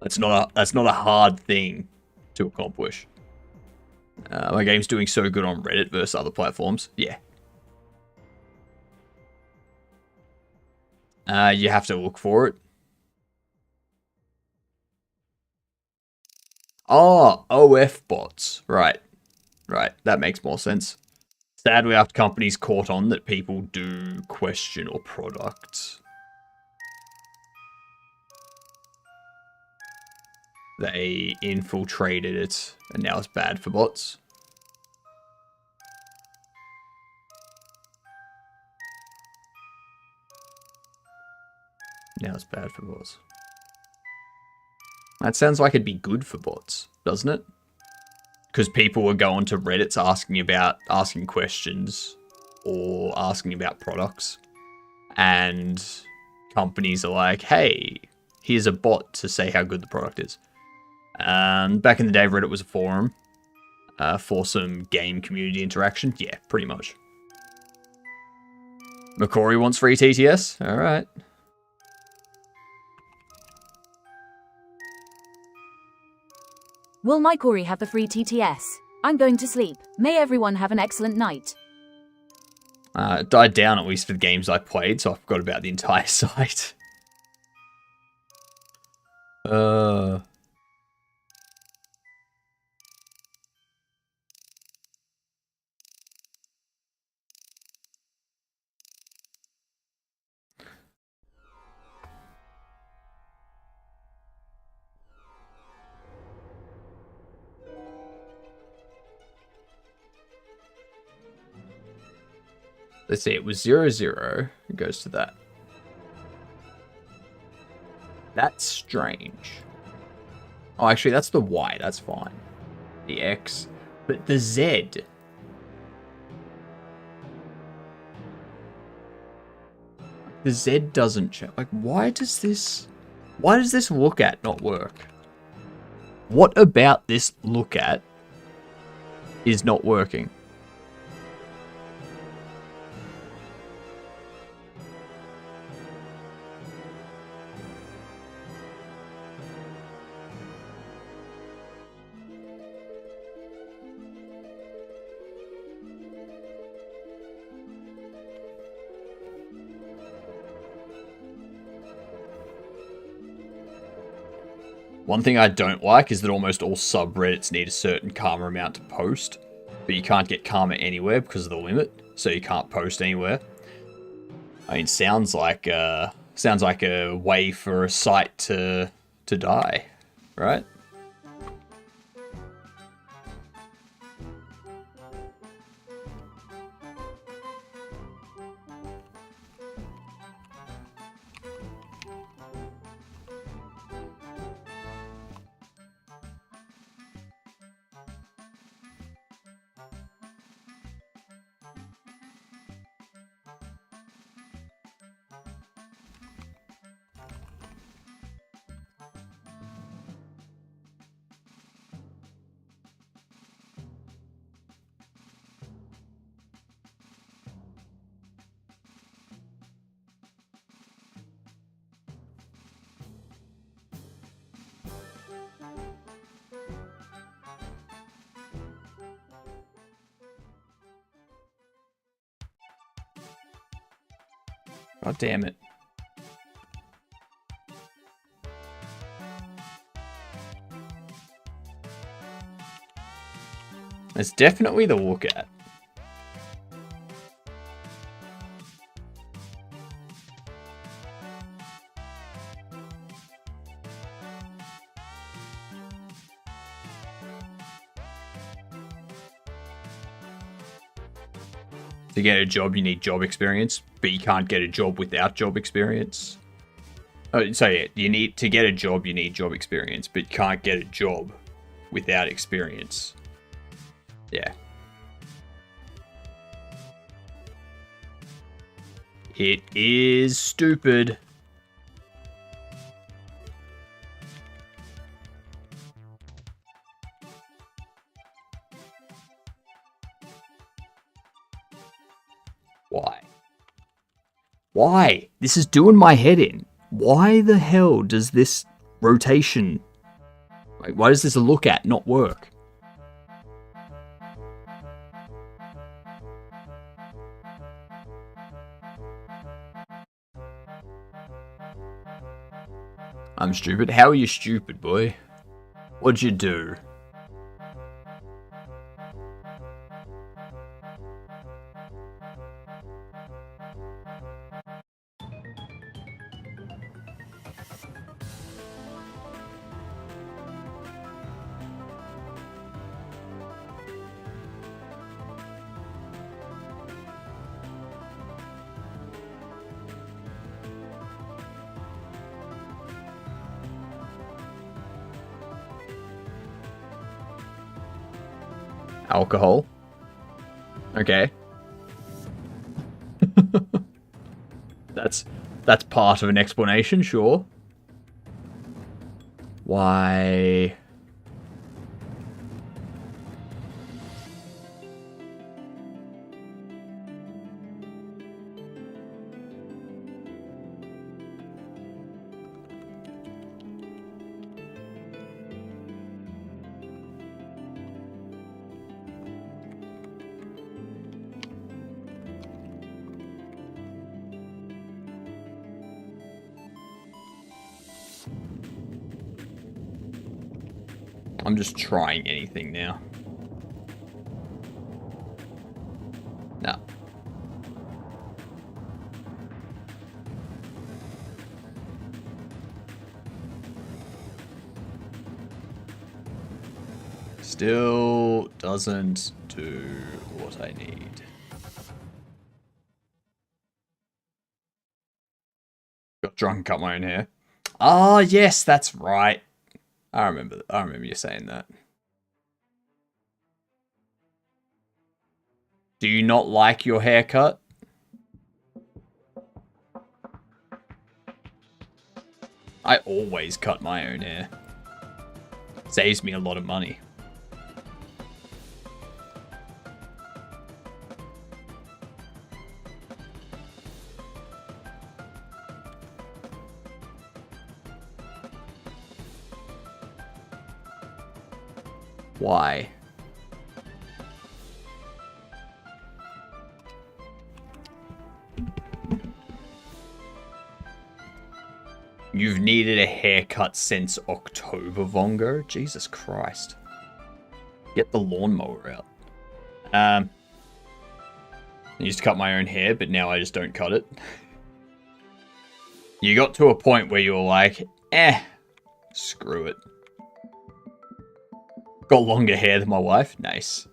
That's not a hard thing to accomplish. My game's doing so good on Reddit versus other platforms. Yeah. You have to look for it. Oh, OF bots. Right. Right. That makes more sense. Sadly, after companies caught on that people do question your product, they infiltrated it, and now it's bad for bots. Now it's bad for bots. That sounds like it'd be good for bots, doesn't it? because people were going to Reddits asking questions or asking about products, and companies are like, hey, here's a bot to say how good the product is. Back in the day, Reddit was a forum for some game community interaction. Yeah, pretty much. Macquarie wants free TTS? Alright.
Will my Corey have the free TTS? I'm going to sleep. May everyone have an excellent night.
It died down, at least for the games I played, so I forgot about the entire site. Let's see, it was 0-0. It goes to that. That's strange. Oh, actually, that's the Y. That's fine. The X. But the Z. The Z doesn't change. Like, why does this look at not work? What about this look at is not working? One thing I don't like is that almost all subreddits need a certain karma amount to post, but you can't get karma anywhere because of the limit, so you can't post anywhere. I mean, sounds like a way for a site to die, right? God damn it. It's definitely the look at. To get a job, you need job experience, but you can't get a job without job experience. Oh, so yeah, to get a job, you need job experience, but you can't get a job without experience. Yeah. It is stupid. Why? Why? This is doing my head in. Why the hell does this rotation... Like, why does this look at not work? I'm stupid? How are you stupid, boy? What'd you do? Alcohol. Okay. That's part of an explanation, sure. Why? I'm just trying anything now. No. Still doesn't do what I need. Got drunk and cut my own hair. Ah, yes, that's right. I remember you saying that. Do you not like your haircut? I always cut my own hair. Saves me a lot of money. Why? You've needed a haircut since October, Vongo? Jesus Christ. Get the lawnmower out. I used to cut my own hair, but now I just don't cut it. You got to a point where you were like, screw it. Got longer hair than my wife. Nice.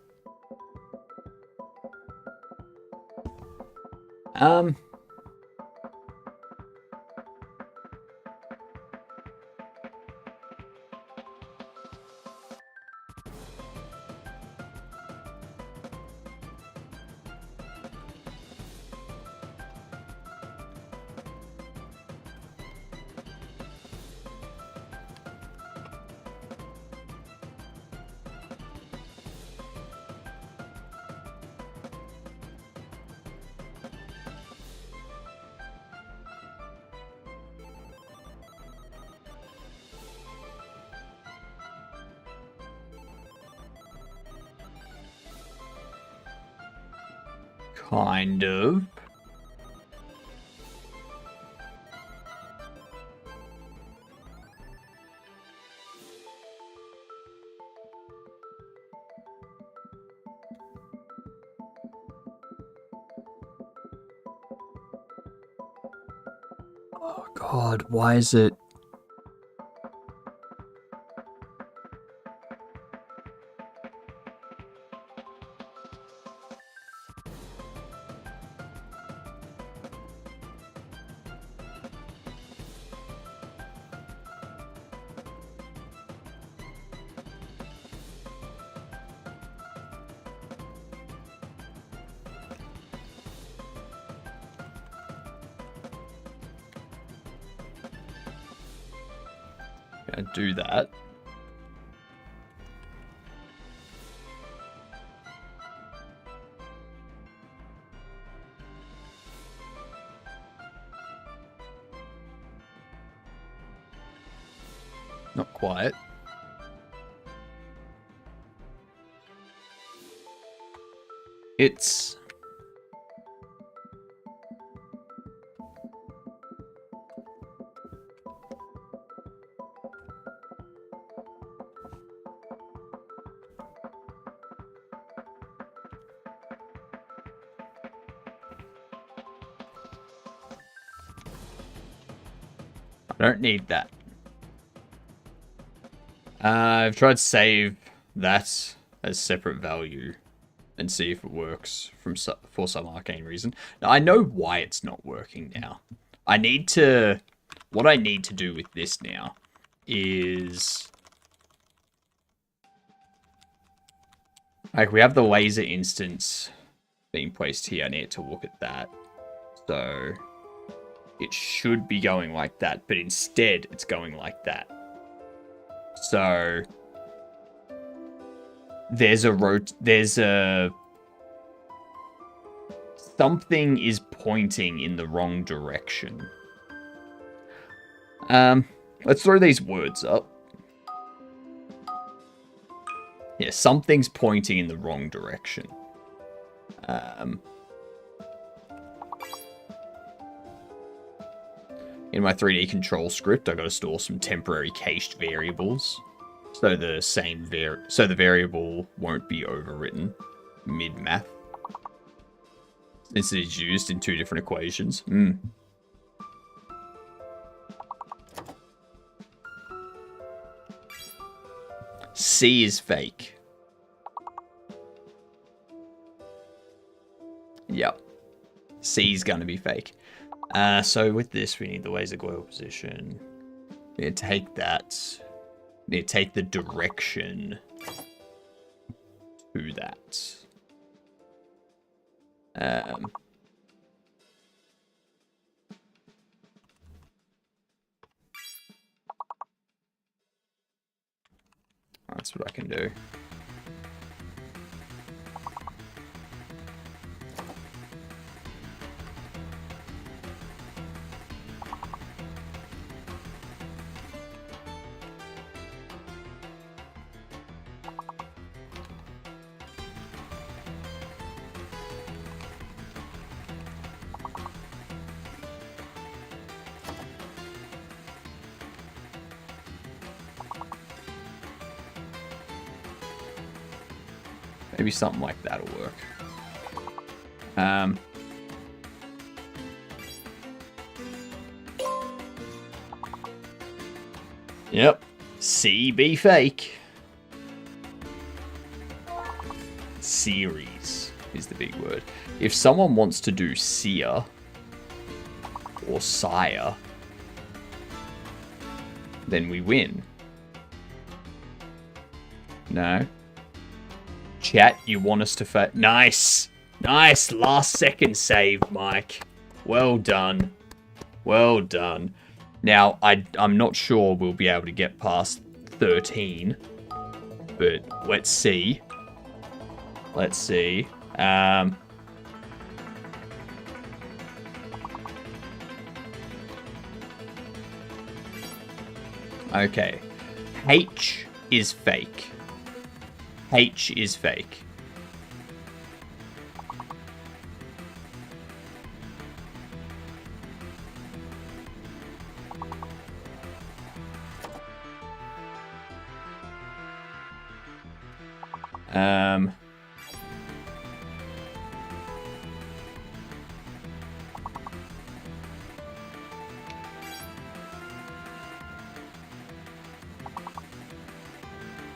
Kind of. Oh God, why is it? Gonna do that. Not quite. It's... I don't need that. I've tried to save that as separate value and see if it works for some arcane reason. Now, I know why it's not working now. What I need to do with this now is... Like, we have the laser instance being placed here. I need to look at that. So, it should be going like that, but instead, it's going like that. So, there's a... Something is pointing in the wrong direction. Let's throw these words up. Yeah, something's pointing in the wrong direction. In my 3D control script, I got to store some temporary cached variables, so the variable won't be overwritten mid-math, since it is used in two different equations. C is fake. Yep. C is going to be fake. So with this, we need the laser global position. We need to take that. We need to take the direction to that. That's what I can do. Maybe something like that'll work. Yep. C, be fake. Series is the big word. If someone wants to do seer or sire, then we win. No? Chat, you want us to Nice! Nice! Last second save, Mike. Well done. Well done. Now, I'm not sure we'll be able to get past 13. But let's see. Let's see. Okay. H is fake. H is fake.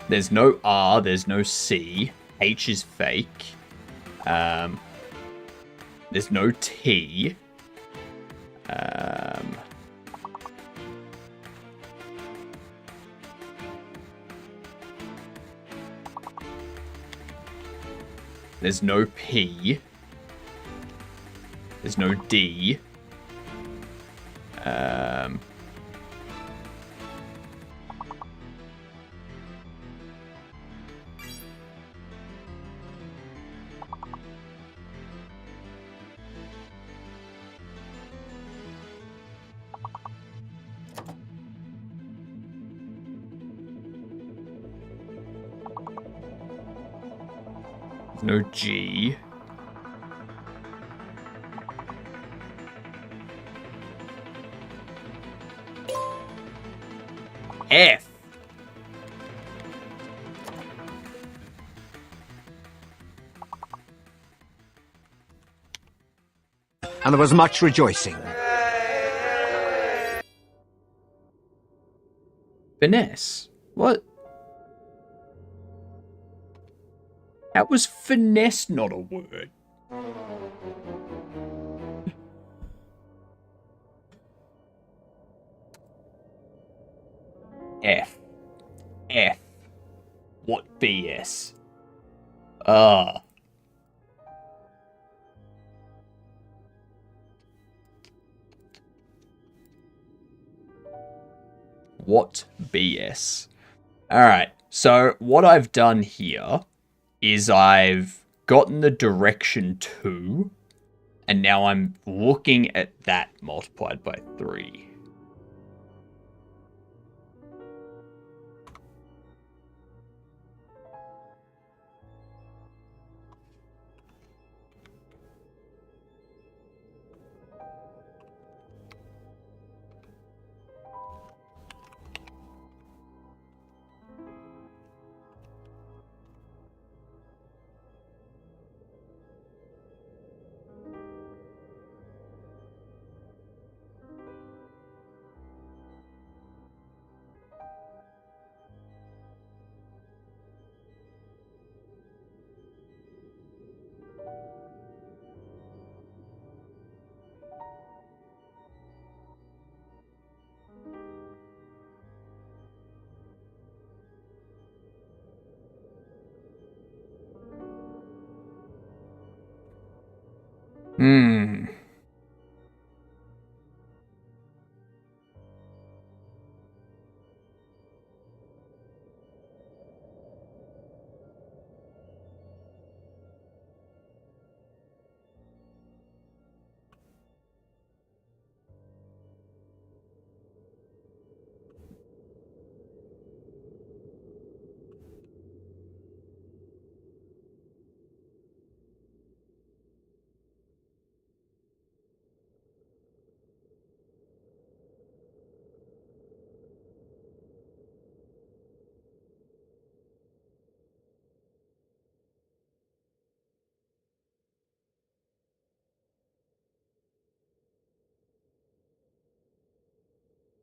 There's no R, there's no C. H is fake. There's no T. There's no P. There's no D. No G. F.
And there was much rejoicing.
Finesse? What? How was finesse not a word? F. F. What BS? Ah. What BS? Alright, so what I've done here is I've gotten the direction 2, and now I'm looking at that multiplied by 3. Hmm.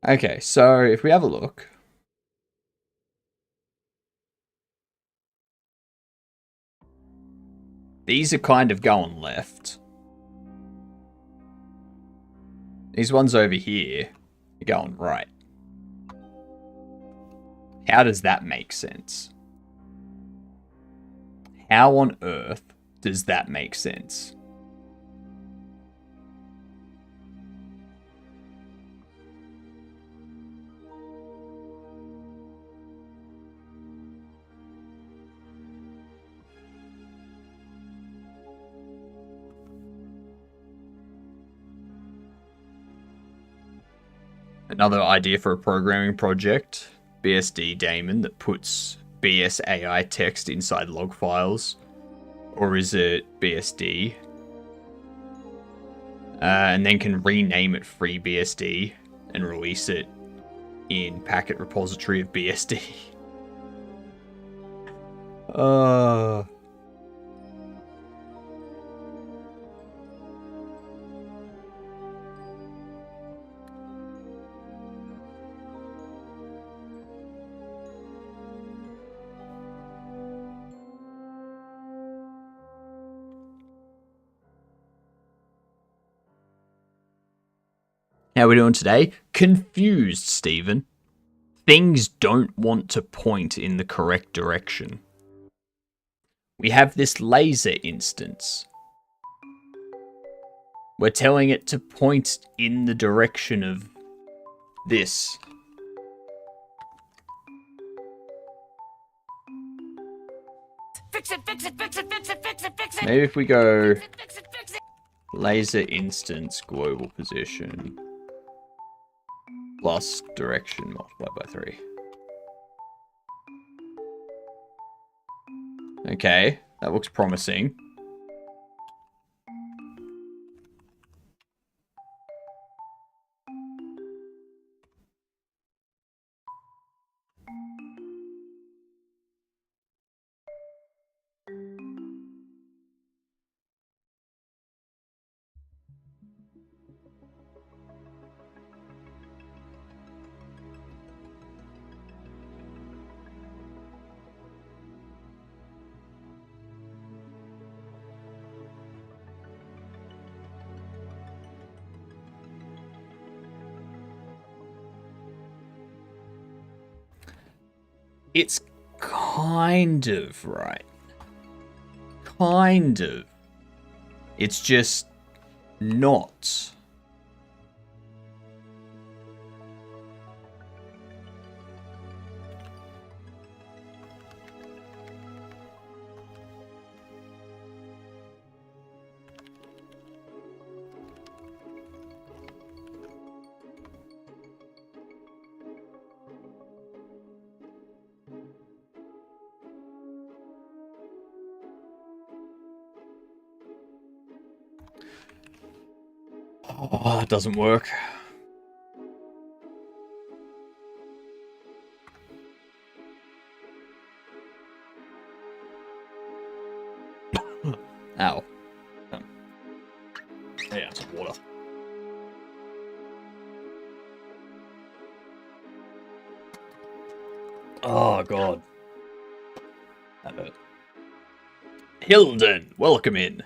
Okay, so if we have a look. These are kind of going left. These ones over here are going right. How does that make sense? How on earth does that make sense? Another idea for a programming project, BSD daemon that puts BSAI text inside log files. Or is it BSD? And then can rename it FreeBSD and release it in packet repository of BSD. How are we doing today? Confused, Stephen. Things don't want to point in the correct direction. We have this laser instance. We're telling it to point in the direction of this.
Fix it, fix it, fix it, fix it, fix it, fix it.
Maybe if we go
Fix it, fix it, fix it.
laser instance global position plus direction multiplied by 3. Okay, that looks promising. It's kind of right. kind of. It's just not. Oh, it doesn't work. Ow. Yeah, some water. Oh, God. That hurt. Hilden, welcome in.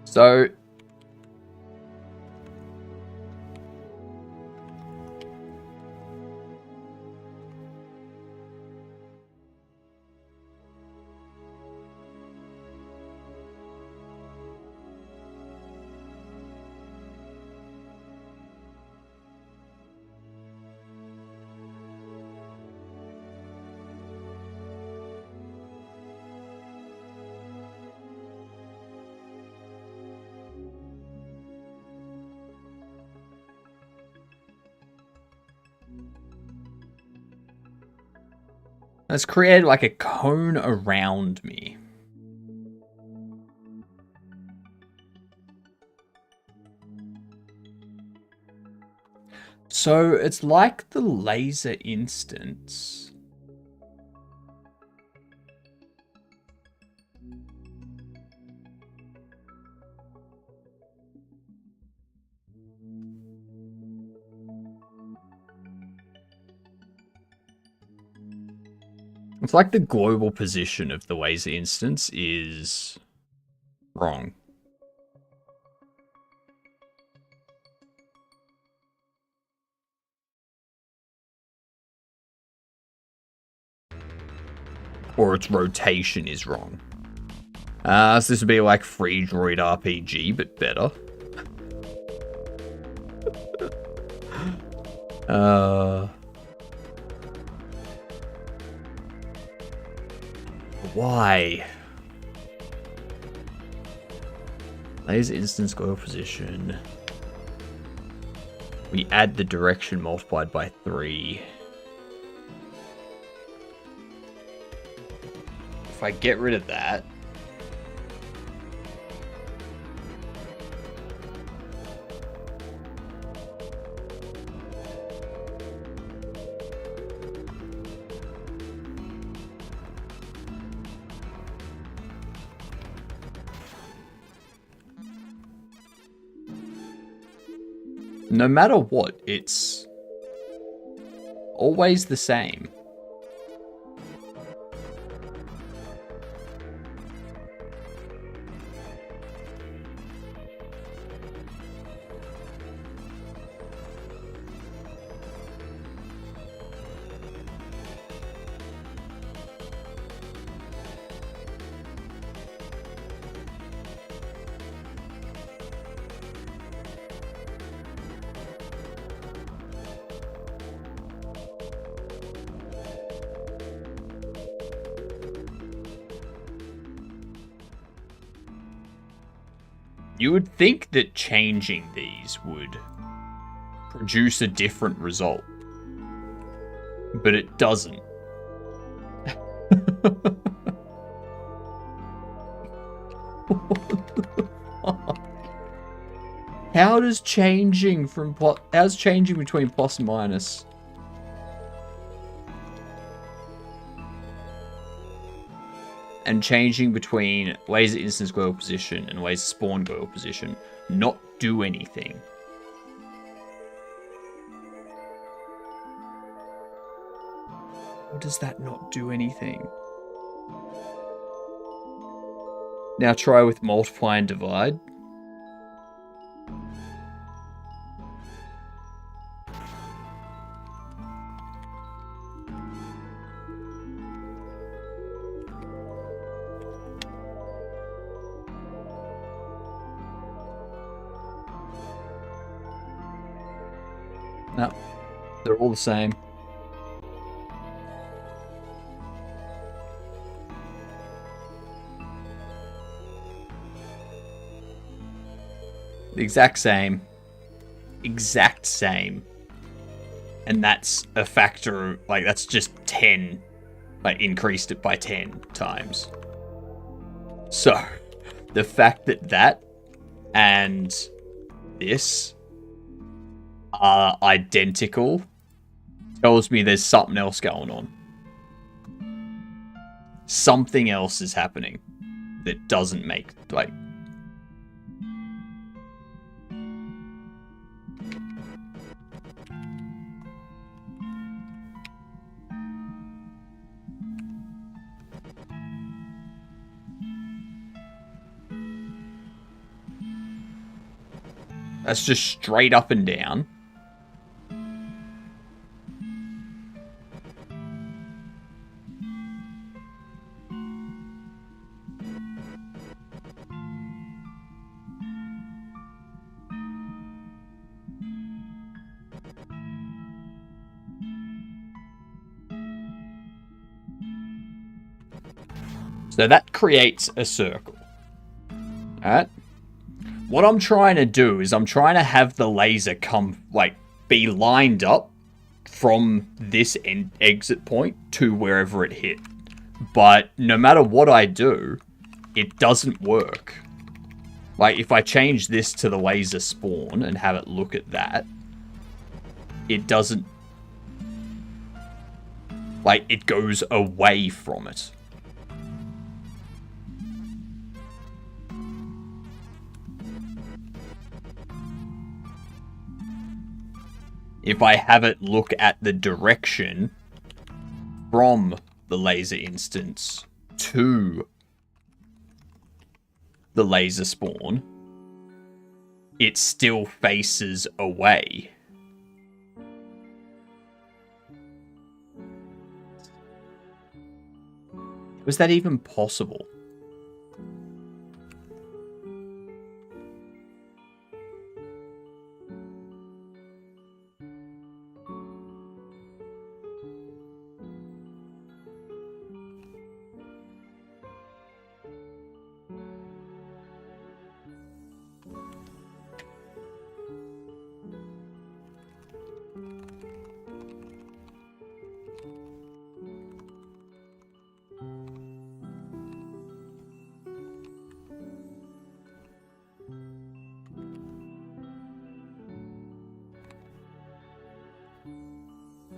So let's create like a cone around me. So it's like the laser instance. It's like the global position of the laser instance is wrong. Or its rotation is wrong. So this would be like Free Droid RPG, but better. Why? Laser instance global position. We add the direction multiplied by 3. If I get rid of that, no matter what, it's always the same. You would think that changing these would produce a different result, but it doesn't. What the fuck? How does changing from how's changing between plus and minus? And changing between laser instance global position and laser spawn global position not do anything? How does that not do anything? Now try with multiply and divide. No, they're all the same. The exact same. Exact same. And that's a factor, like, that's just 10. Like, increased it by 10 times. So, the fact that that and this are identical tells me there's something else going on. Something else is happening that doesn't make, like... That's just straight up and down. So that creates a circle. Alright? What I'm trying to do is I'm trying to have the laser come, like, be lined up from this exit point to wherever it hit. But no matter what I do, it doesn't work. Like, if I change this to the laser spawn and have it look at that, it doesn't... Like, it goes away from it. If I have it look at the direction from the laser instance to the laser spawn, it still faces away. Was that even possible?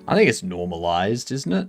I think it's normalized, isn't it?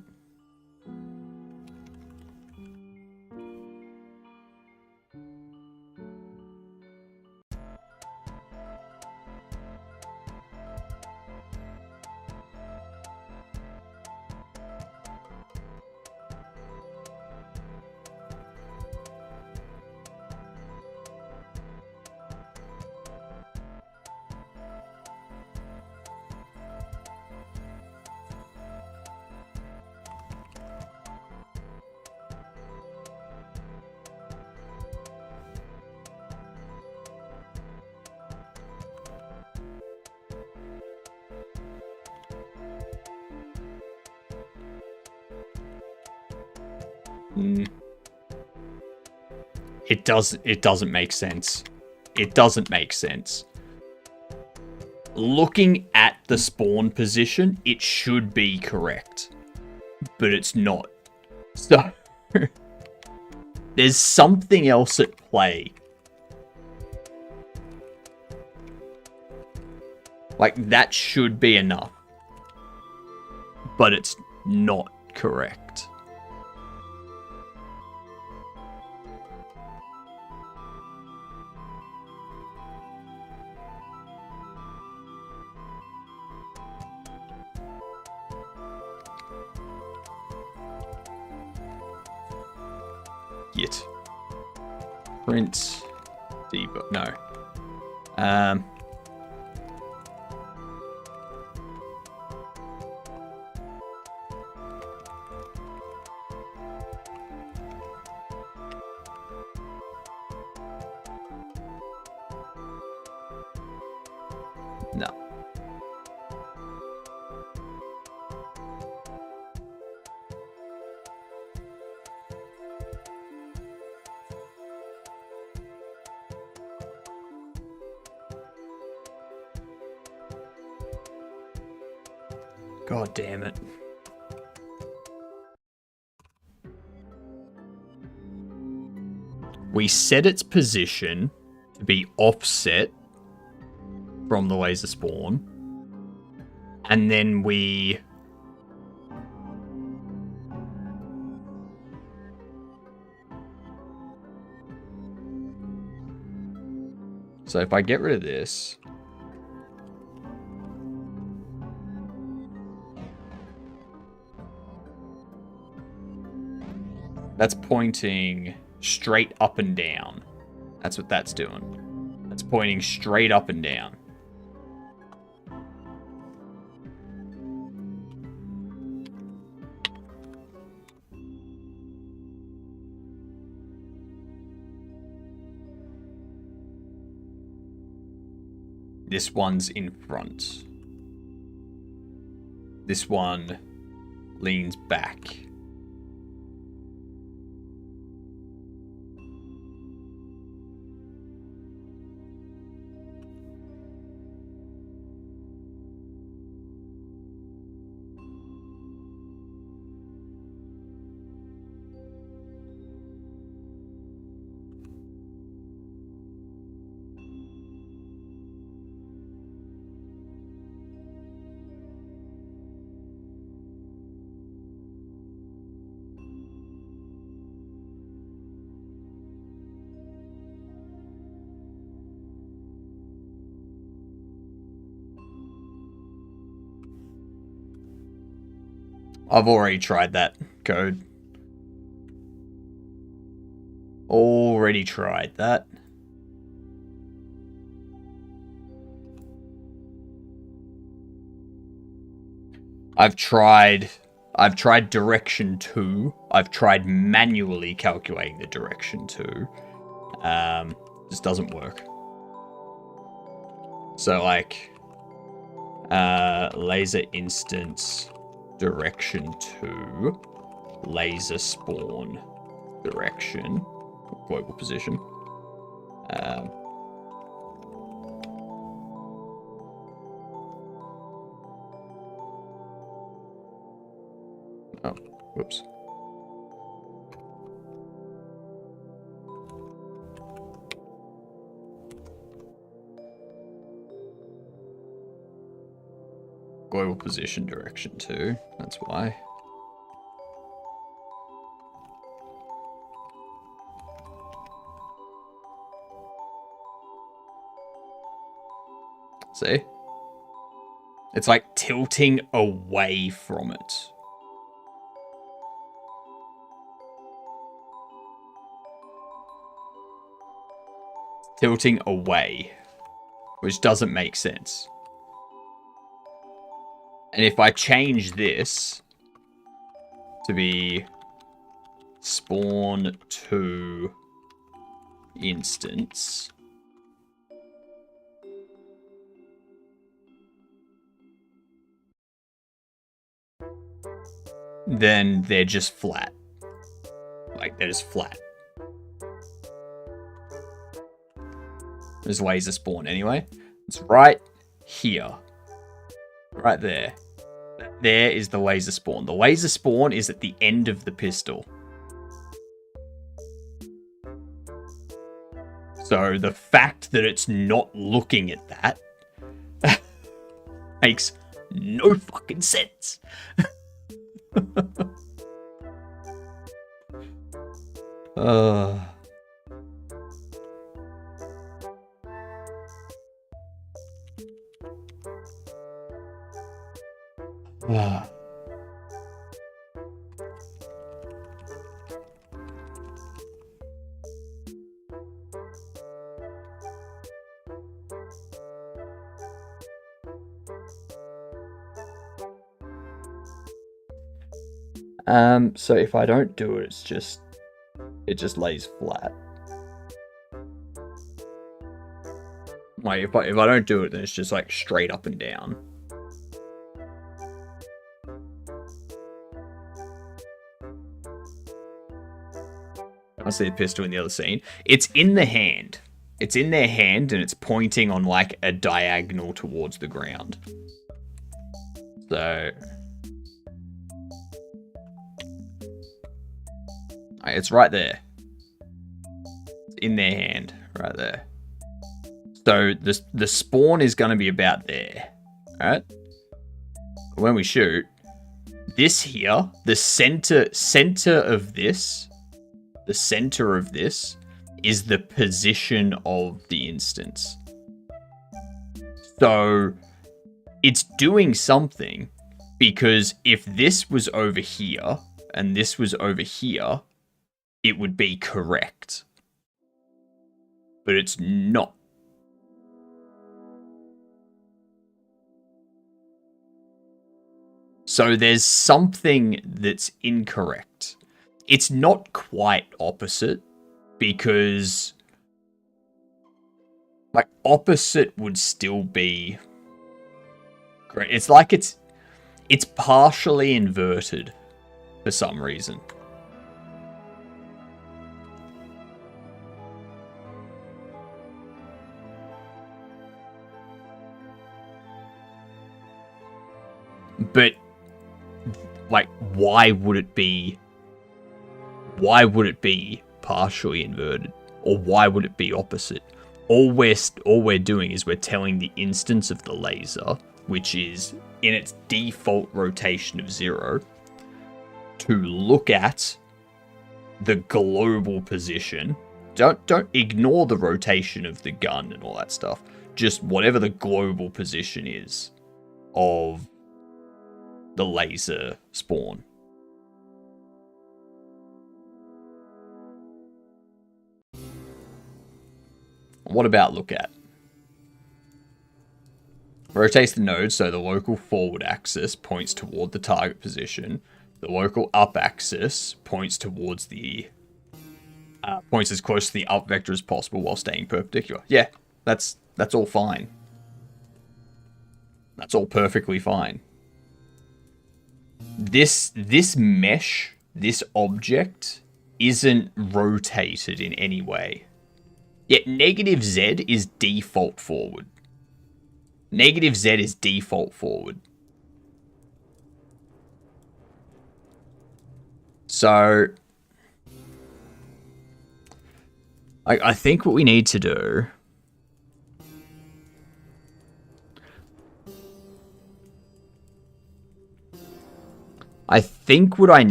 It doesn't make sense. It doesn't make sense. Looking at the spawn position, it should be correct. But it's not. So there's something else at play. Like, that should be enough. But it's not correct. Git print debug. No. No. God damn it. We set its position to be offset from the laser spawn. And then we... So if I get rid of this... That's pointing straight up and down. That's what that's doing. That's pointing straight up and down. This one's in front. This one leans back. I've already tried that code. Already tried that. I've tried direction 2. I've tried manually calculating the direction 2. Just doesn't work. So like laser instance direction 2, laser spawn direction, global position. Oh, whoops. Global position direction 2, that's why. See? It's like tilting away from it. Tilting away, which doesn't make sense. And if I change this to be spawn to instance, then they're just flat. Like, they're just flat. There's laser spawn anyway. It's right here. Right there. There is the laser spawn. The laser spawn is at the end of the pistol. So the fact that it's not looking at that makes no fucking sense. So if I don't do it, it just lays flat. Like if I don't do it, then it's just like straight up and down. I see the pistol in the other scene. It's in the hand. It's in their hand and it's pointing on like a diagonal towards the ground. So It's right there. It's in their hand, right there. So the spawn is going to be about there, right? When we shoot, this here, the center of this, the center of this is the position of the instance. So it's doing something, because if this was over here and this was over here, it would be correct. But it's not. So there's something that's incorrect. It's not quite opposite, because like opposite would still be great. It's like it's partially inverted for some reason. But like, why would it be partially inverted? Or why would it be opposite? All we're doing is we're telling the instance of the laser, which is in its default rotation of 0, to look at the global position. Don't ignore the rotation of the gun and all that stuff. Just whatever the global position is of the laser spawn. What about look at? Rotates the node so the local forward axis points toward the target position. The local up axis points towards the points as close to the up vector as possible while staying perpendicular. Yeah, that's all fine. That's all perfectly fine. This mesh, this object, isn't rotated in any way. Yet negative Z is default forward. Negative Z is default forward. So I think what we need to do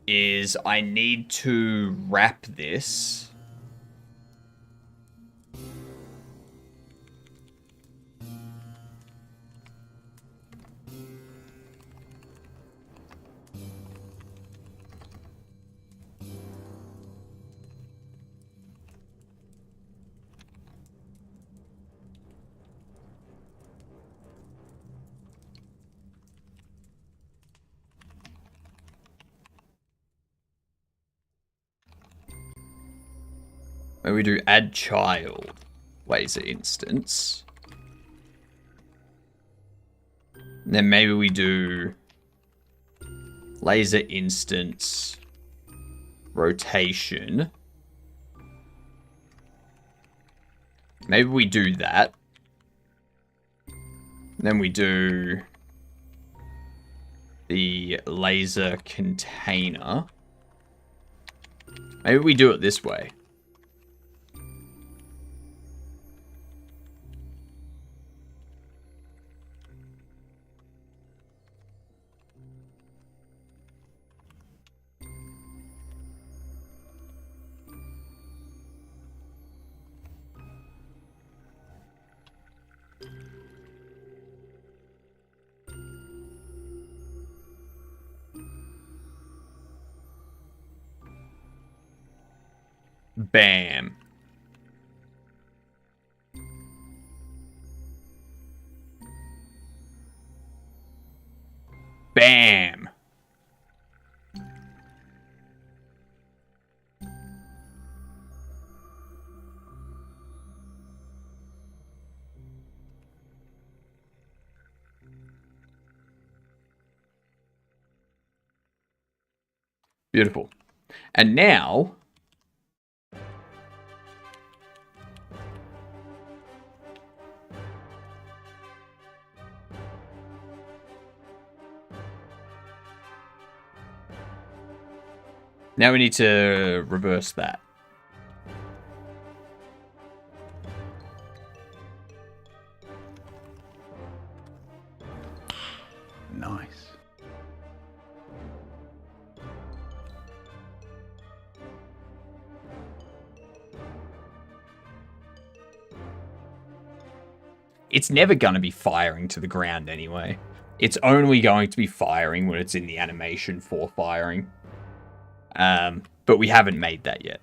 is I need to wrap this where we do add child laser instance. Then maybe we do laser instance rotation. Maybe we do that. Then we do the laser container. Maybe we do it this way. Bam. Bam. Beautiful. And now Now we need to reverse that.
Nice.
It's never going to be firing to the ground anyway. It's only going to be firing when it's in the animation for firing. But we haven't made that yet.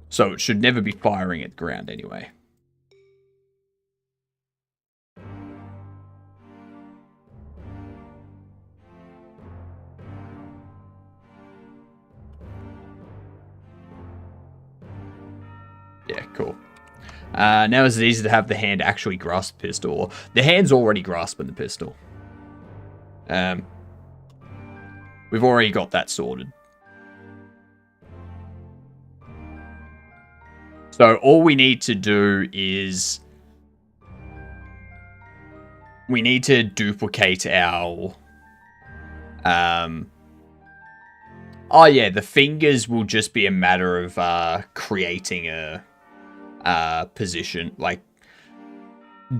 So it should never be firing at the ground anyway. Yeah, cool. Now is it easy to have the hand actually grasp the pistol? The hand's already grasping the pistol. We've already got that sorted. So all we need to do is we need to duplicate our oh yeah, the fingers will just be a matter of creating a position, like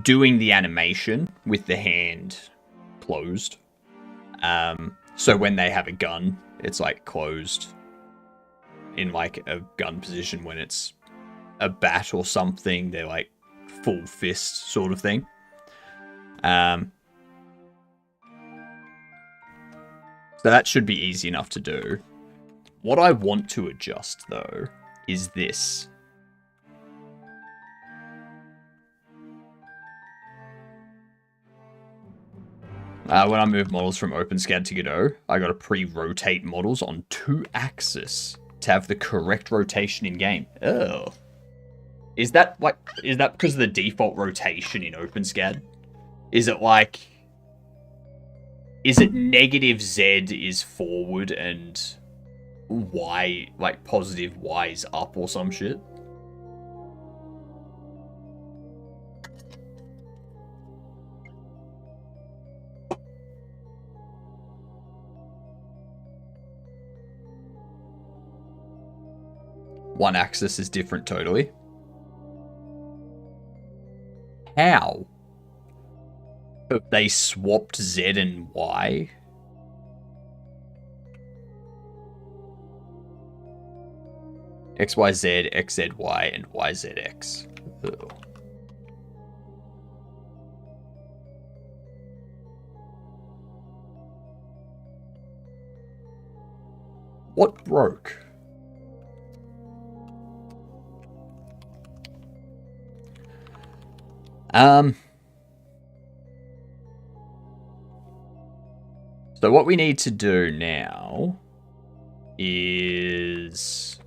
doing the animation with the hand closed. So when they have a gun, it's like closed in like a gun position. When it's a bat or something, they're like full fist sort of thing. So that should be easy enough to do. What I want to adjust though is this. When I move models from OpenSCAD to Godot, I gotta pre-rotate models on 2 axes to have the correct rotation in game. Oh. Is that because of the default rotation in OpenSCAD? Is it like... Is it negative Z is forward and Y, like positive Y is up or some shit? One axis is different totally. How? Have they swapped Z and Y? XYZ, XZY, and YZX. Ugh. What broke? So what we need to do now is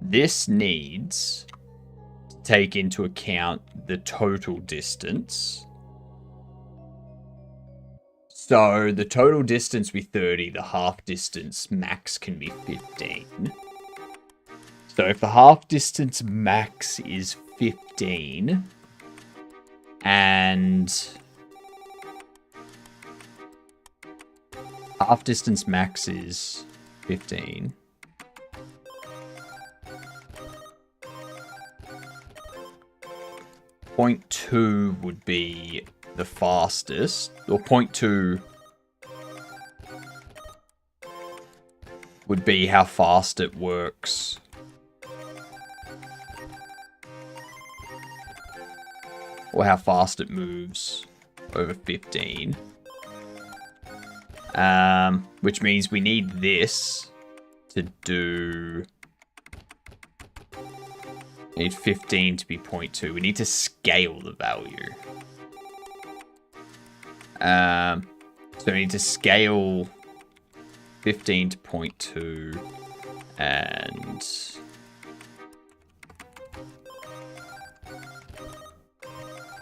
this needs to take into account the total distance. So the total distance be 30, the half distance max can be 15. So if the half distance max is 15 and half distance max is 15. Point 2 would be the fastest, or 0.2 would be how fast it works. Or how fast it moves over 15. Which means we need this to do... We need 15 to be 0.2. We need to scale the value. So we need to scale 15 to 0.2 and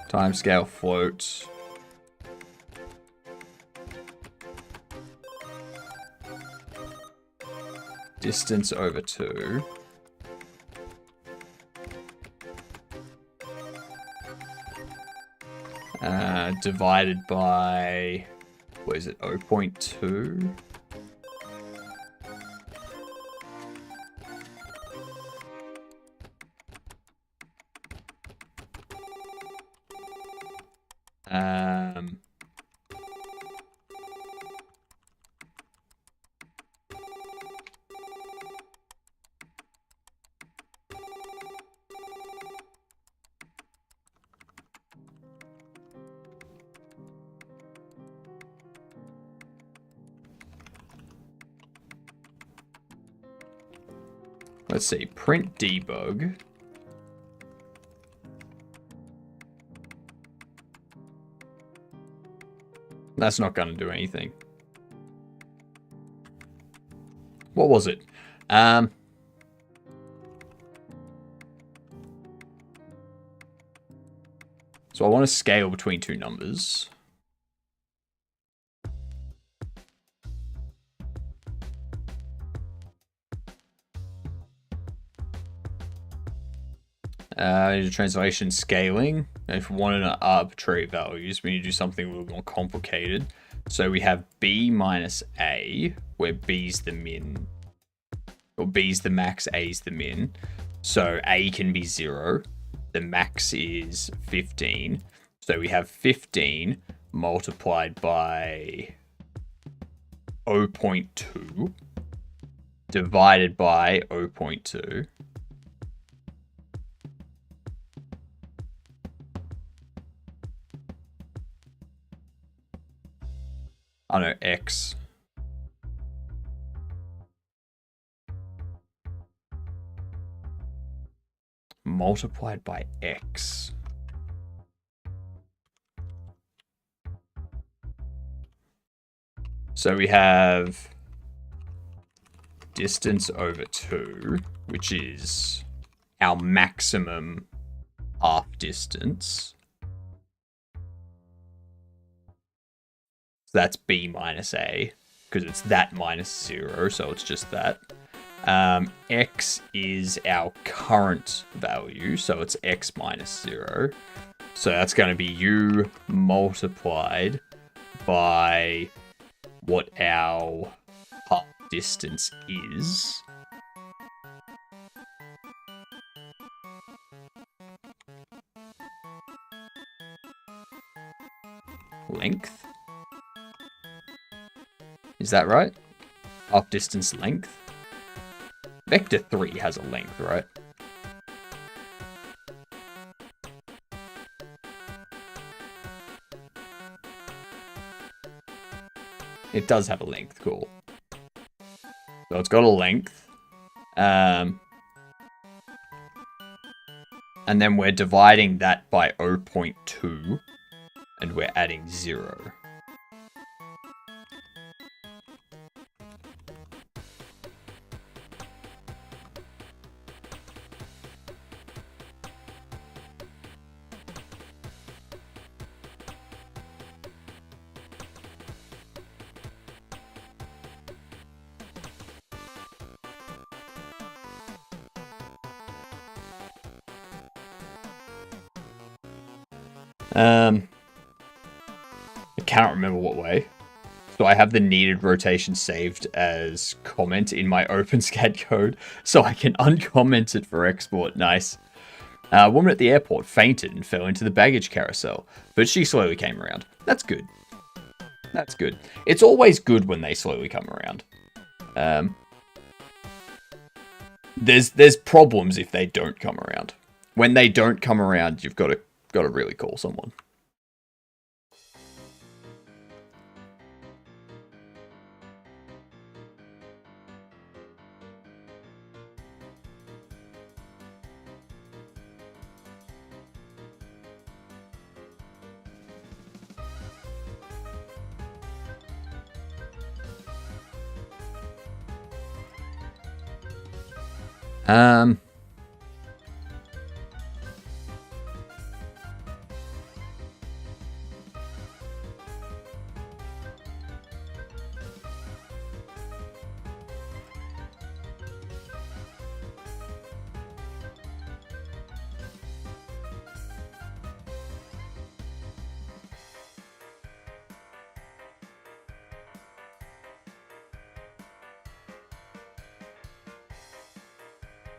Timescale float. Distance over 2. Divided by, what is it, 0.2? Let's see, print debug. That's not going to do anything. What was it? So I want to scale between two numbers. Translation scaling. If we want an arbitrary values, we need to do something a little more complicated. So we have B minus A, where B's the min, or B's the max, A's the min. So A can be 0. The max is 15. So we have 15 multiplied by 0.2 divided by 0.2. I don't know, X. Multiplied by X. So we have distance over 2, which is our maximum half distance. So that's B minus A, because it's that minus 0, so it's just that. X is our current value, so it's X minus 0. So that's going to be U multiplied by what our half distance is. Length. Is that right? Half distance length. Vector 3 has a length, right? It does have a length, cool. So it's got a length. And then we're dividing that by 0.2. And we're adding 0. I cannot remember what way. So I have the needed rotation saved as comment in my OpenSCAD code, so I can uncomment it for export. Nice. A woman at the airport fainted and fell into the baggage carousel, but she slowly came around. That's good. That's good. It's always good when they slowly come around. There's problems if they don't come around. When they don't come around, you've got to really call someone.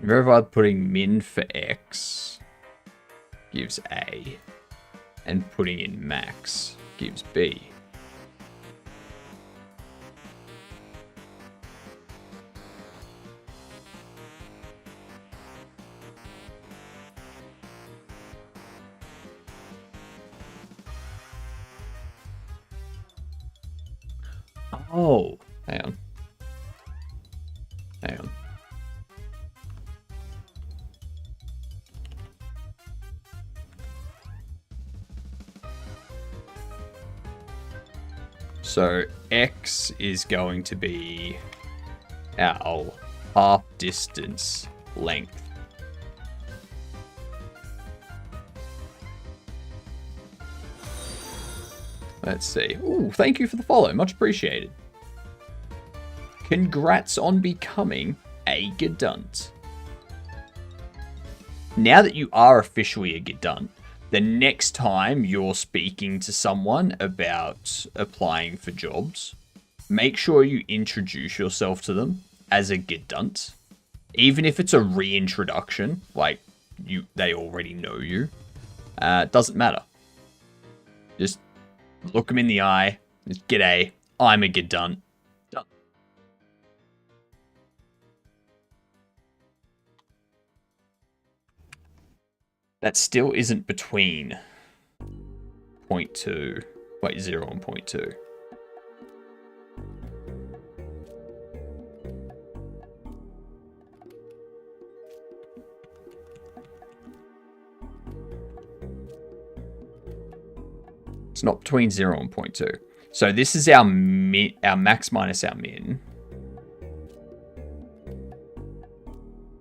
Remember, putting min for x gives A, and putting in max gives B. Oh, hang on. Hang on. So x is going to be our half distance length. Let's see. Ooh, thank you for the follow. Much appreciated. Congrats on becoming a Gedunt. Now that you are officially a Gedunt, the next time you're speaking to someone about applying for jobs, make sure you introduce yourself to them as a Gedunt. Even if it's a reintroduction, like they already know you, it doesn't matter. Just look them in the eye. G'day, I'm a Gedunt. Done. That still isn't between 0.2. Wait, 0 and 0.2. It's not between 0 and 0.2. So this is our max minus our min,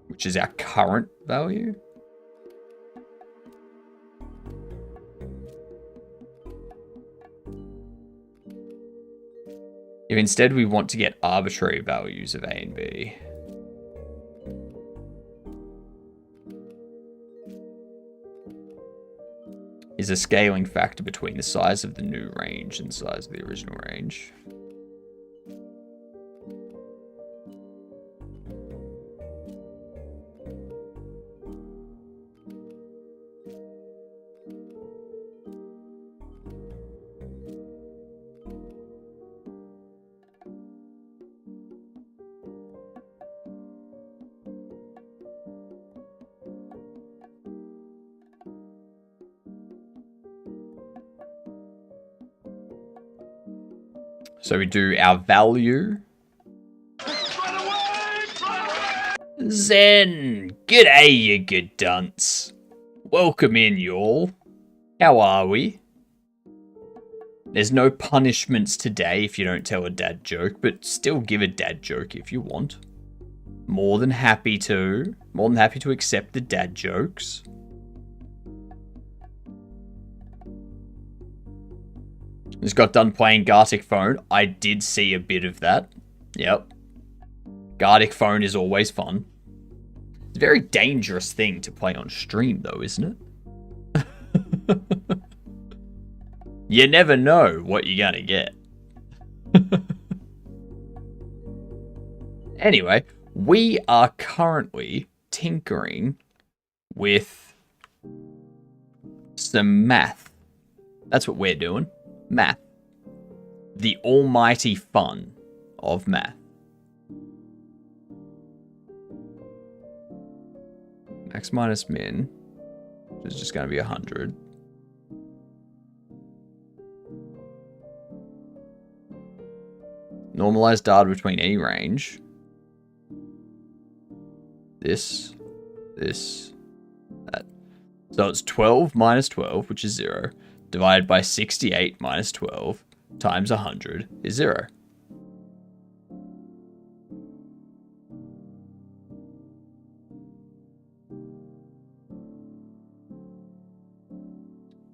which is our current value. If instead we want to get arbitrary values of A and B, is a scaling factor between the size of the new range and the size of the original range. So we do our value. Zen! G'day, you Gedunts. Welcome in, y'all. How are we? There's no punishments today if you don't tell a dad joke, but still give a dad joke if you want. More than happy to. More than happy to accept the dad jokes. Just got done playing Gartic Phone. I did see a bit of that. Yep. Gartic Phone is always fun. It's a very dangerous thing to play on stream, though, isn't it? You never know what you're gonna get. Anyway, we are currently tinkering with some math. That's what we're doing. Math. The almighty fun of math. Max minus min, which is just going to be 100. Normalize data between any range. This, that. So it's 12 minus 12, which is 0. Divided by 68 minus 12 times 100 is 0.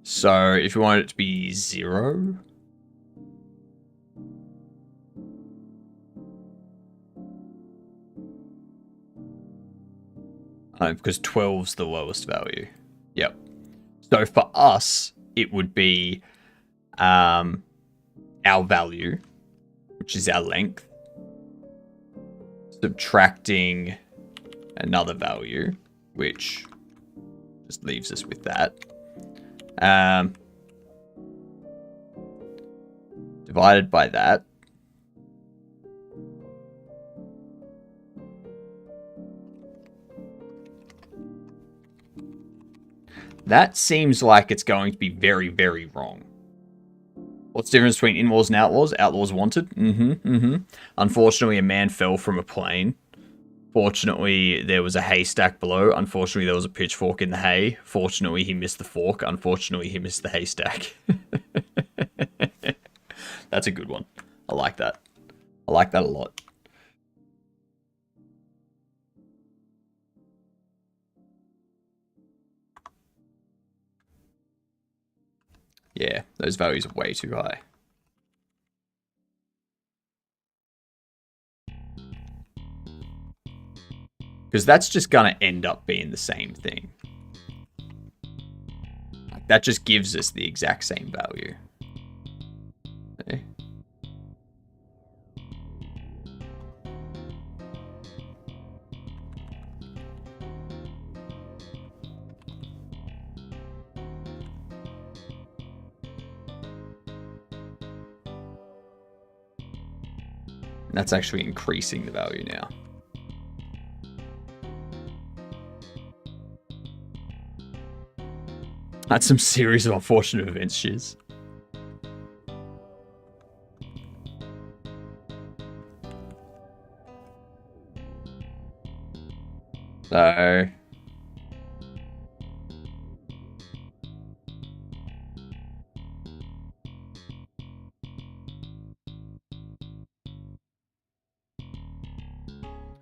So if you want it to be 0, because 12's the lowest value. Yep. So for us, it would be our value, which is our length, subtracting another value, which just leaves us with that. Divided by that. That seems like it's going to be very, very wrong. What's the difference between in-laws and outlaws? Outlaws wanted. Unfortunately, a man fell from a plane. Fortunately, there was a haystack below. Unfortunately, there was a pitchfork in the hay. Fortunately, he missed the fork. Unfortunately, he missed the haystack. That's a good one. I like that. I like that a lot. Yeah, those values are way too high. Because that's just going to end up being the same thing. Like, that just gives us the exact same value. Okay. That's actually increasing the value now. That's some series of unfortunate events, shiz. So...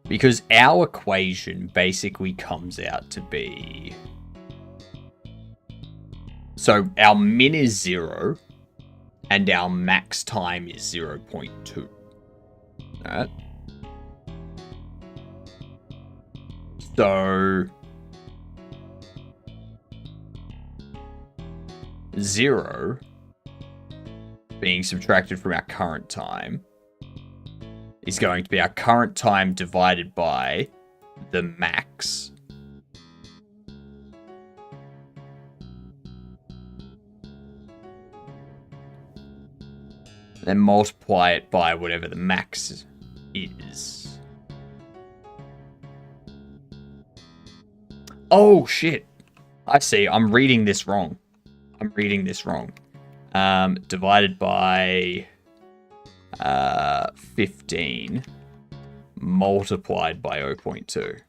because our equation basically comes out to be... so our min is 0, and our max time is 0.2. Alright? So... 0 being subtracted from our current time is going to be our current time divided by the max. Then multiply it by whatever the max is. Oh, shit. I see. I'm reading this wrong. Divided by 15 multiplied by 0.2.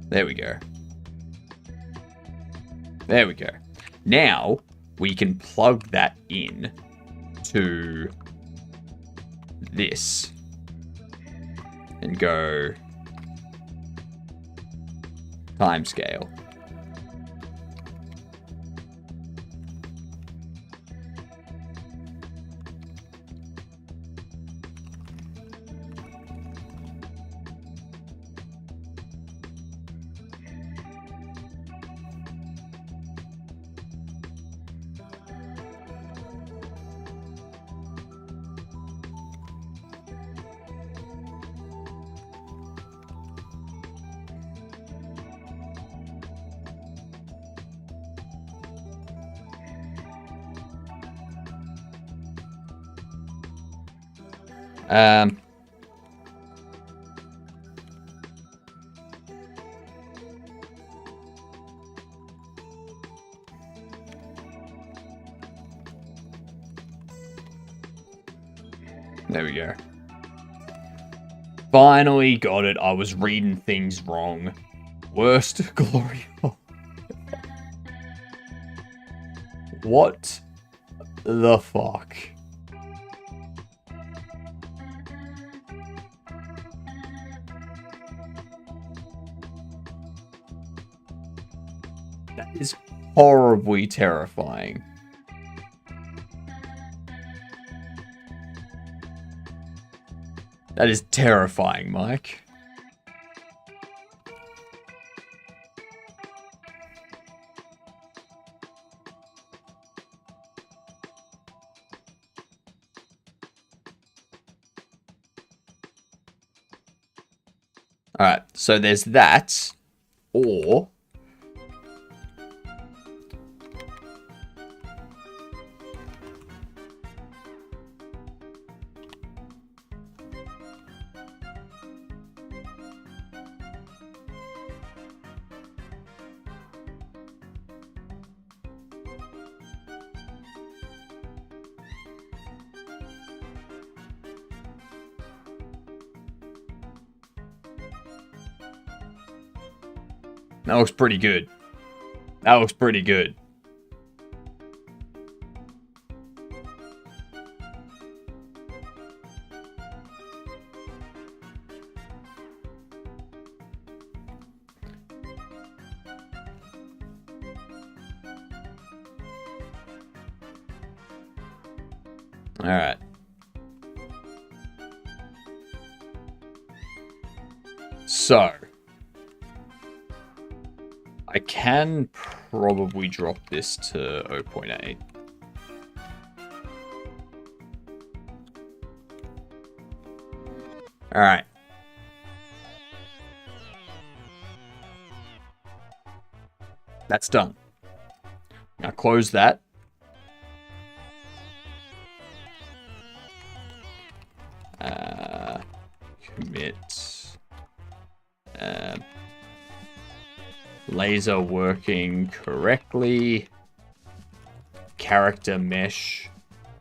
There we go. There we go. Now we can plug that in to this and go timescale. There we go. Finally got it. I was reading things wrong. Worst glory. What the fuck? That is horribly terrifying. That is terrifying, Mike. Alright, so there's that. Or... That looks pretty good. That looks pretty good. All right. So, I can probably drop this to 0.8. All right. That's done. Now close that. Commit. Laser working correctly. Character mesh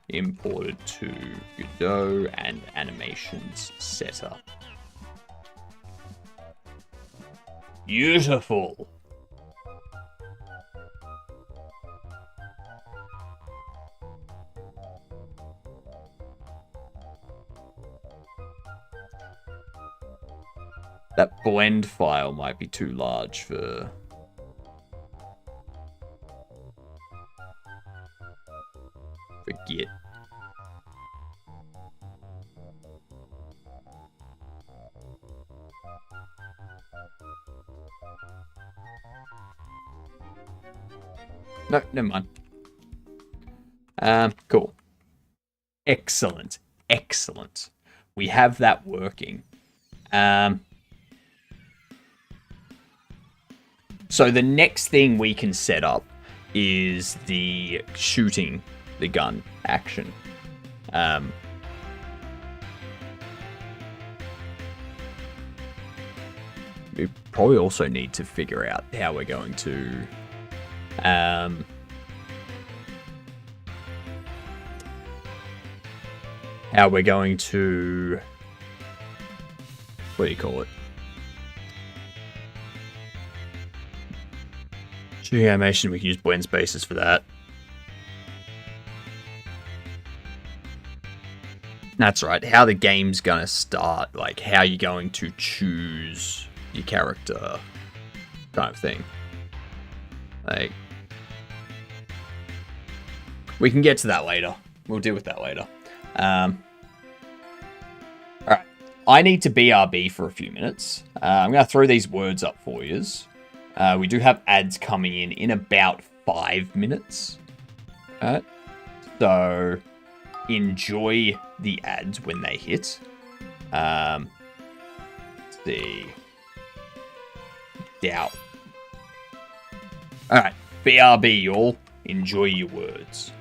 imported to Godot and animations setup. Beautiful. That blend file might be too large for... Git. No, never mind. Cool. Excellent. Excellent. We have that working. So the next thing we can set up is the shooting the gun action. We probably also need to figure out how we're going to what do you call it? Shooting animation, we can use blend spaces for that. That's right, how the game's gonna start, like how you're going to choose your character kind of thing. Like, we can get to that later. We'll deal with that later. Alright, I need to BRB for a few minutes. I'm gonna throw these words up for yous. We do have ads coming in about 5 minutes. Alright, so enjoy the ads when they hit. Let's see. Doubt. Alright, BRB, y'all. Enjoy your words.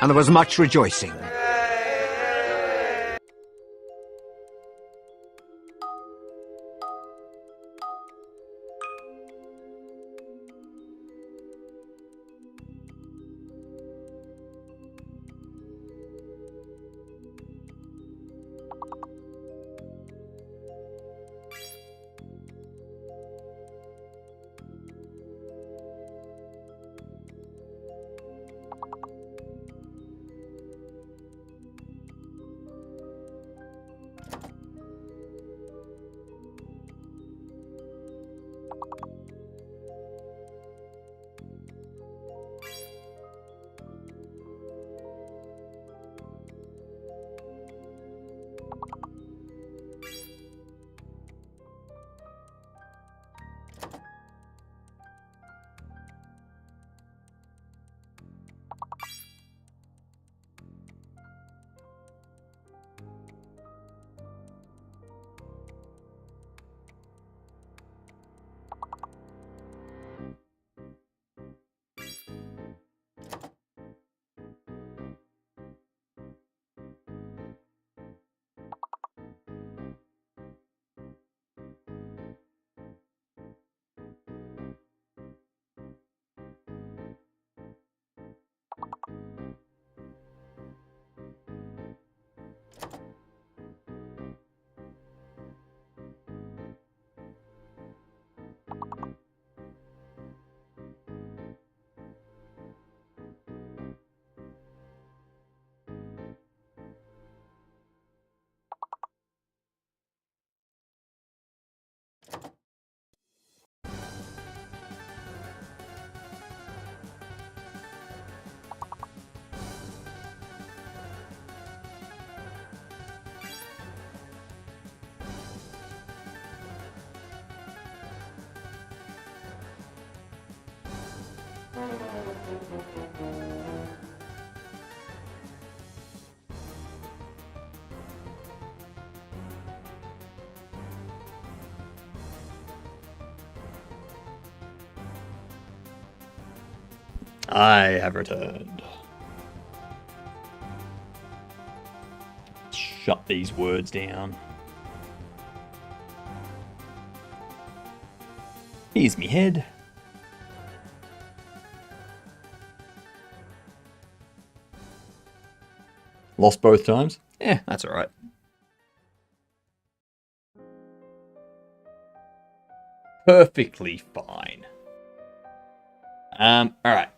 And there was much rejoicing.
I have returned. Shut these words down. Here's me head. Lost both times? Yeah, that's alright. Perfectly fine. Alright.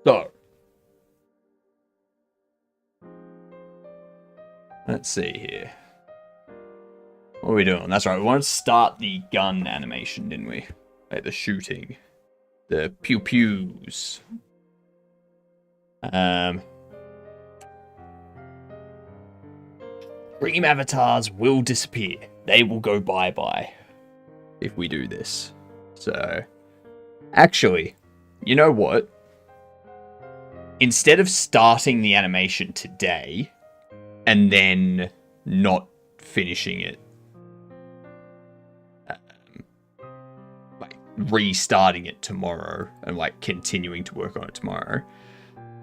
So. Let's see here. What are we doing? That's right, we wanted to start the gun animation, didn't we? Like the shooting. The pew-pews. Dream avatars will disappear. They will go bye-bye if we do this. So, actually, you know what? Instead of starting the animation today and then not finishing it, like restarting it tomorrow and like continuing to work on it tomorrow,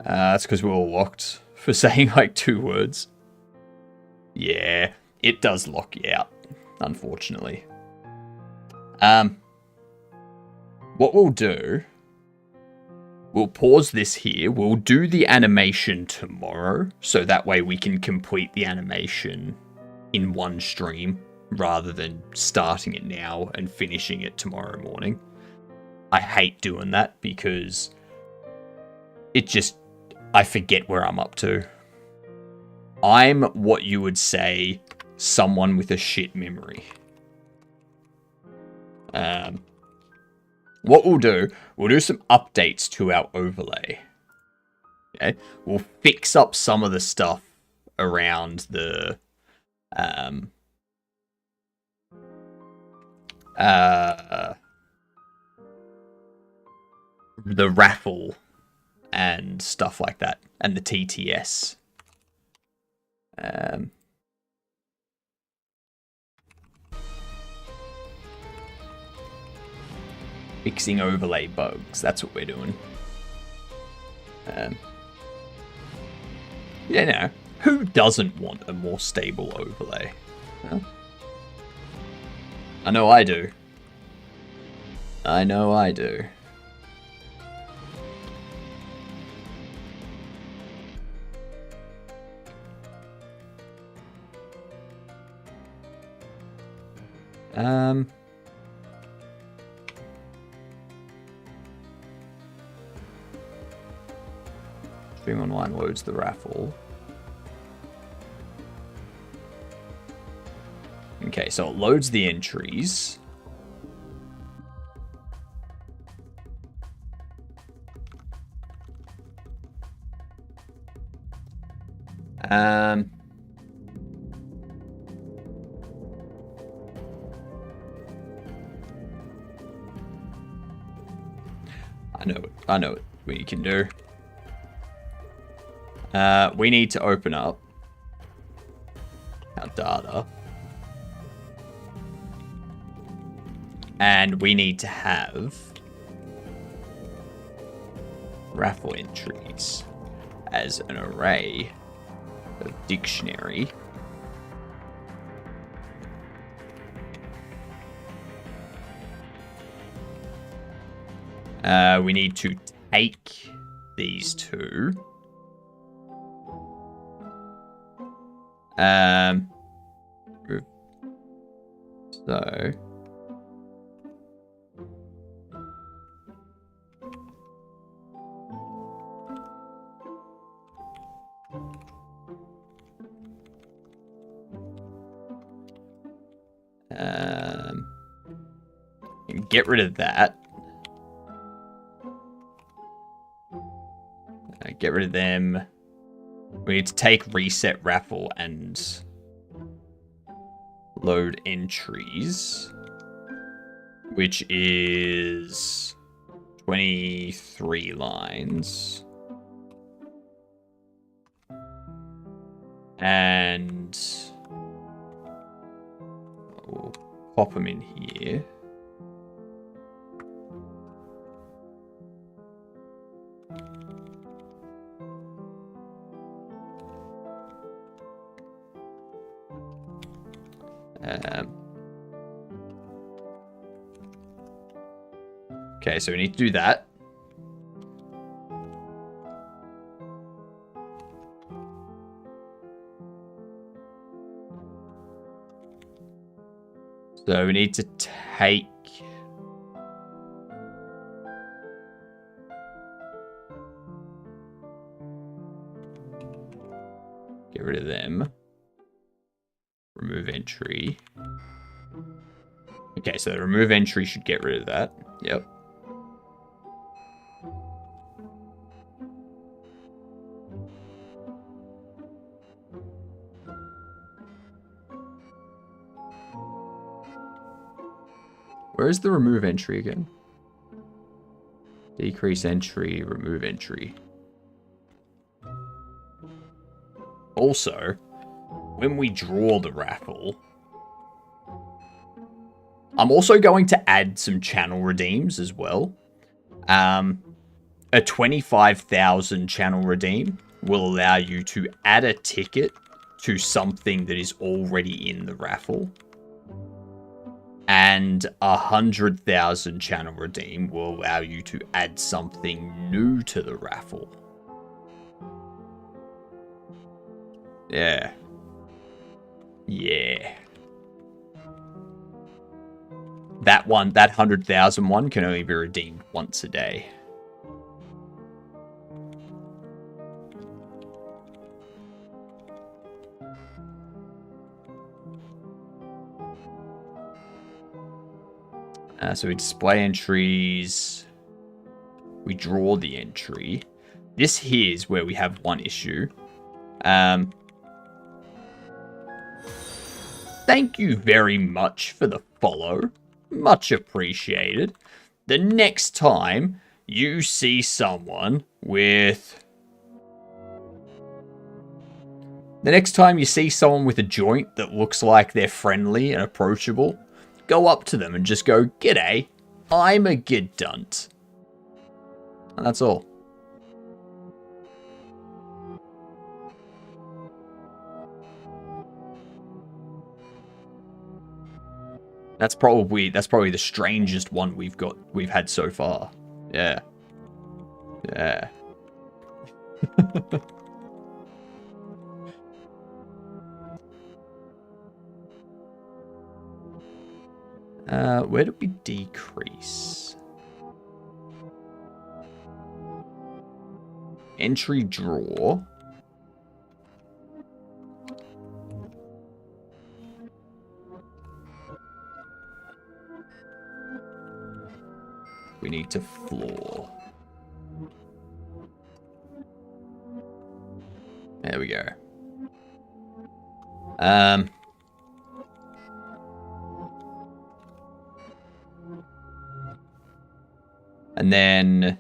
that's because we're all locked for saying like 2 words. Yeah, it does lock you out, unfortunately. What we'll do, we'll pause this here. We'll do the animation tomorrow, so that way we can complete the animation in one stream rather than starting it now and finishing it tomorrow morning. I hate doing that because I forget where I'm up to. I'm what you would say someone with a shit memory. What we'll do some updates to our overlay. Okay, we'll fix up some of the stuff around the raffle and stuff like that, and the TTS. Fixing overlay bugs, that's what we're doing. Yeah, no. Who doesn't want a more stable overlay? Huh? I know I do. I know I do. Stream Online loads the raffle. Okay, so it loads the entries. I know what we can do. We need to open up our data. And we need to have raffle entries as an array of dictionary. We need to take these two. So get rid of that. Get rid of them. We need to take reset raffle and load entries, which is 23 lines. And we'll pop them in here. Okay, so we need to do that. So we need to take get rid of them. Remove entry. Okay, so the remove entry should get rid of that. Yep. Where's the remove entry again? Decrease entry, remove entry. Also, when we draw the raffle, I'm also going to add some channel redeems as well. A 25,000 channel redeem will allow you to add a ticket to something that is already in the raffle. And And 100,000 channel redeem will allow you to add something new to the raffle. Yeah. Yeah. That 100,000 one can only be redeemed once a day. So we display entries. We draw the entry. This here is where we have one issue. Thank you very much for the follow. Much appreciated. The next time you see someone with... The next time you see someone with a joint that looks like they're friendly and approachable, go up to them and just go, "G'day, I'm a Gedunt." And that's all. That's probably the strangest one we've had so far. Yeah. Yeah. Where do we decrease? Entry draw. We need to floor. There we go. And then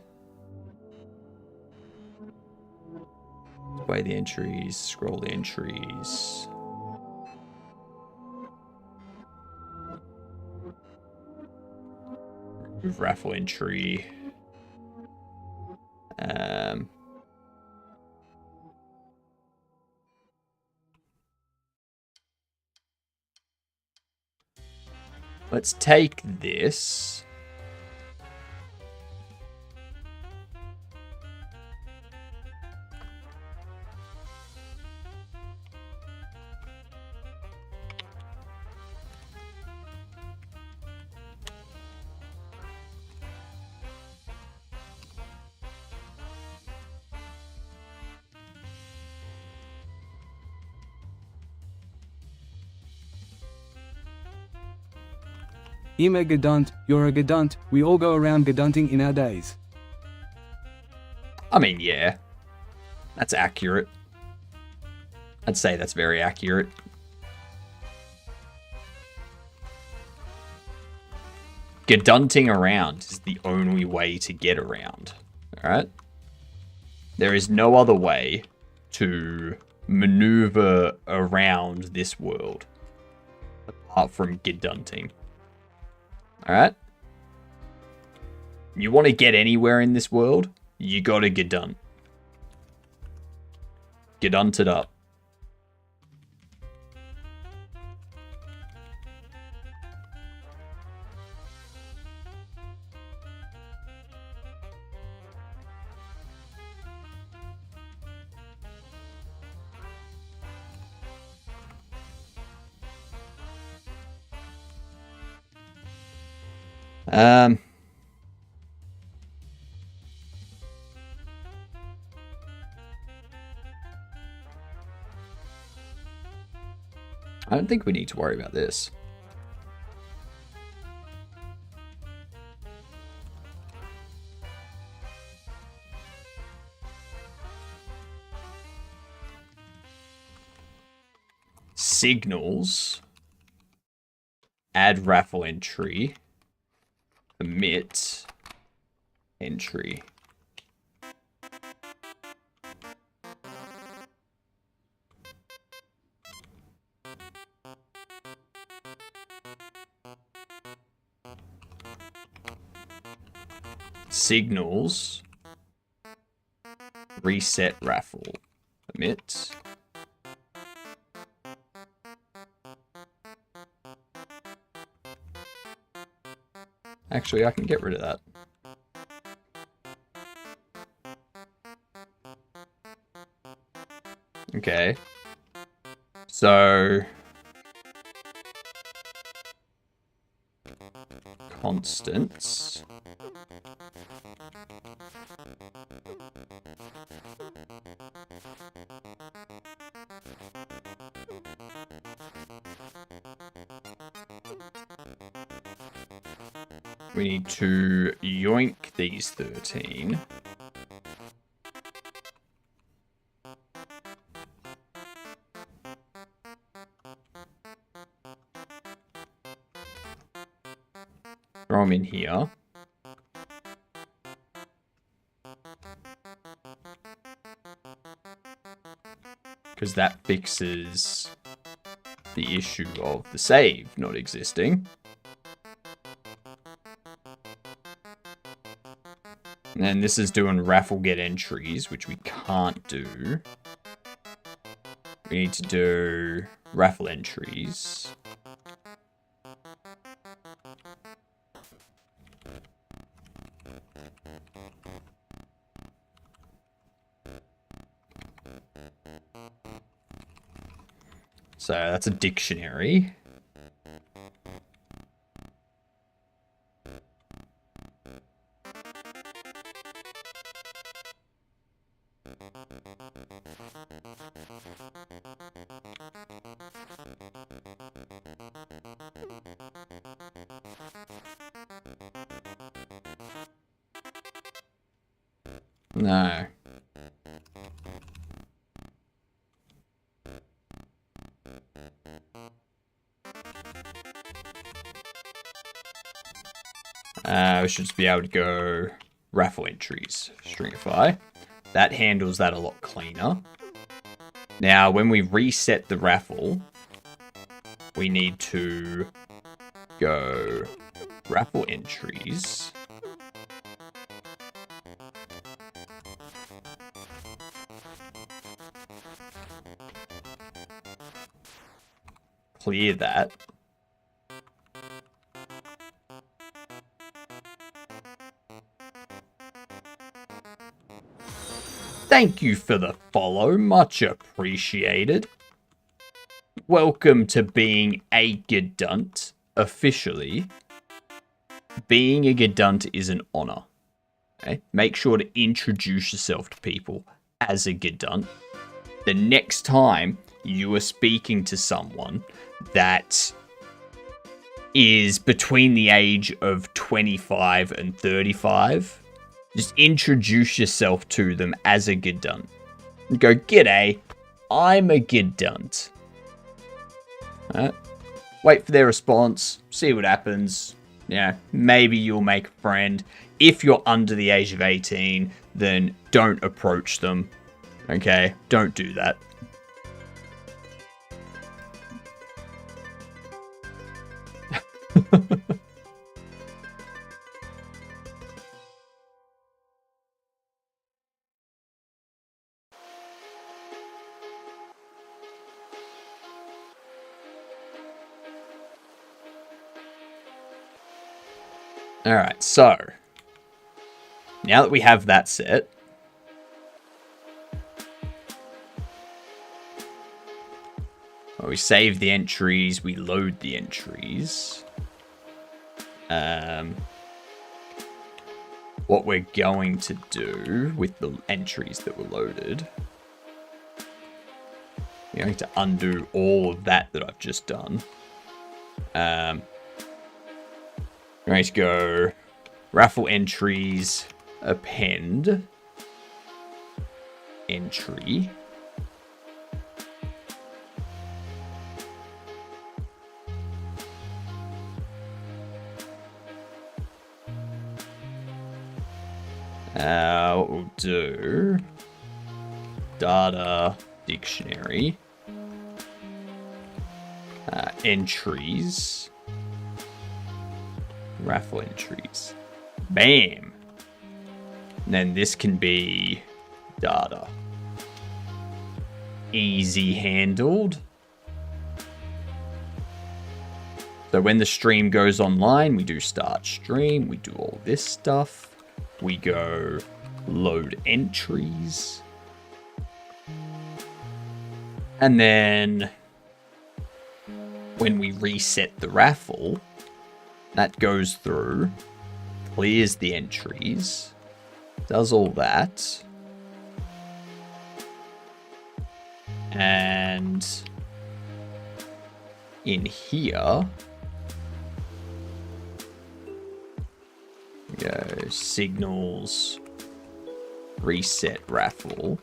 display the entries, scroll the entries. Remove raffle entry. Let's take this.
I'm a Gedunt, you're a Gedunt, we all go around Gedunting in our days.
I mean, yeah. That's accurate. I'd say that's very accurate. Gedunting around is the only way to get around. Alright? There is no other way to maneuver around this world apart from Gedunting. Alright? You want to get anywhere in this world, you gotta Gedunt. Gedunt it up. I don't think we need to worry about this. Signals. Add raffle entry. Omit entry. Signals. Reset raffle. Omit. Actually, I can get rid of that. Okay. So... constants. We need to yoink these 13. Throw them in here. Because that fixes the issue of the save not existing. And then this is doing raffle get entries, which we can't do. We need to do raffle entries. So that's a dictionary. No. We should just be able to go raffle entries, stringify. That handles that a lot cleaner. Now, when we reset the raffle, we need to go raffle entries. Clear that. Thank you for the follow, much appreciated. Welcome to being a Gedunt, officially. Being a Gedunt is an honor. Okay? Make sure to introduce yourself to people as a Gedunt. The next time you are speaking to someone that is between the age of 25 and 35, just introduce yourself to them as a Gedunt. Go, g'day, I'm a Gedunt. Wait for their response, see what happens. Yeah, maybe you'll make a friend. If you're under the age of 18, then don't approach them. Okay, don't do that. Alright, so now that we have that set, we save the entries, we load the entries. What we're going to do with the entries that were loaded, we're going to undo all of that I've just done. We're going to go raffle entries, append, entry. What we'll do, data dictionary, entries, raffle entries, bam. And then this can be data. Easy handled. So when the stream goes online, we do start stream, we do all this stuff. We go load entries. And then when we reset the raffle, that goes through, clears the entries, does all that. And in here, we go signals, reset raffle,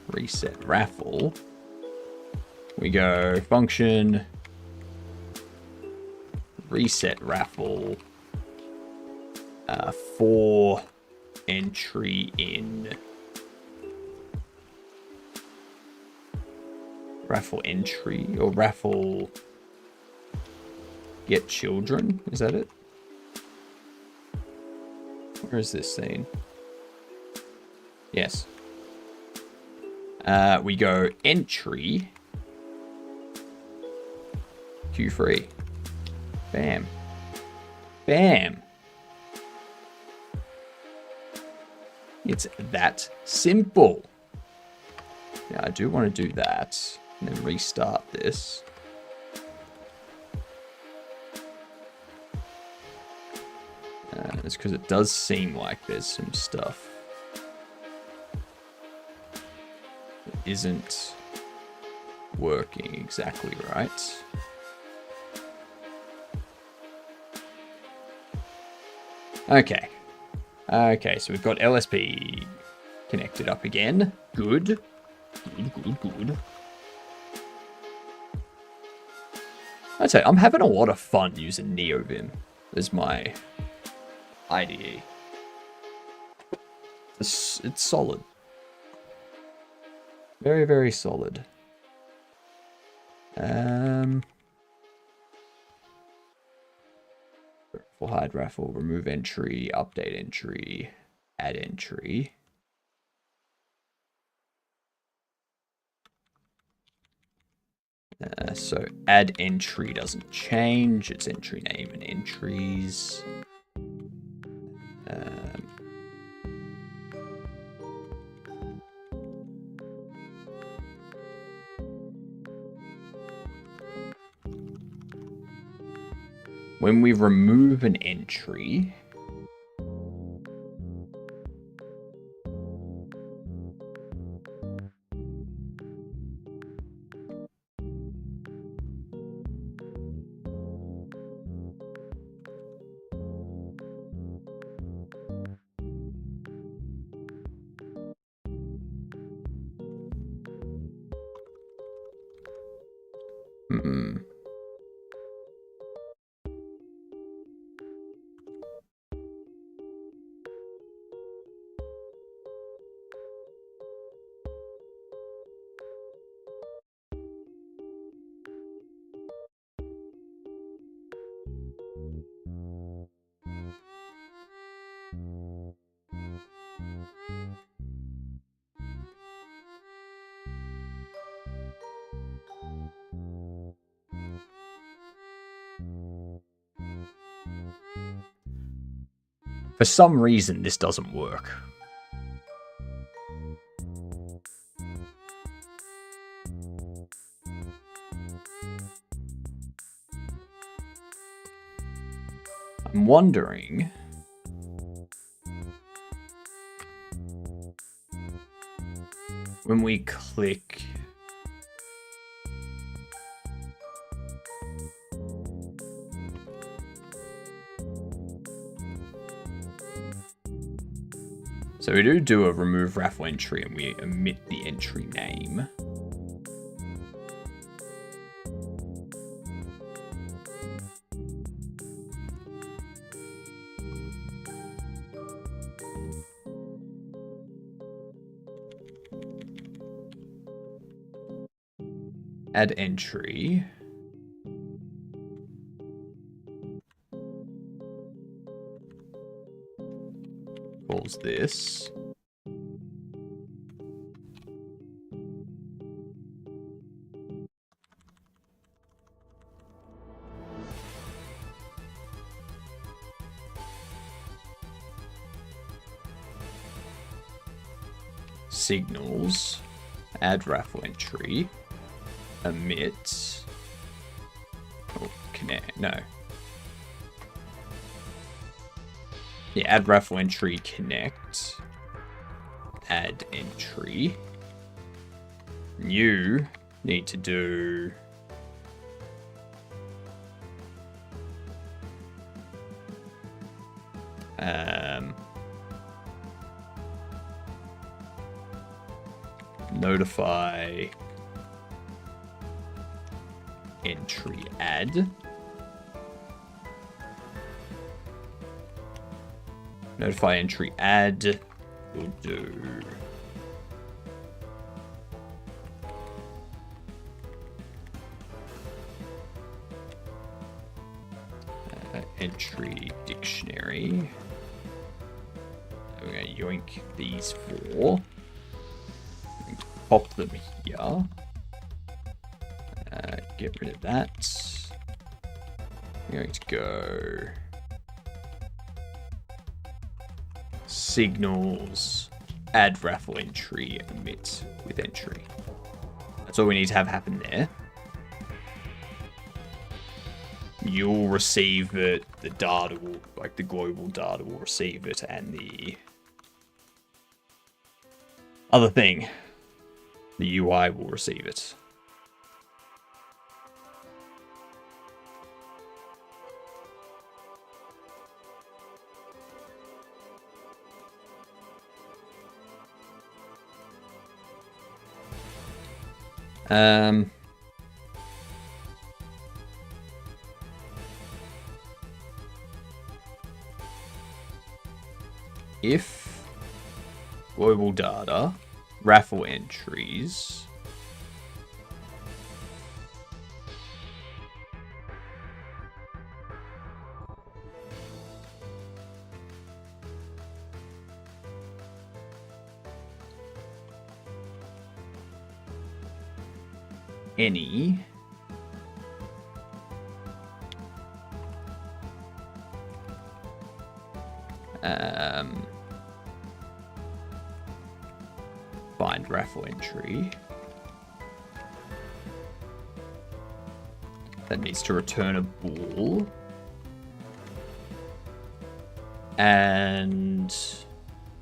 reset raffle. We go function, reset raffle, for entry in raffle entry or raffle get children. Is that it? Where is this scene? Yes. We go entry Q3. Bam. Bam. It's that simple. Yeah, I do want to do that and then restart this. It's because it does seem like there's some stuff that isn't working exactly right. Okay. Okay, so we've got LSP connected up again. Good. Good. I'd say I'm having a lot of fun using NeoVim as my IDE. It's solid. Very, very solid. For hide raffle, remove entry, update entry, add entry. So add entry doesn't change, it's entry name and entries. When we remove an entry, for some reason this doesn't work. I'm wondering when we click so we do a remove raffle entry and we omit the entry name. Add entry. Calls this. signals, add raffle entry, omit, or connect, no. Yeah, add raffle entry, connect, add entry. You need to do notify entry add. Notify entry add will do entry dictionary. We're going to yoink these four. Pop them here. Get rid of that. I'm going to go signals, add raffle entry, omit with entry. That's all we need to have happen there. You'll receive it, the data will, like the global data will receive it, and the other thing, the UI will receive it. If global data, raffle entries, any find raffle entry that needs to return a bool, and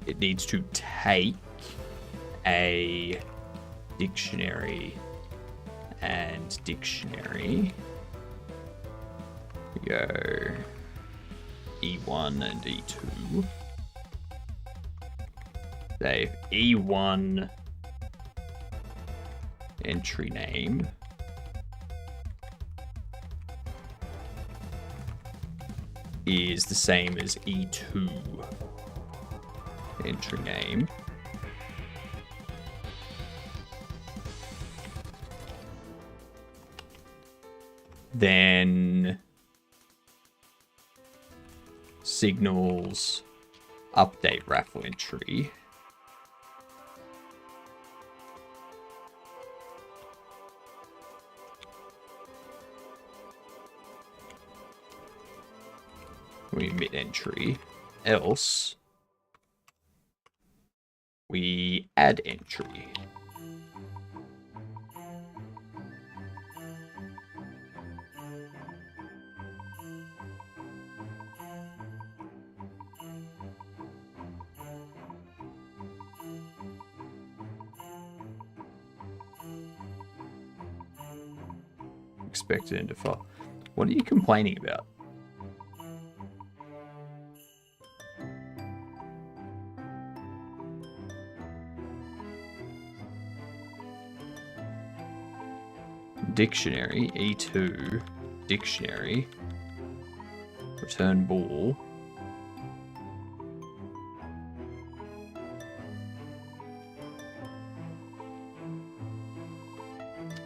it needs to take a dictionary and dictionary. We go E1 and E2. Say E1 entry name is the same as E2 entry name. Then signals update raffle entry. We omit entry, else we add entry. Expected and default. What are you complaining about? Dictionary, E2, dictionary, return bool.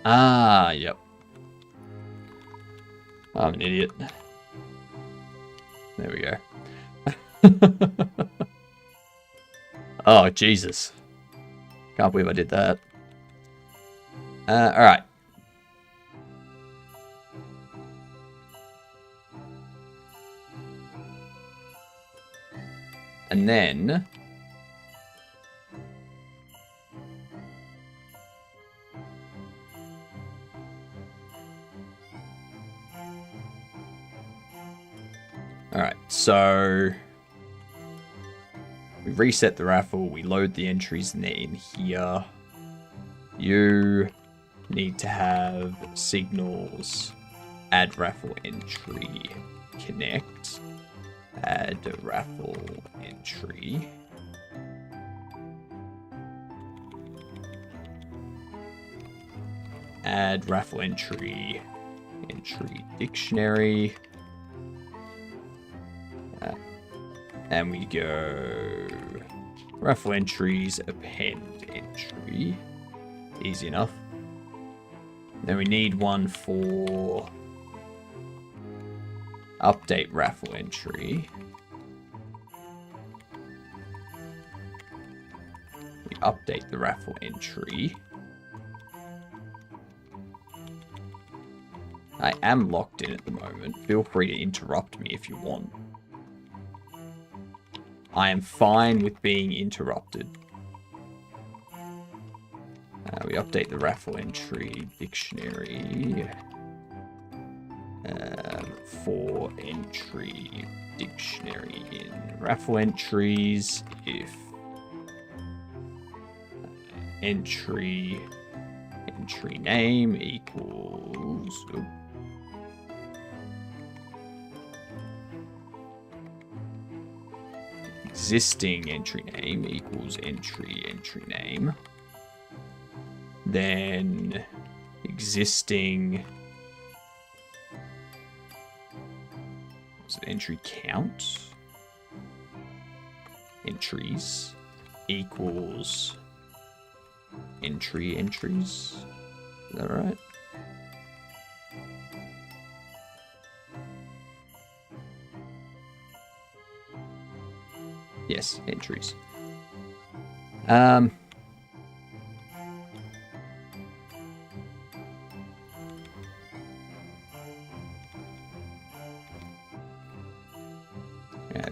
Ah, yep. I'm an idiot. There we go. Oh, Jesus. Can't believe I did that. Alright. And then Alright, so we reset the raffle, we load the entries in here. You need to have signals, add raffle entry, connect, add raffle entry. Add raffle entry, entry dictionary. And we go raffle entries, append entry. Easy enough. Then we need one for update raffle entry. We update the raffle entry. I am locked in at the moment. Feel free to interrupt me if you want. I am fine with being interrupted. We update the raffle entry dictionary. For entry dictionary in raffle entries, if entry name equals existing entry name equals entry name, then existing entry count entries equals entries. Is that right? Yes, entries. Have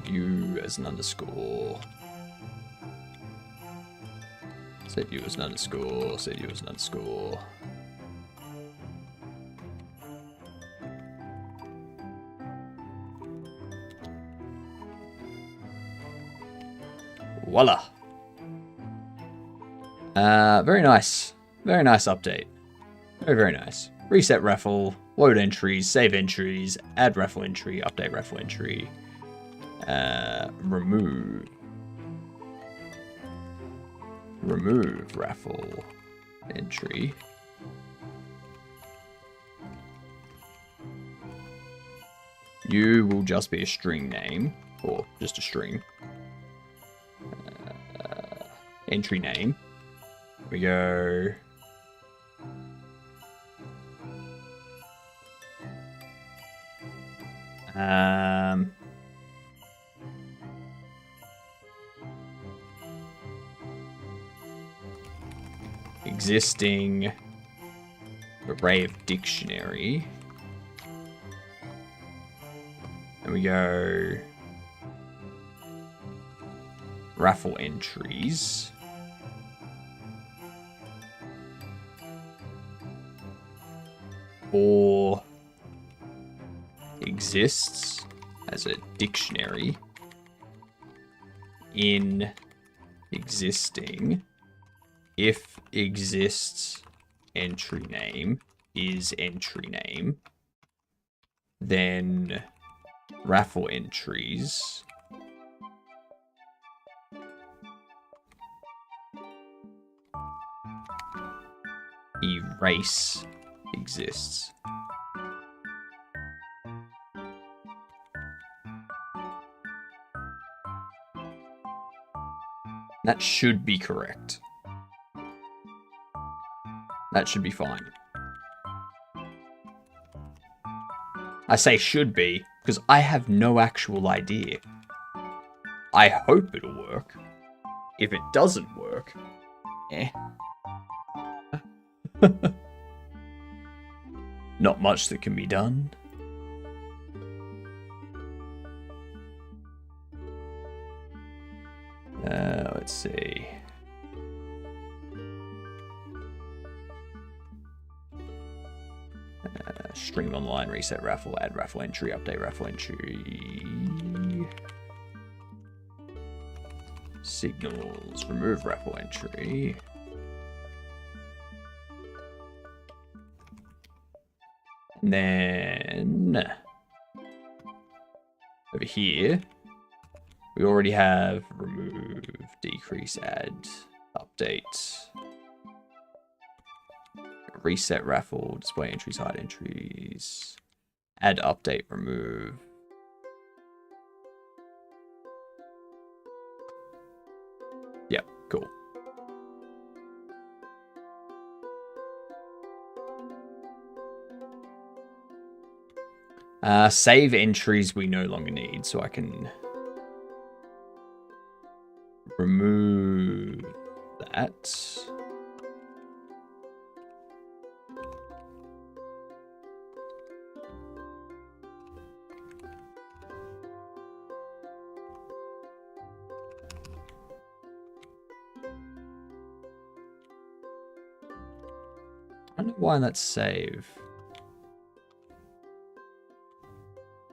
you as an underscore. Set you as an underscore. Set you as an underscore. Voila. Very nice. Very nice update. Very, very nice. Reset raffle, load entries, save entries, add raffle entry, update raffle entry, remove raffle entry. You will just be a string name, or just a string. Entry name. We go. Existing array of dictionary. And we go raffle entries. Or exists as a dictionary in existing if exists entry name is entry name, then raffle entries erase exists. That should be correct. That should be fine. I say should be, because I have no actual idea. I hope it'll work. If it doesn't work, not much that can be done. Let's see. Stream online, reset raffle, add raffle entry, update raffle entry. Signals, remove raffle entry. And then over here, we already have remove, decrease, add, update, reset raffle, display entries, hide entries, add, update, remove. Yep, cool. Save entries we no longer need, so I can remove that. I don't know why that's save.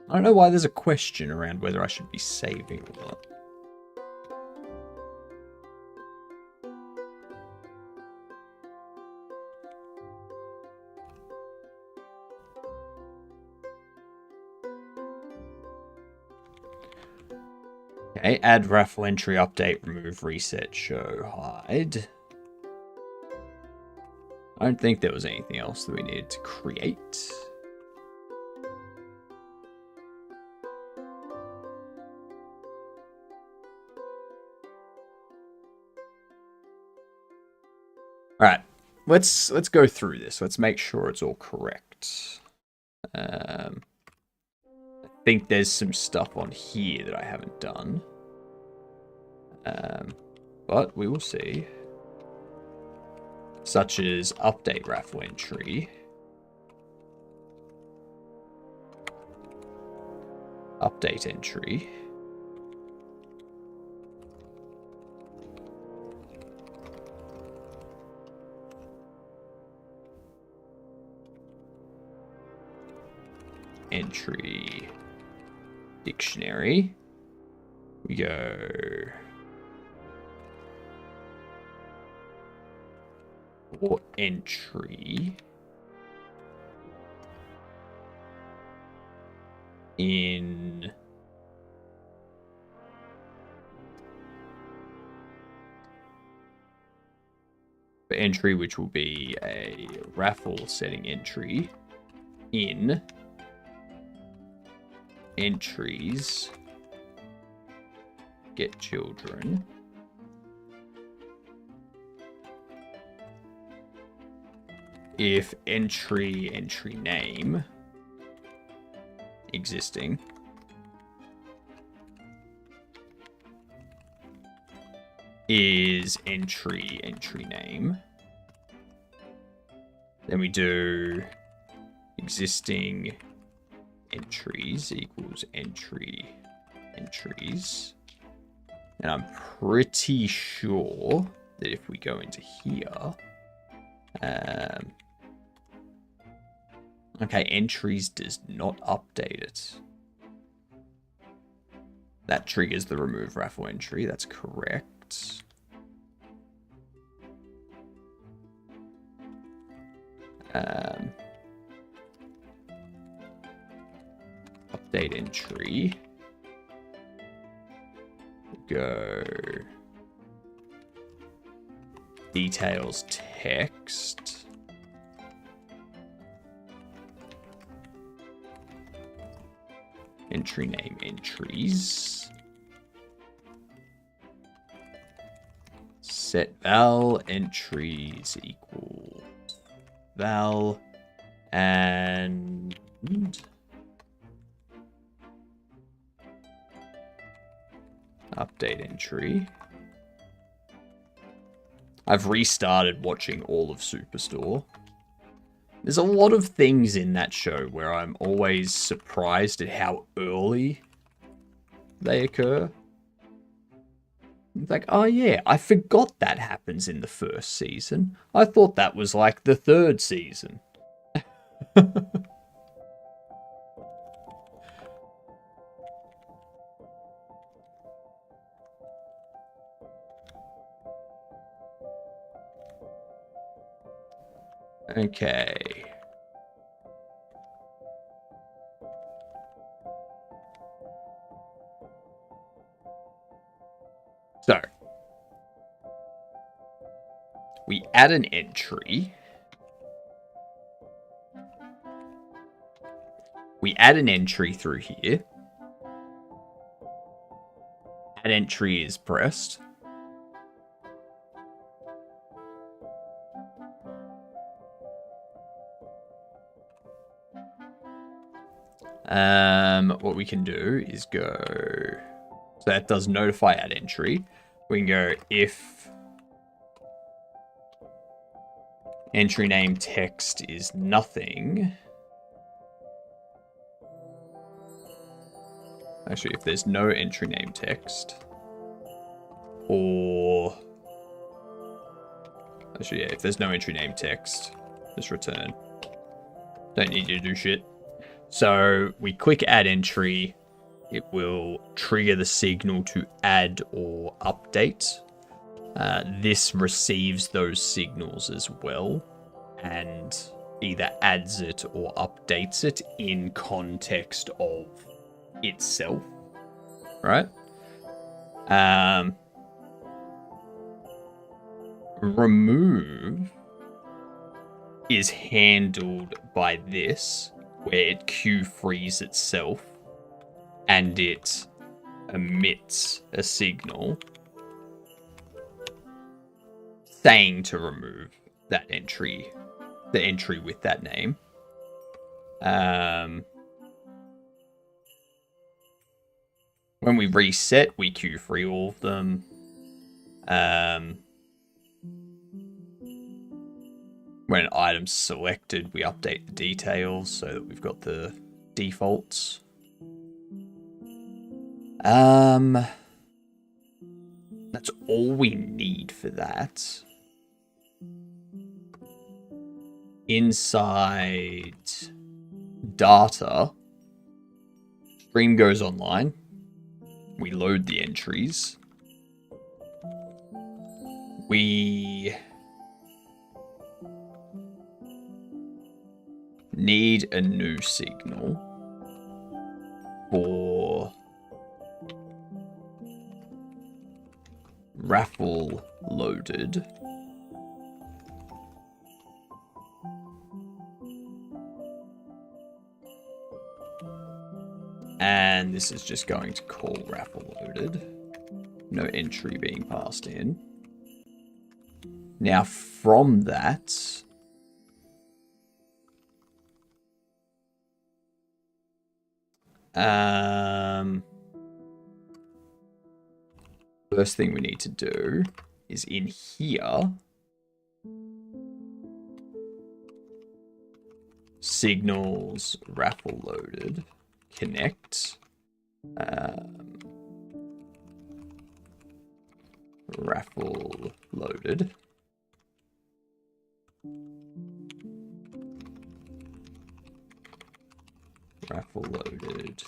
I don't know why there's a question around whether I should be saving or not. Okay, add raffle entry, update, remove, reset, show, hide. I don't think there was anything else that we needed to create. All right, let's go through this. Let's make sure it's all correct. I think there's some stuff on here that I haven't done. But we will see. Such as update raffle entry. Update entry. Entry dictionary. We go or entry in the entry, which will be a raffle setting entry in entries, get children, if entry name existing is entry name, then we do existing entries equals entries, and I'm pretty sure that if we go into here, okay, entries does not update it. That triggers the remove raffle entry, that's correct. Update entry. Go details text. Entry name entries. Set val entries equal val and update entry. I've restarted watching all of Superstore. There's a lot of things in that show where I'm always surprised at how early they occur. It's like, oh yeah, I forgot that happens in the first season. I thought that was like the third season. Okay. So, we add an entry. We add an entry through here. Add entry is pressed. What we can do is go, so that does notify add entry. We can go if entry name text is nothing. Actually, if there's no entry name text, or actually, yeah, if there's no entry name text, just return. Don't need you to do shit. So we click add entry, it will trigger the signal to add or update. This receives those signals as well and either adds it or updates it in context of itself, right? Remove is handled by this, where it Q-frees itself and it emits a signal saying to remove that entry, the entry with that name. When we reset, we Q-free all of them. When an item's selected, we update the details so that we've got the defaults. That's all we need for that. Inside data, stream goes online. We load the entries. We need a new signal for raffle loaded. And this is just going to call raffle loaded. No entry being passed in. Now from that, first thing we need to do is in here, signals raffle loaded, connect, raffle loaded. Raffle loaded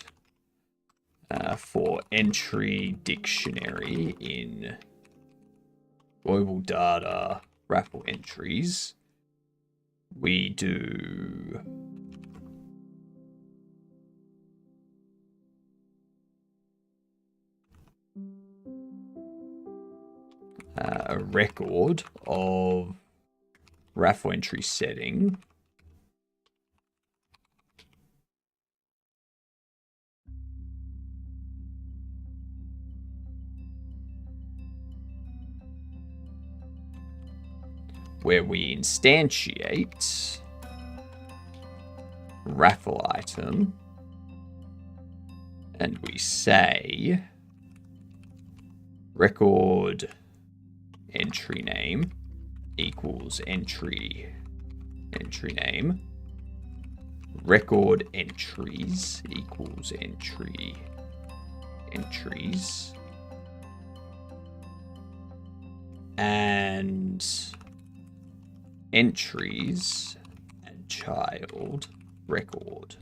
for entry dictionary in global data raffle entries. We do a record of raffle entry setting. Where we instantiate raffle item and we say record entry name equals entry name, record entries equals entries, and entries and child record.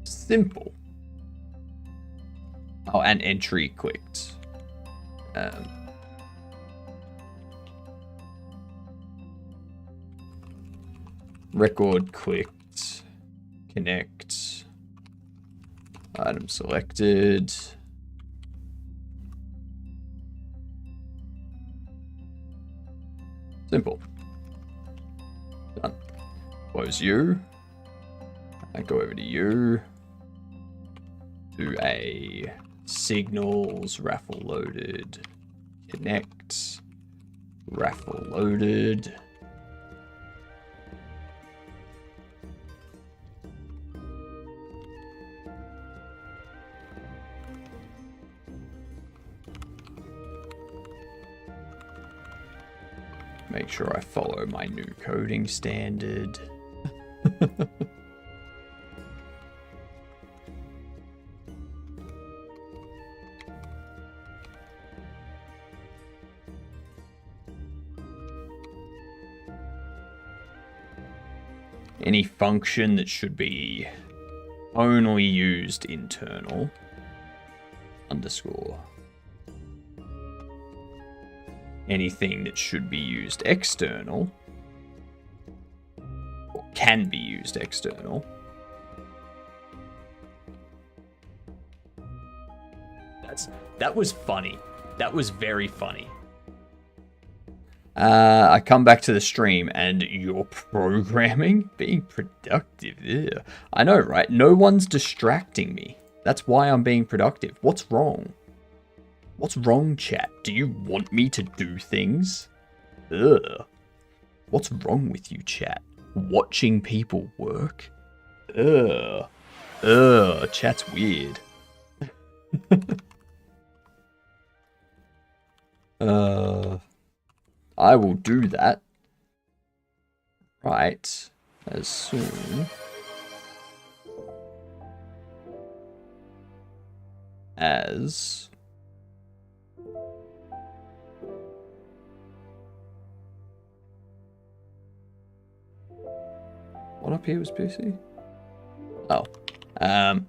Simple. Oh, and entry clicked. Record clicked. Connect. Item selected. Simple. Done. Close you. And go over to you. Do a signals, raffle loaded. Connect. Raffle loaded. Make sure I follow my new coding standard. Any function that should be only used internal underscore. Anything that should be used external or can be used external. That was funny. That was very funny. I come back to the stream and you're programming, being productive. Ew. I know, right? No one's distracting me. That's why I'm being productive. What's wrong? What's wrong, chat? Do you want me to do things? Ugh. What's wrong with you, chat? Watching people work? Ugh. Ugh. Chat's weird. I will do that right as soon as what up here was PC? Oh, there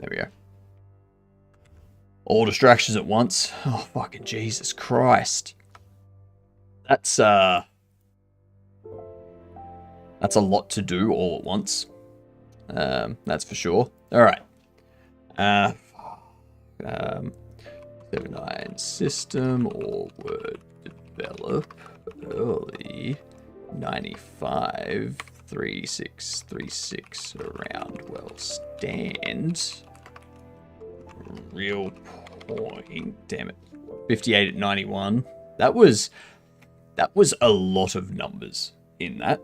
we go. All distractions at once. Oh, fucking Jesus Christ. That's a lot to do all at once. That's for sure. Alright. 79 system or word develop early 95 3636 around well stand. Real point. Damn it. 58 at 91. That was a lot of numbers in that.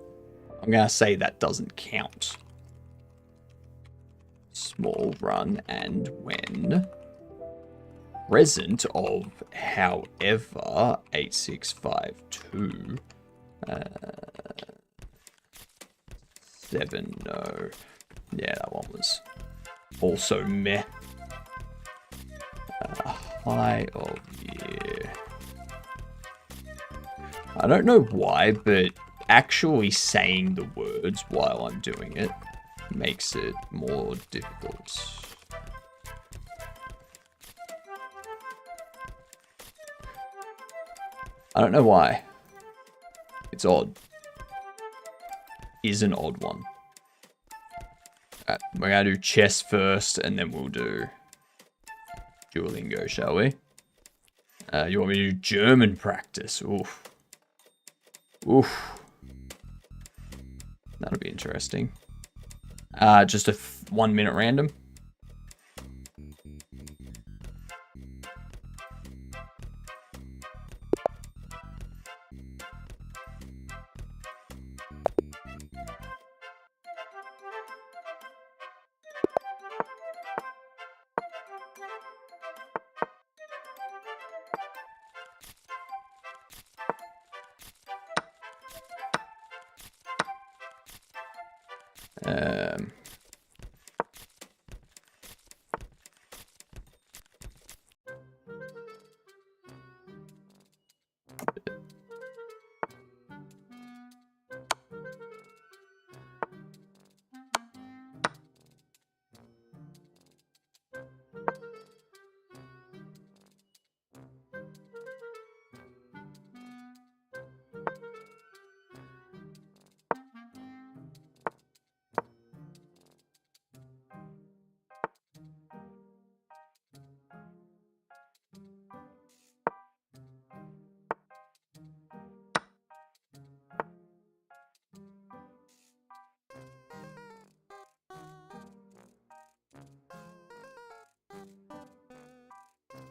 I'm gonna say that doesn't count. Small run and when present of however 8652 7 no. Yeah, that one was also meh. High of year. I don't know why, but actually saying the words while I'm doing it makes it more difficult. I don't know why. It's odd. Is an odd one. We're gonna do chess first, and then we'll do Duolingo, shall we? You want me to do German practice? Oof. Oof. That'll be interesting. Just a 1 minute random.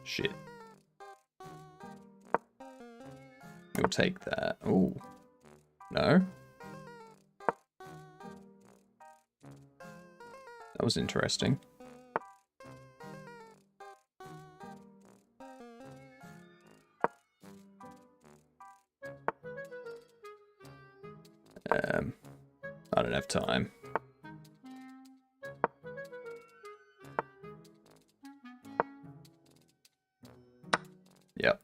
shit. We'll take that. Oh. No? That was interesting. I don't have time. Yep.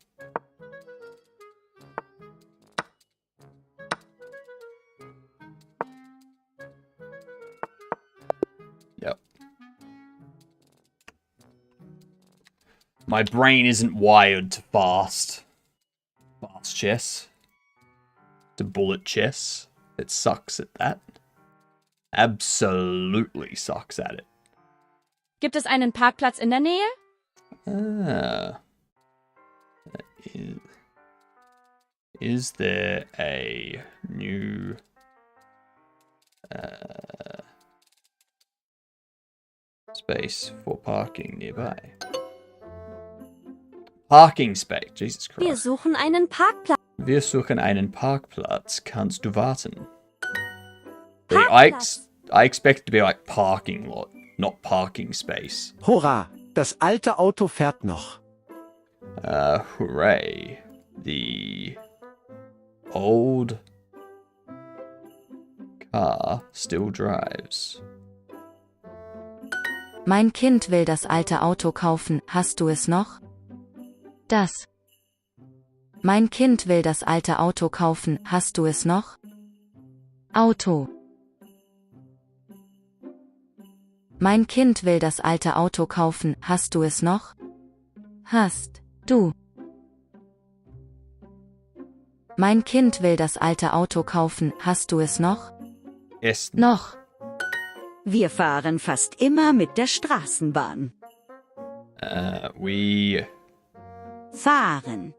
Yep. My brain isn't wired to fast chess. To bullet chess. It sucks at that. Absolutely sucks at it.
Gibt es einen Parkplatz in der Nähe?
Ah. Is there a new space for parking nearby? Parking space, Jesus Christ.
Wir suchen einen Parkplatz.
Wir suchen einen Parkplatz. Kannst du warten?
Parkplatz.
I expect it to be like parking lot, not parking space.
Hurra, das alte Auto fährt noch.
Hooray. The old car still drives.
Mein Kind will das alte Auto kaufen, hast du es noch? Das. Mein Kind will das alte Auto kaufen, hast du es noch? Auto. Mein Kind will das alte Auto kaufen, hast du es noch? Hast du. Mein Kind will das alte Auto kaufen, hast du es noch?
Essen.
Noch.
Wir fahren fast immer mit der Straßenbahn.
We
Fahren.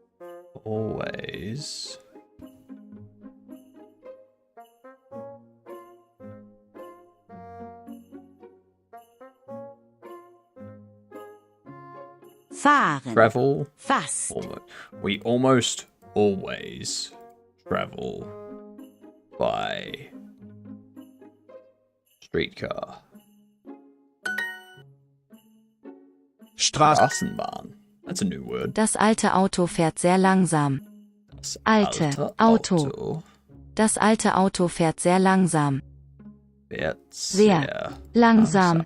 always
Fahren.
travel.
Fast.
We almost always travel by streetcar. Straßenbahn. That's a new word.
Das alte Auto fährt sehr langsam.
Das
Alte Auto. Das alte Auto fährt sehr langsam.
Fährt
Sehr langsam.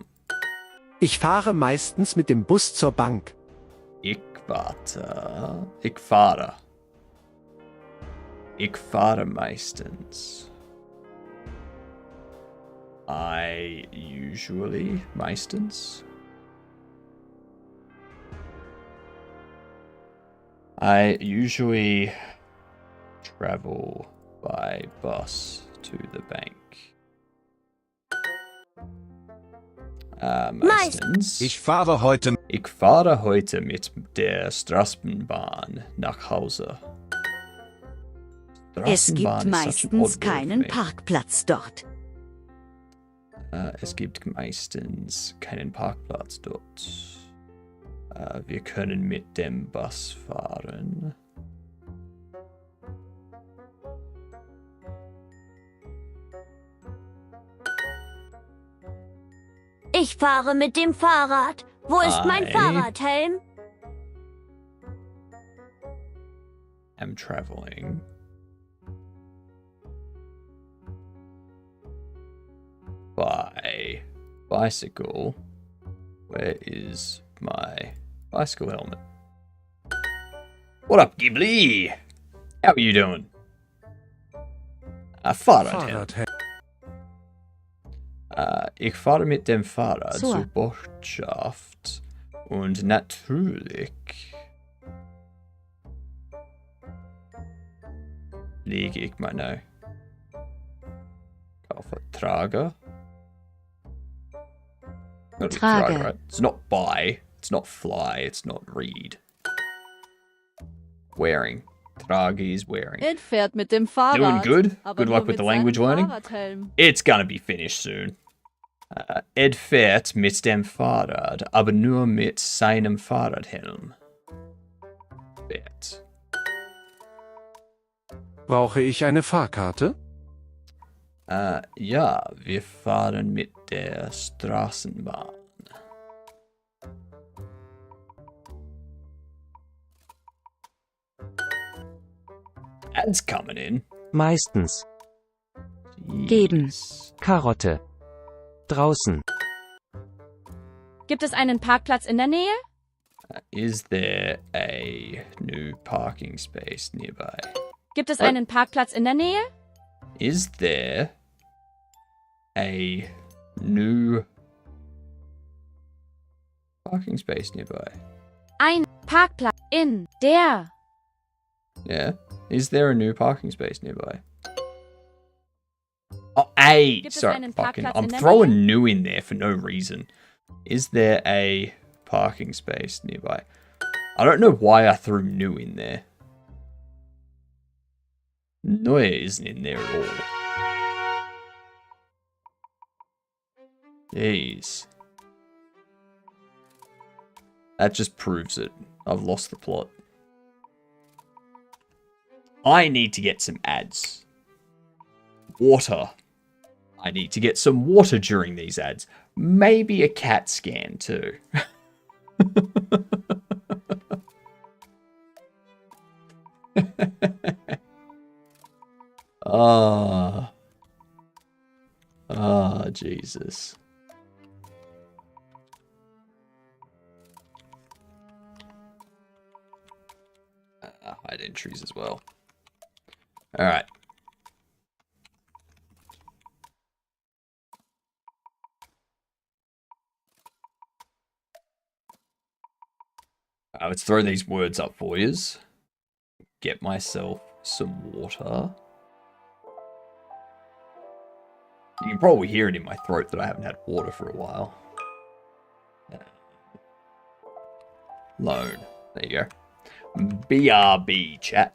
Ich fahre meistens mit dem Bus zur Bank.
Ich warte. Ich fahre. Ich fahre meistens. I usually meistens. I usually travel by bus to the bank. Meistens.
Ich fahre heute.
Ich fahre heute mit der Straßenbahn nach Hause.
Es gibt
Straßenbahn ist such an
meistens
odd word for
keinen
me.
Parkplatz dort.
Es gibt meistens keinen Parkplatz dort. Wir können mit dem Bus fahren.
Ich fahre mit dem Fahrrad. Wo ist mein
Ei.
Fahrradhelm?
I'm traveling. By bicycle. Where is my bicycle helmet? What up, Ghibli? How are you doing? Fahrradhelm. Ich fahre mit dem Fahrrad
So.
zur Botschaft und natürlich lege ich meine Trage. Not a
Trage.
right? It's not buy, it's not fly, it's not read. Wearing. Trage is wearing.
Ed fährt mit dem Fahrrad.
Doing good.
aber
Good
nur
luck with
mit
the language
seinem
learning.
Fahrradhelm.
It's gonna be finished soon. Ed fährt mit dem Fahrrad, aber nur mit seinem Fahrradhelm. Bet.
Brauche ich eine Fahrkarte?
Ja, wir fahren mit der Straßenbahn. Ads coming in.
Meistens.
Geben.
Jeez.
Karotte. Draußen.
Gibt es einen Parkplatz in der Nähe?
Is there a new parking space nearby?
Gibt es
What?
einen Parkplatz in der Nähe?
Is there a new parking space nearby?
Ein Parkplatz in der.
Yeah. Is there a new parking space nearby? Oh, a.
Gibt es
Sorry,
einen
fucking.
Parkplatz
I'm
in der
throwing new in there for no reason. Is there a parking space nearby? I don't know why I threw new in there. Neue isn't in there at all. Jeez. That just proves it. I've lost the plot. I need to get some ads. Water. I need to get some water during these ads. Maybe a CAT scan too. Jesus. Hide entries as well. All right. Let's throw these words up for yous. Get myself some water. You can probably hear it in my throat that I haven't had water for a while. Loan. There you go. BRB, chat.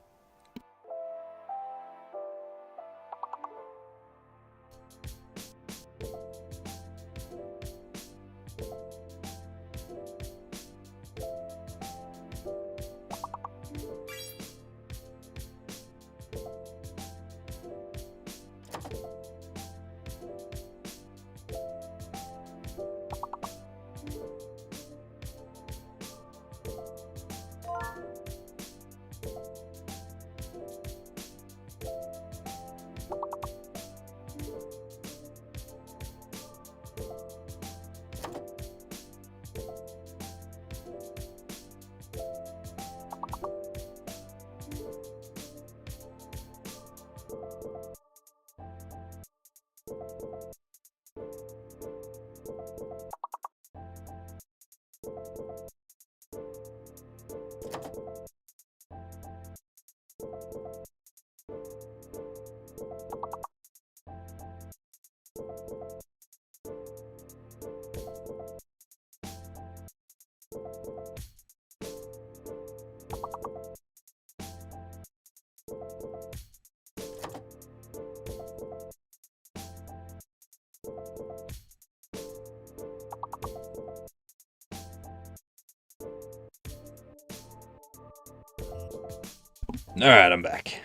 Alright, I'm back.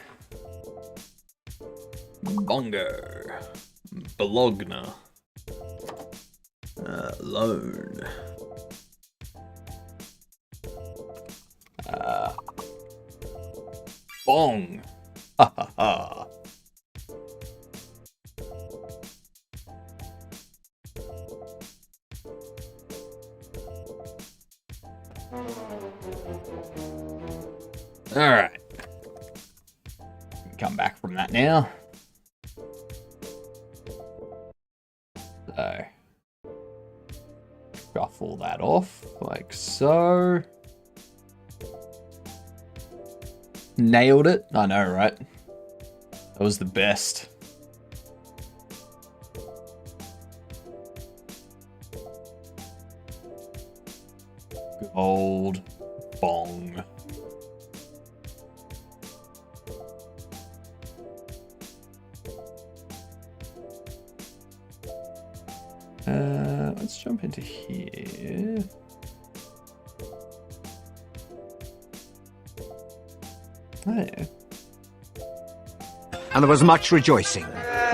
Bongo. Bologna. Loan. Bong. Ha ha ha. Alright. Come back from that now. So, shuffle that off like so. Nailed it. I know, right? That was the best. Gold bong. Let's jump into here. Oh, yeah.
And there was much rejoicing.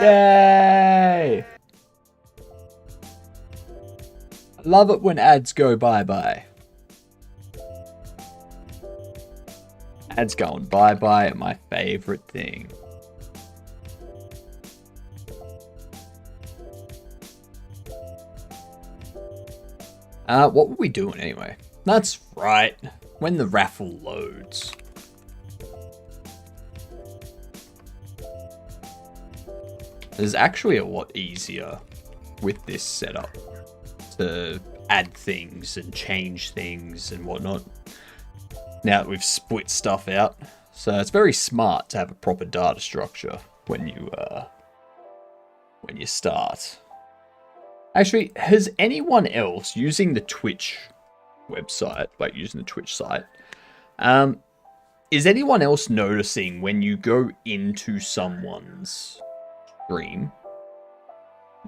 Yay! I love it when ads go bye-bye. Ads going bye-bye are my favorite thing. What were we doing anyway? That's right. When the raffle loads. It's actually a lot easier with this setup to add things and change things and whatnot. Now that we've split stuff out. So it's very smart to have a proper data structure when you start. Actually, has anyone else using the Twitch website, like using the Twitch site, is anyone else noticing when you go into someone's stream,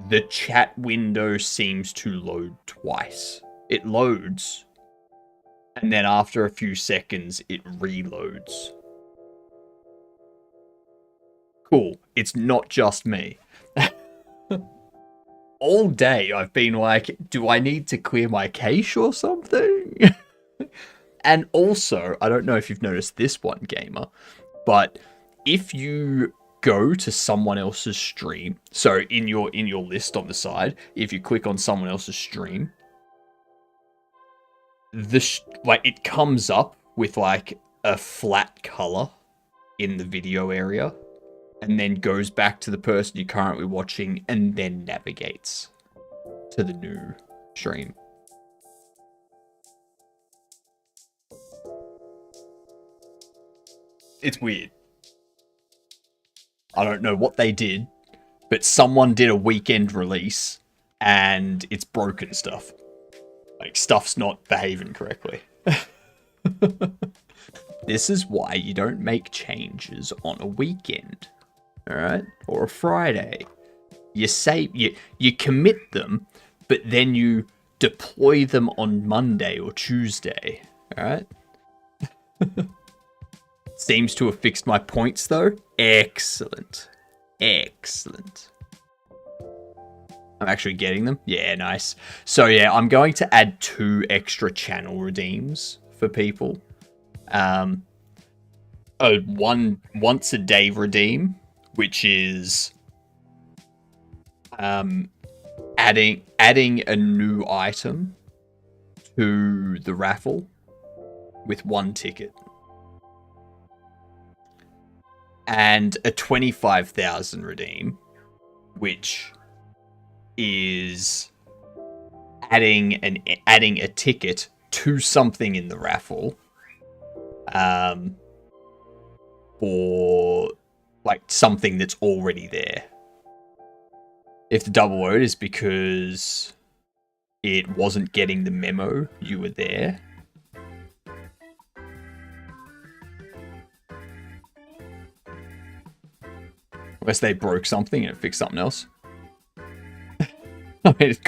the chat window seems to load twice? It loads, and then after a few seconds, it reloads. Cool. It's not just me. All day I've been like, do I need to clear my cache or something? And also, I don't know if you've noticed this one, gamer, but if you go to someone else's stream, so in your list on the side, if you click on someone else's stream, it comes up with like a flat color in the video area, and then goes back to the person you're currently watching, and then navigates to the new stream. It's weird. I don't know what they did, but someone did a weekend release, and it's broken stuff. Like, stuff's not behaving correctly. This is why you don't make changes on a weekend. Alright? Or a Friday. You say you commit them, but then you deploy them on Monday or Tuesday. Alright? Seems to have fixed my points though. Excellent. Excellent. I'm actually getting them. Yeah, nice. So yeah, I'm going to add 2 extra channel redeems for people. One once a day redeem, which is adding a new item to the raffle with 1 ticket. And a 25,000 redeem, which is adding a ticket to something in the raffle, for like something that's already there. If the double vote is because it wasn't getting the memo you were there, unless they broke something and it fixed something else. I mean, it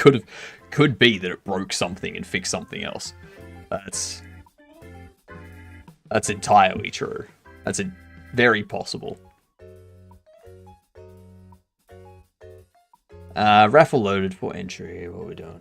could be that it broke something and fixed something else. That's entirely true. That's very possible. Raffle loaded for entry. What are we doing?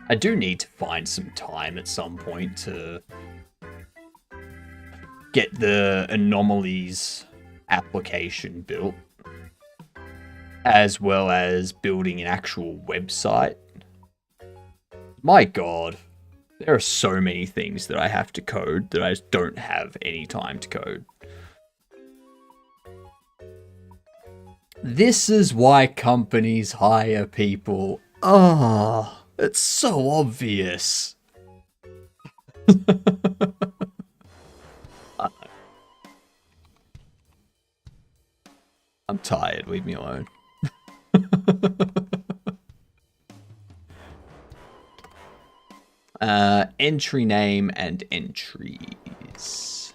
I do need to find some time at some point to get the anomalies application built, as well as building an actual website. My god, there are so many things that I have to code that I just don't have any time to code. This is why companies hire people. Ah. It's so obvious. I'm tired. Leave me alone. Entry name and entries.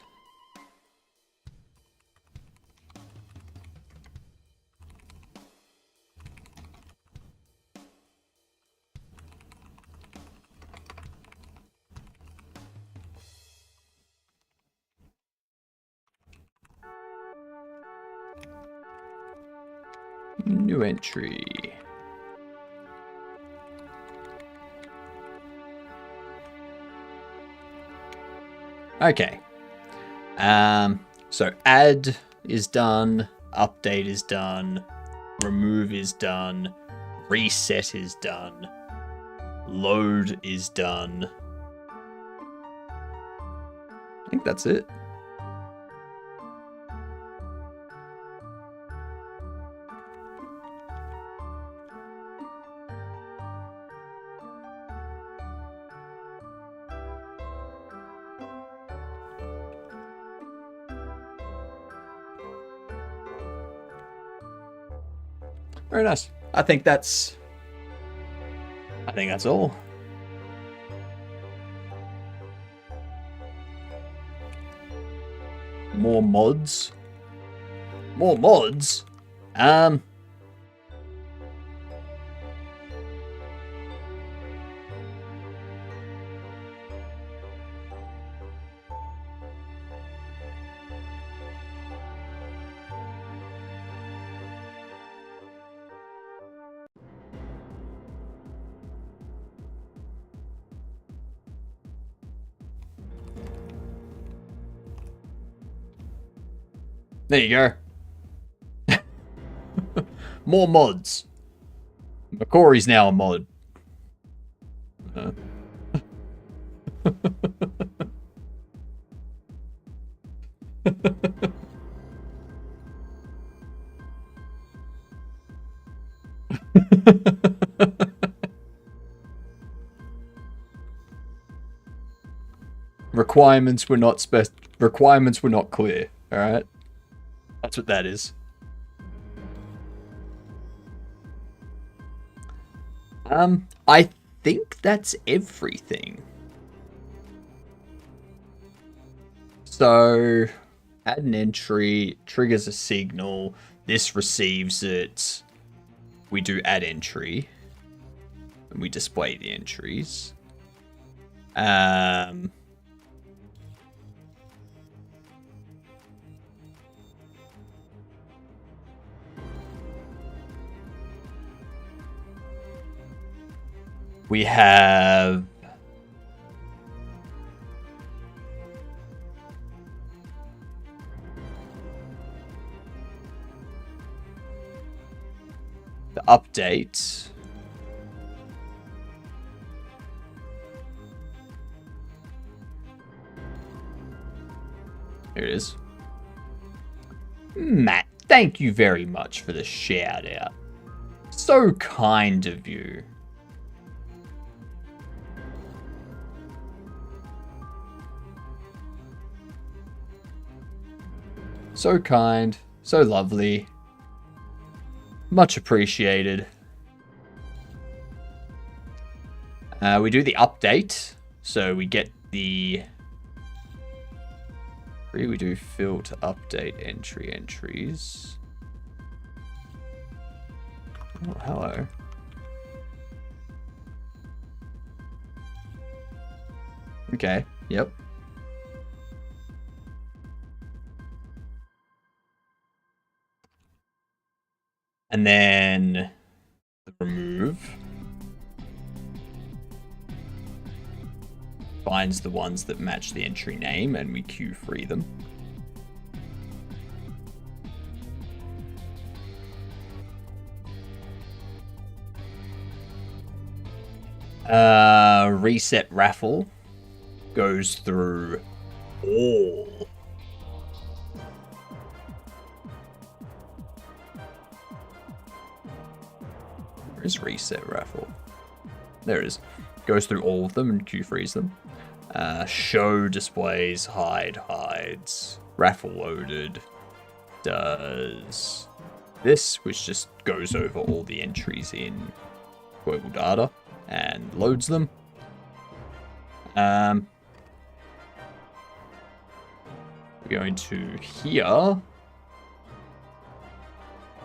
New entry. Okay. So add is done, update is done, remove is done, reset is done, load is done. I think that's it. Very nice. I think that's all. More mods. More mods? There you go. More mods. Macori's now a mod. Requirements were not clear. All right. That's what that is. I think that's everything. So, add an entry, triggers a signal, this receives it, we do add entry, and we display the entries. We have the update. Here it is. Matt, thank you very much for the shout out. So kind of you. So kind, so lovely. Much appreciated. We do the update, so we get the... We do filter update entries. Oh, hello. Okay, yep. And then the remove finds the ones that match the entry name and we queue free them. Reset raffle goes through all. Where's reset raffle? There it is. Goes through all of them and queue frees them. Show displays, hide hides. Raffle loaded does this, which just goes over all the entries in global data and loads them. We're going to here.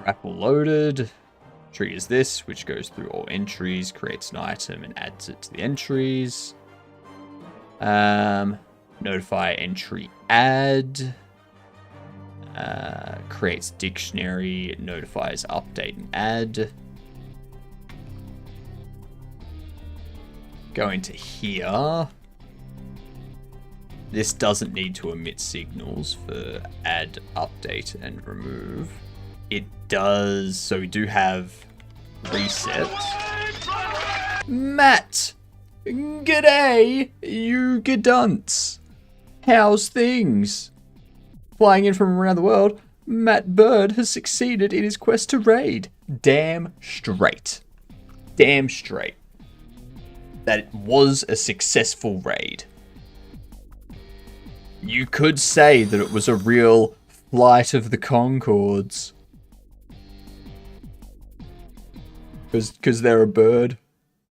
Raffle loaded. Triggers this, which goes through all entries, creates an item, and adds it to the entries. Notify entry add. Creates dictionary, notifies update and add. Going to here. This doesn't need to emit signals for add, update, and remove. It does, so we do have reset. Matt! G'day, you gadunts! How's things? Flying in from around the world, Matt Bird has succeeded in his quest to raid. Damn straight. Damn straight. That it was a successful raid. You could say that it was a real Flight of the Conchords. Because they're a bird.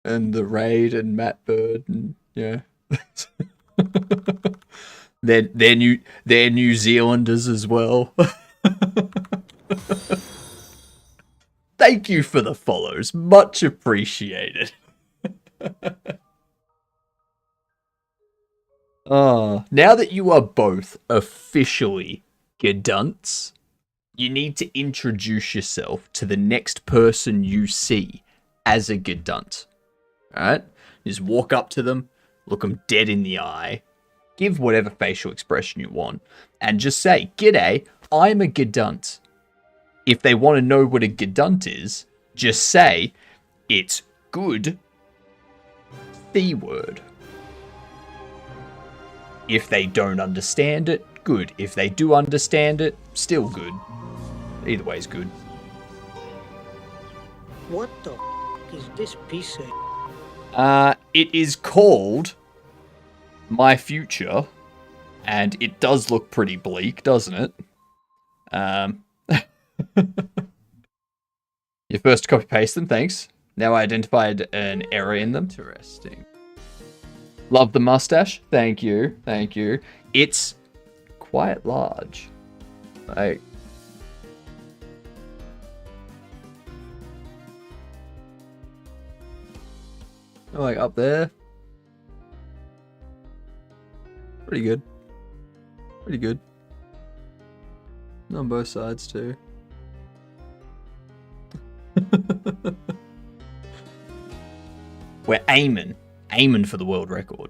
And the raid and Matt Bird and yeah. They're New Zealanders as well. Thank you for the follows. Much appreciated. Now that you are both officially gadunts, you need to introduce yourself to the next person you see as a gadunt. Alright? Just walk up to them, look them dead in the eye, give whatever facial expression you want, and just say, "G'day, I'm a gadunt." If they want to know what a gadunt is, just say, "It's good, the word." If they don't understand it, good. If they do understand it, still good. Either way is good.
What the is this piece of...
It is called My Future, and it does look pretty bleak, doesn't it? You first copy paste them, thanks. Now I identified an error in them. Interesting. Love the mustache. Thank you. Thank you. It's quite large. Like, up there. Pretty good. Pretty good. On both sides too. We're aiming for the world record.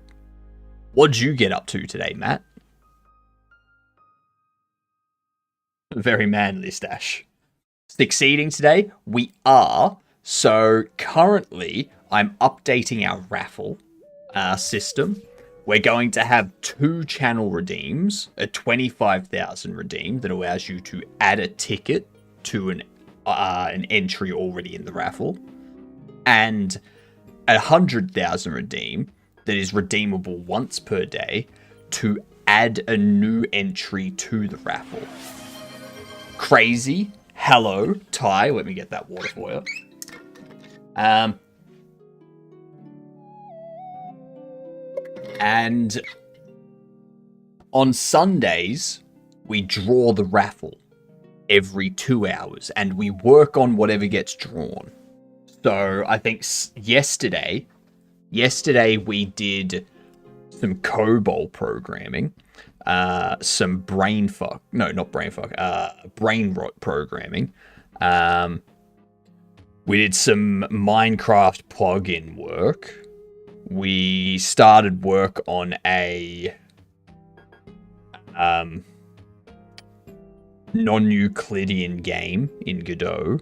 What'd you get up to today, Matt? Very manly stash. Succeeding today? We are. So currently, I'm updating our raffle system. We're going to have 2 channel redeems, a 25,000 redeem that allows you to add a ticket to an entry already in the raffle, and 100,000 redeem that is redeemable once per day to add a new entry to the raffle. Crazy. Hello, Ty. Let me get that water for you. And on Sundays, we draw the raffle every 2 hours, and we work on whatever gets drawn. So I think yesterday we did some COBOL programming, some brain rot programming. We did some Minecraft plugin work. We started work on a non-Euclidean game in Godot.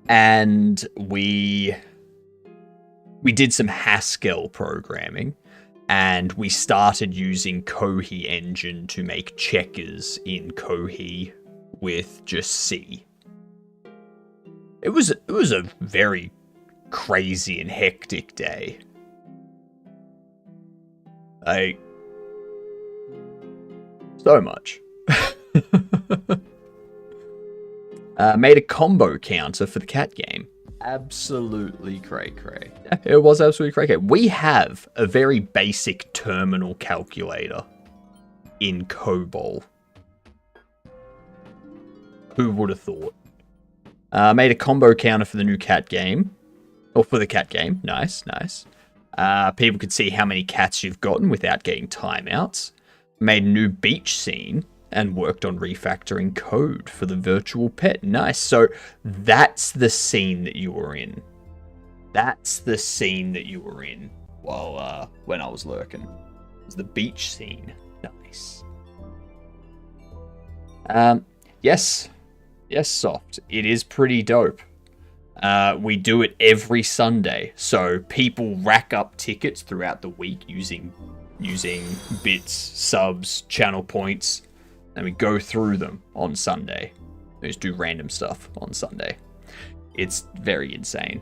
And we did some Haskell programming, and we started using Kohi engine to make checkers in Kohi with just C. It was a very crazy and hectic day. Like, so much. Made a combo counter for the cat game.
Absolutely cray.
Yeah, it was absolutely cray. We have a very basic terminal calculator in COBOL. Who would have thought? Made a combo counter for the new cat game. Or for the cat game. Nice. People could see how many cats you've gotten without getting timeouts. Made a new beach scene and worked on refactoring code for the virtual pet. Nice. So that's the scene that you were in. While when I was lurking. It was the beach scene. Nice. Yes, Soft. It is pretty dope. We do it every Sunday, so people rack up tickets throughout the week using bits, subs, channel points, and we go through them on Sunday. We just do random stuff on Sunday. It's very insane.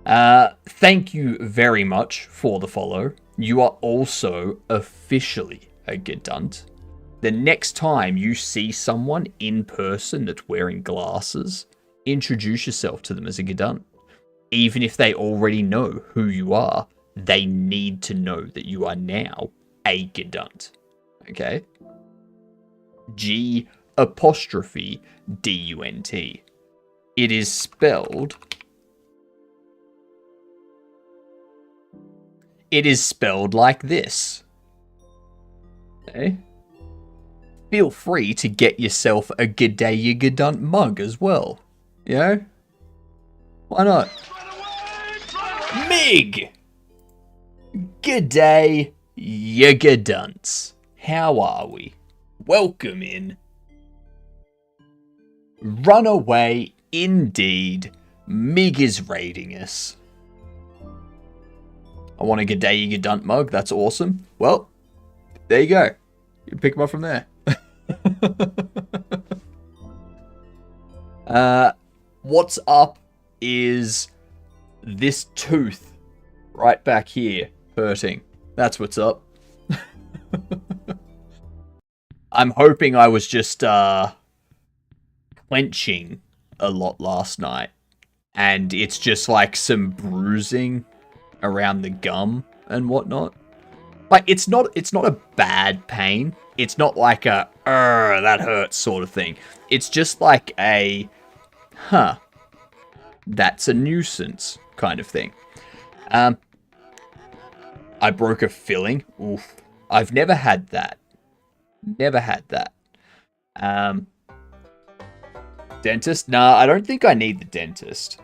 Thank you very much for the follow. You are also officially a Gedunt. The next time you see someone in person that's wearing glasses, introduce yourself to them as a Gedunt. Even if they already know who you are, they need to know that you are now a Gedunt. Okay? G''DUNT. It is spelled... It is spelled like this. Okay? Feel free to get yourself a G'day Ya Gedunt mug as well. You know? Why not? Mig! G'day Ya Gedunts. How are we? Welcome in. Runaway indeed. Mig is raiding us. I want a G'day Ya Gedunt mug. That's awesome. Well, there you go. You can pick them up from there. What's up is this tooth right back here hurting. That's what's up. I'm hoping I was just clenching a lot last night, and it's just like some bruising around the gum and whatnot. Like it's not a bad pain. It's not like a that hurts sort of thing. It's just like a that's a nuisance kind of thing. I broke a filling. Oof. I've never had that. Dentist? Nah, I don't think I need the dentist.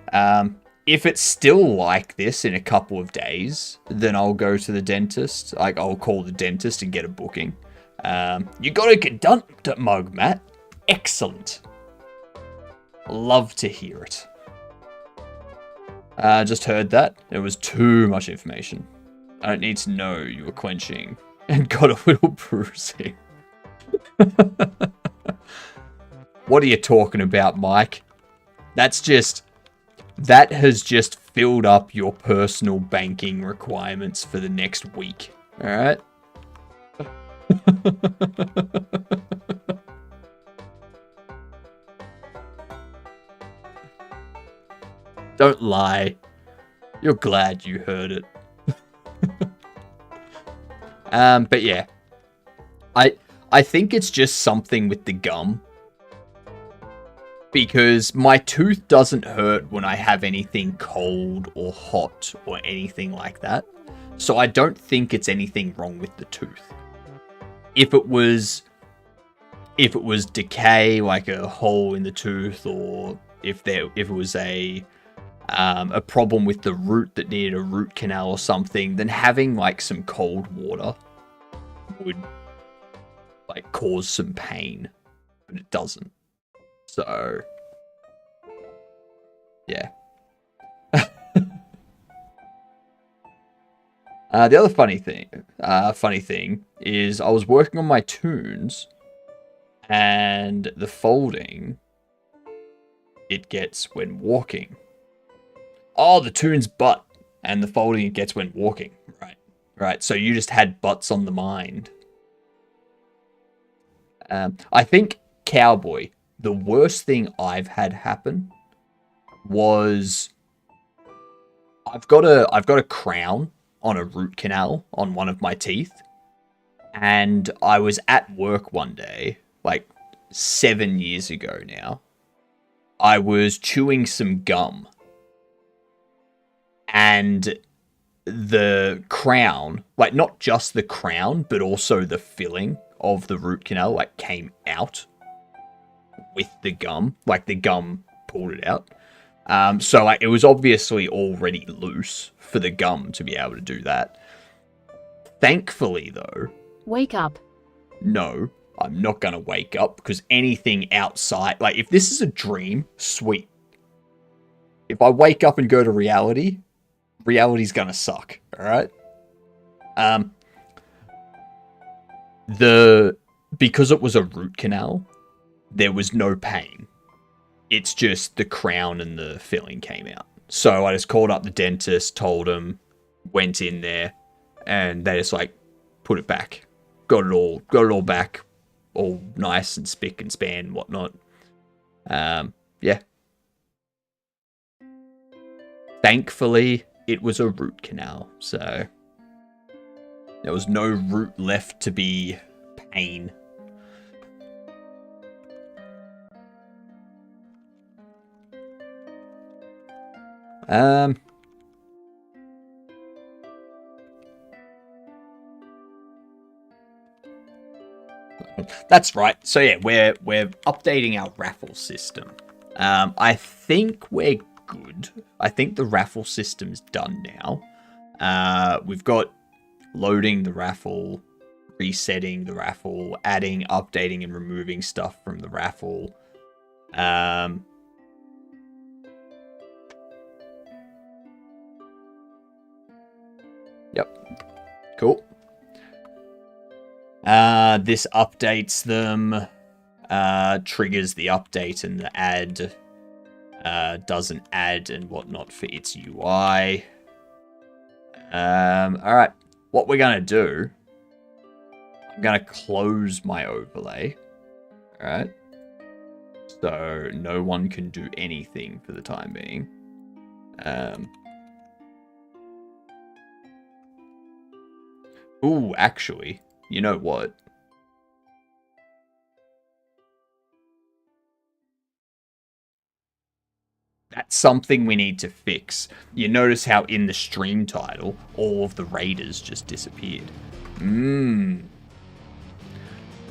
If it's still like this in a couple of days, then I'll go to the dentist. Like, I'll call the dentist and get a booking. You got a Gedunt mug, Matt. Excellent. Love to hear it. Just heard that. It was too much information. I don't need to know you were quenching and got a little bruising. What are you talking about, Mike? That has just filled up your personal banking requirements for the next week. Alright? Don't lie. You're glad you heard it. But yeah. I think it's just something with the gum. Because my tooth doesn't hurt when I have anything cold or hot or anything like that. So I don't think it's anything wrong with the tooth. If it was decay, like a hole in the tooth, or if it was a problem with the root that needed a root canal or something, then having like some cold water would like cause some pain, but it doesn't. So yeah. The other funny thing is I was working on my tunes, and the folding it gets when walking. Oh, the tune's butt, and the folding it gets when walking. Right. So you just had butts on the mind. I think Cowboy the worst thing I've had happen was I've got a crown on a root canal on one of my teeth, and I was at work one day, like 7 years ago now. I was chewing some gum, and the crown, like not just the crown, but also the filling of the root canal, like came out with the gum, like the gum pulled it out. So like it was obviously already loose for the gum to be able to do that. Thankfully though,
Wake up.
no, I'm not gonna wake up, because anything outside, like if this is a dream, sweet. If I wake up and go to reality, reality's gonna suck, alright? Because it was a root canal, there was no pain. It's just the crown and the filling came out. So I just called up the dentist, told him, went in there, and they just like put it back. Got it all back, all nice and spick and span and whatnot. Yeah. Thankfully, it was a root canal, so there was no root left to be pain. That's right. So yeah, we're updating our raffle system. I think we're good. I think the raffle system's done now. We've got loading the raffle, resetting the raffle, adding, updating, and removing stuff from the raffle. Yep. Cool. This updates them, triggers the update and the add, does an add and whatnot for its UI. Alright. What we're gonna do, I'm gonna close my overlay. Alright. So no one can do anything for the time being. Ooh, actually, you know what? That's something we need to fix. You notice how in the stream title, all of the raiders just disappeared.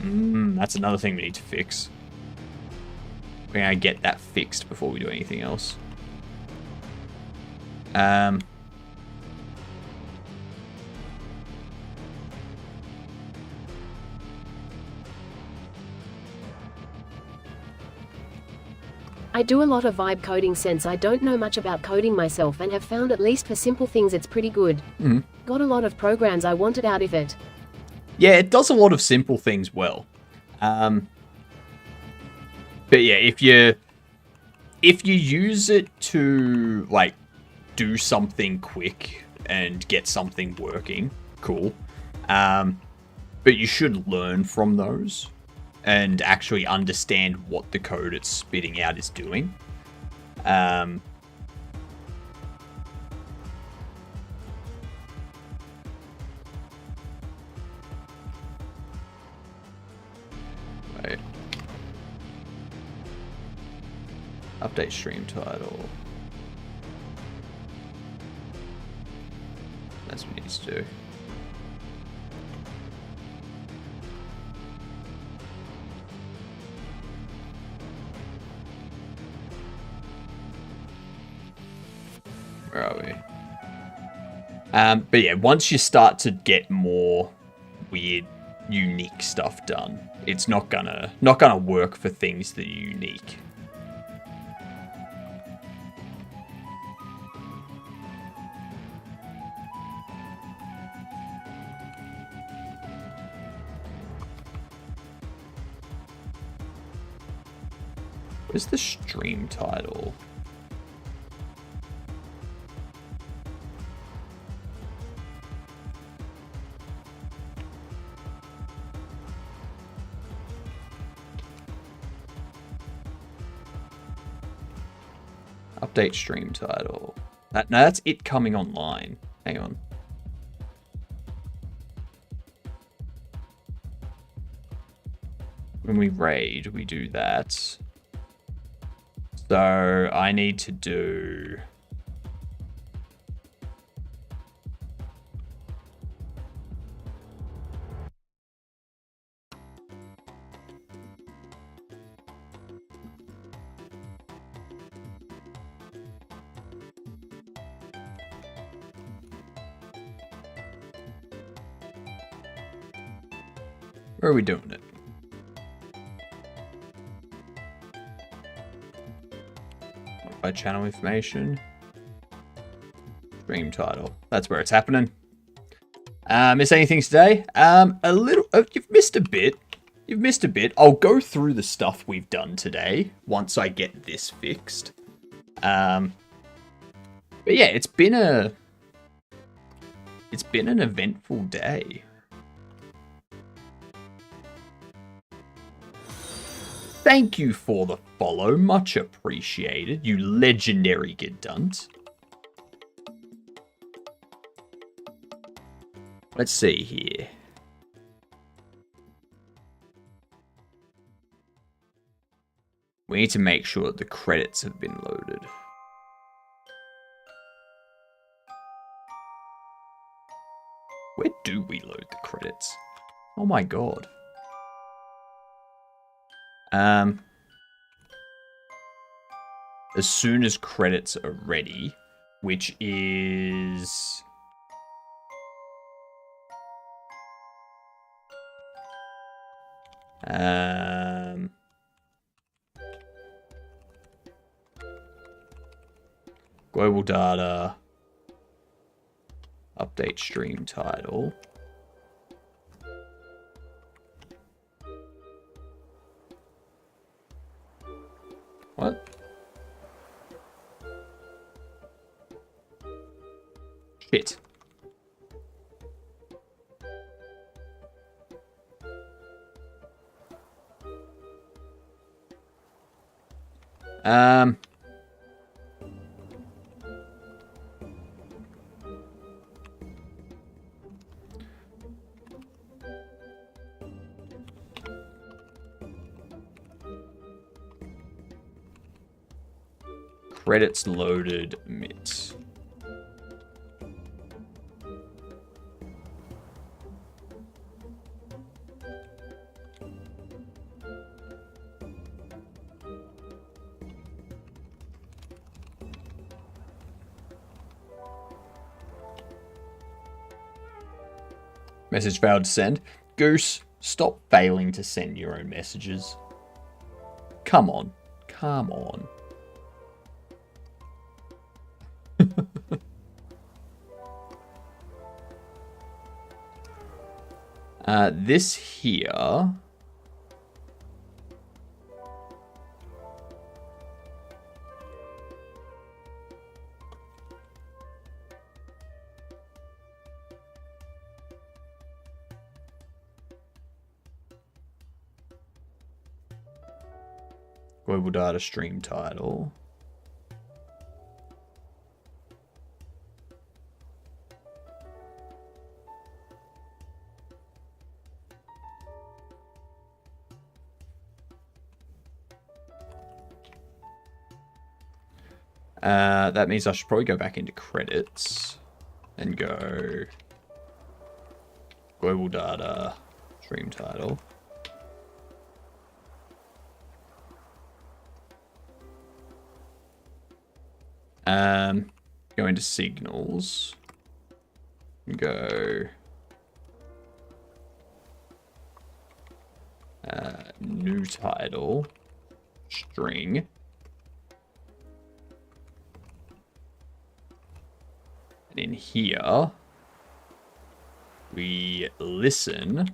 That's another thing we need to fix. We're gonna get that fixed before we do anything else.
I do a lot of vibe coding since I don't know much about coding myself and have found at least for simple things it's pretty good. Got a lot of programs I wanted out of it.
Yeah, it does a lot of simple things well. But yeah, if you use it to like do something quick and get something working, cool. But you should learn from those and actually understand what the code it's spitting out is doing. Wait. Update stream title. That's what it needs to do. Where are we? But yeah, once you start to get more weird, unique stuff done, it's not gonna work for things that are unique. Where's the stream title? Update stream title. No, that's it coming online. Hang on. When we raid, we do that. So I need to do... Where are we doing it? By channel information. Stream title. That's where it's happening. Miss anything today? A little. You've missed a bit. You've missed a bit. I'll go through the stuff we've done today once I get this fixed. But yeah, it's been an eventful day. Thank you for the follow, much appreciated, you legendary Gedunt. Let's see here. We need to make sure that the credits have been loaded. Where do we load the credits? Oh my god. As soon as credits are ready, which is... global data, update stream title. What? Shit. Credits loaded MIT. Message failed to send. Goose, stop failing to send your own messages. Come on. Come on. This here... Global data stream title. That means I should probably go back into credits and go global data stream title. Go into signals. Go new title string. And in here we listen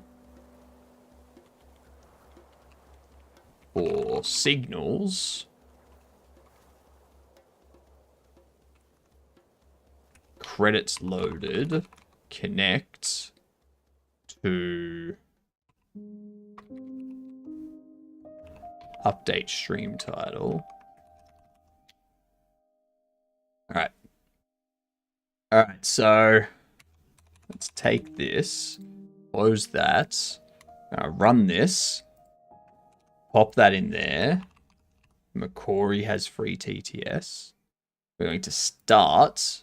for signals. Credits loaded, connect to update stream title. Alright. Alright, so let's take this, close that, run this, pop that in there. Macquarie has free TTS. We're going to start.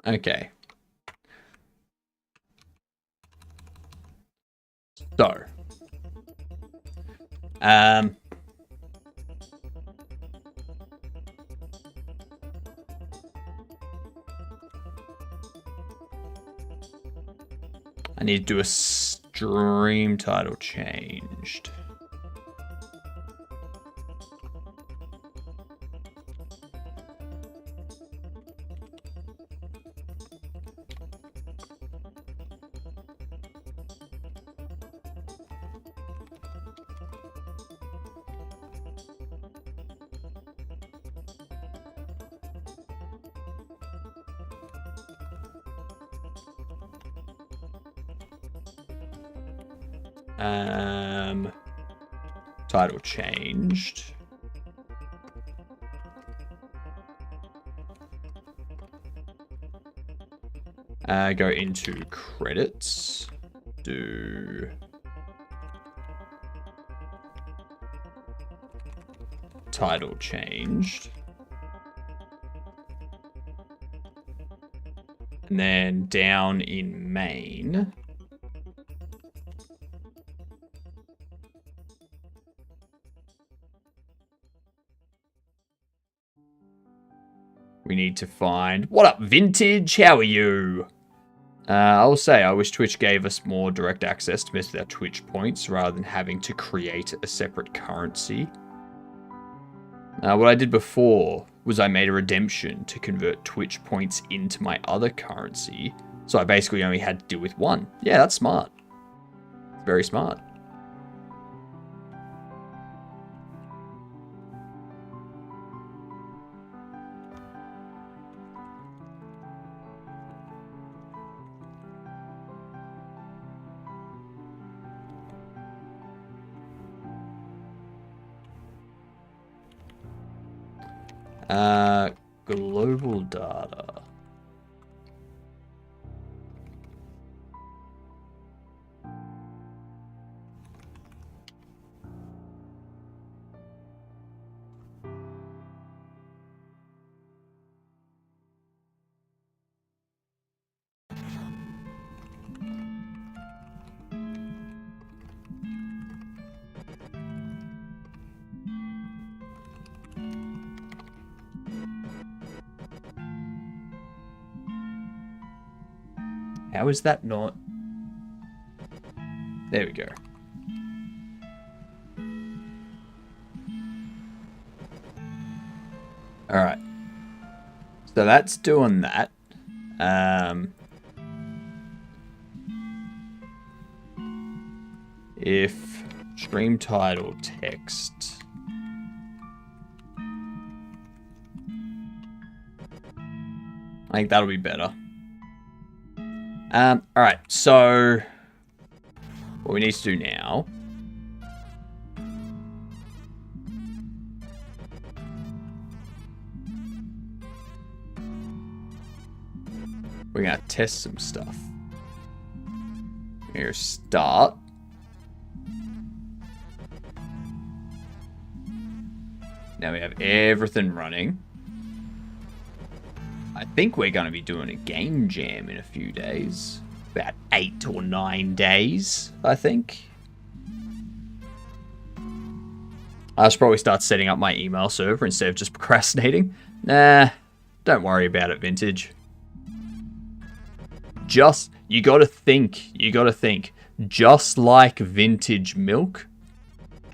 Okay. So. I need to do a stream title changed. Title changed. Go into credits. Do title changed. And then down in main. We need to find... What up, Vintage? How are you? I'll say, I wish Twitch gave us more direct access to mess with our Twitch points rather than having to create a separate currency. What I did before was I made a redemption to convert Twitch points into my other currency. So I basically only had to deal with one. Yeah, that's smart. Very smart. Global data. How is that not? There we go. All right. So that's doing that. If stream title text. I think that'll be better. Alright, so what we need to do now we're gonna test some stuff. Here's start. Now we have everything running. I think we're going to be doing a game jam in a few days. About 8 or 9 days, I think. I should probably start setting up my email server instead of just procrastinating. Nah, don't worry about it, Vintage. You gotta think. Just like Vintage Milk,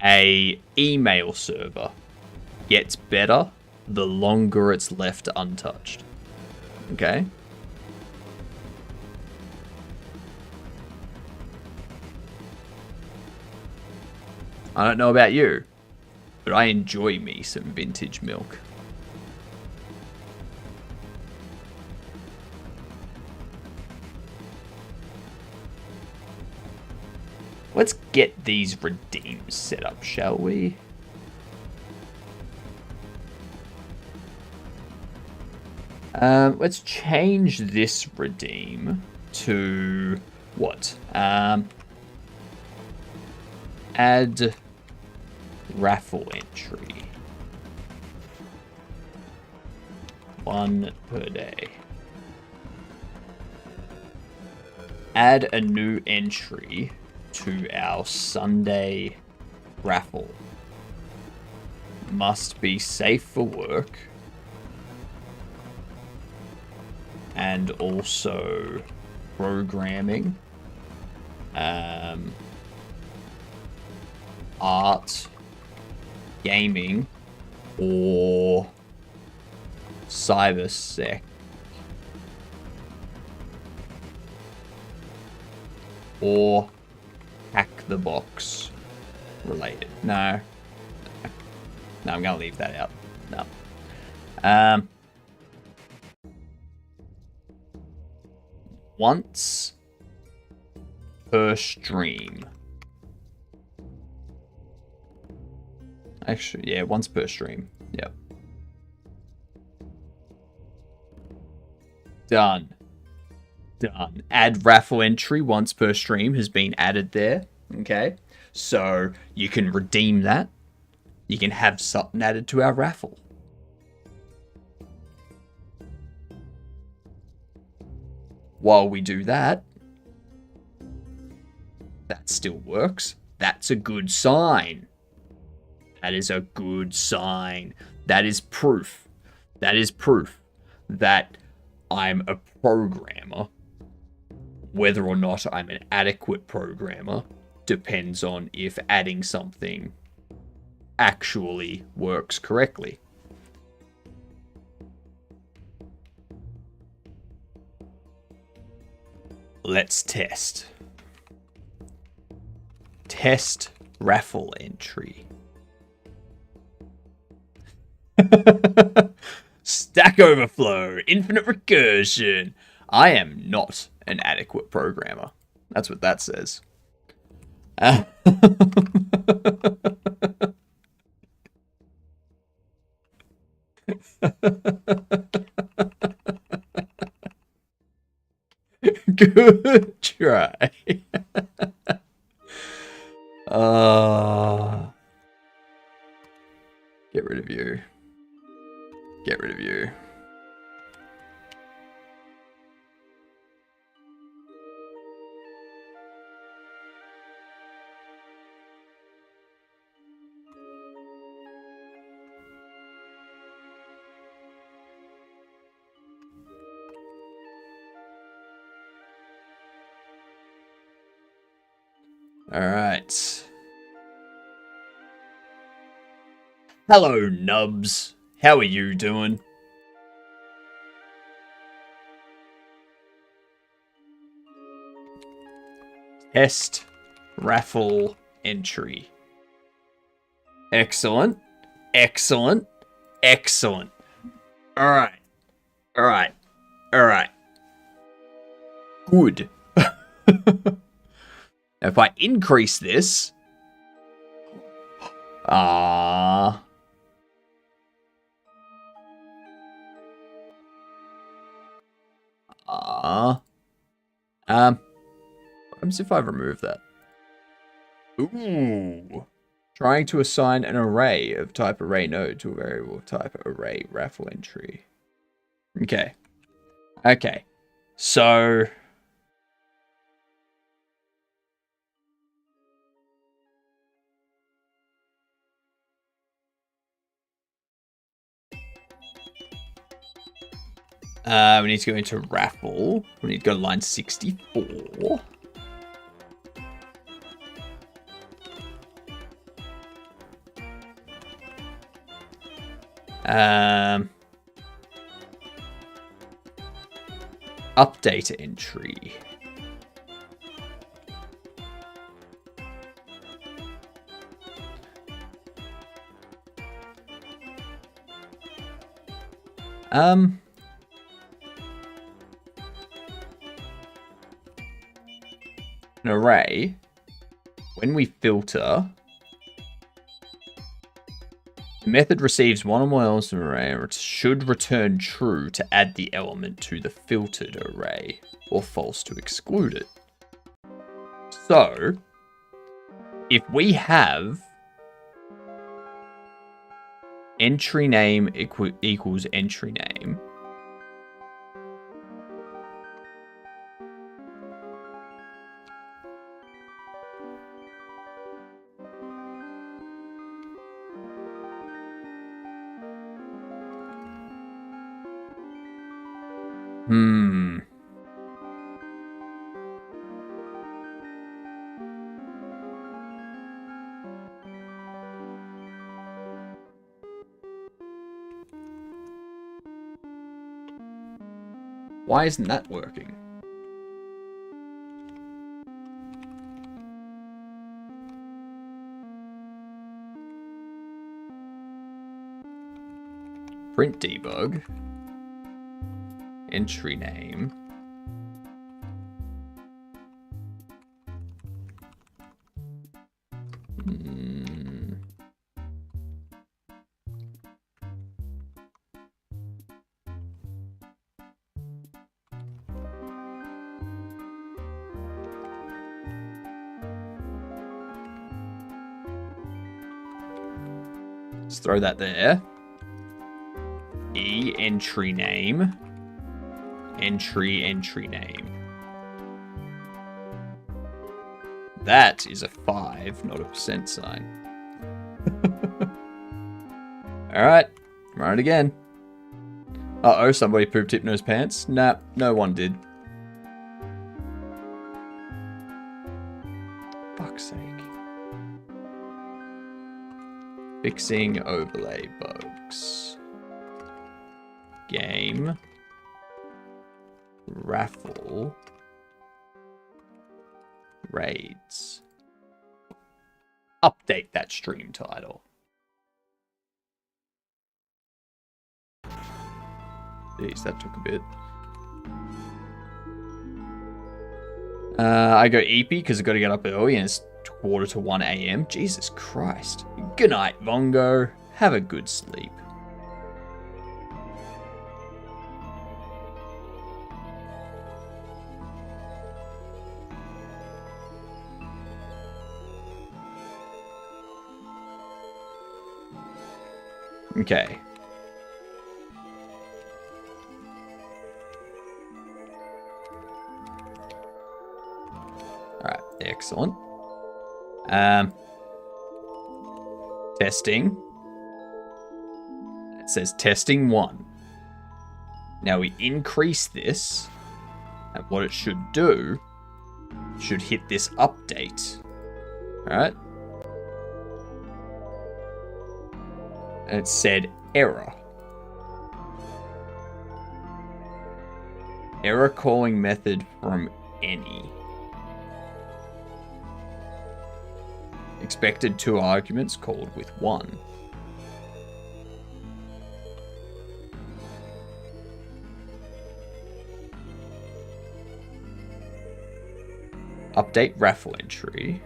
a email server gets better the longer it's left untouched. Okay. I don't know about you, but I enjoy me some vintage milk. Let's get these redeems set up, shall we? Let's change this redeem to what? Add raffle entry. 1 per day. Add a new entry to our Sunday raffle. Must be safe for work. And also programming, art, gaming, or cybersec, or hack the box related. No, I'm gonna leave that out. No. Once per stream. Actually, yeah, once per stream. Yep. Done. Add raffle entry once per stream has been added there. Okay. So you can redeem that. You can have something added to our raffle. While we do that, that still works. That's a good sign. That is a good sign. That is proof. That is proof that I'm a programmer. Whether or not I'm an adequate programmer depends on if adding something actually works correctly. Let's test. Test raffle entry. Stack Overflow, infinite recursion. I am not an adequate programmer. That's what that says. Good try. Get rid of you. Get rid of you. All right. Hello, Nubs. How are you doing? Test raffle entry. Excellent. Excellent. Excellent. All right. All right. All right. Good. If I increase this, what happens if I remove that? Ooh. Trying to assign an array of type array node to a variable type array raffle entry. Okay. Okay. So we need to go into raffle. We need to go to line 64. Update entry. An array, when we filter, the method receives one or more elements from an array and it should return true to add the element to the filtered array, or false to exclude it. So, if we have entry name equals entry name, why isn't that working? Print debug. Entry name. Let's throw that there. E, entry name. Entry name. That is a 5, not a % sign. Alright, run it again. Uh-oh, somebody pooped Hypno's pants? Nah, no one did. Fuck's sake. Fixing overlay bugs. Game. Raffle. Raids. Update that stream title. Jeez, that took a bit. I go EP because I've got to get up early and it's 1:45 a.m. Jesus Christ. Good night, Vongo. Have a good sleep. Okay. Alright, excellent. Testing. It says testing 1. Now we increase this, and what it should do, should hit this update. Alright? And it said error. Error calling method from any. Expected 2 arguments called with 1. Update raffle entry.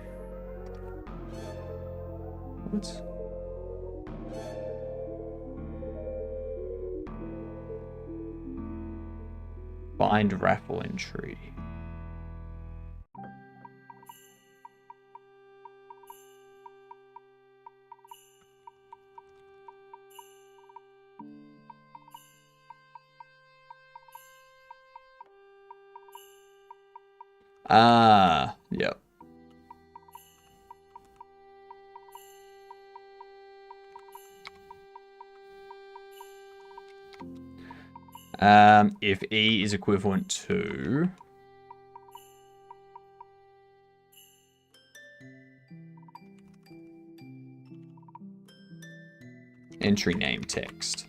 What? Find raffle entry. Ah, yep. If E is equivalent to entry name text.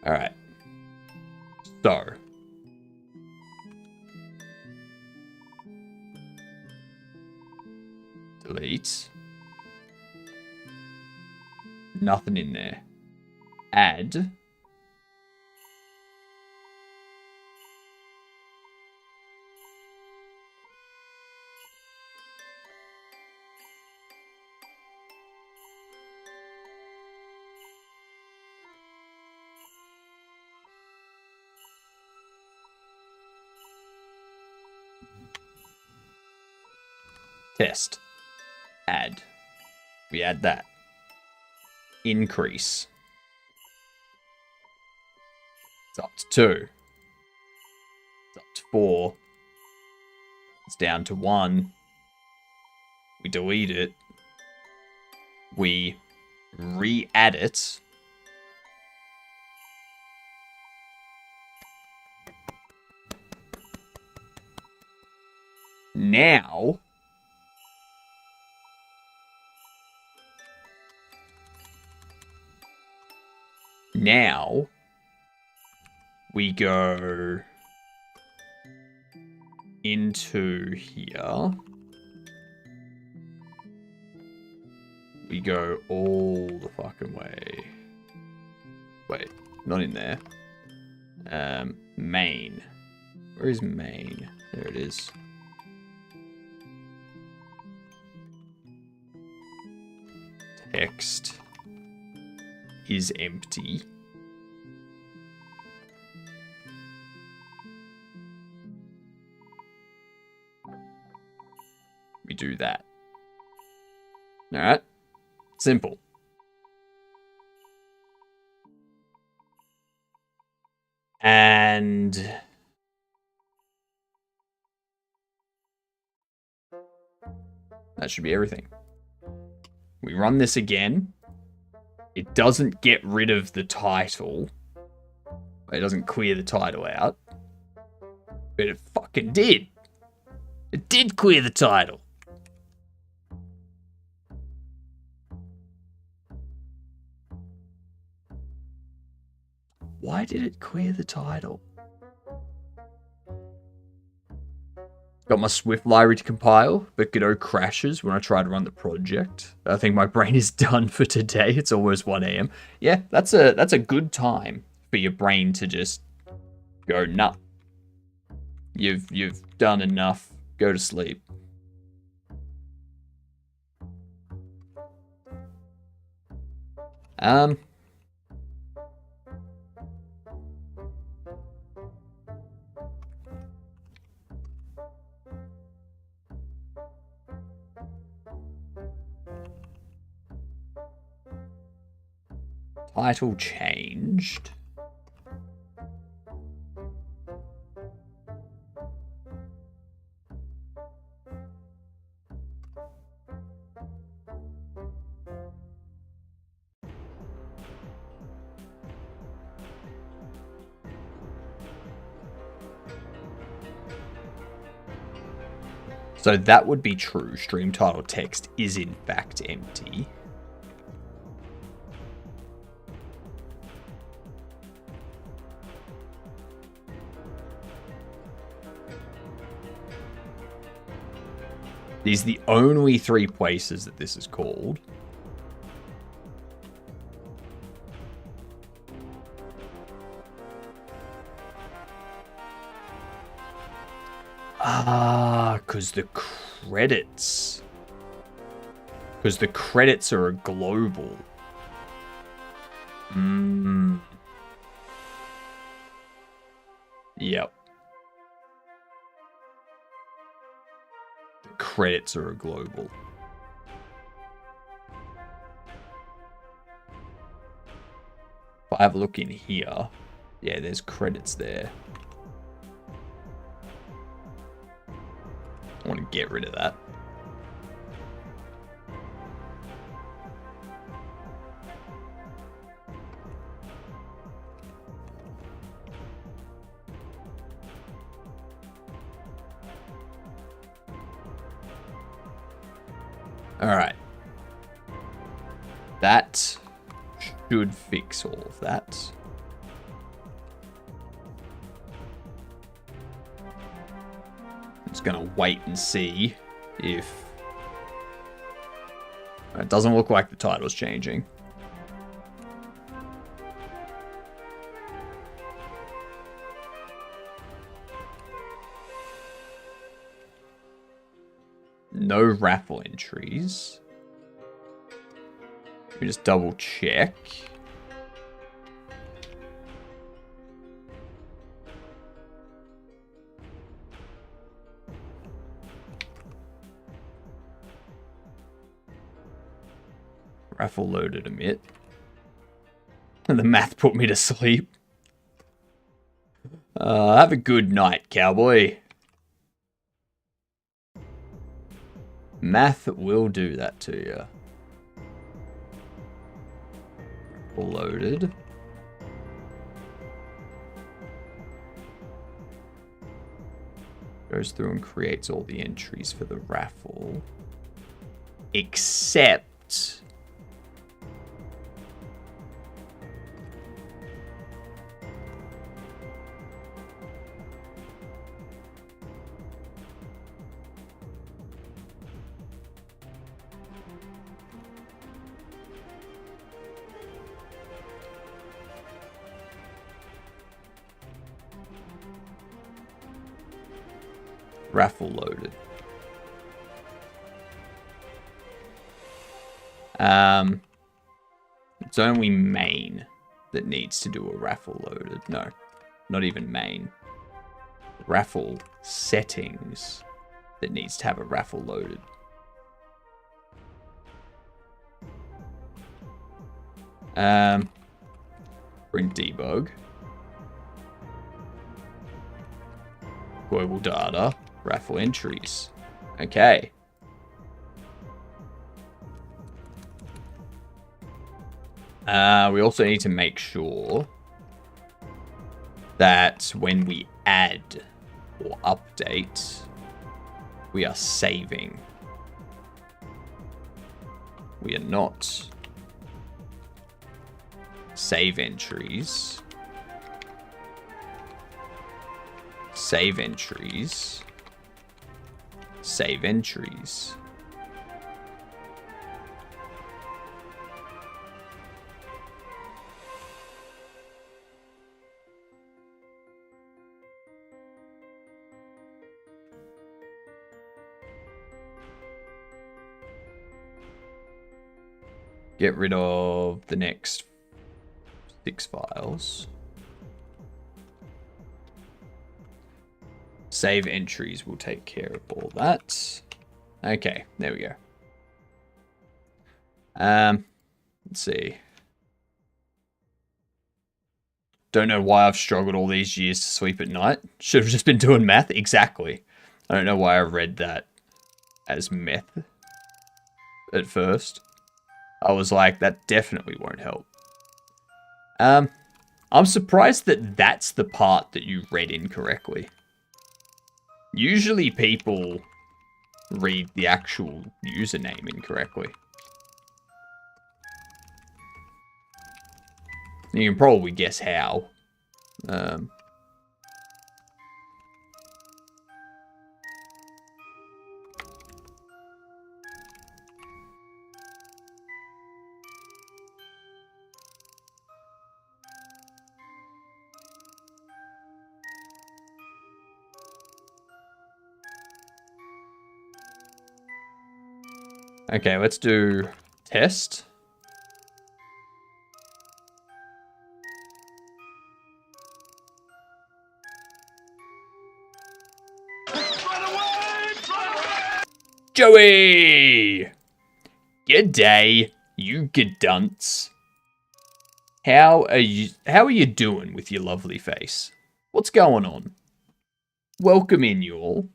All right. So Delete. Nothing in there. Add. Test. Add. We add that. Increase. It's up to 2. It's up to 4. It's down to 1. We delete it. We re-add it. Now we go into here. We go all the fucking way. Wait, not in there. Main. Where is main? There it is. Text is empty. We do that. Alright. Simple. And that should be everything. We run this again. It doesn't get rid of the title. It doesn't clear the title out. But it fucking did. It did clear the title. Why did it clear the title? Got my Swift library to compile, but Godot crashes when I try to run the project. I think my brain is done for today. It's almost 1 a.m. Yeah, that's a good time for your brain to just go, nah. You've done enough. Go to sleep. Title changed. So that would be true. Stream title text is in fact empty. These are the only 3 places that this is called. Because the credits. Because the credits are a global. Yep. The credits are a global. If I have a look in here, yeah, there's credits there. I want to get rid of that. All right. That should fix all of that. Just gonna wait and see if It doesn't look like the title's changing. No raffle entries. Let me just double check. Raffle loaded emit. And the math put me to sleep. Have a good night, cowboy. Math will do that to you. Loaded. Goes through and creates all the entries for the raffle. Except... raffle loaded. It's only main that needs to do a raffle loaded. No, not even main. Raffle settings that needs to have a raffle loaded. Print debug. Global data. Raffle entries. Okay. We also need to make sure that when we add or update, we are saving. We are not. Save entries. Save entries. Save entries. Get rid of the next 6 files. Save entries will take care of all that. Okay, there we go. Let's see. Don't know why I've struggled all these years to sleep at night. Should have just been doing math. Exactly. I don't know why I read that as meth at first. I was like, that definitely won't help. I'm surprised that that's the part that you read incorrectly. Usually people read the actual username incorrectly. You can probably guess how. Okay, let's do test. Joey! G'day, you gadunts. How are you doing with your lovely face? What's going on? Welcome in, you all.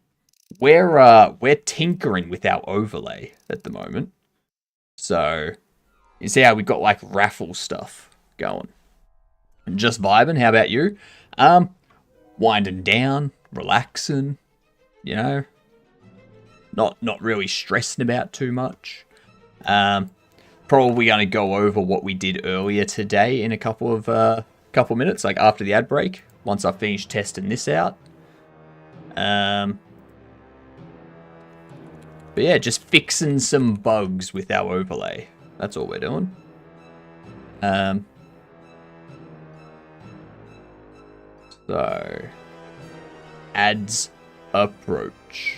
We're tinkering with our overlay at the moment. So, you see how we've got like raffle stuff going. And just vibing, how about you? Winding down, relaxing, you know. Not really stressing about too much. Probably going to go over what we did earlier today in a couple minutes, like after the ad break, once I finish testing this out. But yeah, just fixing some bugs with our overlay. That's all we're doing. So, ads approach.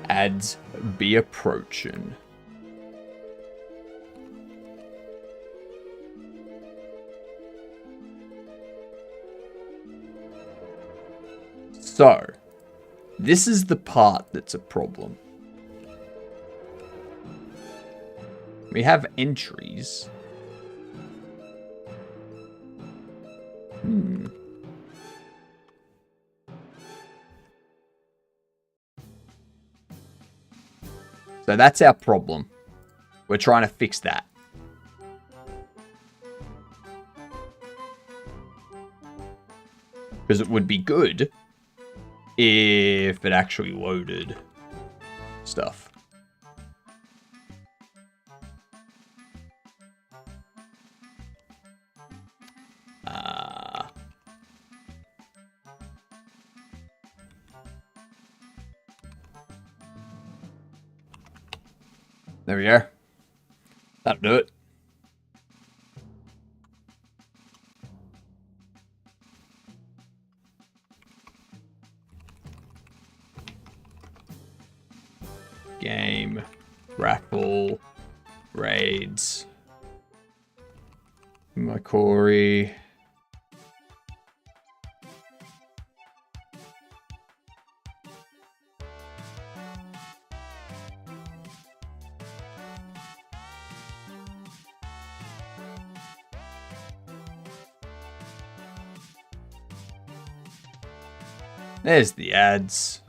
Ads be approaching. So, this is the part that's a problem. We have entries. So that's our problem. We're trying to fix that. Because it would be good if it actually loaded stuff. There we go. That'll do it. Game, raffle, raids, Macquarie. There's the ads.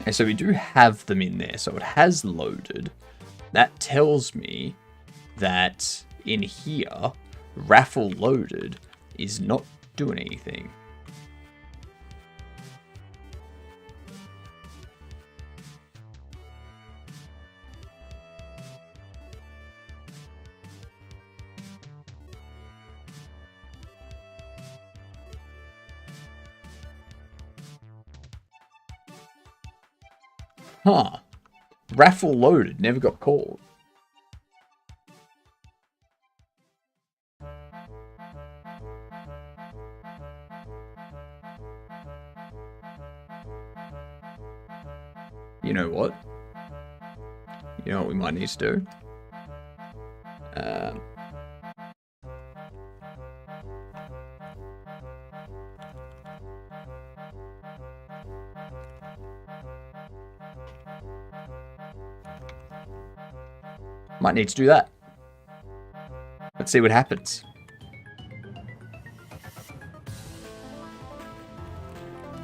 Okay, so we do have them in there, so it has loaded. That tells me that in here, raffle loaded is not doing anything. Huh. Raffle loaded, never got called. You know what? You know what we might need to do? Might need to do that. Let's see what happens.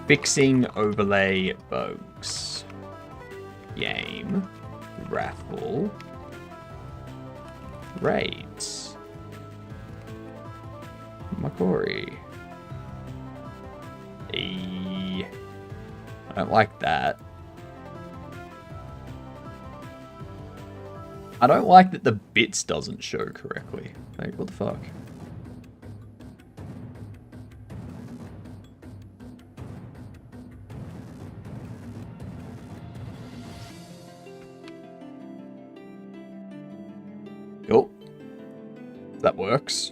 Fixing overlay bugs. Game. Raffle. Raids. Macquarie. I don't like that. I don't like that the bits doesn't show correctly. Like, what the fuck? Cool. That works.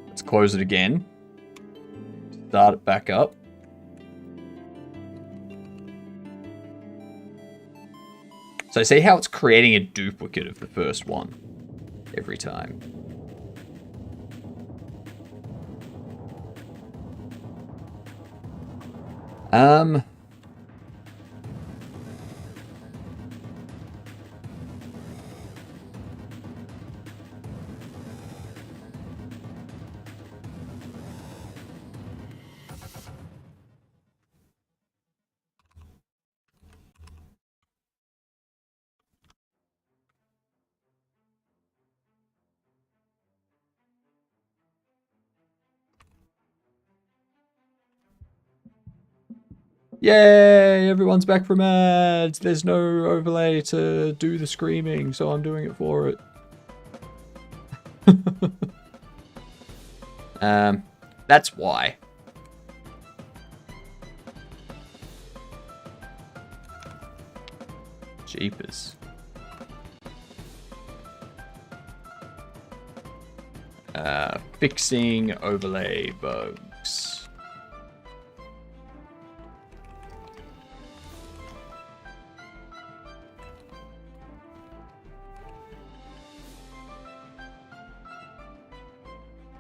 Let's close it again. Start it back up. So see how it's creating a duplicate of the first one every time. Yay! Everyone's back from ads. There's no overlay to do the screaming, so I'm doing it for it. That's why. Jeepers. Fixing overlay bugs.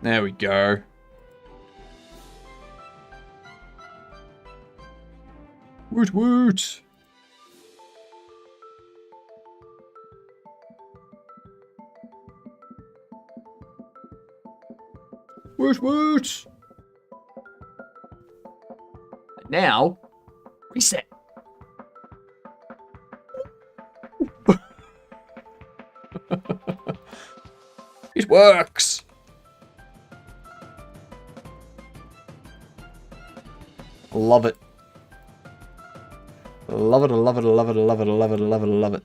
There we go. Woot woot! Woot woot! Now, reset. It works! Love it. Love it, I love it, I love it, I love it, I love it, I love it, I love it.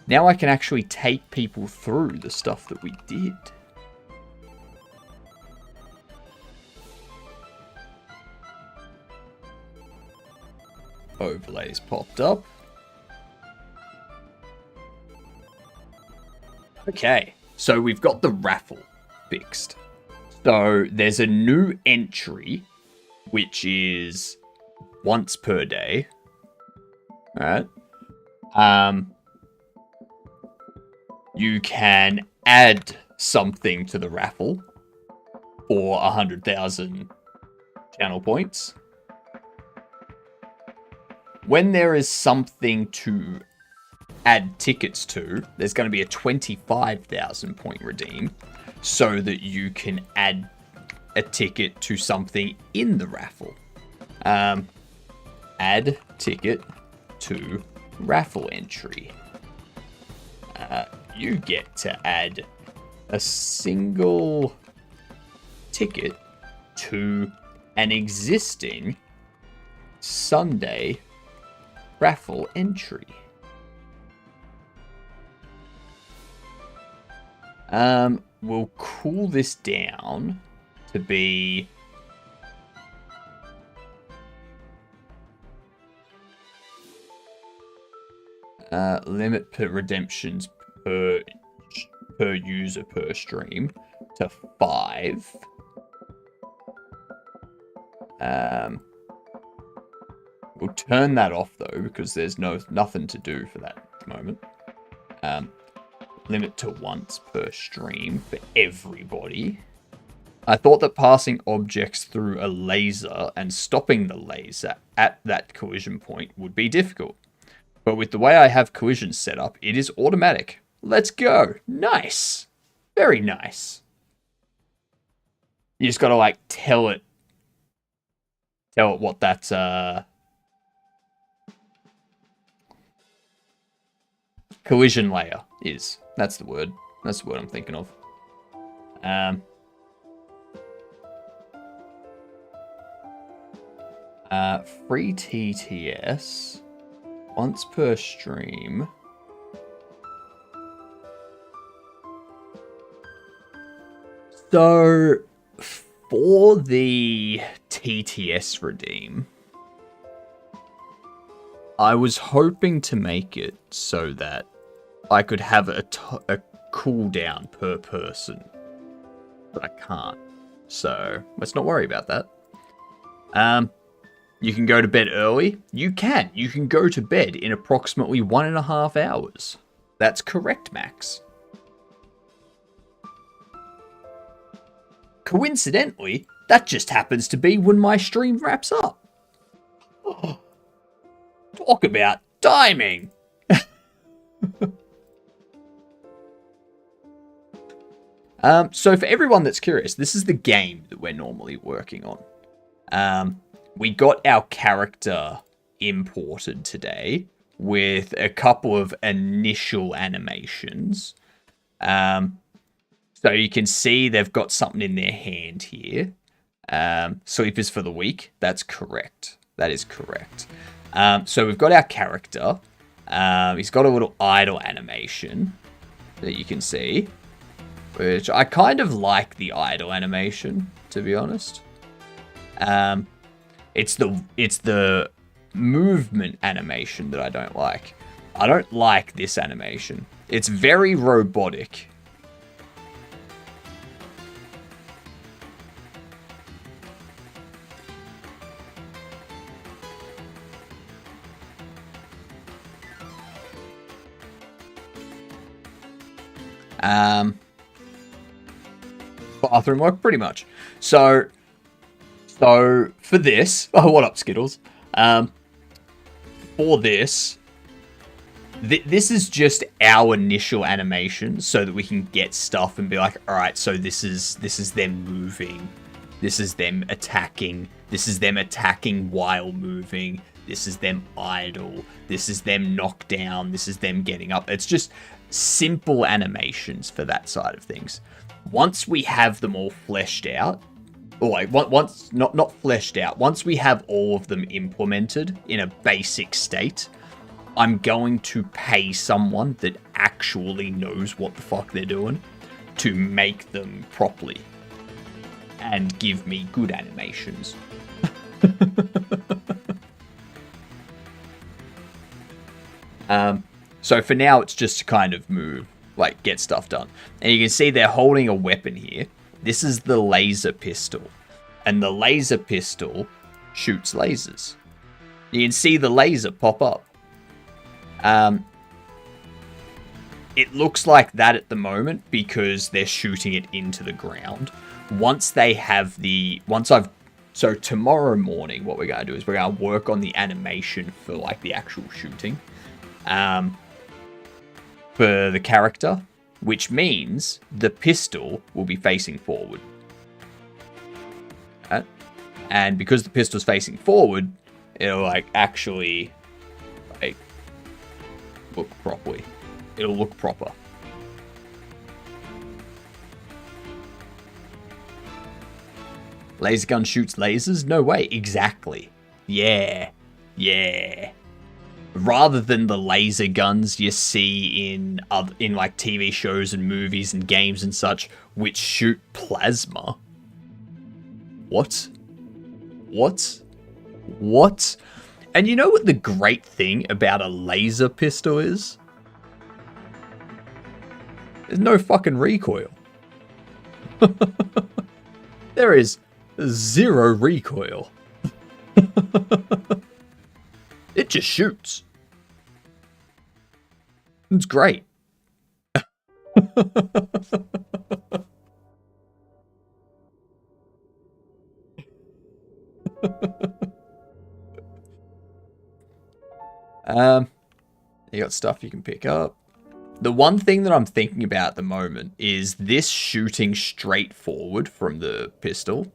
Now I can actually take people through the stuff that we did. Overlays popped up. Okay, so we've got the raffle fixed. So there's a new entry, which is once per day. Alright. You can add something to the raffle for 100,000 channel points. When there is something to add tickets to, there's going to be a 25,000 point redeem so that you can add a ticket to something in the raffle. Add ticket to raffle entry. You get to add a single ticket to an existing Sunday raffle entry. We'll cool this down to be limit per redemptions per user per stream to 5. We'll turn that off though because there's nothing to do for that at the moment. Limit to once per stream for everybody. I thought that passing objects through a laser and stopping the laser at that collision point would be difficult. But with the way I have collisions set up, it is automatic. Let's go. Nice. Very nice. You just gotta like tell it what that collision layer is. That's the word. That's the word I'm thinking of. Free TTS once per stream. So for the TTS redeem, I was hoping to make it so that I could have a cooldown per person, but I can't. So let's not worry about that. You can go to bed early. You can go to bed in approximately 1.5 hours. That's correct, Max. Coincidentally, that just happens to be when my stream wraps up. Oh, talk about timing. So for everyone that's curious, this is the game that we're normally working on. We got our character imported today with a couple of initial animations. So you can see they've got something in their hand here. Sleep is for the weak. That's correct. That is correct. So we've got our character. He's got a little idle animation that you can see, which I kind of like the idle animation, to be honest. It's the movement animation that I don't like. I don't like this animation. It's very robotic. Bathroom work, pretty much. So for this, oh, what up, Skittles? For this, this is just our initial animation, so that we can get stuff and be like, all right, so this is them moving, this is them attacking, this is them attacking while moving, this is them idle, this is them knocked down, this is them getting up. It's just simple animations for that side of things. Once we have them all fleshed out, or like once not fleshed out, once we have all of them implemented in a basic state, I'm going to pay someone that actually knows what the fuck they're doing to make them properly and give me good animations. So for now, it's just to kind of move, like get stuff done. And you can see they're holding a weapon here. This is the laser pistol. And the laser pistol shoots lasers. You can see the laser pop up. It looks like that at the moment because they're shooting it into the ground. Once they have so tomorrow morning, what we're going to do is we're going to work on the animation for like the actual shooting. For the character, which means the pistol will be facing forward. And because the pistol's facing forward, it'll like actually like look properly. It'll look proper. Laser gun shoots lasers? No way. Exactly. Yeah. Yeah. Rather than the laser guns you see in like TV shows and movies and games and such, which shoot plasma. What? And you know what the great thing about a laser pistol is? There's no fucking recoil. There is zero recoil. It just shoots. It's great. You got stuff you can pick up. The one thing that I'm thinking about at the moment is this shooting straight forward from the pistol.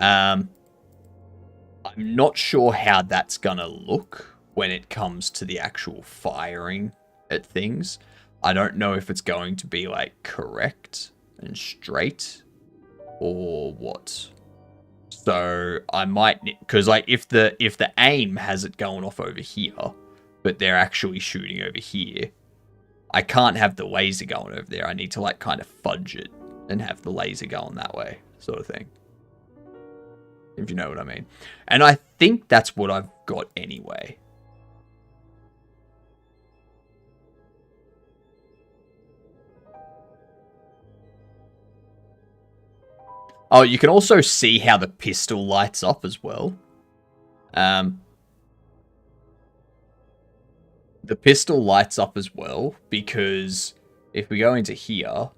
I'm not sure how that's gonna look when it comes to the actual firing at things. I don't know if it's going to be like correct and straight or what. So I might, because like if the aim has it going off over here, but they're actually shooting over here, I can't have the laser going over there. I need to like kind of fudge it and have the laser going that way, sort of thing. If you know what I mean. And I think that's what I've got anyway. Oh, you can also see how the pistol lights up as well. The pistol lights up as well because if we go into here,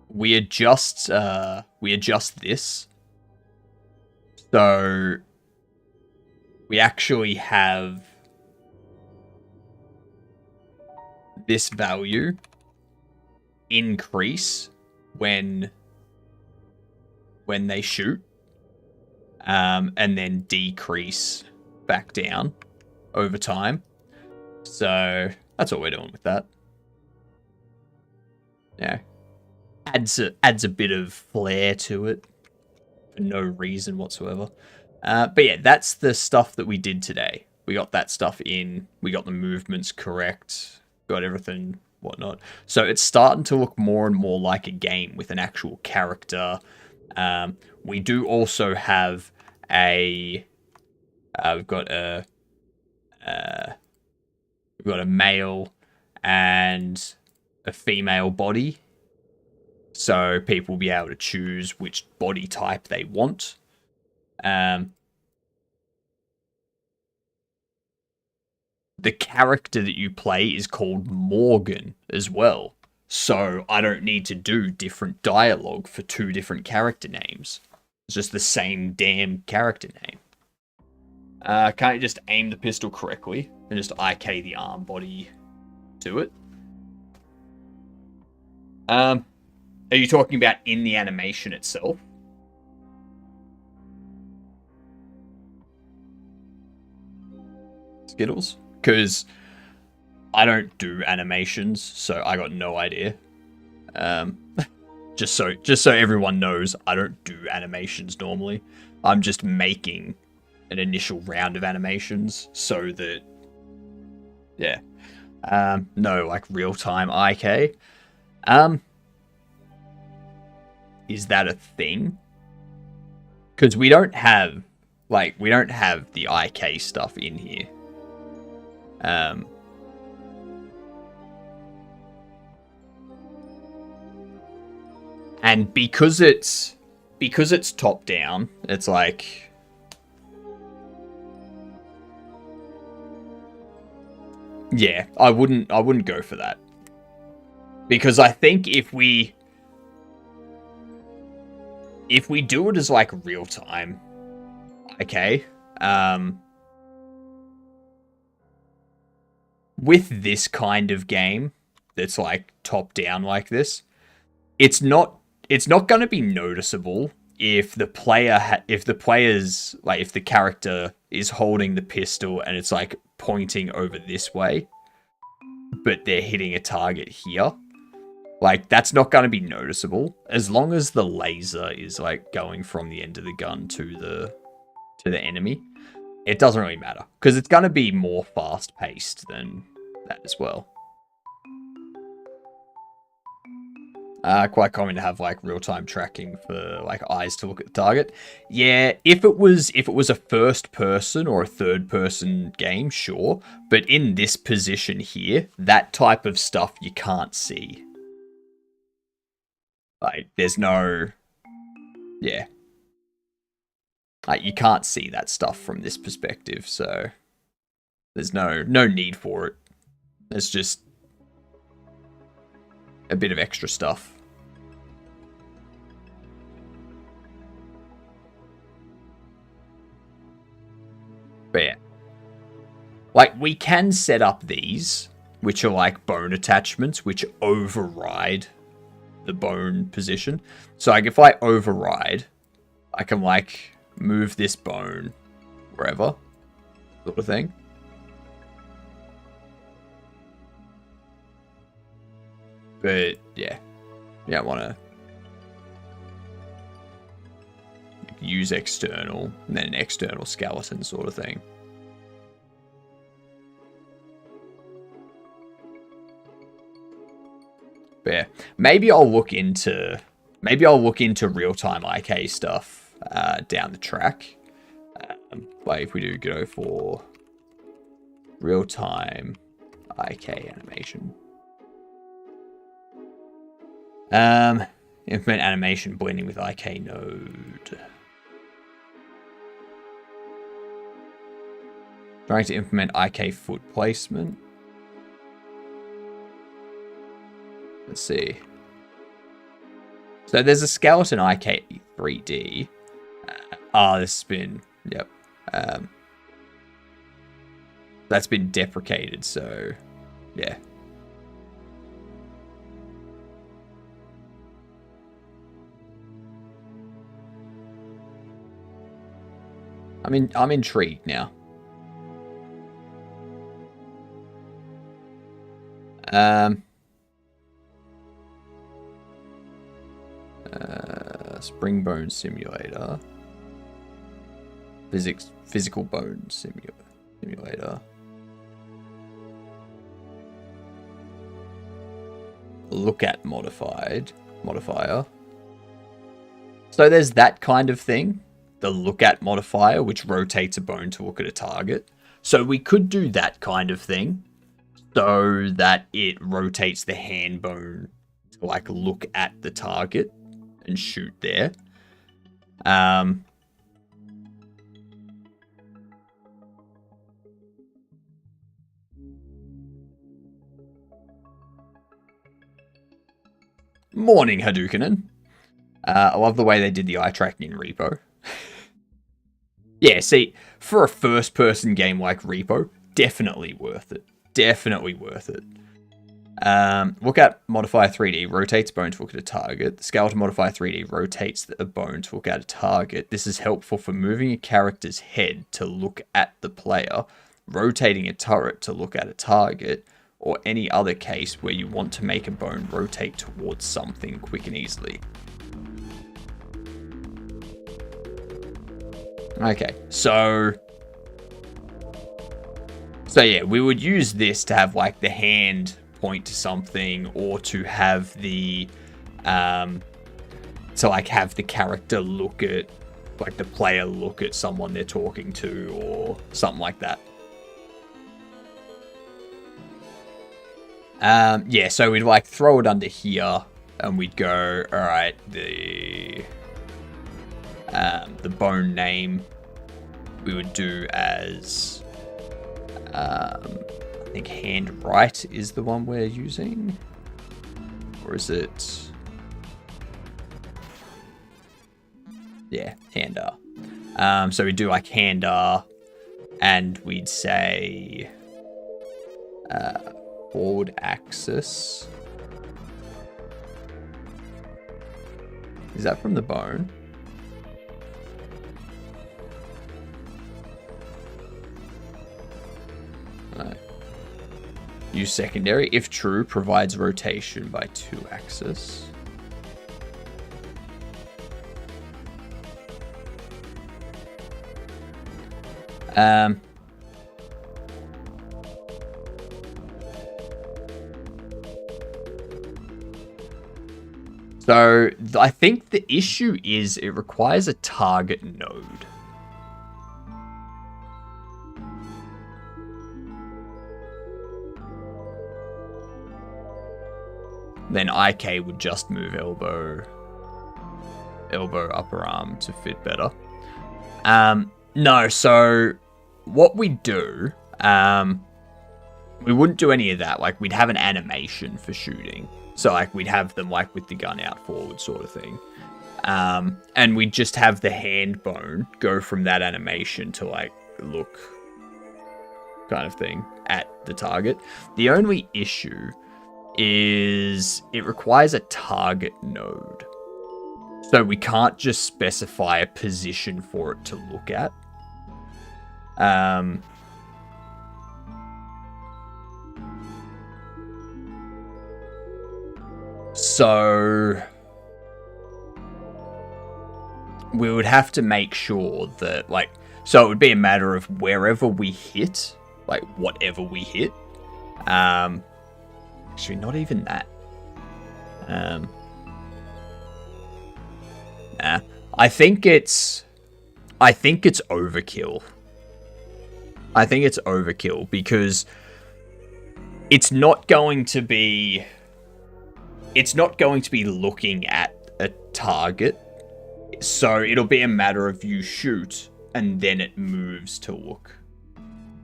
we adjust this. So we actually have this value increase when they shoot, and then decrease back down over time. So That's what we're doing with that. Yeah. Adds a bit of flair to it. For no reason whatsoever. But yeah, that's the stuff that we did today. We got that stuff in. We got the movements correct. Got everything, whatnot. So it's starting to look more and more like a game with an actual character. We do also have a... we've got a male and a female body. So people will be able to choose which body type they want. The character that you play is called Morgan as well. So I don't need to do different dialogue for two different character names. It's just the same damn character name. Can't you just aim the pistol correctly and just IK the arm body to it? Are you talking about in the animation itself? Skittles? Because I don't do animations, so I got no idea. Just so everyone knows, I don't do animations normally. I'm just making an initial round of animations so that, yeah, no, like real-time IK. Is that a thing? Because we don't have the IK stuff in here. And because it's top down, it's like, yeah, I wouldn't go for that. Because I think if we do it as like real time, okay, with this kind of game that's like top down like this, it's not going to be noticeable if the character is holding the pistol and it's like pointing over this way, but they're hitting a target here. Like, that's not going to be noticeable as long as the laser is like going from the end of the gun to the enemy. It doesn't really matter because it's going to be more fast paced than that as well. Quite common to have like real-time tracking for like eyes to look at the target. Yeah, if it was a first person or a third person game, sure. But in this position here, that type of stuff you can't see. Like, there's no, yeah. Like, you can't see that stuff from this perspective, so there's no need for it. It's just a bit of extra stuff. But yeah. Like, we can set up these, which are like bone attachments, which override the bone position. So like, if I override, I can like move this bone wherever, sort of thing. But yeah, you don't want to use external and then an external skeleton sort of thing. But yeah, maybe I'll look into real-time IK stuff down the track. Like if we do go for real-time IK animation. Implement animation blending with IK node. Trying to implement IK foot placement. Let's see. So there's a skeleton IK 3D. This has been, yep. That's been deprecated, so yeah. I'm intrigued now. Spring bone simulator. Physical bone simulator. Look at modifier. So there's that kind of thing. The look at modifier, which rotates a bone to look at a target. So we could do that kind of thing. So that it rotates the hand bone to like look at the target and shoot there. Morning, Hadouken. I love the way they did the eye tracking in Repo. Yeah, see, for a first-person game like Repo, definitely worth it. Definitely worth it. Look at modifier 3D, rotates bone to look at a target. The scale to modifier 3D rotates a bone to look at a target. This is helpful for moving a character's head to look at the player, rotating a turret to look at a target, or any other case where you want to make a bone rotate towards something quick and easily. Okay, so yeah, we would use this to have like the hand point to something, or to have the have the character look at, like the player look at someone they're talking to, or something like that. Yeah, so we'd like throw it under here, and we'd go, all right, the bone name we would do as, I think hand right is the one we're using, or is it? Yeah, hand R. So we do like hand R, and we'd say forward axis. Is that from the bone? No. Use secondary. If true, provides rotation by 2 axis. So I think the issue is it requires a target node. Then IK would just move elbow, upper arm to fit better. No, so what we do, we wouldn't do any of that. Like, we'd have an animation for shooting. So, like, we'd have them, like, with the gun out forward sort of thing. And we'd just have the hand bone go from that animation to, like, look kind of thing at the target. The only issue is it requires a target node. So we can't just specify a position for it to look at. So we would have to make sure that, like, so it would be a matter of wherever we hit, like whatever we hit. Actually, not even that. Nah. I think it's overkill. I think it's overkill because it's not going to be looking at a target. So it'll be a matter of you shoot and then it moves to look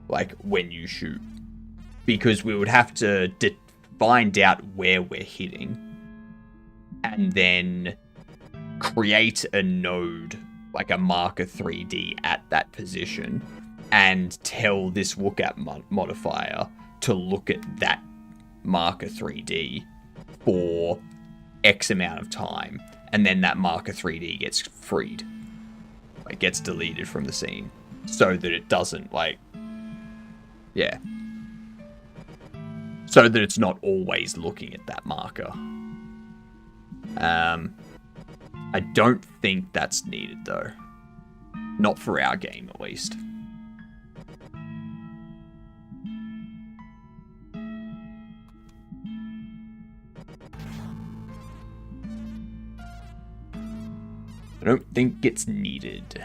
like when you shoot, because we would have to find out where we're hitting and then create a node, like a marker 3D at that position, and tell this look at modifier to look at that marker 3D for X amount of time, and then that marker 3D gets freed, like gets deleted from the scene, so that it doesn't, like, yeah. so that it's not always looking at that marker. I don't think that's needed though. Not for our game, at least. I don't think it's needed.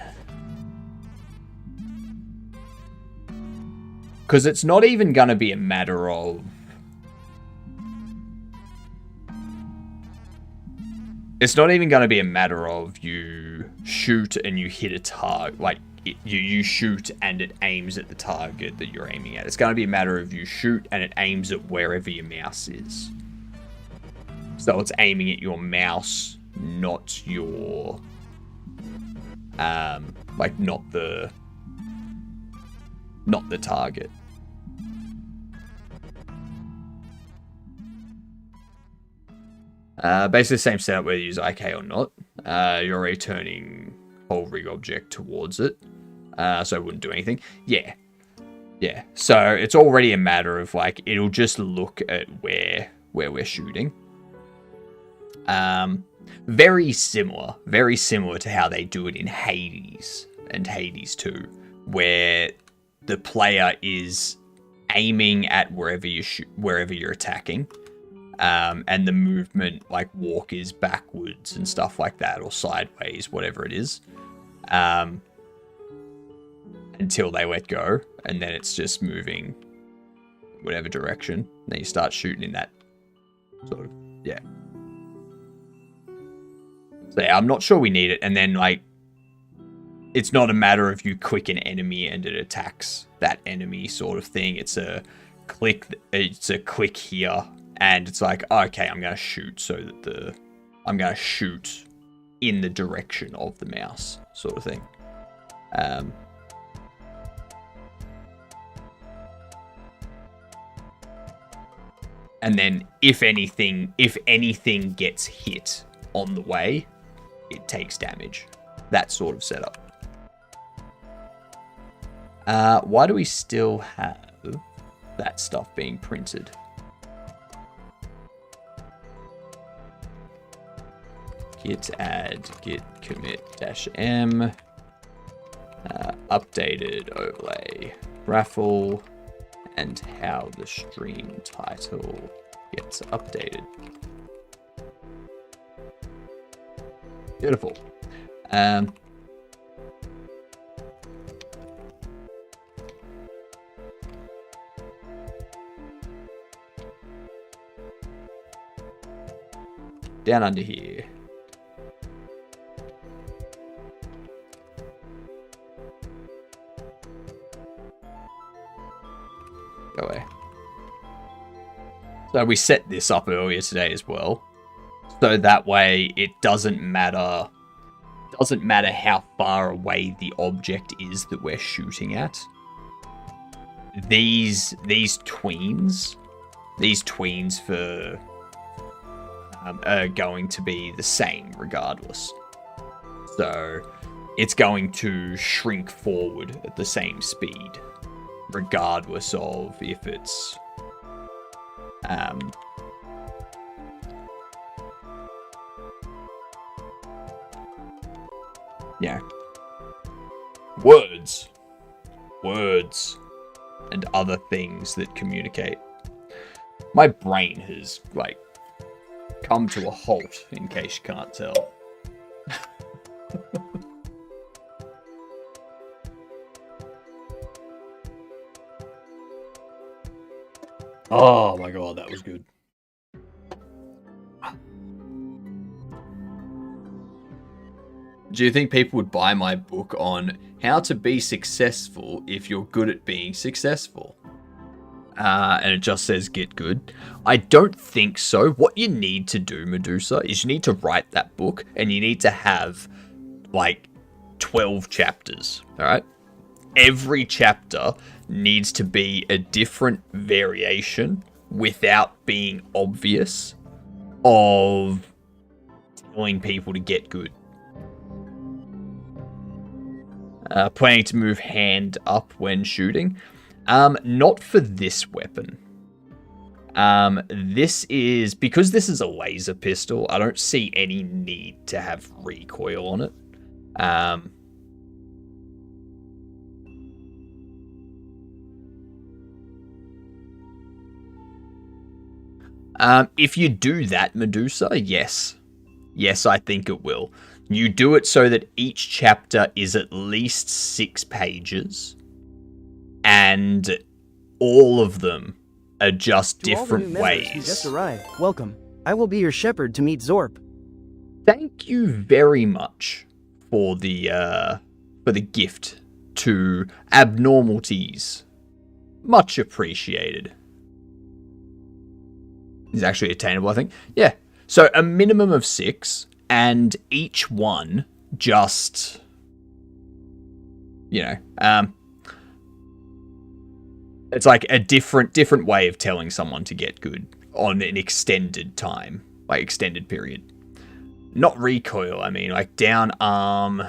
Because it's not even going to be a matter of... It's not even going to be a matter of you shoot and you hit a target. Like, you shoot and it aims at the target that you're aiming at. It's going to be a matter of you shoot and it aims at wherever your mouse is. So it's aiming at your mouse, not your... like, not the target. Basically the same setup whether you use IK or not. You're already turning whole rig object towards it. So it wouldn't do anything. Yeah. Yeah. So it's already a matter of like, it'll just look at where we're shooting. Very similar to how they do it in Hades and Hades 2, where the player is aiming at wherever you're attacking. And the movement, like, walk is backwards and stuff like that, or sideways, whatever it is, until they let go, and then it's just moving whatever direction. Then you start shooting in that sort of, yeah. So yeah, I'm not sure we need it, and then, like, it's not a matter of you click an enemy and it attacks that enemy sort of thing. It's a click here. And it's like, okay, I'm going to shoot so that I'm going to shoot in the direction of the mouse, sort of thing. And then if anything gets hit on the way, it takes damage. That sort of setup. Why do we still have that stuff being printed? Git add git commit -m updated overlay raffle and how the stream title gets updated. Beautiful. Down under here. Go away. So we set this up earlier today as well. So that way it doesn't matter how far away the object is that we're shooting at. These tweens for are going to be the same regardless. So it's going to shrink forward at the same speed, regardless of if it's yeah, words and other things that communicate. My brain has like come to a halt, in case you can't tell. Oh my god, that was good. Do you think people would buy my book on how to be successful if you're good at being successful? And it just says get good. I don't think so. What you need to do, Medusa, is you need to write that book and you need to have like 12 chapters. All right. Every chapter needs to be a different variation without being obvious of telling people to get good. Planning to move hand up when shooting. Not for this weapon. This is, because this is a laser pistol, I don't see any need to have recoil on it. If you do that, Medusa, yes. Yes, I think it will. You do it so that each chapter is at least 6 pages, and all of them are just
To all the new
different
members who
ways.
just arrived, welcome. I will be your shepherd to meet Zorp.
Thank you very much for the gift to Abnormalities. Much appreciated. Is actually attainable, I think. Yeah. So a minimum of 6, and each one just, you know, it's like a different way of telling someone to get good on an extended time, like extended period. Not recoil, I mean, like down arm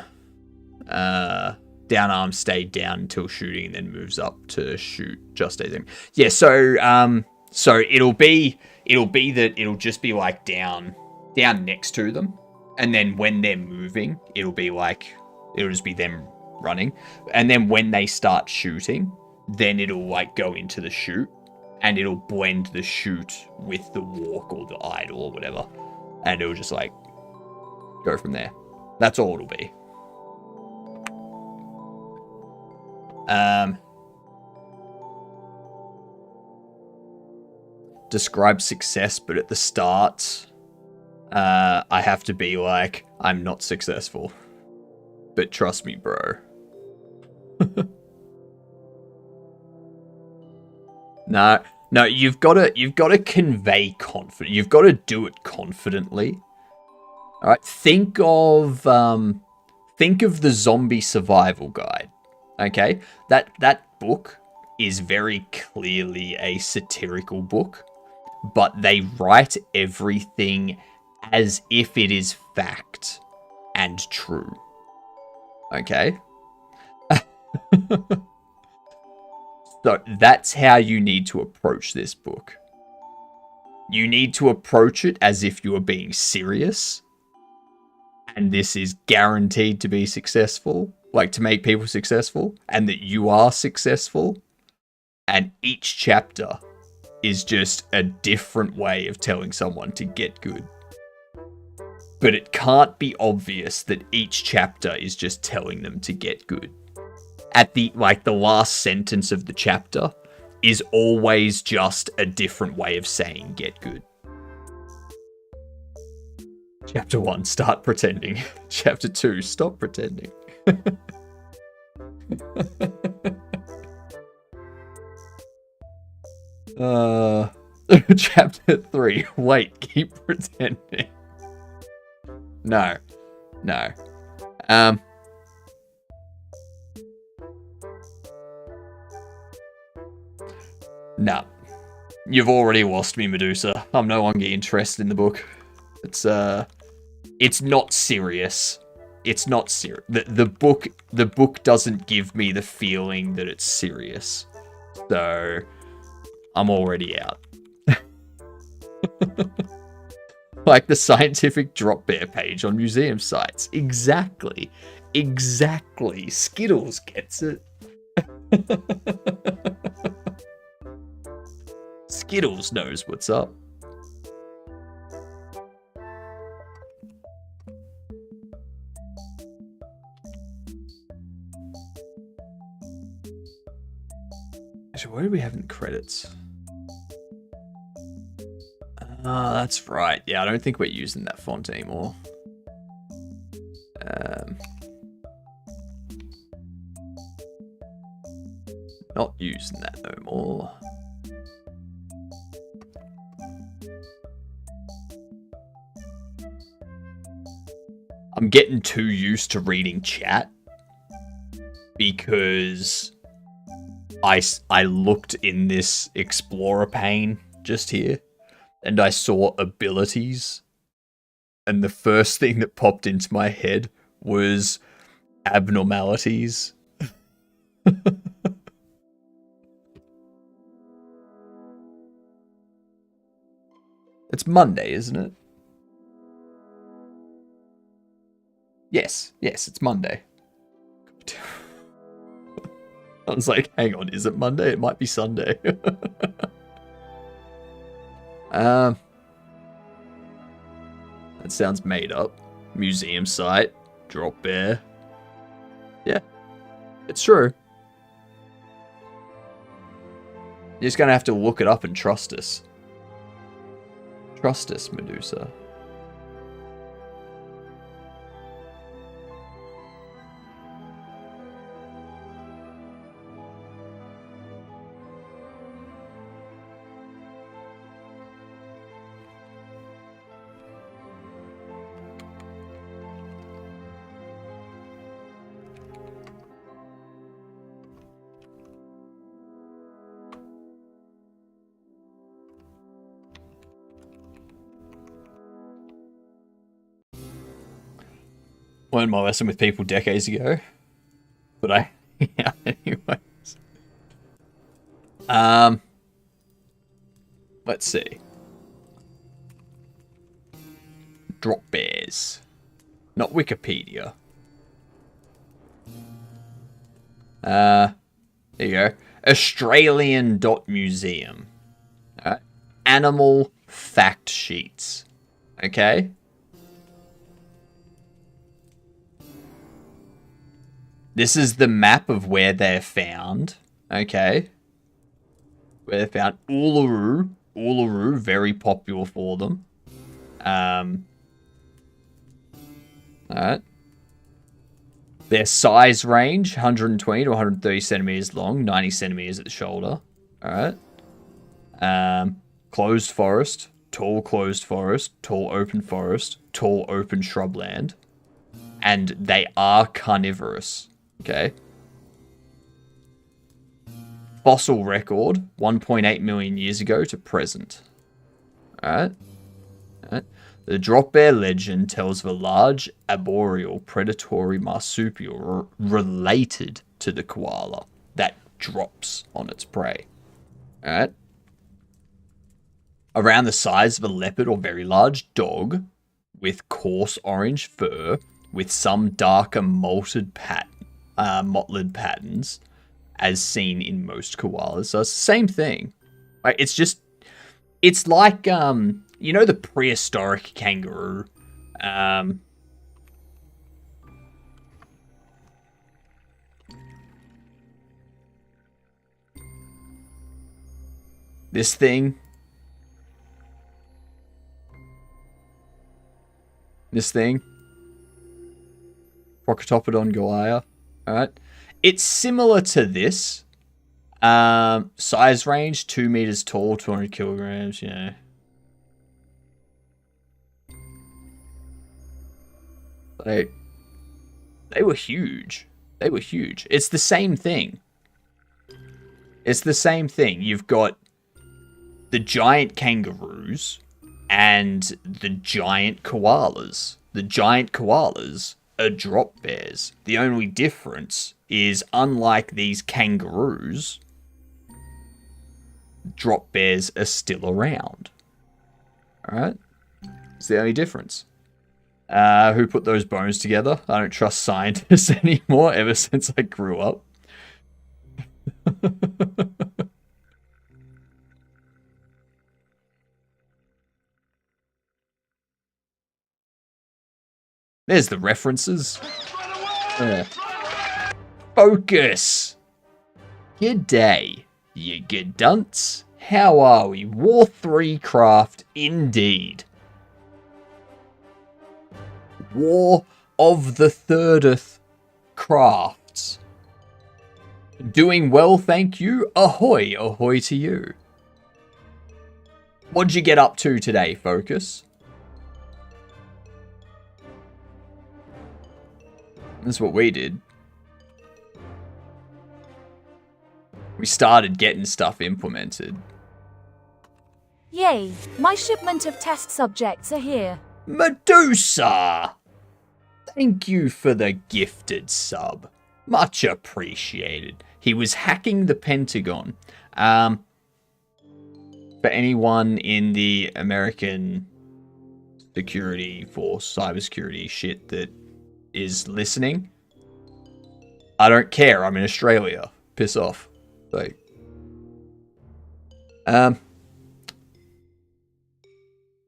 stayed down until shooting, and then moves up to shoot just as him. Yeah, so it'll be that it'll just be like down next to them, and then when they're moving, it'll just be them running, and then when they start shooting, then it'll like go into the shoot, and it'll blend the shoot with the walk or the idle or whatever, and it'll just like go from there. That's all it'll be. Describe success, but at the start, I have to be like, I'm not successful. But trust me, bro. No, you've got to convey confidence. You've got to do it confidently. All right, think of the Zombie Survival Guide. Okay, that book is very clearly a satirical book, but they write everything as if it is fact and true. Okay? So that's how you need to approach this book. You need to approach it as if you are being serious, and this is guaranteed to be successful, like to make people successful, and that you are successful, and each chapter is just a different way of telling someone to get good. But it can't be obvious that each chapter is just telling them to get good. At the last sentence of the chapter is always just a different way of saying get good. Chapter 1, start pretending. Chapter 2, stop pretending. Chapter 3, wait, keep pretending. No. Nah. You've already lost me, Medusa. I'm no longer interested in the book. It's not serious. It's not serious. The book doesn't give me the feeling that it's serious. So I'm already out. Like the scientific drop bear page on museum sites. Exactly. Skittles gets it. Skittles knows what's up. So where do we have in the credits? That's right. Yeah, I don't think we're using that font anymore. Not using that no more. I'm getting too used to reading chat because I looked in this Explorer pane just here and I saw abilities, and the first thing that popped into my head was abnormalities. It's Monday, isn't it? Yes, it's Monday. I was like, hang on, is it Monday? It might be Sunday. That sounds made up. Museum site. Drop bear. Yeah. It's true. You're just gonna have to look it up and trust us. Trust us, Medusa. Learned my lesson with people decades ago. But yeah, anyways. Let's see. Drop bears. Not Wikipedia. There you go. Australian.museum. Animal fact sheets. Okay? This is the map of where they're found. Okay. Where they're found. Uluru. Uluru, very popular for them. Alright. Their size range, 120 to 130 centimeters long, 90 centimeters at the shoulder. Alright. Closed forest, tall closed forest, tall open forest, tall open shrubland. And they are carnivorous. Okay. Fossil record, 1.8 million years ago to present. Alright. The drop bear legend tells of a large arboreal predatory marsupial related to the koala that drops on its prey. Alright. Around the size of a leopard or very large dog with coarse orange fur with some darker mottled patterns as seen in most koalas. So it's the same thing. Like, it's like, you know, the prehistoric kangaroo. This thing. Proctopodon goaya. Alright. It's similar to this. Size range, 2 meters tall, 200 kilograms, you know. They were huge. They were huge. It's the same thing. You've got the giant kangaroos and the giant koalas. The giant koalas are drop bears. The only difference is, unlike these kangaroos, drop bears are still around. Alright? It's the only difference. Who put those bones together? I don't trust scientists anymore ever since I grew up. There's the references. Focus! G'day, you good dunce. How are we? War 3 craft indeed. War of the Thirdeth crafts. Doing well, thank you. Ahoy, ahoy to you. What'd you get up to today, Focus? That's what we did. We started getting stuff implemented.
Yay, my shipment of test subjects are here.
Medusa! Thank you for the gifted sub. Much appreciated. He was hacking the Pentagon. For anyone in the American security force, cybersecurity shit that is listening, I don't care. I'm in Australia. Piss off. Like,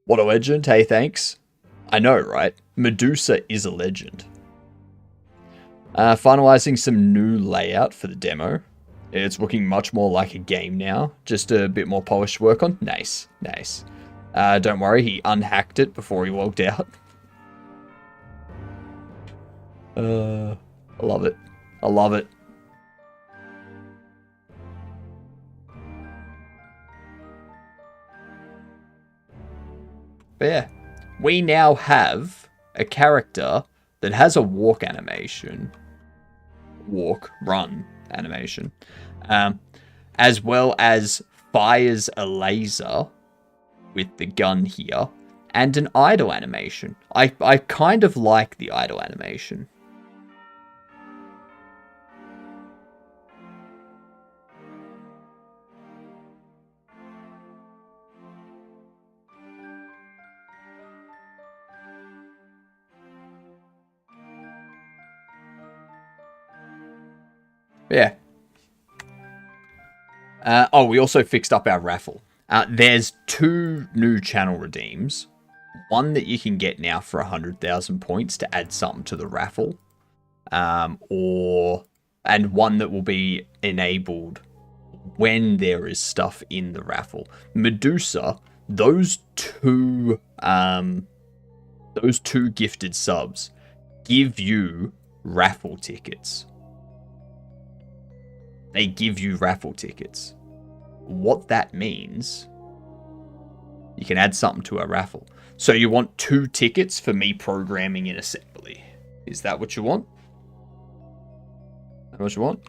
what a legend. Hey, thanks. I know, right? Medusa is a legend. Finalizing some new layout for the demo. It's looking much more like a game now. Just a bit more polished work on. Nice, nice. Don't worry, he unhacked it before he logged out. I love it. I love it. But yeah, we now have a character that has a walk animation. Walk, run animation. As well as fires a laser with the gun here. And an idle animation. I kind of like the idle animation. Yeah. We also fixed up our raffle. There's 2 new channel redeems. One that you can get now for 100,000 points to add something to the raffle. And one that will be enabled when there is stuff in the raffle. Medusa, those two gifted subs give you raffle tickets. They give you raffle tickets. What that means, you can add something to a raffle. So you want 2 tickets for me programming in assembly. Is that what you want? Is that what you want?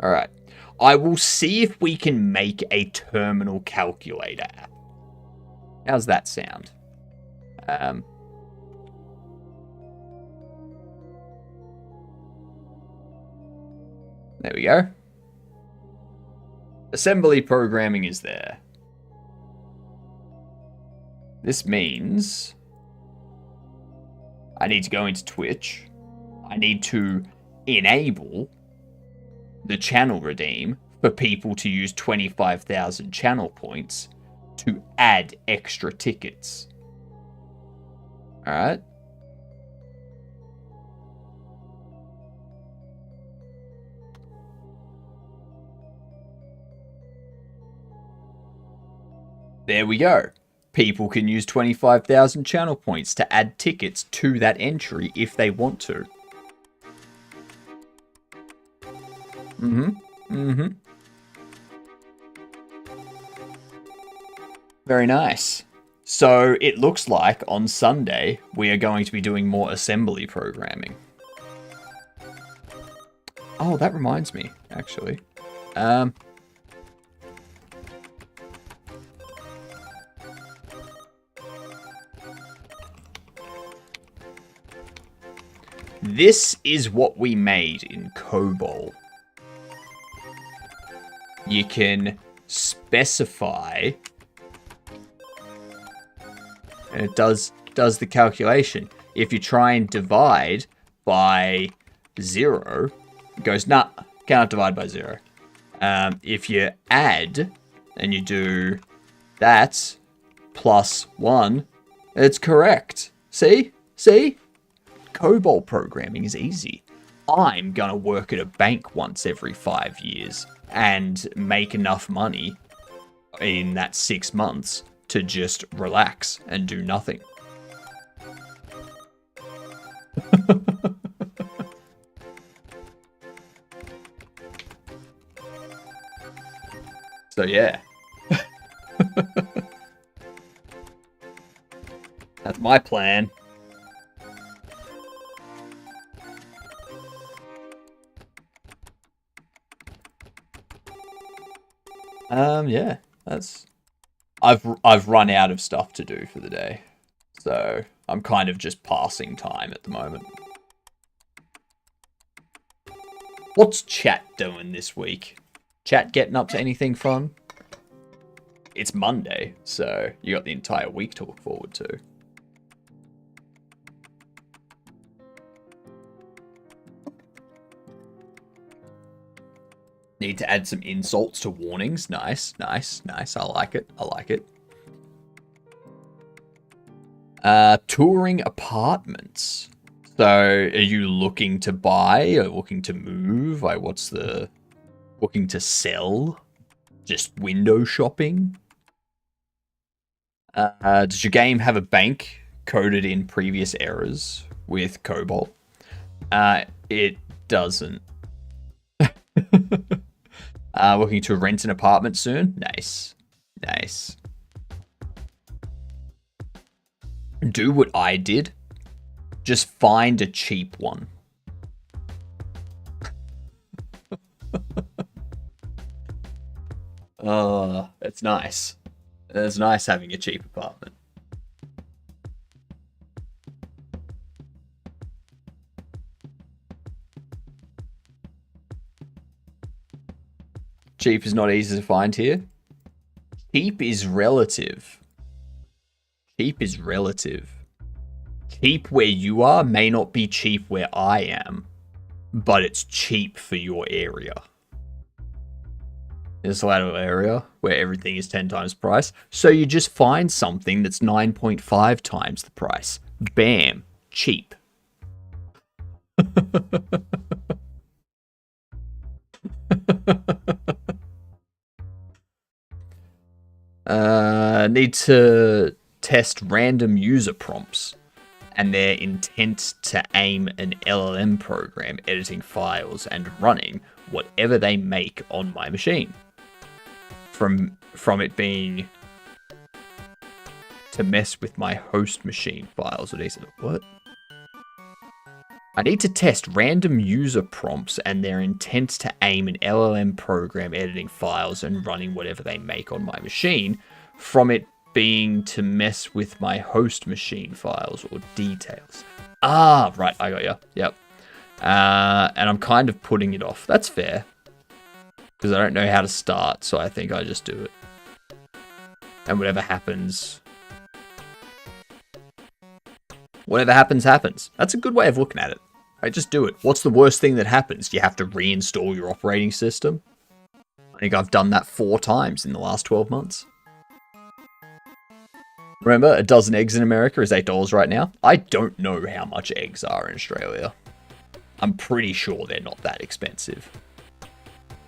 Alright. I will see if we can make a terminal calculator app. How's that sound? There we go. Assembly programming is there. This means I need to go into Twitch. I need to enable the channel redeem for people to use 25,000 channel points to add extra tickets. Alright. There we go. People can use 25,000 channel points to add tickets to that entry if they want to. Very nice. So it looks like on Sunday we are going to be doing more assembly programming. Oh, that reminds me, actually. This is what we made in COBOL. You can specify, and it does the calculation. If you try and divide by 0, it goes, nah, cannot divide by 0. If you add, and you do that, plus 1, it's correct. See? See? COBOL programming is easy. I'm gonna work at a bank once every 5 years and make enough money in that 6 months to just relax and do nothing. So yeah. That's my plan. Yeah, that's... I've run out of stuff to do for the day. So, I'm kind of just passing time at the moment. What's chat doing this week? Chat getting up to anything fun? It's Monday, so you got the entire week to look forward to. Need to add some insults to warnings. Nice, nice, nice. I like it. I like it. Touring apartments. So, are you looking to buy or looking to move? Like, what's the... Looking to sell? Just window shopping? Does your game have a bank coded in previous errors with COBOL? It doesn't. Looking to rent an apartment soon? Nice. Nice. Do what I did. Just find a cheap one. It's nice. It's nice having a cheap apartment. Cheap is not easy to find here. Cheap is relative. Cheap is relative. Cheap where you are may not be cheap where I am, but it's cheap for your area. There's a little area where everything is 10 times price, so you just find something that's 9.5 times the price. Bam, cheap. Need to test random user prompts and their intent to aim an LLM program editing files and running whatever they make on my machine. From it being to mess with my host machine files. What? I need to test random user prompts and their intent to aim an LLM program editing files and running whatever they make on my machine, from it being to mess with my host machine files or details. Ah, right, I got you. Yep. And I'm kind of putting it off. That's fair. Because I don't know how to start, so I think I just do it. And whatever happens... Whatever happens, happens. That's a good way of looking at it. Right, just do it. What's the worst thing that happens? You have to reinstall your operating system? I think I've done that 4 times in the last 12 months. Remember, a dozen eggs in America is $8 right now. I don't know how much eggs are in Australia. I'm pretty sure they're not that expensive.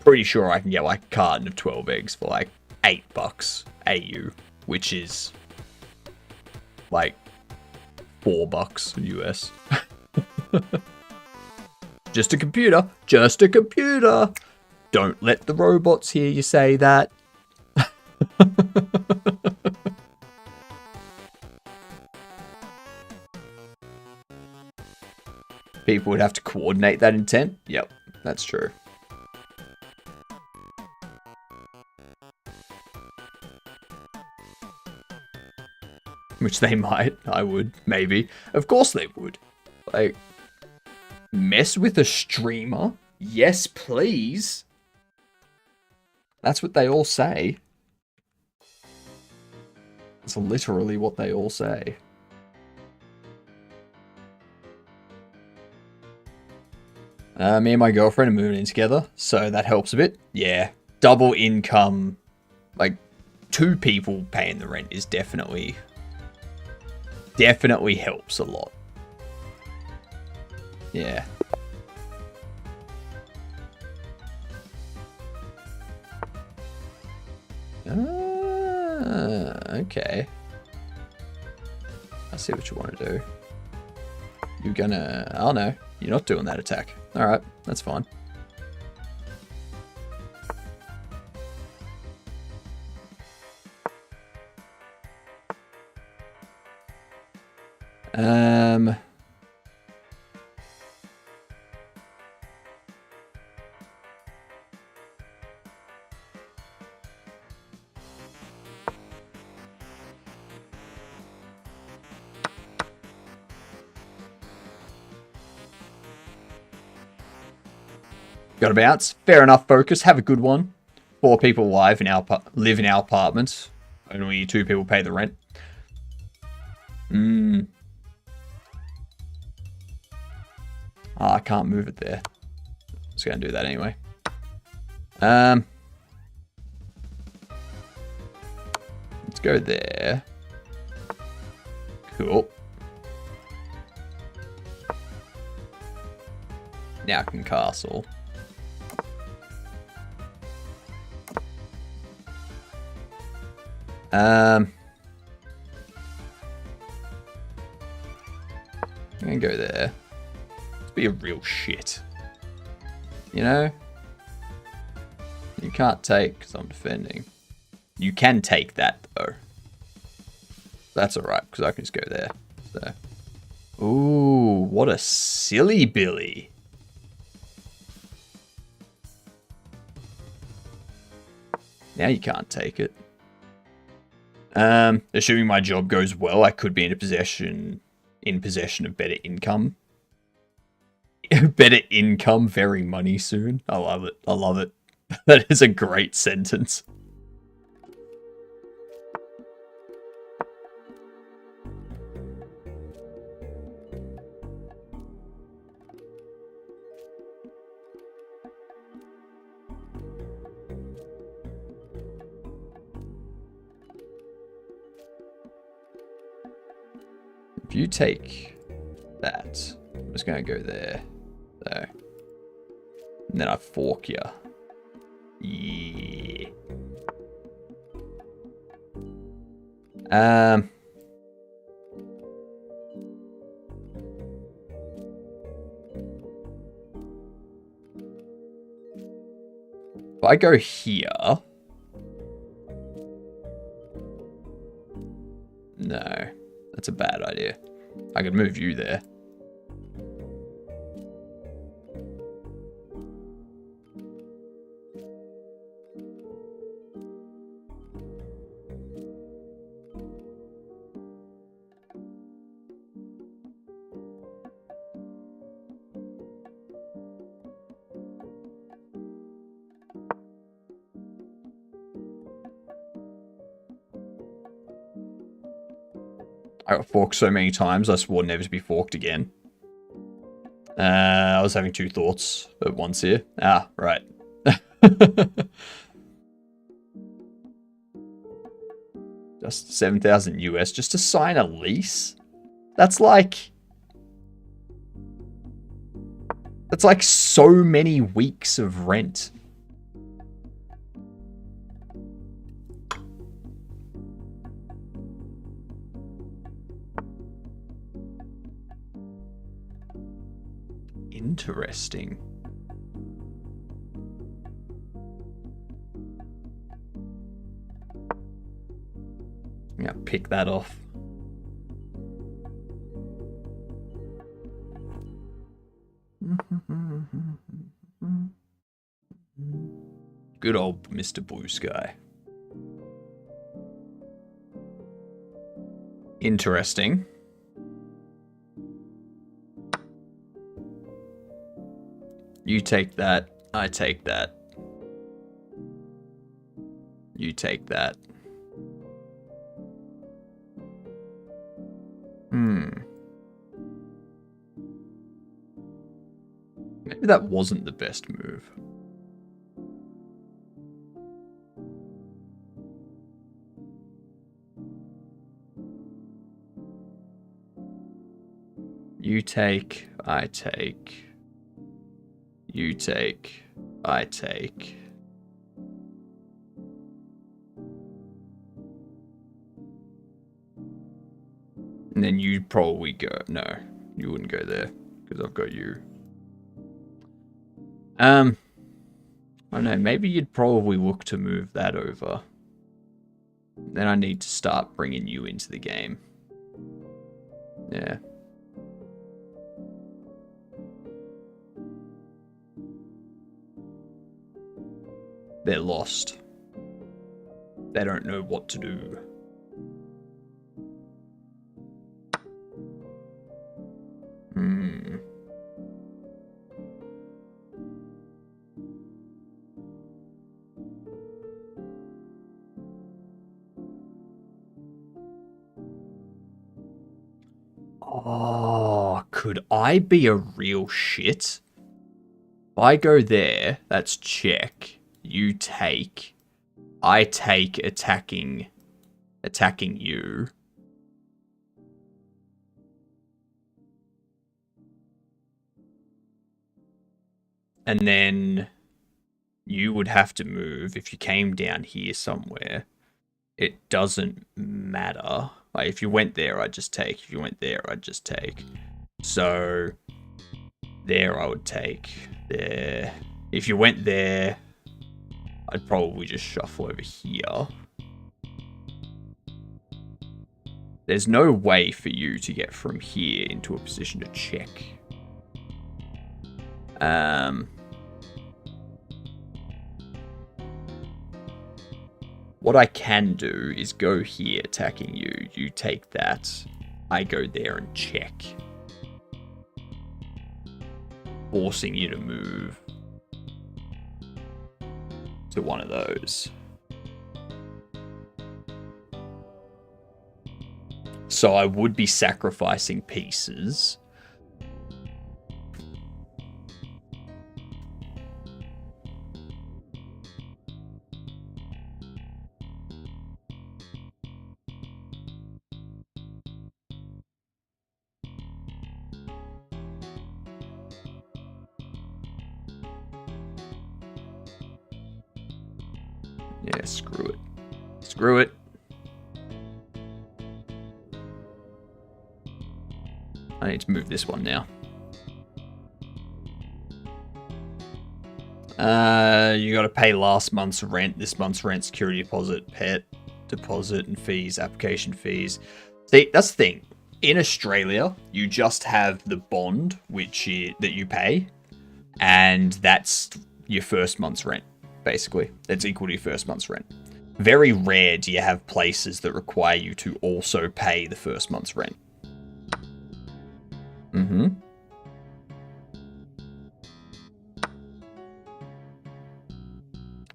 Pretty sure I can get like a carton of 12 eggs for like $8 AU, which is like $4 US. Just a computer. Just a computer. Don't let the robots hear you say that. People would have to coordinate that intent. Yep, that's true. Which they might. I would. Maybe. Of course they would. Like, mess with a streamer? Yes, please. That's what they all say. That's literally what they all say. Me and my girlfriend are moving in together, so that helps a bit. Yeah, double income, like 2 people paying the rent is definitely helps a lot. Yeah. Okay. I see what you want to do. You're gonna... Oh no, you're not doing that attack. Alright, that's fine. Got to bounce. Fair enough, Focus. Have a good one. 4 people live in our live in our apartment. Only 2 people pay the rent. I can't move it there. Just gonna do that anyway. Let's go there. Cool. Now I can castle. I'm gonna go there. Let's be a real shit. You know? You can't take because I'm defending. You can take that though. That's alright, because I can just go there. So. Ooh, what a silly Billy. Now you can't take it. Assuming my job goes well, I could be in possession of better income. Better income, very money soon. I love it. I love it. That is a great sentence. If you take that, I'm just going to go there. So. And then I fork you. Yeah. If I go here. No. That's a bad idea. I could move you there. I got forked so many times, I swore never to be forked again. I was having 2 thoughts at once here. Ah, right. Just 7,000 US just to sign a lease? That's like so many weeks of rent. Interesting. I'm gonna pick that off. Good old Mr. Blue Sky. Interesting. You take that, I take that. You take that. Maybe that wasn't the best move. You take, I take. You take, I take. And then you'd probably go, no, you wouldn't go there because I've got you. I don't know, maybe you'd probably look to move that over. Then I need to start bringing you into the game. Yeah. They're lost. They don't know what to do. Oh, could I be a real shit? If I go there, that's check. You take. I take attacking you. And then you would have to move if you came down here somewhere. It doesn't matter. Like, if you went there, I'd just take. If you went there, I'd just take. So, there I would take. There. If you went there, I'd probably just shuffle over here. There's no way for you to get from here into a position to check. What I can do is go here attacking you. You take that. I go there and check. Forcing you to move to one of those. So I would be sacrificing pieces. Yeah, screw it. Screw it. I need to move this one now. You got to pay last month's rent, this month's rent, security deposit, pet deposit, and fees, application fees. See, that's the thing. In Australia, you just have the bond that you pay, and that's your first month's rent, basically. That's equal to your first month's rent. Very rare do you have places that require you to also pay the first month's rent. Mm-hmm.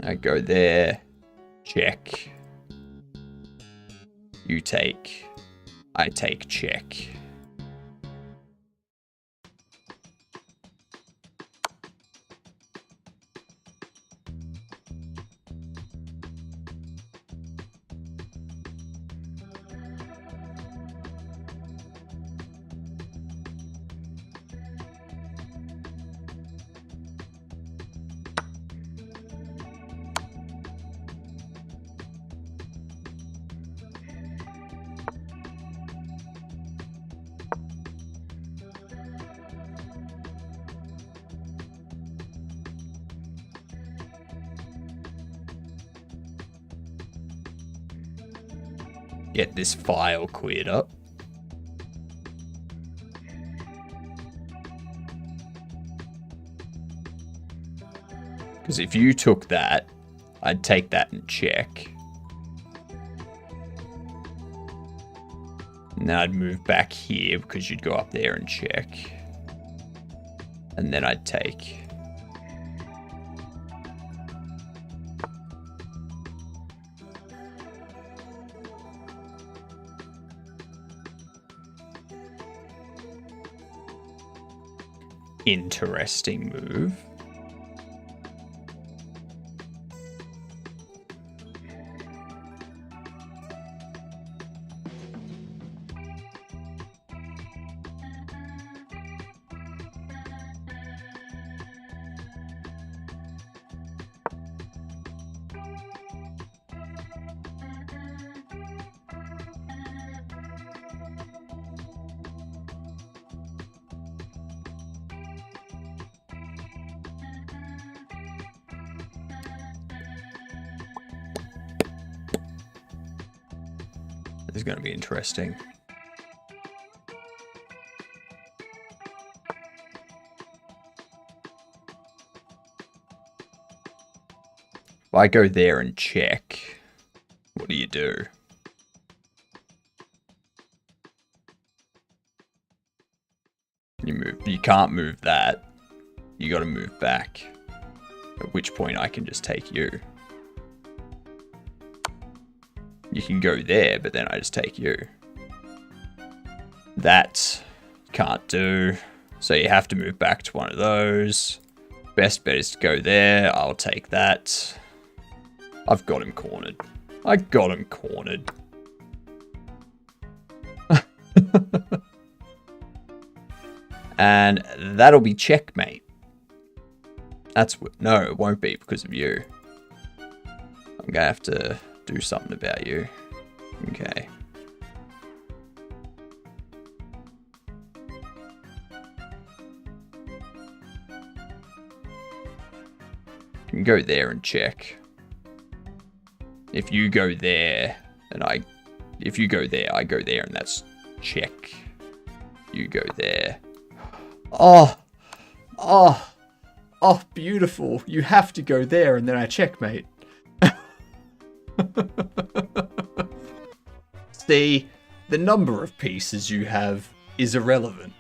I go there, check. You take, I take, check. Get this file cleared up. Because if you took that, I'd take that and check. And then I'd move back here because you'd go up there and check. And then I'd take. Interesting move. This is going to be interesting. If I go there and check, what do you do? You move. You can't move that. You got to move back. At which point I can just take you. You can go there, but then I just take you. That can't do. So you have to move back to one of those. Best bet is to go there. I'll take that. I've got him cornered. I got him cornered. And that'll be checkmate. No, it won't be because of you. I'm gonna have to do something about you. Okay. You can go there and check. If you go there, if you go there, I go there, and that's check. You go there. Oh, beautiful. You have to go there, and then I checkmate. See, the number of pieces you have is irrelevant.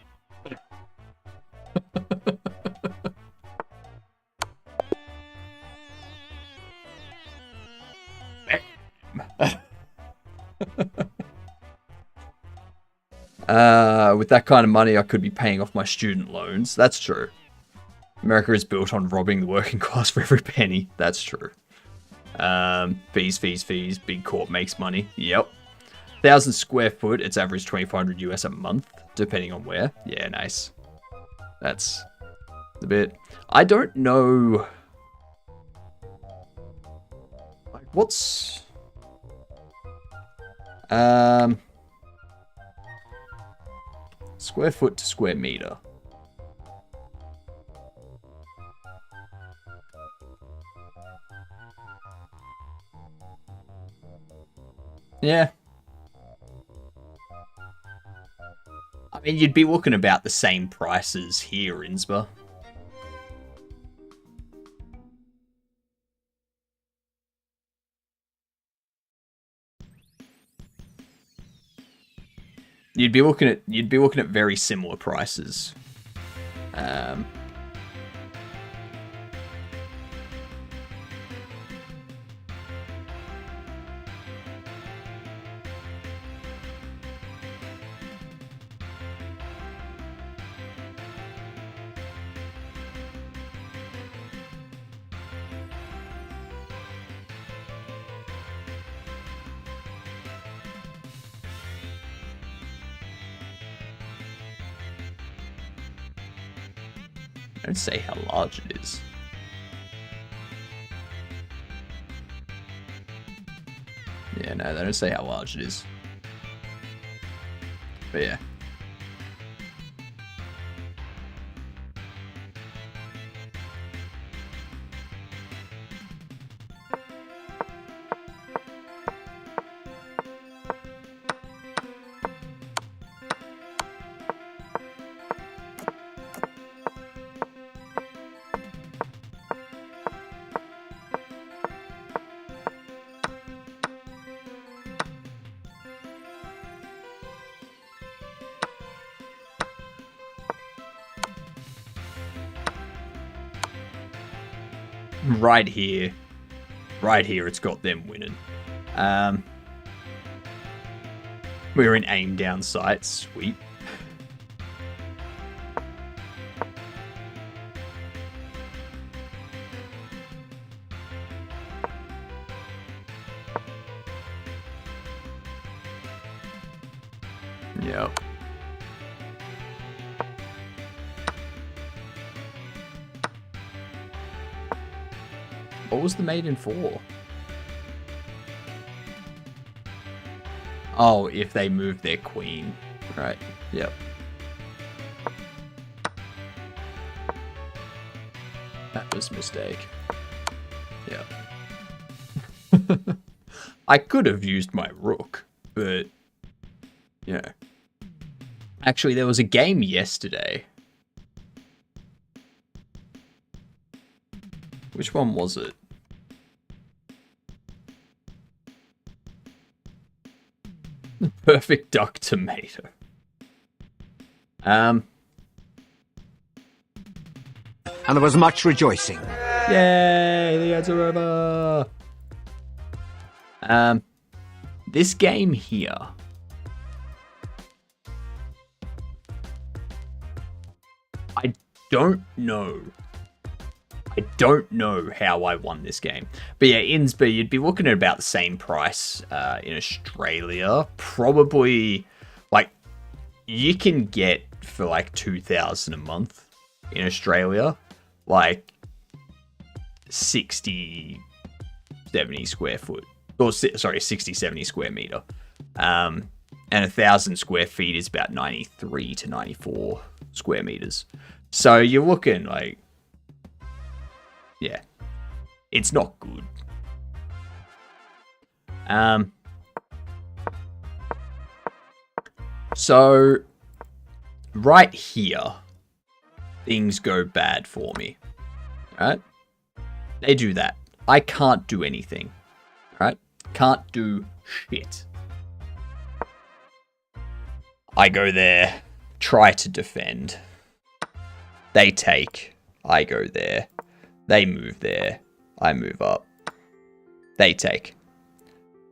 With that kind of money, I could be paying off my student loans. That's true. America is built on robbing the working class for every penny. That's true. Fees. Big corp makes money. Yep. 1,000 square foot. It's average 2,500 US a month, depending on where. Yeah, nice. That's a bit. I don't know. Like, what's square foot to square meter. Yeah. I mean, you'd be looking about the same prices here, Innsbruck. You'd be looking at very similar prices. Don't say how large it is. Yeah, no, they don't say how large it is. But yeah. Right here, it's got them winning. We're in aim down sight, sweet. Yep. What was the maiden for? Oh, if they move their queen. Right, yep. That was a mistake. Yep. I could have used my rook, but, you know. Actually, there was a game yesterday. Which one was it? Perfect duck tomato.
And there was much rejoicing.
Yay, the ads are over. This game here. I don't know. I don't know how I won this game. But yeah, Innsby, you'd be looking at about the same price in Australia. Probably, like, you can get for like 2,000 a month in Australia, like 60, 70 square foot. Or, sorry, 60, 70 square meter. And 1,000 square feet is about 93 to 94 square meters. So you're looking like, yeah, it's not good. So right here, things go bad for me, right? They do that. I can't do anything, right? Can't do shit. I go there, try to defend. They take. I go there. They move there. I move up. They take.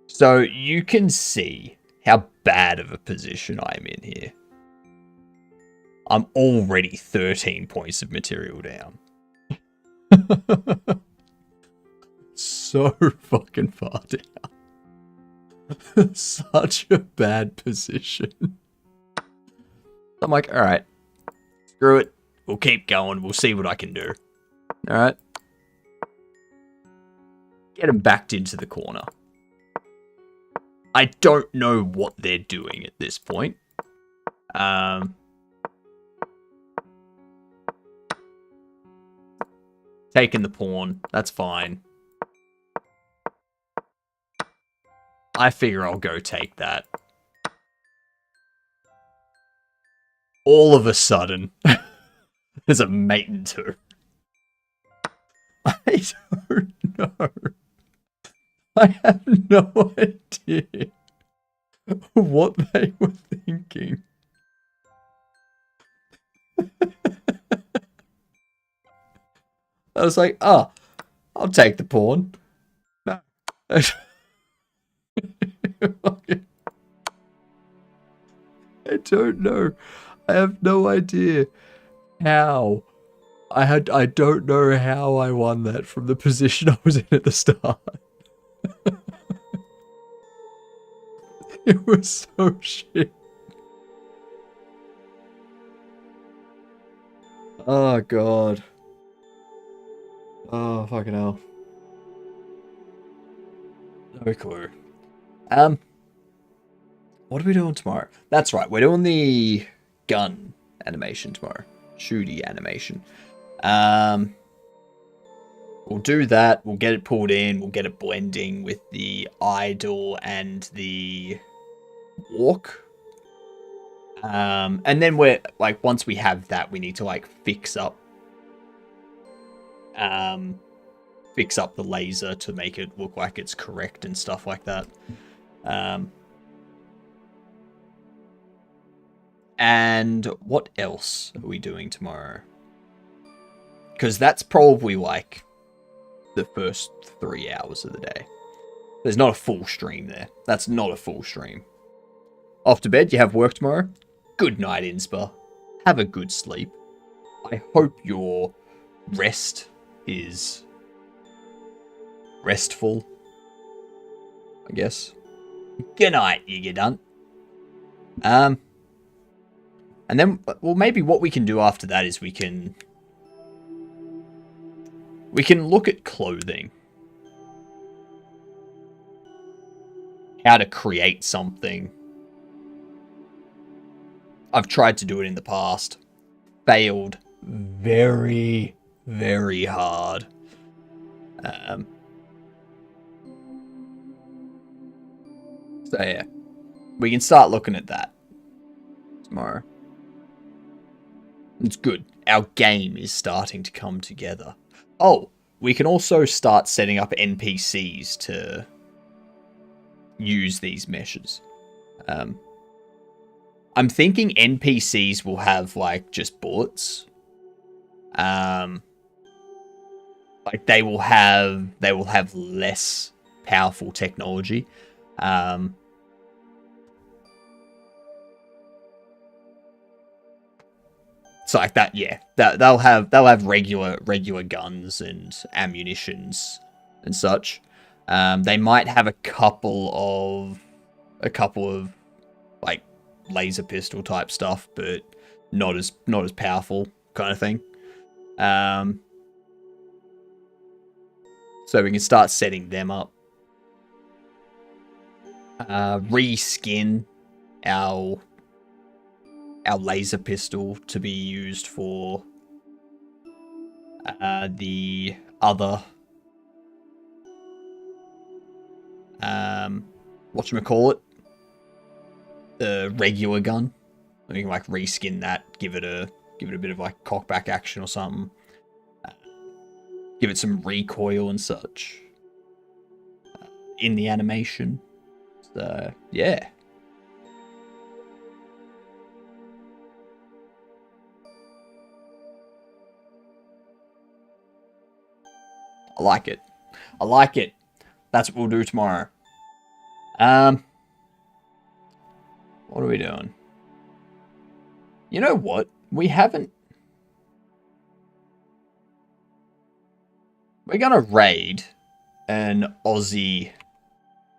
So you can see how bad of a position I'm in here. I'm already 13 points of material down. So fucking far down. Such a bad position. I'm like, alright, screw it. We'll keep going. We'll see what I can do. Alright. Get him backed into the corner. I don't know what they're doing at this point. Taking the pawn. That's fine. I figure I'll go take that. All of a sudden, there's a mate in two. I don't know. I have no idea what they were thinking. I was like, I'll take the pawn. No. I don't know. I have no idea how. I don't know how I won that from the position I was in at the start. It was so shit. Oh god. Oh fucking hell. No clue. What are we doing tomorrow? That's right, we're doing the gun animation tomorrow. Shooty animation. We'll do that. We'll get it pulled in. We'll get it blending with the idle and the walk. And then we're like, once we have that, we need to like fix up the laser to make it look like it's correct and stuff like that. And what else are we doing tomorrow? Because that's probably like the first 3 hours of the day. There's not a full stream there. That's not a full stream. Off to bed, you have work tomorrow. Good night, Inspa. Have a good sleep. I hope your rest is restful, I guess. Good night, you done. And then, well, maybe what we can do after that is we can look at clothing. How to create something. I've tried to do it in the past. Failed very, very hard. So yeah, we can start looking at that tomorrow. It's good. Our game is starting to come together. Oh, we can also start setting up NPCs to use these meshes. I'm thinking NPCs will have like just bullets. Like they will have less powerful technology. So like that, yeah. They'll have regular guns and ammunitions and such. They might have a couple of like laser pistol type stuff, but not as powerful kind of thing. So we can start setting them up. Reskin our laser pistol to be used for the other whatchamacallit, the regular gun. We can like reskin that, give it a bit of like cockback action or something, give it some recoil and such in the animation. So yeah. I like it. I like it. That's what we'll do tomorrow. What are we doing? You know what? We haven't... We're gonna raid an Aussie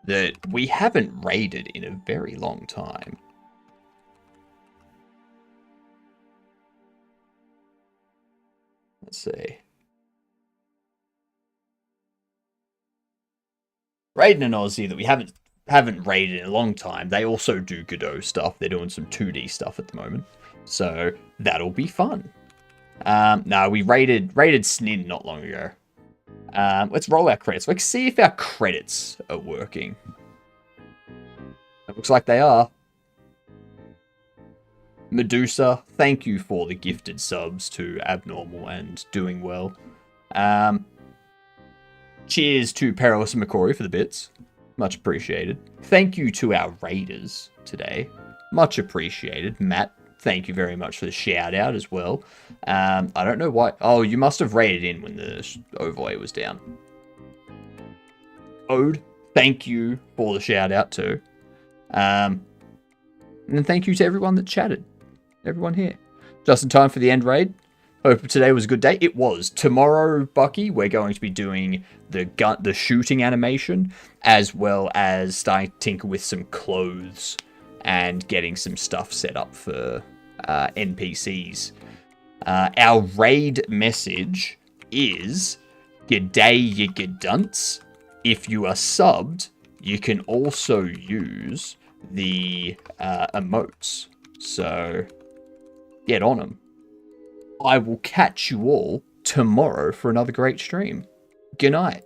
that we haven't raided in a very long time. Let's see. Raiding an Aussie that we haven't raided in a long time. They also do Godot stuff. They're doing some 2D stuff at the moment. So that'll be fun. No, we raided Snin not long ago. Let's roll our credits. Let's see if our credits are working. It looks like they are. Medusa, thank you for the gifted subs to Abnormal and Doing Well. Cheers to Perilous and McCory for the bits. Much appreciated. Thank you to our raiders today. Much appreciated. Matt, thank you very much for the shout out as well. I don't know why. Oh, you must have raided in when the overlay was down. Ode, thank you for the shout out too. And then thank you to everyone that chatted. Everyone here. Just in time for the end raid. Hope today was a good day. It was. Tomorrow, Bucky, we're going to be doing the shooting animation, as well as starting to tinker with some clothes and getting some stuff set up for NPCs. Our raid message is, "G'day, you gadunts." If you are subbed, you can also use the emotes. So, get on them. I will catch you all tomorrow for another great stream. Good night.